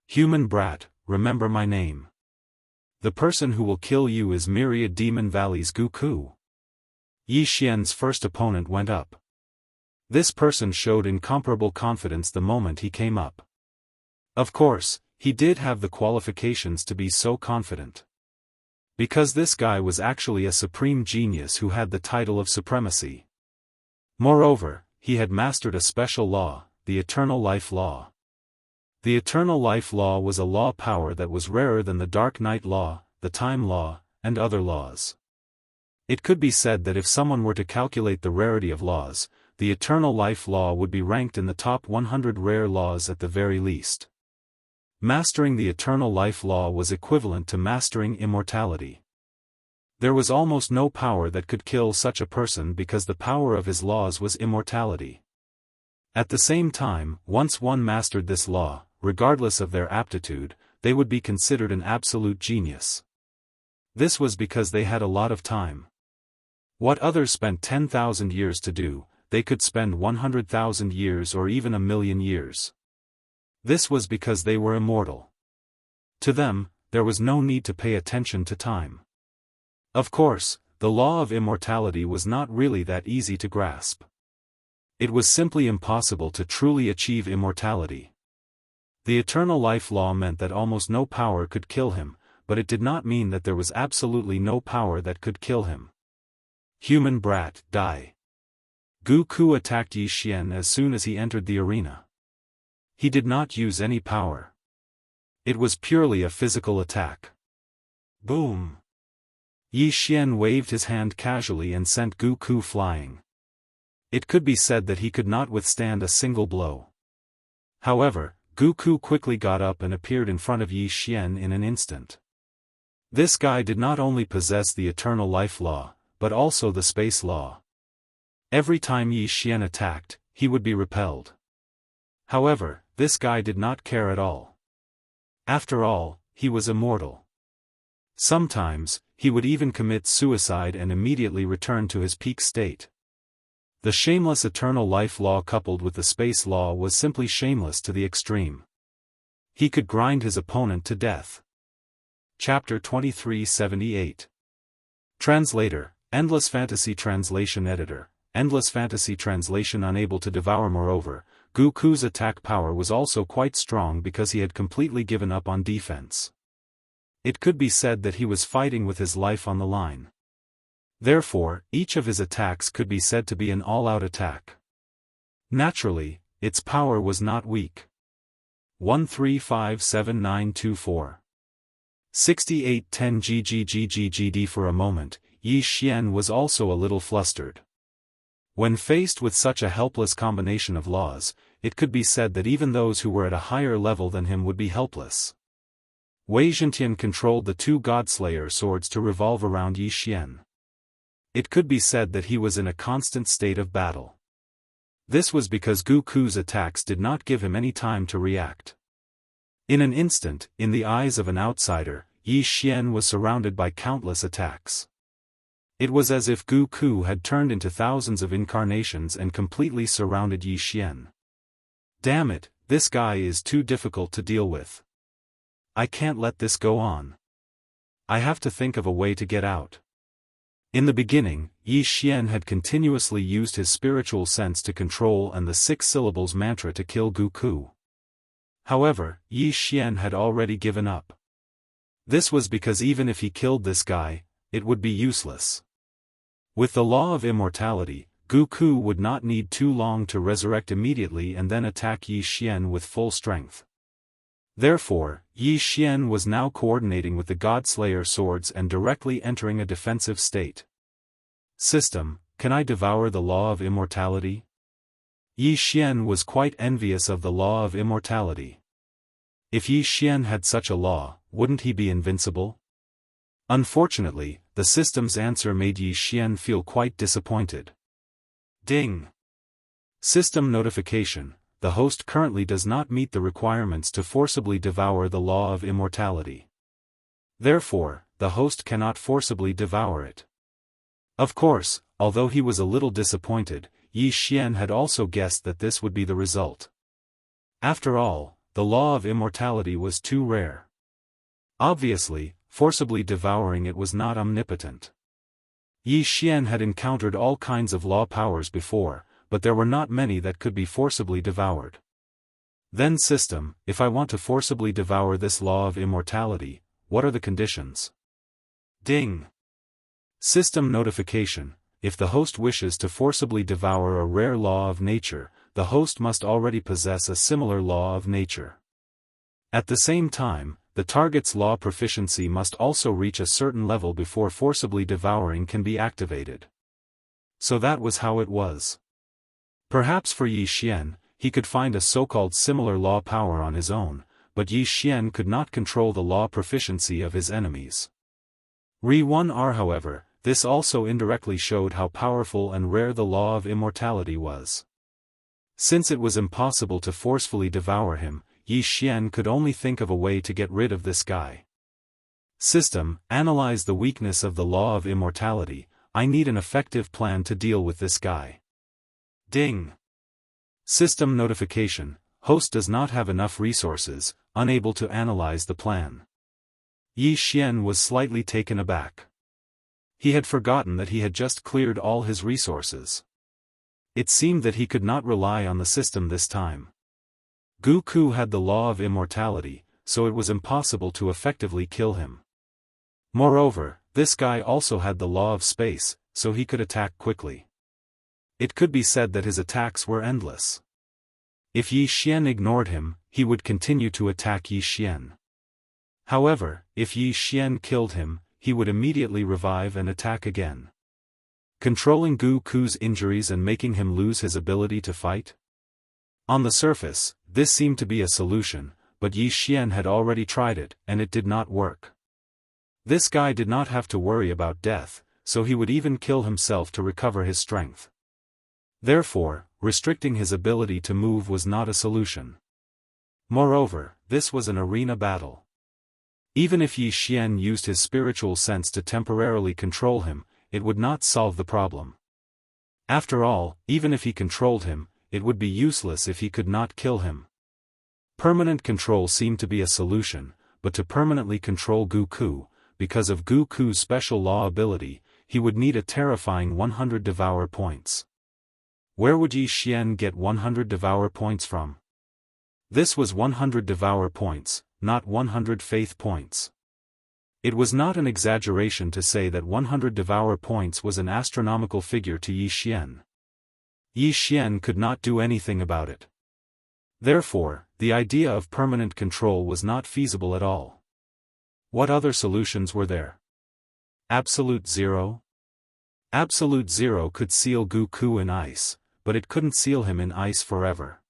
Human brat, remember my name. The person who will kill you is Myriad Demon Valley's Guku. Yi Xian's first opponent went up. This person showed incomparable confidence the moment he came up. Of course, he did have the qualifications to be so confident. Because this guy was actually a supreme genius who had the title of supremacy. Moreover, he had mastered a special law, the Eternal Life Law. The Eternal Life Law was a law power that was rarer than the Dark Night Law, the Time Law, and other laws. It could be said that if someone were to calculate the rarity of laws, the Eternal Life Law would be ranked in the top 100 rare laws at the very least. Mastering the Eternal Life Law was equivalent to mastering immortality. There was almost no power that could kill such a person because the power of his laws was immortality. At the same time, once one mastered this law, regardless of their aptitude, they would be considered an absolute genius. This was because they had a lot of time. What others spent 10,000 years to do, they could spend 100,000 years or even 1,000,000 years. This was because they were immortal. To them, there was no need to pay attention to time. Of course, the law of immortality was not really that easy to grasp. It was simply impossible to truly achieve immortality. The Eternal Life Law meant that almost no power could kill him, but it did not mean that there was absolutely no power that could kill him. Human brat, die. Guku attacked Yi Xian as soon as he entered the arena. He did not use any power. It was purely a physical attack. Boom! Yi Xian waved his hand casually and sent Guku flying. It could be said that he could not withstand a single blow. However, Guku quickly got up and appeared in front of Yi Xian in an instant. This guy did not only possess the Eternal Life Law, but also the Space Law. Every time Yi Xian attacked, he would be repelled. However, this guy did not care at all. After all, he was immortal. Sometimes, he would even commit suicide and immediately return to his peak state. The shameless Eternal Life Law coupled with the Space Law was simply shameless to the extreme. He could grind his opponent to death. Chapter 2378. Translator, Endless Fantasy Translation Editor, Endless Fantasy Translation unable to devour. Moreover, Guku's attack power was also quite strong because he had completely given up on defense. It could be said that he was fighting with his life on the line. Therefore, each of his attacks could be said to be an all-out attack. Naturally, its power was not weak. 135794. 6810 GGGGGD. For a moment, Yi Xian was also a little flustered. When faced with such a helpless combination of laws, it could be said that even those who were at a higher level than him would be helpless. Wei Zhentian controlled the two Godslayer swords to revolve around Yi Xian. It could be said that he was in a constant state of battle. This was because Guku's attacks did not give him any time to react. In an instant, in the eyes of an outsider, Yi Xian was surrounded by countless attacks. It was as if Guku had turned into thousands of incarnations and completely surrounded Yi Xian. Damn it, this guy is too difficult to deal with. I can't let this go on. I have to think of a way to get out. In the beginning, Yi Xian had continuously used his spiritual sense to control and the 6 syllables mantra to kill Guku. However, Yi Xian had already given up. This was because even if he killed this guy, it would be useless. With the law of immortality, Guku would not need too long to resurrect immediately and then attack Yi Xian with full strength. Therefore, Yi Xian was now coordinating with the Godslayer swords and directly entering a defensive state. System, can I devour the law of immortality? Yi Xian was quite envious of the law of immortality. If Yi Xian had such a law, wouldn't he be invincible? Unfortunately, the system's answer made Yi Xian feel quite disappointed. Ding! System notification. The host currently does not meet the requirements to forcibly devour the law of immortality. Therefore, the host cannot forcibly devour it. Of course, although he was a little disappointed, Yi Xian had also guessed that this would be the result. After all, the law of immortality was too rare. Obviously, forcibly devouring it was not omnipotent. Yi Xian had encountered all kinds of law powers before, but there were not many that could be forcibly devoured. Then system, if I want to forcibly devour this law of immortality, what are the conditions? Ding! System notification: if the host wishes to forcibly devour a rare law of nature, the host must already possess a similar law of nature. At the same time, the target's law proficiency must also reach a certain level before forcibly devouring can be activated. So that was how it was. Perhaps for Yi Xian, he could find a so-called similar law power on his own, but Yi Xian could not control the law proficiency of his enemies. Re-1R however, this also indirectly showed how powerful and rare the law of immortality was. Since it was impossible to forcefully devour him, Yi Xian could only think of a way to get rid of this guy. System, analyze the weakness of the law of immortality. I need an effective plan to deal with this guy. Ding! System notification: host does not have enough resources, unable to analyze the plan. Yi Xian was slightly taken aback. He had forgotten that he had just cleared all his resources. It seemed that he could not rely on the system this time. Gu Ku had the law of immortality, so it was impossible to effectively kill him. Moreover, this guy also had the law of space, so he could attack quickly. It could be said that his attacks were endless. If Yi Xian ignored him, he would continue to attack Yi Xian. However, if Yi Xian killed him, he would immediately revive and attack again. Controlling Gu Ku's injuries and making him lose his ability to fight? On the surface, this seemed to be a solution, but Yi Xian had already tried it, and it did not work. This guy did not have to worry about death, so he would even kill himself to recover his strength. Therefore, restricting his ability to move was not a solution. Moreover, this was an arena battle. Even if Yi Xian used his spiritual sense to temporarily control him, it would not solve the problem. After all, even if he controlled him, it would be useless if he could not kill him. Permanent control seemed to be a solution, but to permanently control Gu Ku, because of Gu Ku's special law ability, he would need a terrifying 100 Devour points. Where would Yi Xian get 100 Devour points from? This was 100 Devour points, not 100 Faith points. It was not an exaggeration to say that 100 Devour points was an astronomical figure to Yi Xian. Yi Xian could not do anything about it. Therefore, the idea of permanent control was not feasible at all. What other solutions were there? Absolute Zero? Absolute Zero could seal Gu Ku in ice, but it couldn't seal him in ice forever.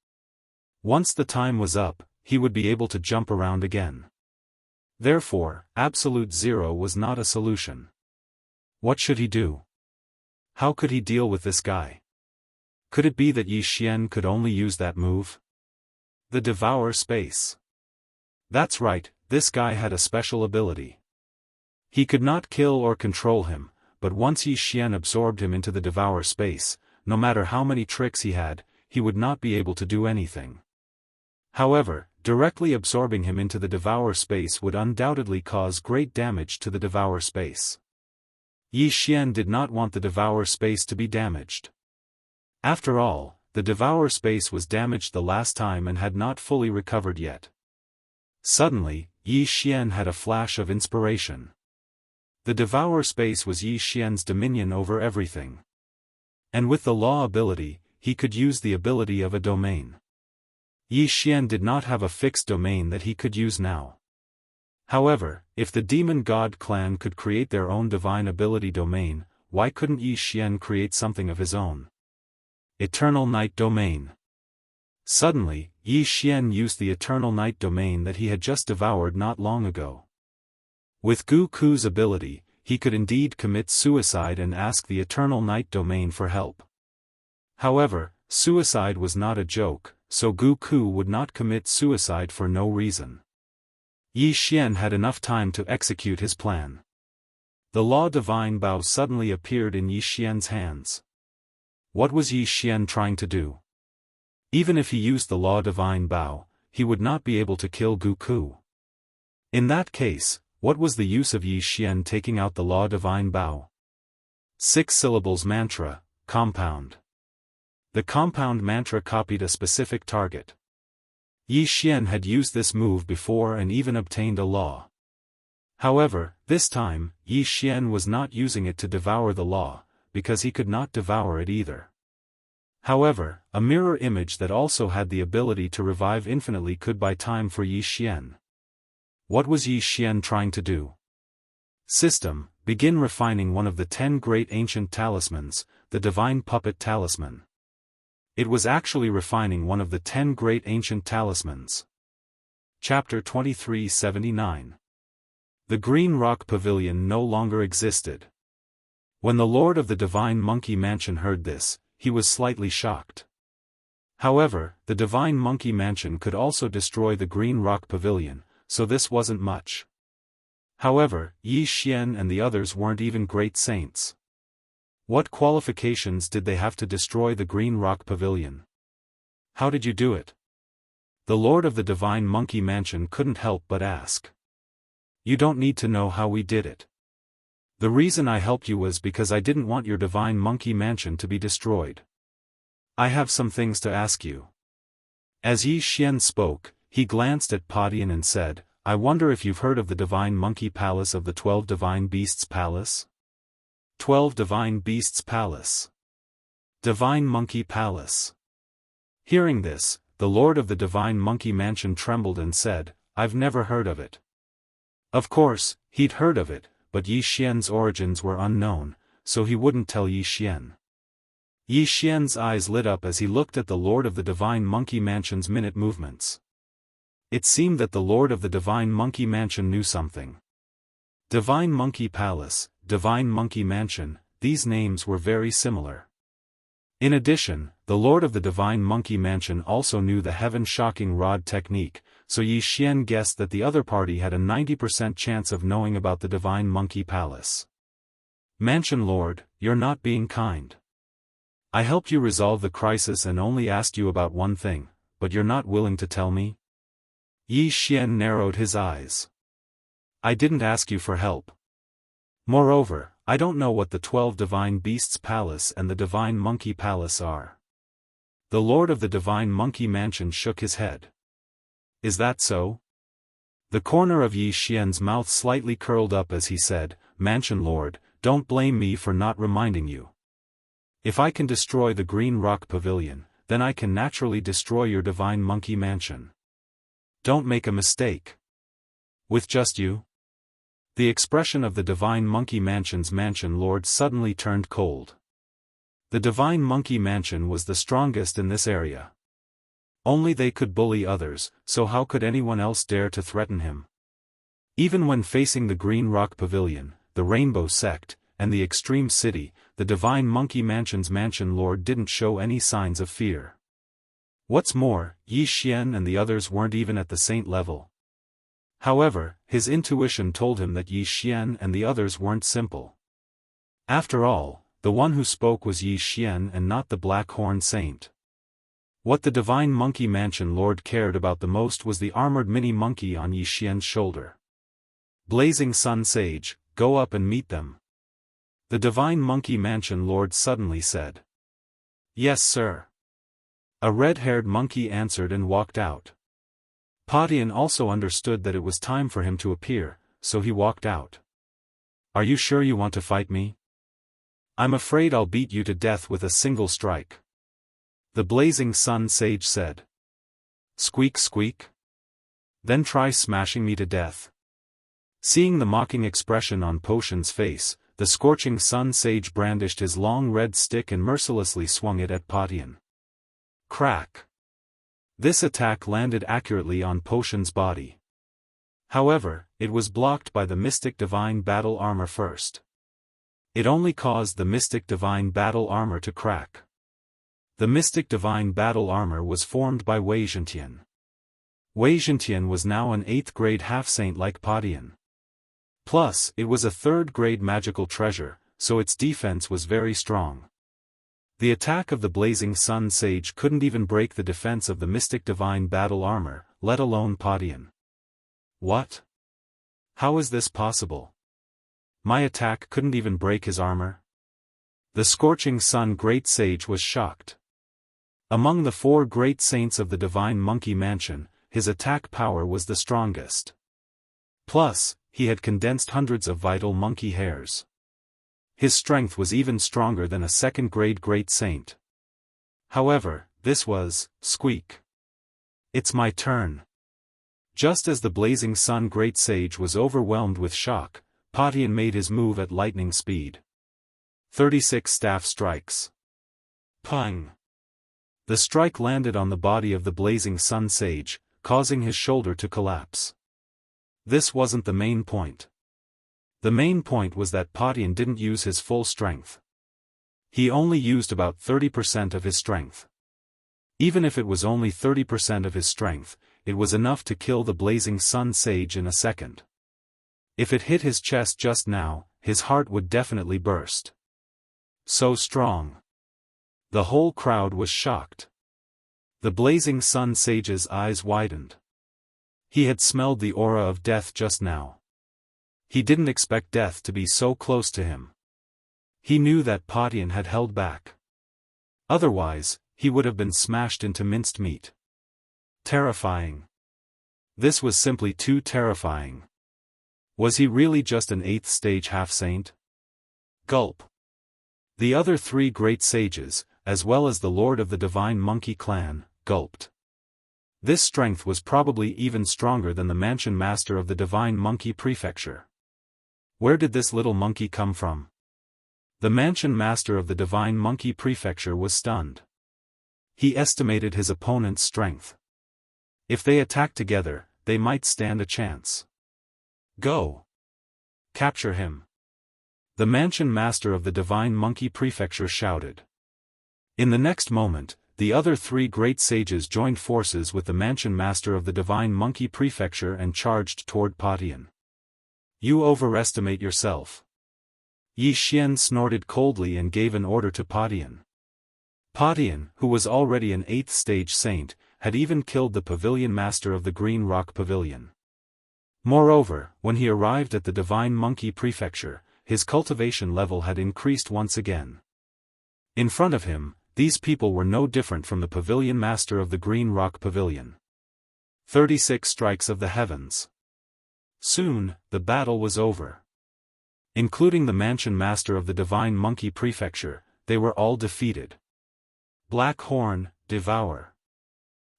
Once the time was up, he would be able to jump around again. Therefore, Absolute Zero was not a solution. What should he do? How could he deal with this guy? Could it be that Yi Xian could only use that move? The Devour Space. That's right, this guy had a special ability. He could not kill or control him, but once Yi Xian absorbed him into the Devour Space, no matter how many tricks he had, he would not be able to do anything. However, directly absorbing him into the Devour Space would undoubtedly cause great damage to the Devour Space. Yi Xian did not want the Devour Space to be damaged. After all, the Devour Space was damaged the last time and had not fully recovered yet. Suddenly, Yi Xian had a flash of inspiration. The Devour Space was Yi Xian's dominion over everything. And with the law ability, he could use the ability of a domain. Yi Xian did not have a fixed domain that he could use now. However, if the Demon God clan could create their own divine ability domain, why couldn't Yi Xian create something of his own? Eternal Night Domain. Suddenly, Yi Xian used the Eternal Night Domain that he had just devoured not long ago. With Gu Ku's ability, he could indeed commit suicide and ask the Eternal Night Domain for help. However, suicide was not a joke, so Gu Ku would not commit suicide for no reason. Yi Xian had enough time to execute his plan. The law divine bow suddenly appeared in Yi Xian's hands. What was Yi Xian trying to do? Even if he used the law divine bow, he would not be able to kill Gu Ku. In that case, what was the use of Yi Xian taking out the law divine bow? 6 syllables mantra, compound. The compound mantra copied a specific target. Yi Xian had used this move before and even obtained a law. However, this time, Yi Xian was not using it to devour the law, because he could not devour it either. However, a mirror image that also had the ability to revive infinitely could buy time for Yi Xian. What was Yi Xian trying to do? System, begin refining one of the 10 great ancient talismans, the divine puppet talisman. It was actually refining one of the 10 great ancient talismans. Chapter 2379. The Green Rock Pavilion no longer existed. When the Lord of the Divine Monkey Mansion heard this, he was slightly shocked. However, the Divine Monkey Mansion could also destroy the Green Rock Pavilion, so this wasn't much. However, Yi Xian and the others weren't even great saints. What qualifications did they have to destroy the Green Rock Pavilion? How did you do it? The Lord of the Divine Monkey Mansion couldn't help but ask. You don't need to know how we did it. The reason I helped you was because I didn't want your Divine Monkey Mansion to be destroyed. I have some things to ask you. As Yi Xian spoke, he glanced at Padian and said, I wonder if you've heard of the Divine Monkey Palace of the 12 Divine Beasts Palace? 12 Divine Beasts Palace. Divine Monkey Palace. Hearing this, the Lord of the Divine Monkey Mansion trembled and said, I've never heard of it. Of course, he'd heard of it, but Yi Xian's origins were unknown, so he wouldn't tell Yi Xian. Yi Xian's eyes lit up as he looked at the Lord of the Divine Monkey Mansion's minute movements. It seemed that the Lord of the Divine Monkey Mansion knew something. Divine Monkey Palace, Divine Monkey Mansion, these names were very similar. In addition, the Lord of the Divine Monkey Mansion also knew the heaven-shocking rod technique, so Yi Xian guessed that the other party had a 90% chance of knowing about the Divine Monkey Palace. Mansion Lord, you're not being kind. I helped you resolve the crisis and only asked you about one thing, but you're not willing to tell me? Yi Xian narrowed his eyes. I didn't ask you for help. Moreover, I don't know what the 12 Divine Beasts Palace and the Divine Monkey Palace are. The Lord of the Divine Monkey Mansion shook his head. Is that so? The corner of Yi Xian's mouth slightly curled up as he said, Mansion Lord, don't blame me for not reminding you. If I can destroy the Green Rock Pavilion, then I can naturally destroy your Divine Monkey Mansion. Don't make a mistake. With just you? The expression of the Divine Monkey Mansion's Mansion Lord suddenly turned cold. The Divine Monkey Mansion was the strongest in this area. Only they could bully others, so how could anyone else dare to threaten him? Even when facing the Green Rock Pavilion, the Rainbow Sect, and the Extreme City, the Divine Monkey Mansion's Mansion Lord didn't show any signs of fear. What's more, Yi Xian and the others weren't even at the saint level. However, his intuition told him that Yi Xian and the others weren't simple. After all, the one who spoke was Yi Xian and not the Black Horn Saint. What the Divine Monkey Mansion Lord cared about the most was the armored mini-monkey on Yi Xian's shoulder. Blazing Sun Sage, go up and meet them. The Divine Monkey Mansion Lord suddenly said. Yes, sir. A red-haired monkey answered and walked out. Padian also understood that it was time for him to appear, so he walked out. Are you sure you want to fight me? I'm afraid I'll beat you to death with a single strike. The Blazing Sun Sage said. Squeak squeak. Then try smashing me to death. Seeing the mocking expression on Potion's face, the Scorching Sun Sage brandished his long red stick and mercilessly swung it at Padian. Crack. This attack landed accurately on Potion's body. However, it was blocked by the Mystic Divine Battle Armor first. It only caused the Mystic Divine Battle Armor to crack. The Mystic Divine Battle Armor was formed by Wei Zhentian. Wei Zhentian was now an 8th grade half-saint like Padian. Plus, it was a third-grade magical treasure, so its defense was very strong. The attack of the Blazing Sun Sage couldn't even break the defense of the Mystic Divine Battle Armor, let alone Padian. What? How is this possible? My attack couldn't even break his armor? The Scorching Sun Great Sage was shocked. Among the 4 great saints of the Divine Monkey Mansion, his attack power was the strongest. Plus, he had condensed hundreds of vital monkey hairs. His strength was even stronger than a second-grade great saint. However, this was, squeak. It's my turn. Just as the Blazing Sun Great Sage was overwhelmed with shock, Padian made his move at lightning speed. 36 staff strikes. Pung! The strike landed on the body of the Blazing Sun Sage, causing his shoulder to collapse. This wasn't the main point. The main point was that Padian didn't use his full strength. He only used about 30% of his strength. Even if it was only 30% of his strength, it was enough to kill the Blazing Sun Sage in a second. If it hit his chest just now, his heart would definitely burst. So strong. The whole crowd was shocked. The Blazing Sun Sage's eyes widened. He had smelled the aura of death just now. He didn't expect death to be so close to him. He knew that Padian had held back. Otherwise, he would have been smashed into minced meat. Terrifying. This was simply too terrifying. Was he really just an 8th stage half-saint? Gulp. The other 3 great sages, as well as the lord of the Divine Monkey Clan, gulped. This strength was probably even stronger than the mansion master of the Divine Monkey Prefecture. Where did this little monkey come from? The mansion master of the Divine Monkey Prefecture was stunned. He estimated his opponent's strength. If they attacked together, they might stand a chance. Go! Capture him! The mansion master of the Divine Monkey Prefecture shouted. In the next moment, the other 3 great sages joined forces with the mansion master of the Divine Monkey Prefecture and charged toward Padian. You overestimate yourself. Yi Xian snorted coldly and gave an order to Padian. Padian, who was already an 8th stage saint, had even killed the pavilion master of the Green Rock Pavilion. Moreover, when he arrived at the Divine Monkey Prefecture, his cultivation level had increased once again. In front of him, these people were no different from the pavilion master of the Green Rock Pavilion. 36 strikes of the heavens. Soon, the battle was over. Including the mansion master of the Divine Monkey Prefecture, they were all defeated. Black Horn, devour.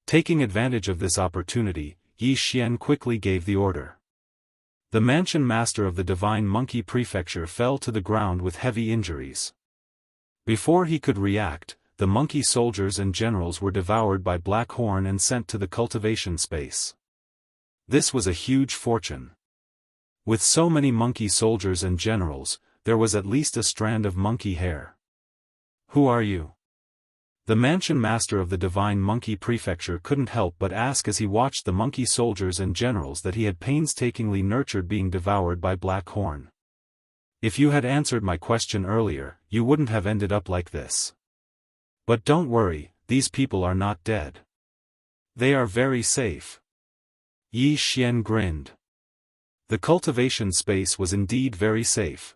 Taking advantage of this opportunity, Yi Xian quickly gave the order. The mansion master of the Divine Monkey Prefecture fell to the ground with heavy injuries. Before he could react, the monkey soldiers and generals were devoured by Black Horn and sent to the cultivation space. This was a huge fortune. With so many monkey soldiers and generals, there was at least a strand of monkey hair. Who are you? The mansion master of the Divine Monkey Prefecture couldn't help but ask as he watched the monkey soldiers and generals that he had painstakingly nurtured being devoured by Black Horn. If you had answered my question earlier, you wouldn't have ended up like this. But don't worry, these people are not dead. They are very safe. Yi Xian grinned. The cultivation space was indeed very safe.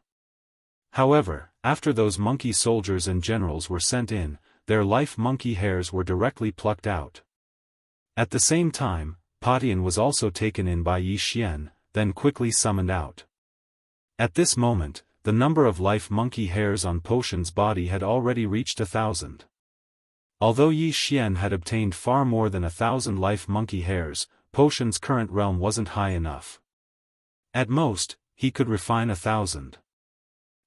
However, after those monkey soldiers and generals were sent in, their life monkey hairs were directly plucked out. At the same time, Padian was also taken in by Yi Xian, then quickly summoned out. At this moment, the number of life monkey hairs on Potion's body had already reached 1,000. Although Yi Xian had obtained far more than 1,000 life monkey hairs, Potion's current realm wasn't high enough. At most, he could refine 1,000.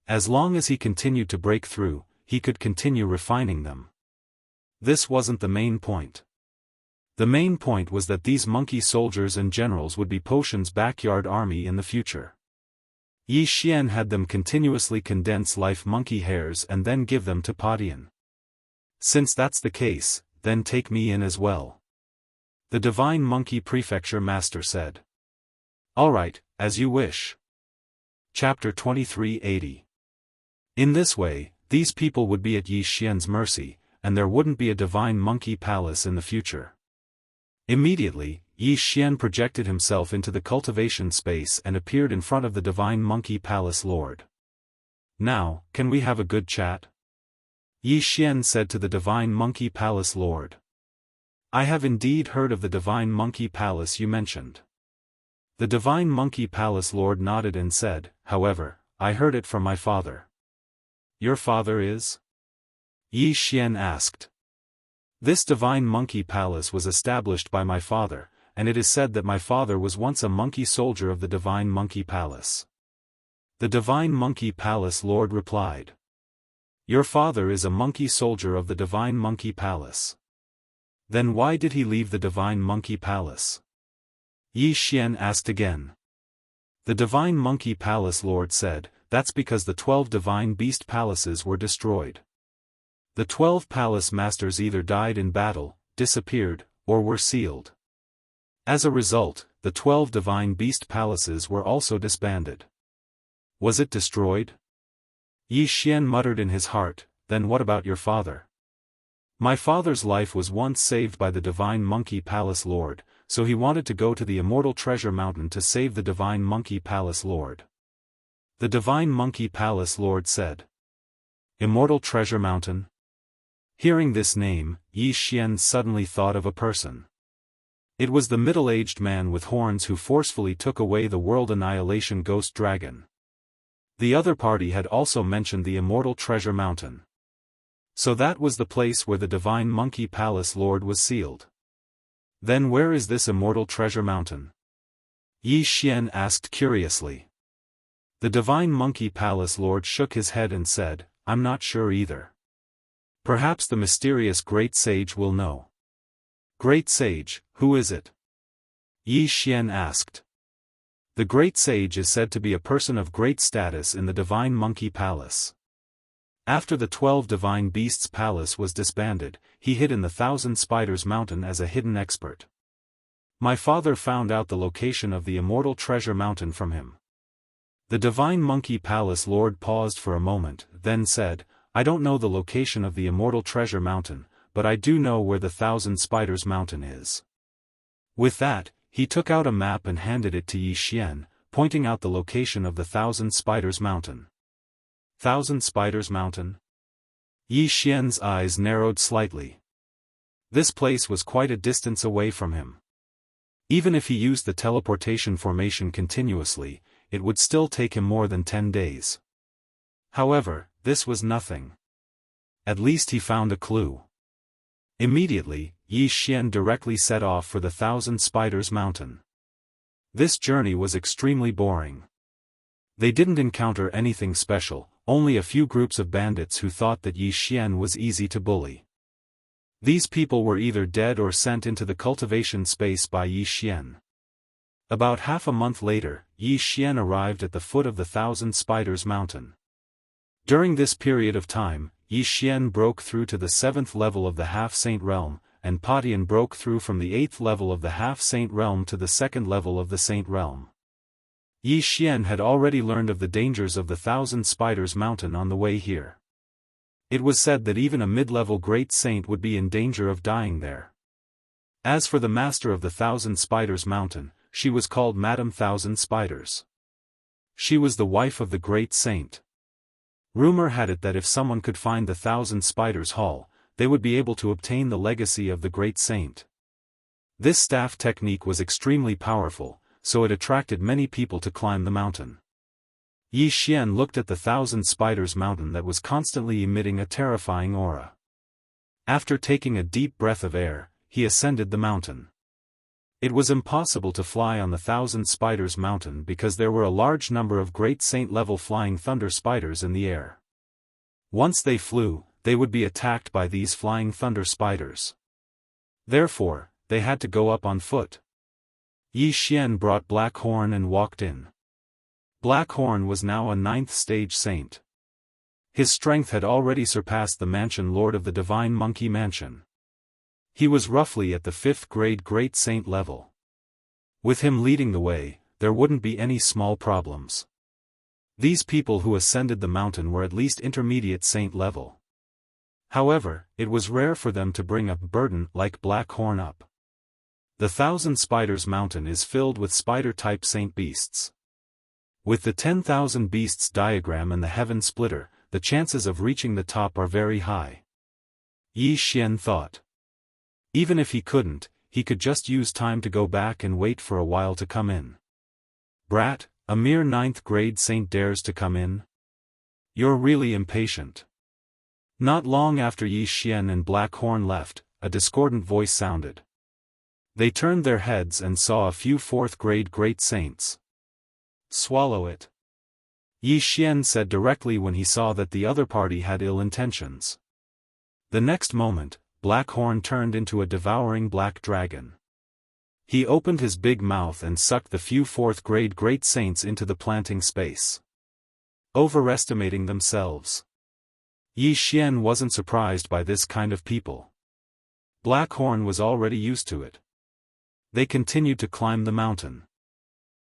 As long as he continued to break through, he could continue refining them. This wasn't the main point. The main point was that these monkey soldiers and generals would be Potion's backyard army in the future. Yi Xian had them continuously condense life monkey hairs and then give them to Padian. Since that's the case, then take me in as well. The Divine Monkey Prefecture Master said. Alright, as you wish. Chapter 2380. In this way, these people would be at Yi Xian's mercy, and there wouldn't be a divine monkey palace in the future. Immediately, Yi Xian projected himself into the cultivation space and appeared in front of the divine monkey palace lord. "Now, can we have a good chat?" Yi Xian said to the divine monkey palace lord. "I have indeed heard of the divine monkey palace you mentioned." The divine monkey palace lord nodded and said, "However, I heard it from my father." "Your father is?" Yi Xian asked. "This divine monkey palace was established by my father, and it is said that my father was once a monkey soldier of the divine monkey palace." The divine monkey palace lord replied. "Your father is a monkey soldier of the divine monkey palace. Then why did he leave the divine monkey palace?" Yi Xian asked again. The divine monkey palace lord said, "That's because the 12 divine beast palaces were destroyed. The 12 palace masters either died in battle, disappeared, or were sealed. As a result, the 12 divine beast palaces were also disbanded." "Was it destroyed?" Yi Xian muttered in his heart, "Then what about your father?" "My father's life was once saved by the divine monkey palace lord, so he wanted to go to the immortal treasure mountain to save the divine monkey palace lord." The divine monkey palace lord said. "Immortal treasure mountain?" Hearing this name, Yi Xian suddenly thought of a person. It was the middle-aged man with horns who forcefully took away the world annihilation ghost dragon. The other party had also mentioned the immortal treasure mountain. So that was the place where the divine monkey palace lord was sealed. Then where is this immortal treasure mountain? Yi Xian asked curiously. The divine monkey palace lord shook his head and said, "I'm not sure either. Perhaps the mysterious great sage will know." "Great sage, who is it?" Yi Xian asked. The great sage is said to be a person of great status in the divine monkey palace. After the 12 divine beasts palace was disbanded, he hid in the 1,000 Spiders mountain as a hidden expert. My father found out the location of the immortal treasure mountain from him. The divine monkey palace lord paused for a moment, then said, "I don't know the location of the immortal treasure mountain, but I do know where the 1,000 Spiders mountain is." With that, he took out a map and handed it to Yi Xian, pointing out the location of the 1,000 Spiders mountain. 1,000 Spiders mountain? Yi Xian's eyes narrowed slightly. This place was quite a distance away from him. Even if he used the teleportation formation continuously, it would still take him more than 10 days. However, this was nothing. At least he found a clue. Immediately, Yi Xian directly set off for the 1,000 Spiders mountain. This journey was extremely boring. They didn't encounter anything special, only a few groups of bandits who thought that Yi Xian was easy to bully. These people were either dead or sent into the cultivation space by Yi Xian. About half a month later, Yi Xian arrived at the foot of the 1,000 Spiders mountain. During this period of time, Yi Xian broke through to the 7th level of the half-saint realm, and Patian broke through from the 8th level of the half-saint realm to the 2nd level of the saint realm. Yi Xian had already learned of the dangers of the 1,000 Spiders mountain on the way here. It was said that even a mid-level great saint would be in danger of dying there. As for the master of the 1,000 Spiders mountain, she was called Madame 1,000 Spiders. She was the wife of the great saint. Rumor had it that if someone could find the 1,000 Spiders hall, they would be able to obtain the legacy of the great saint. This staff technique was extremely powerful, so it attracted many people to climb the mountain. Yi Xian looked at the 1,000 Spiders mountain that was constantly emitting a terrifying aura. After taking a deep breath of air, he ascended the mountain. It was impossible to fly on the 1,000 Spiders mountain because there were a large number of great saint-level flying thunder spiders in the air. Once they flew, they would be attacked by these flying thunder spiders. Therefore, they had to go up on foot. Yi Xian brought Black Horn and walked in. Black Horn was now a 9th stage saint. His strength had already surpassed the mansion lord of the divine monkey mansion. He was roughly at the 5th grade great saint level. With him leading the way, there wouldn't be any small problems. These people who ascended the mountain were at least intermediate saint level. However, it was rare for them to bring a burden like Black Horn up. The 1,000 Spiders Mountain is filled with spider-type saint beasts. With the 10,000 beasts diagram and the heaven splitter, the chances of reaching the top are very high. Yi Xian thought. Even if he couldn't, he could just use time to go back and wait for a while to come in. Brat, a mere 9th grade saint dares to come in? You're really impatient. Not long after Yi Xian and Black Horn left, a discordant voice sounded. They turned their heads and saw a few 4th grade great saints. Swallow it. Yi Xian said directly when he saw that the other party had ill intentions. The next moment, Black Horn turned into a devouring black dragon. He opened his big mouth and sucked the few 4th grade great saints into the planting space. Overestimating themselves. Yi Xian wasn't surprised by this kind of people. Black Horn was already used to it. They continued to climb the mountain.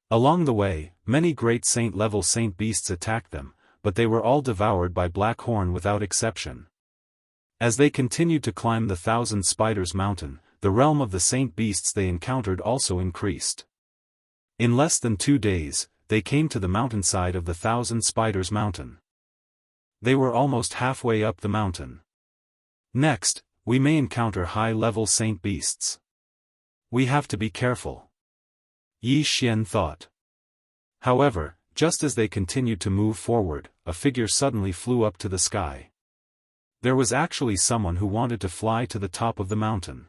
Along the way, many great saint-level saint beasts attacked them, but they were all devoured by Black Horn without exception. As they continued to climb the 1,000 Spiders Mountain, the realm of the saint beasts they encountered also increased. In less than 2 days, they came to the mountainside of the 1,000 Spiders Mountain. They were almost halfway up the mountain. Next, we may encounter high-level saint beasts. We have to be careful. Yi Xian thought. However, just as they continued to move forward, a figure suddenly flew up to the sky. There was actually someone who wanted to fly to the top of the mountain.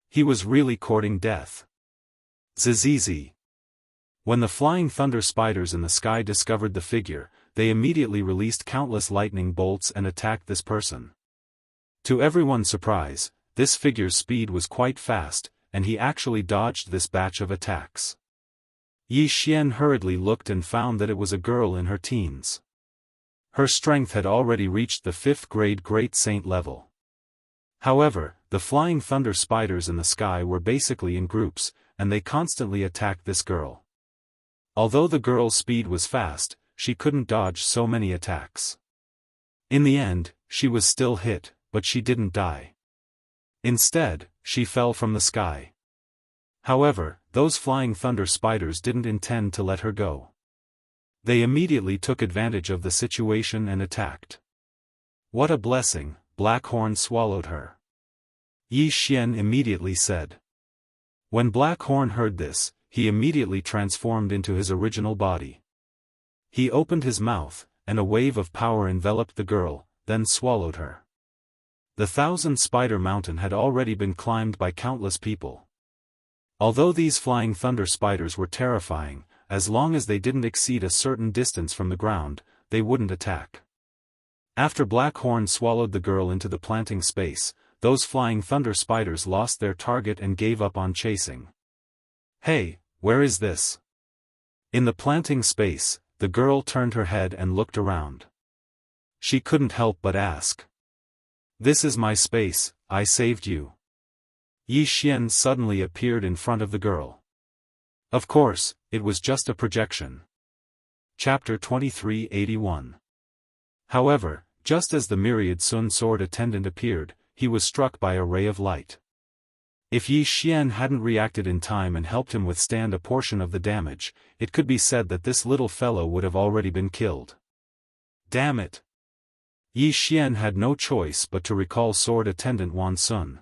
He was really courting death. Zizizi. When the flying thunder spiders in the sky discovered the figure, they immediately released countless lightning bolts and attacked this person. To everyone's surprise, this figure's speed was quite fast, and he actually dodged this batch of attacks. Yi Xian hurriedly looked and found that it was a girl in her teens. Her strength had already reached the 5th grade great saint level. However, the flying thunder spiders in the sky were basically in groups, and they constantly attacked this girl. Although the girl's speed was fast, she couldn't dodge so many attacks. In the end, she was still hit, but she didn't die. Instead, she fell from the sky. However, those flying thunder spiders didn't intend to let her go. They immediately took advantage of the situation and attacked. What a blessing, Black Horn swallowed her. Yi Xian immediately said. When Black Horn heard this, he immediately transformed into his original body. He opened his mouth, and a wave of power enveloped the girl, then swallowed her. The 1,000 Spider Mountain had already been climbed by countless people. Although these flying thunder spiders were terrifying, as long as they didn't exceed a certain distance from the ground, they wouldn't attack. After Black Horn swallowed the girl into the planting space, those flying thunder spiders lost their target and gave up on chasing. Hey, where is this? In the planting space, the girl turned her head and looked around. She couldn't help but ask. This is my space, I saved you. Yi Xian suddenly appeared in front of the girl. Of course, it was just a projection. Chapter 2381. However, just as the myriad Sun sword attendant appeared, he was struck by a ray of light. If Yi Xian hadn't reacted in time and helped him withstand a portion of the damage, it could be said that this little fellow would have already been killed. Damn it! Yi Xian had no choice but to recall sword attendant Wan Sun.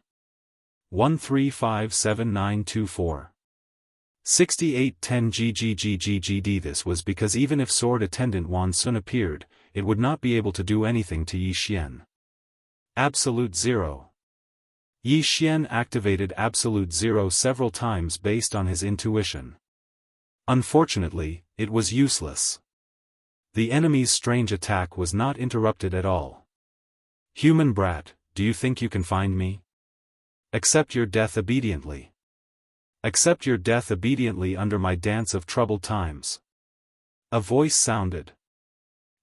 1357924. 6810 GGGGGD. This was because even if sword attendant Wan Sun appeared, it would not be able to do anything to Yi Xian. Absolute Zero. Yi Xian activated Absolute Zero several times based on his intuition. Unfortunately, it was useless. The enemy's strange attack was not interrupted at all. Human brat, do you think you can find me? Accept your death obediently. Accept your death obediently under my dance of troubled times. A voice sounded.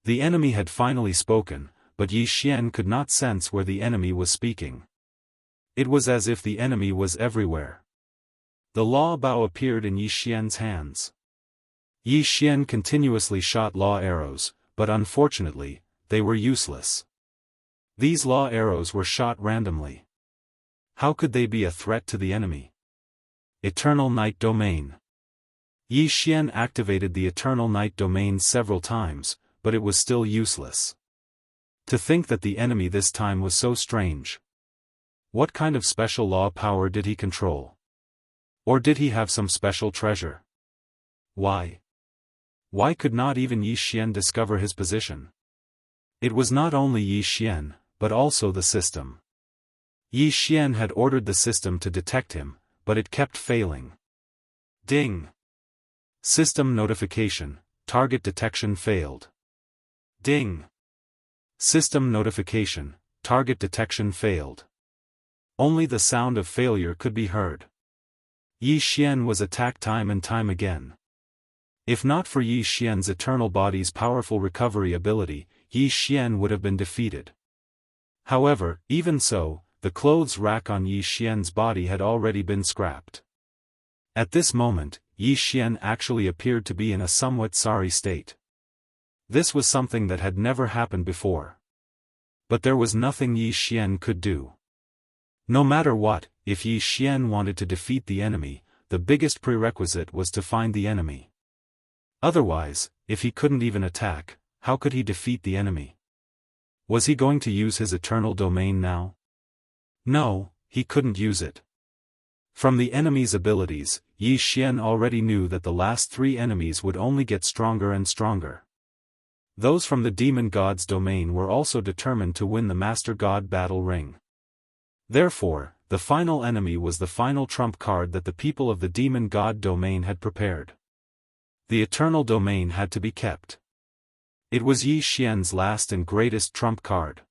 The enemy had finally spoken, but Yi Xian could not sense where the enemy was speaking. It was as if the enemy was everywhere. The law bow appeared in Yi Xian's hands. Yi Xian continuously shot law arrows, but unfortunately, they were useless. These law arrows were shot randomly. How could they be a threat to the enemy? Eternal Night Domain. Yi Xian activated the Eternal Night Domain several times, but it was still useless. To think that the enemy this time was so strange. What kind of special law power did he control? Or did he have some special treasure? Why? Why could not even Yi Xian discover his position? It was not only Yi Xian, but also the system. Yi Xian had ordered the system to detect him, but it kept failing. Ding! System notification, target detection failed. Ding! System notification, target detection failed. Only the sound of failure could be heard. Yi Xian was attacked time and time again. If not for Yi Xian's eternal body's powerful recovery ability, Yi Xian would have been defeated. However, even so, the clothes rack on Yi Xian's body had already been scrapped. At this moment, Yi Xian actually appeared to be in a somewhat sorry state. This was something that had never happened before. But there was nothing Yi Xian could do. No matter what, if Yi Xian wanted to defeat the enemy, the biggest prerequisite was to find the enemy. Otherwise, if he couldn't even attack, how could he defeat the enemy? Was he going to use his eternal domain now? No, he couldn't use it. From the enemy's abilities, Yi Xian already knew that the last three enemies would only get stronger and stronger. Those from the demon god's domain were also determined to win the Master God battle ring. Therefore, the final enemy was the final trump card that the people of the demon god domain had prepared. The eternal domain had to be kept. It was Yi Xian's last and greatest trump card.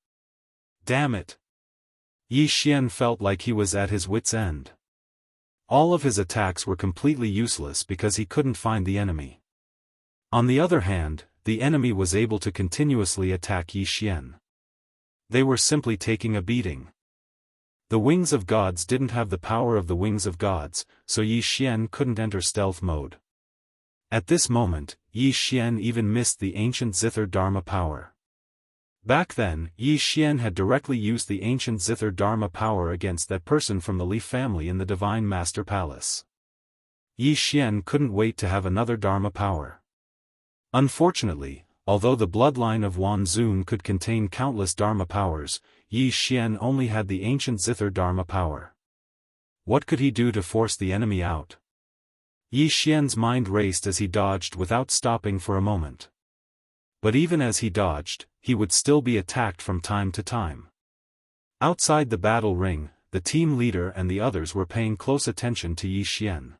Damn it! Yi Xian felt like he was at his wit's end. All of his attacks were completely useless because he couldn't find the enemy. On the other hand, the enemy was able to continuously attack Yi Xian. They were simply taking a beating. The wings of gods didn't have the power of the wings of gods, so Yi Xian couldn't enter stealth mode. At this moment, Yi Xian even missed the ancient Zither Dharma power. Back then, Yi Xian had directly used the ancient Zither Dharma power against that person from the Leaf family in the Divine Master Palace. Yi Xian couldn't wait to have another Dharma power. Unfortunately, although the bloodline of Wan Zun could contain countless Dharma powers, Yi Xian only had the ancient Zither Dharma power. What could he do to force the enemy out? Yi Xian's mind raced as he dodged without stopping for a moment. But even as he dodged, he would still be attacked from time to time. Outside the battle ring, the team leader and the others were paying close attention to Yi Xian.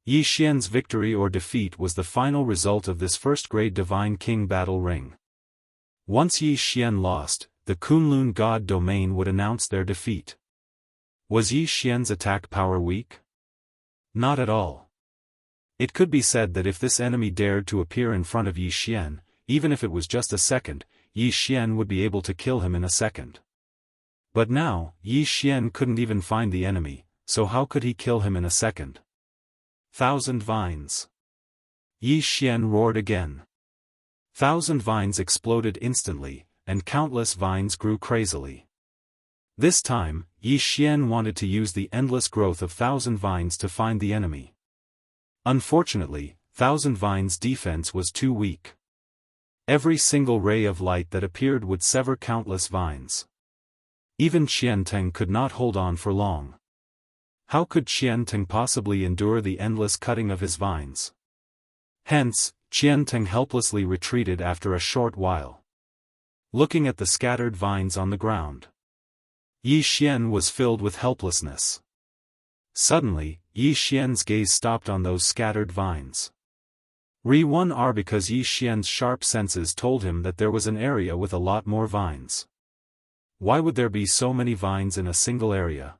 Yi Xian's victory or defeat was the final result of this first-grade Divine King battle ring. Once Yi Xian lost, the Kunlun God domain would announce their defeat. Was Yi Xian's attack power weak? Not at all. It could be said that if this enemy dared to appear in front of Yi Xian, even if it was just a second, Yi Xian would be able to kill him in a second. But now, Yi Xian couldn't even find the enemy, so how could he kill him in a second? 1,000 vines. Yi Xian roared again. 1,000 vines exploded instantly, and countless vines grew crazily. This time, Yi Xian wanted to use the endless growth of 1,000 vines to find the enemy. Unfortunately, 1,000 vines' defense was too weak. Every single ray of light that appeared would sever countless vines. Even Qianteng could not hold on for long. How could Qianteng possibly endure the endless cutting of his vines? Hence, Qianteng helplessly retreated after a short while. Looking at the scattered vines on the ground, Yi Xian was filled with helplessness. Suddenly, Yi Xian's gaze stopped on those scattered vines. Re-1R because Yi Xian's sharp senses told him that there was an area with a lot more vines. Why would there be so many vines in a single area?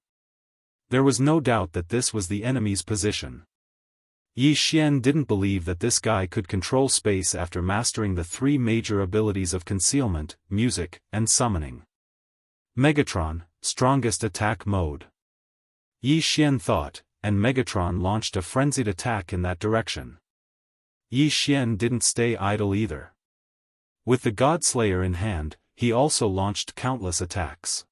There was no doubt that this was the enemy's position. Yi Xian didn't believe that this guy could control space after mastering the three major abilities of concealment, music, and summoning. Megatron, strongest attack mode. Yi Xian thought, and Megatron launched a frenzied attack in that direction. Yi Xian didn't stay idle either. With the Godslayer in hand, he also launched countless attacks.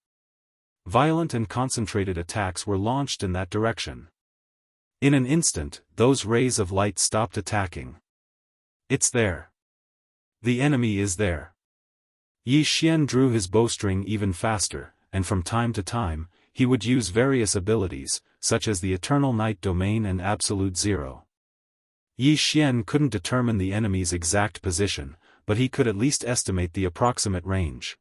Violent and concentrated attacks were launched in that direction. In an instant, those rays of light stopped attacking. It's there. The enemy is there. Yi Xian drew his bowstring even faster, and from time to time, he would use various abilities, such as the Eternal Night Domain and Absolute Zero. Yi Xian couldn't determine the enemy's exact position, but he could at least estimate the approximate range.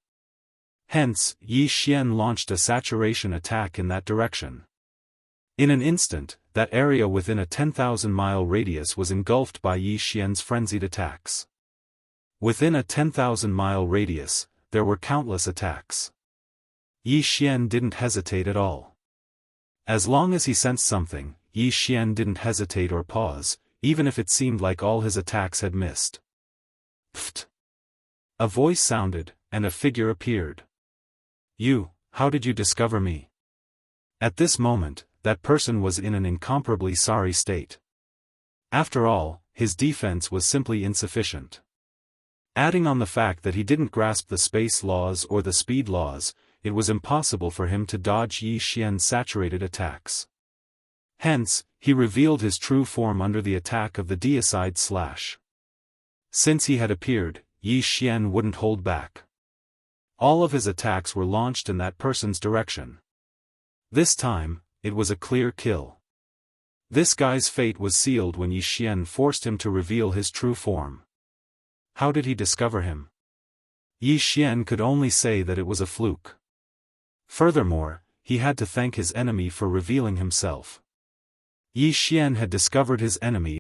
Hence, Yi Xian launched a saturation attack in that direction. In an instant, that area within a 10,000-mile radius was engulfed by Yi Xian's frenzied attacks. Within a 10,000-mile radius, there were countless attacks. Yi Xian didn't hesitate at all. As long as he sensed something, Yi Xian didn't hesitate or pause, even if it seemed like all his attacks had missed. Pfft! A voice sounded, and a figure appeared. You, how did you discover me? At this moment, that person was in an incomparably sorry state. After all, his defense was simply insufficient. Adding on the fact that he didn't grasp the space laws or the speed laws, it was impossible for him to dodge Yi Xian's saturated attacks. Hence, he revealed his true form under the attack of the deicide slash. Since he had appeared, Yi Xian wouldn't hold back. All of his attacks were launched in that person's direction. This time, it was a clear kill. This guy's fate was sealed when Yi Xian forced him to reveal his true form. How did he discover him? Yi Xian could only say that it was a fluke. Furthermore, he had to thank his enemy for revealing himself. Yi Xian had discovered his enemy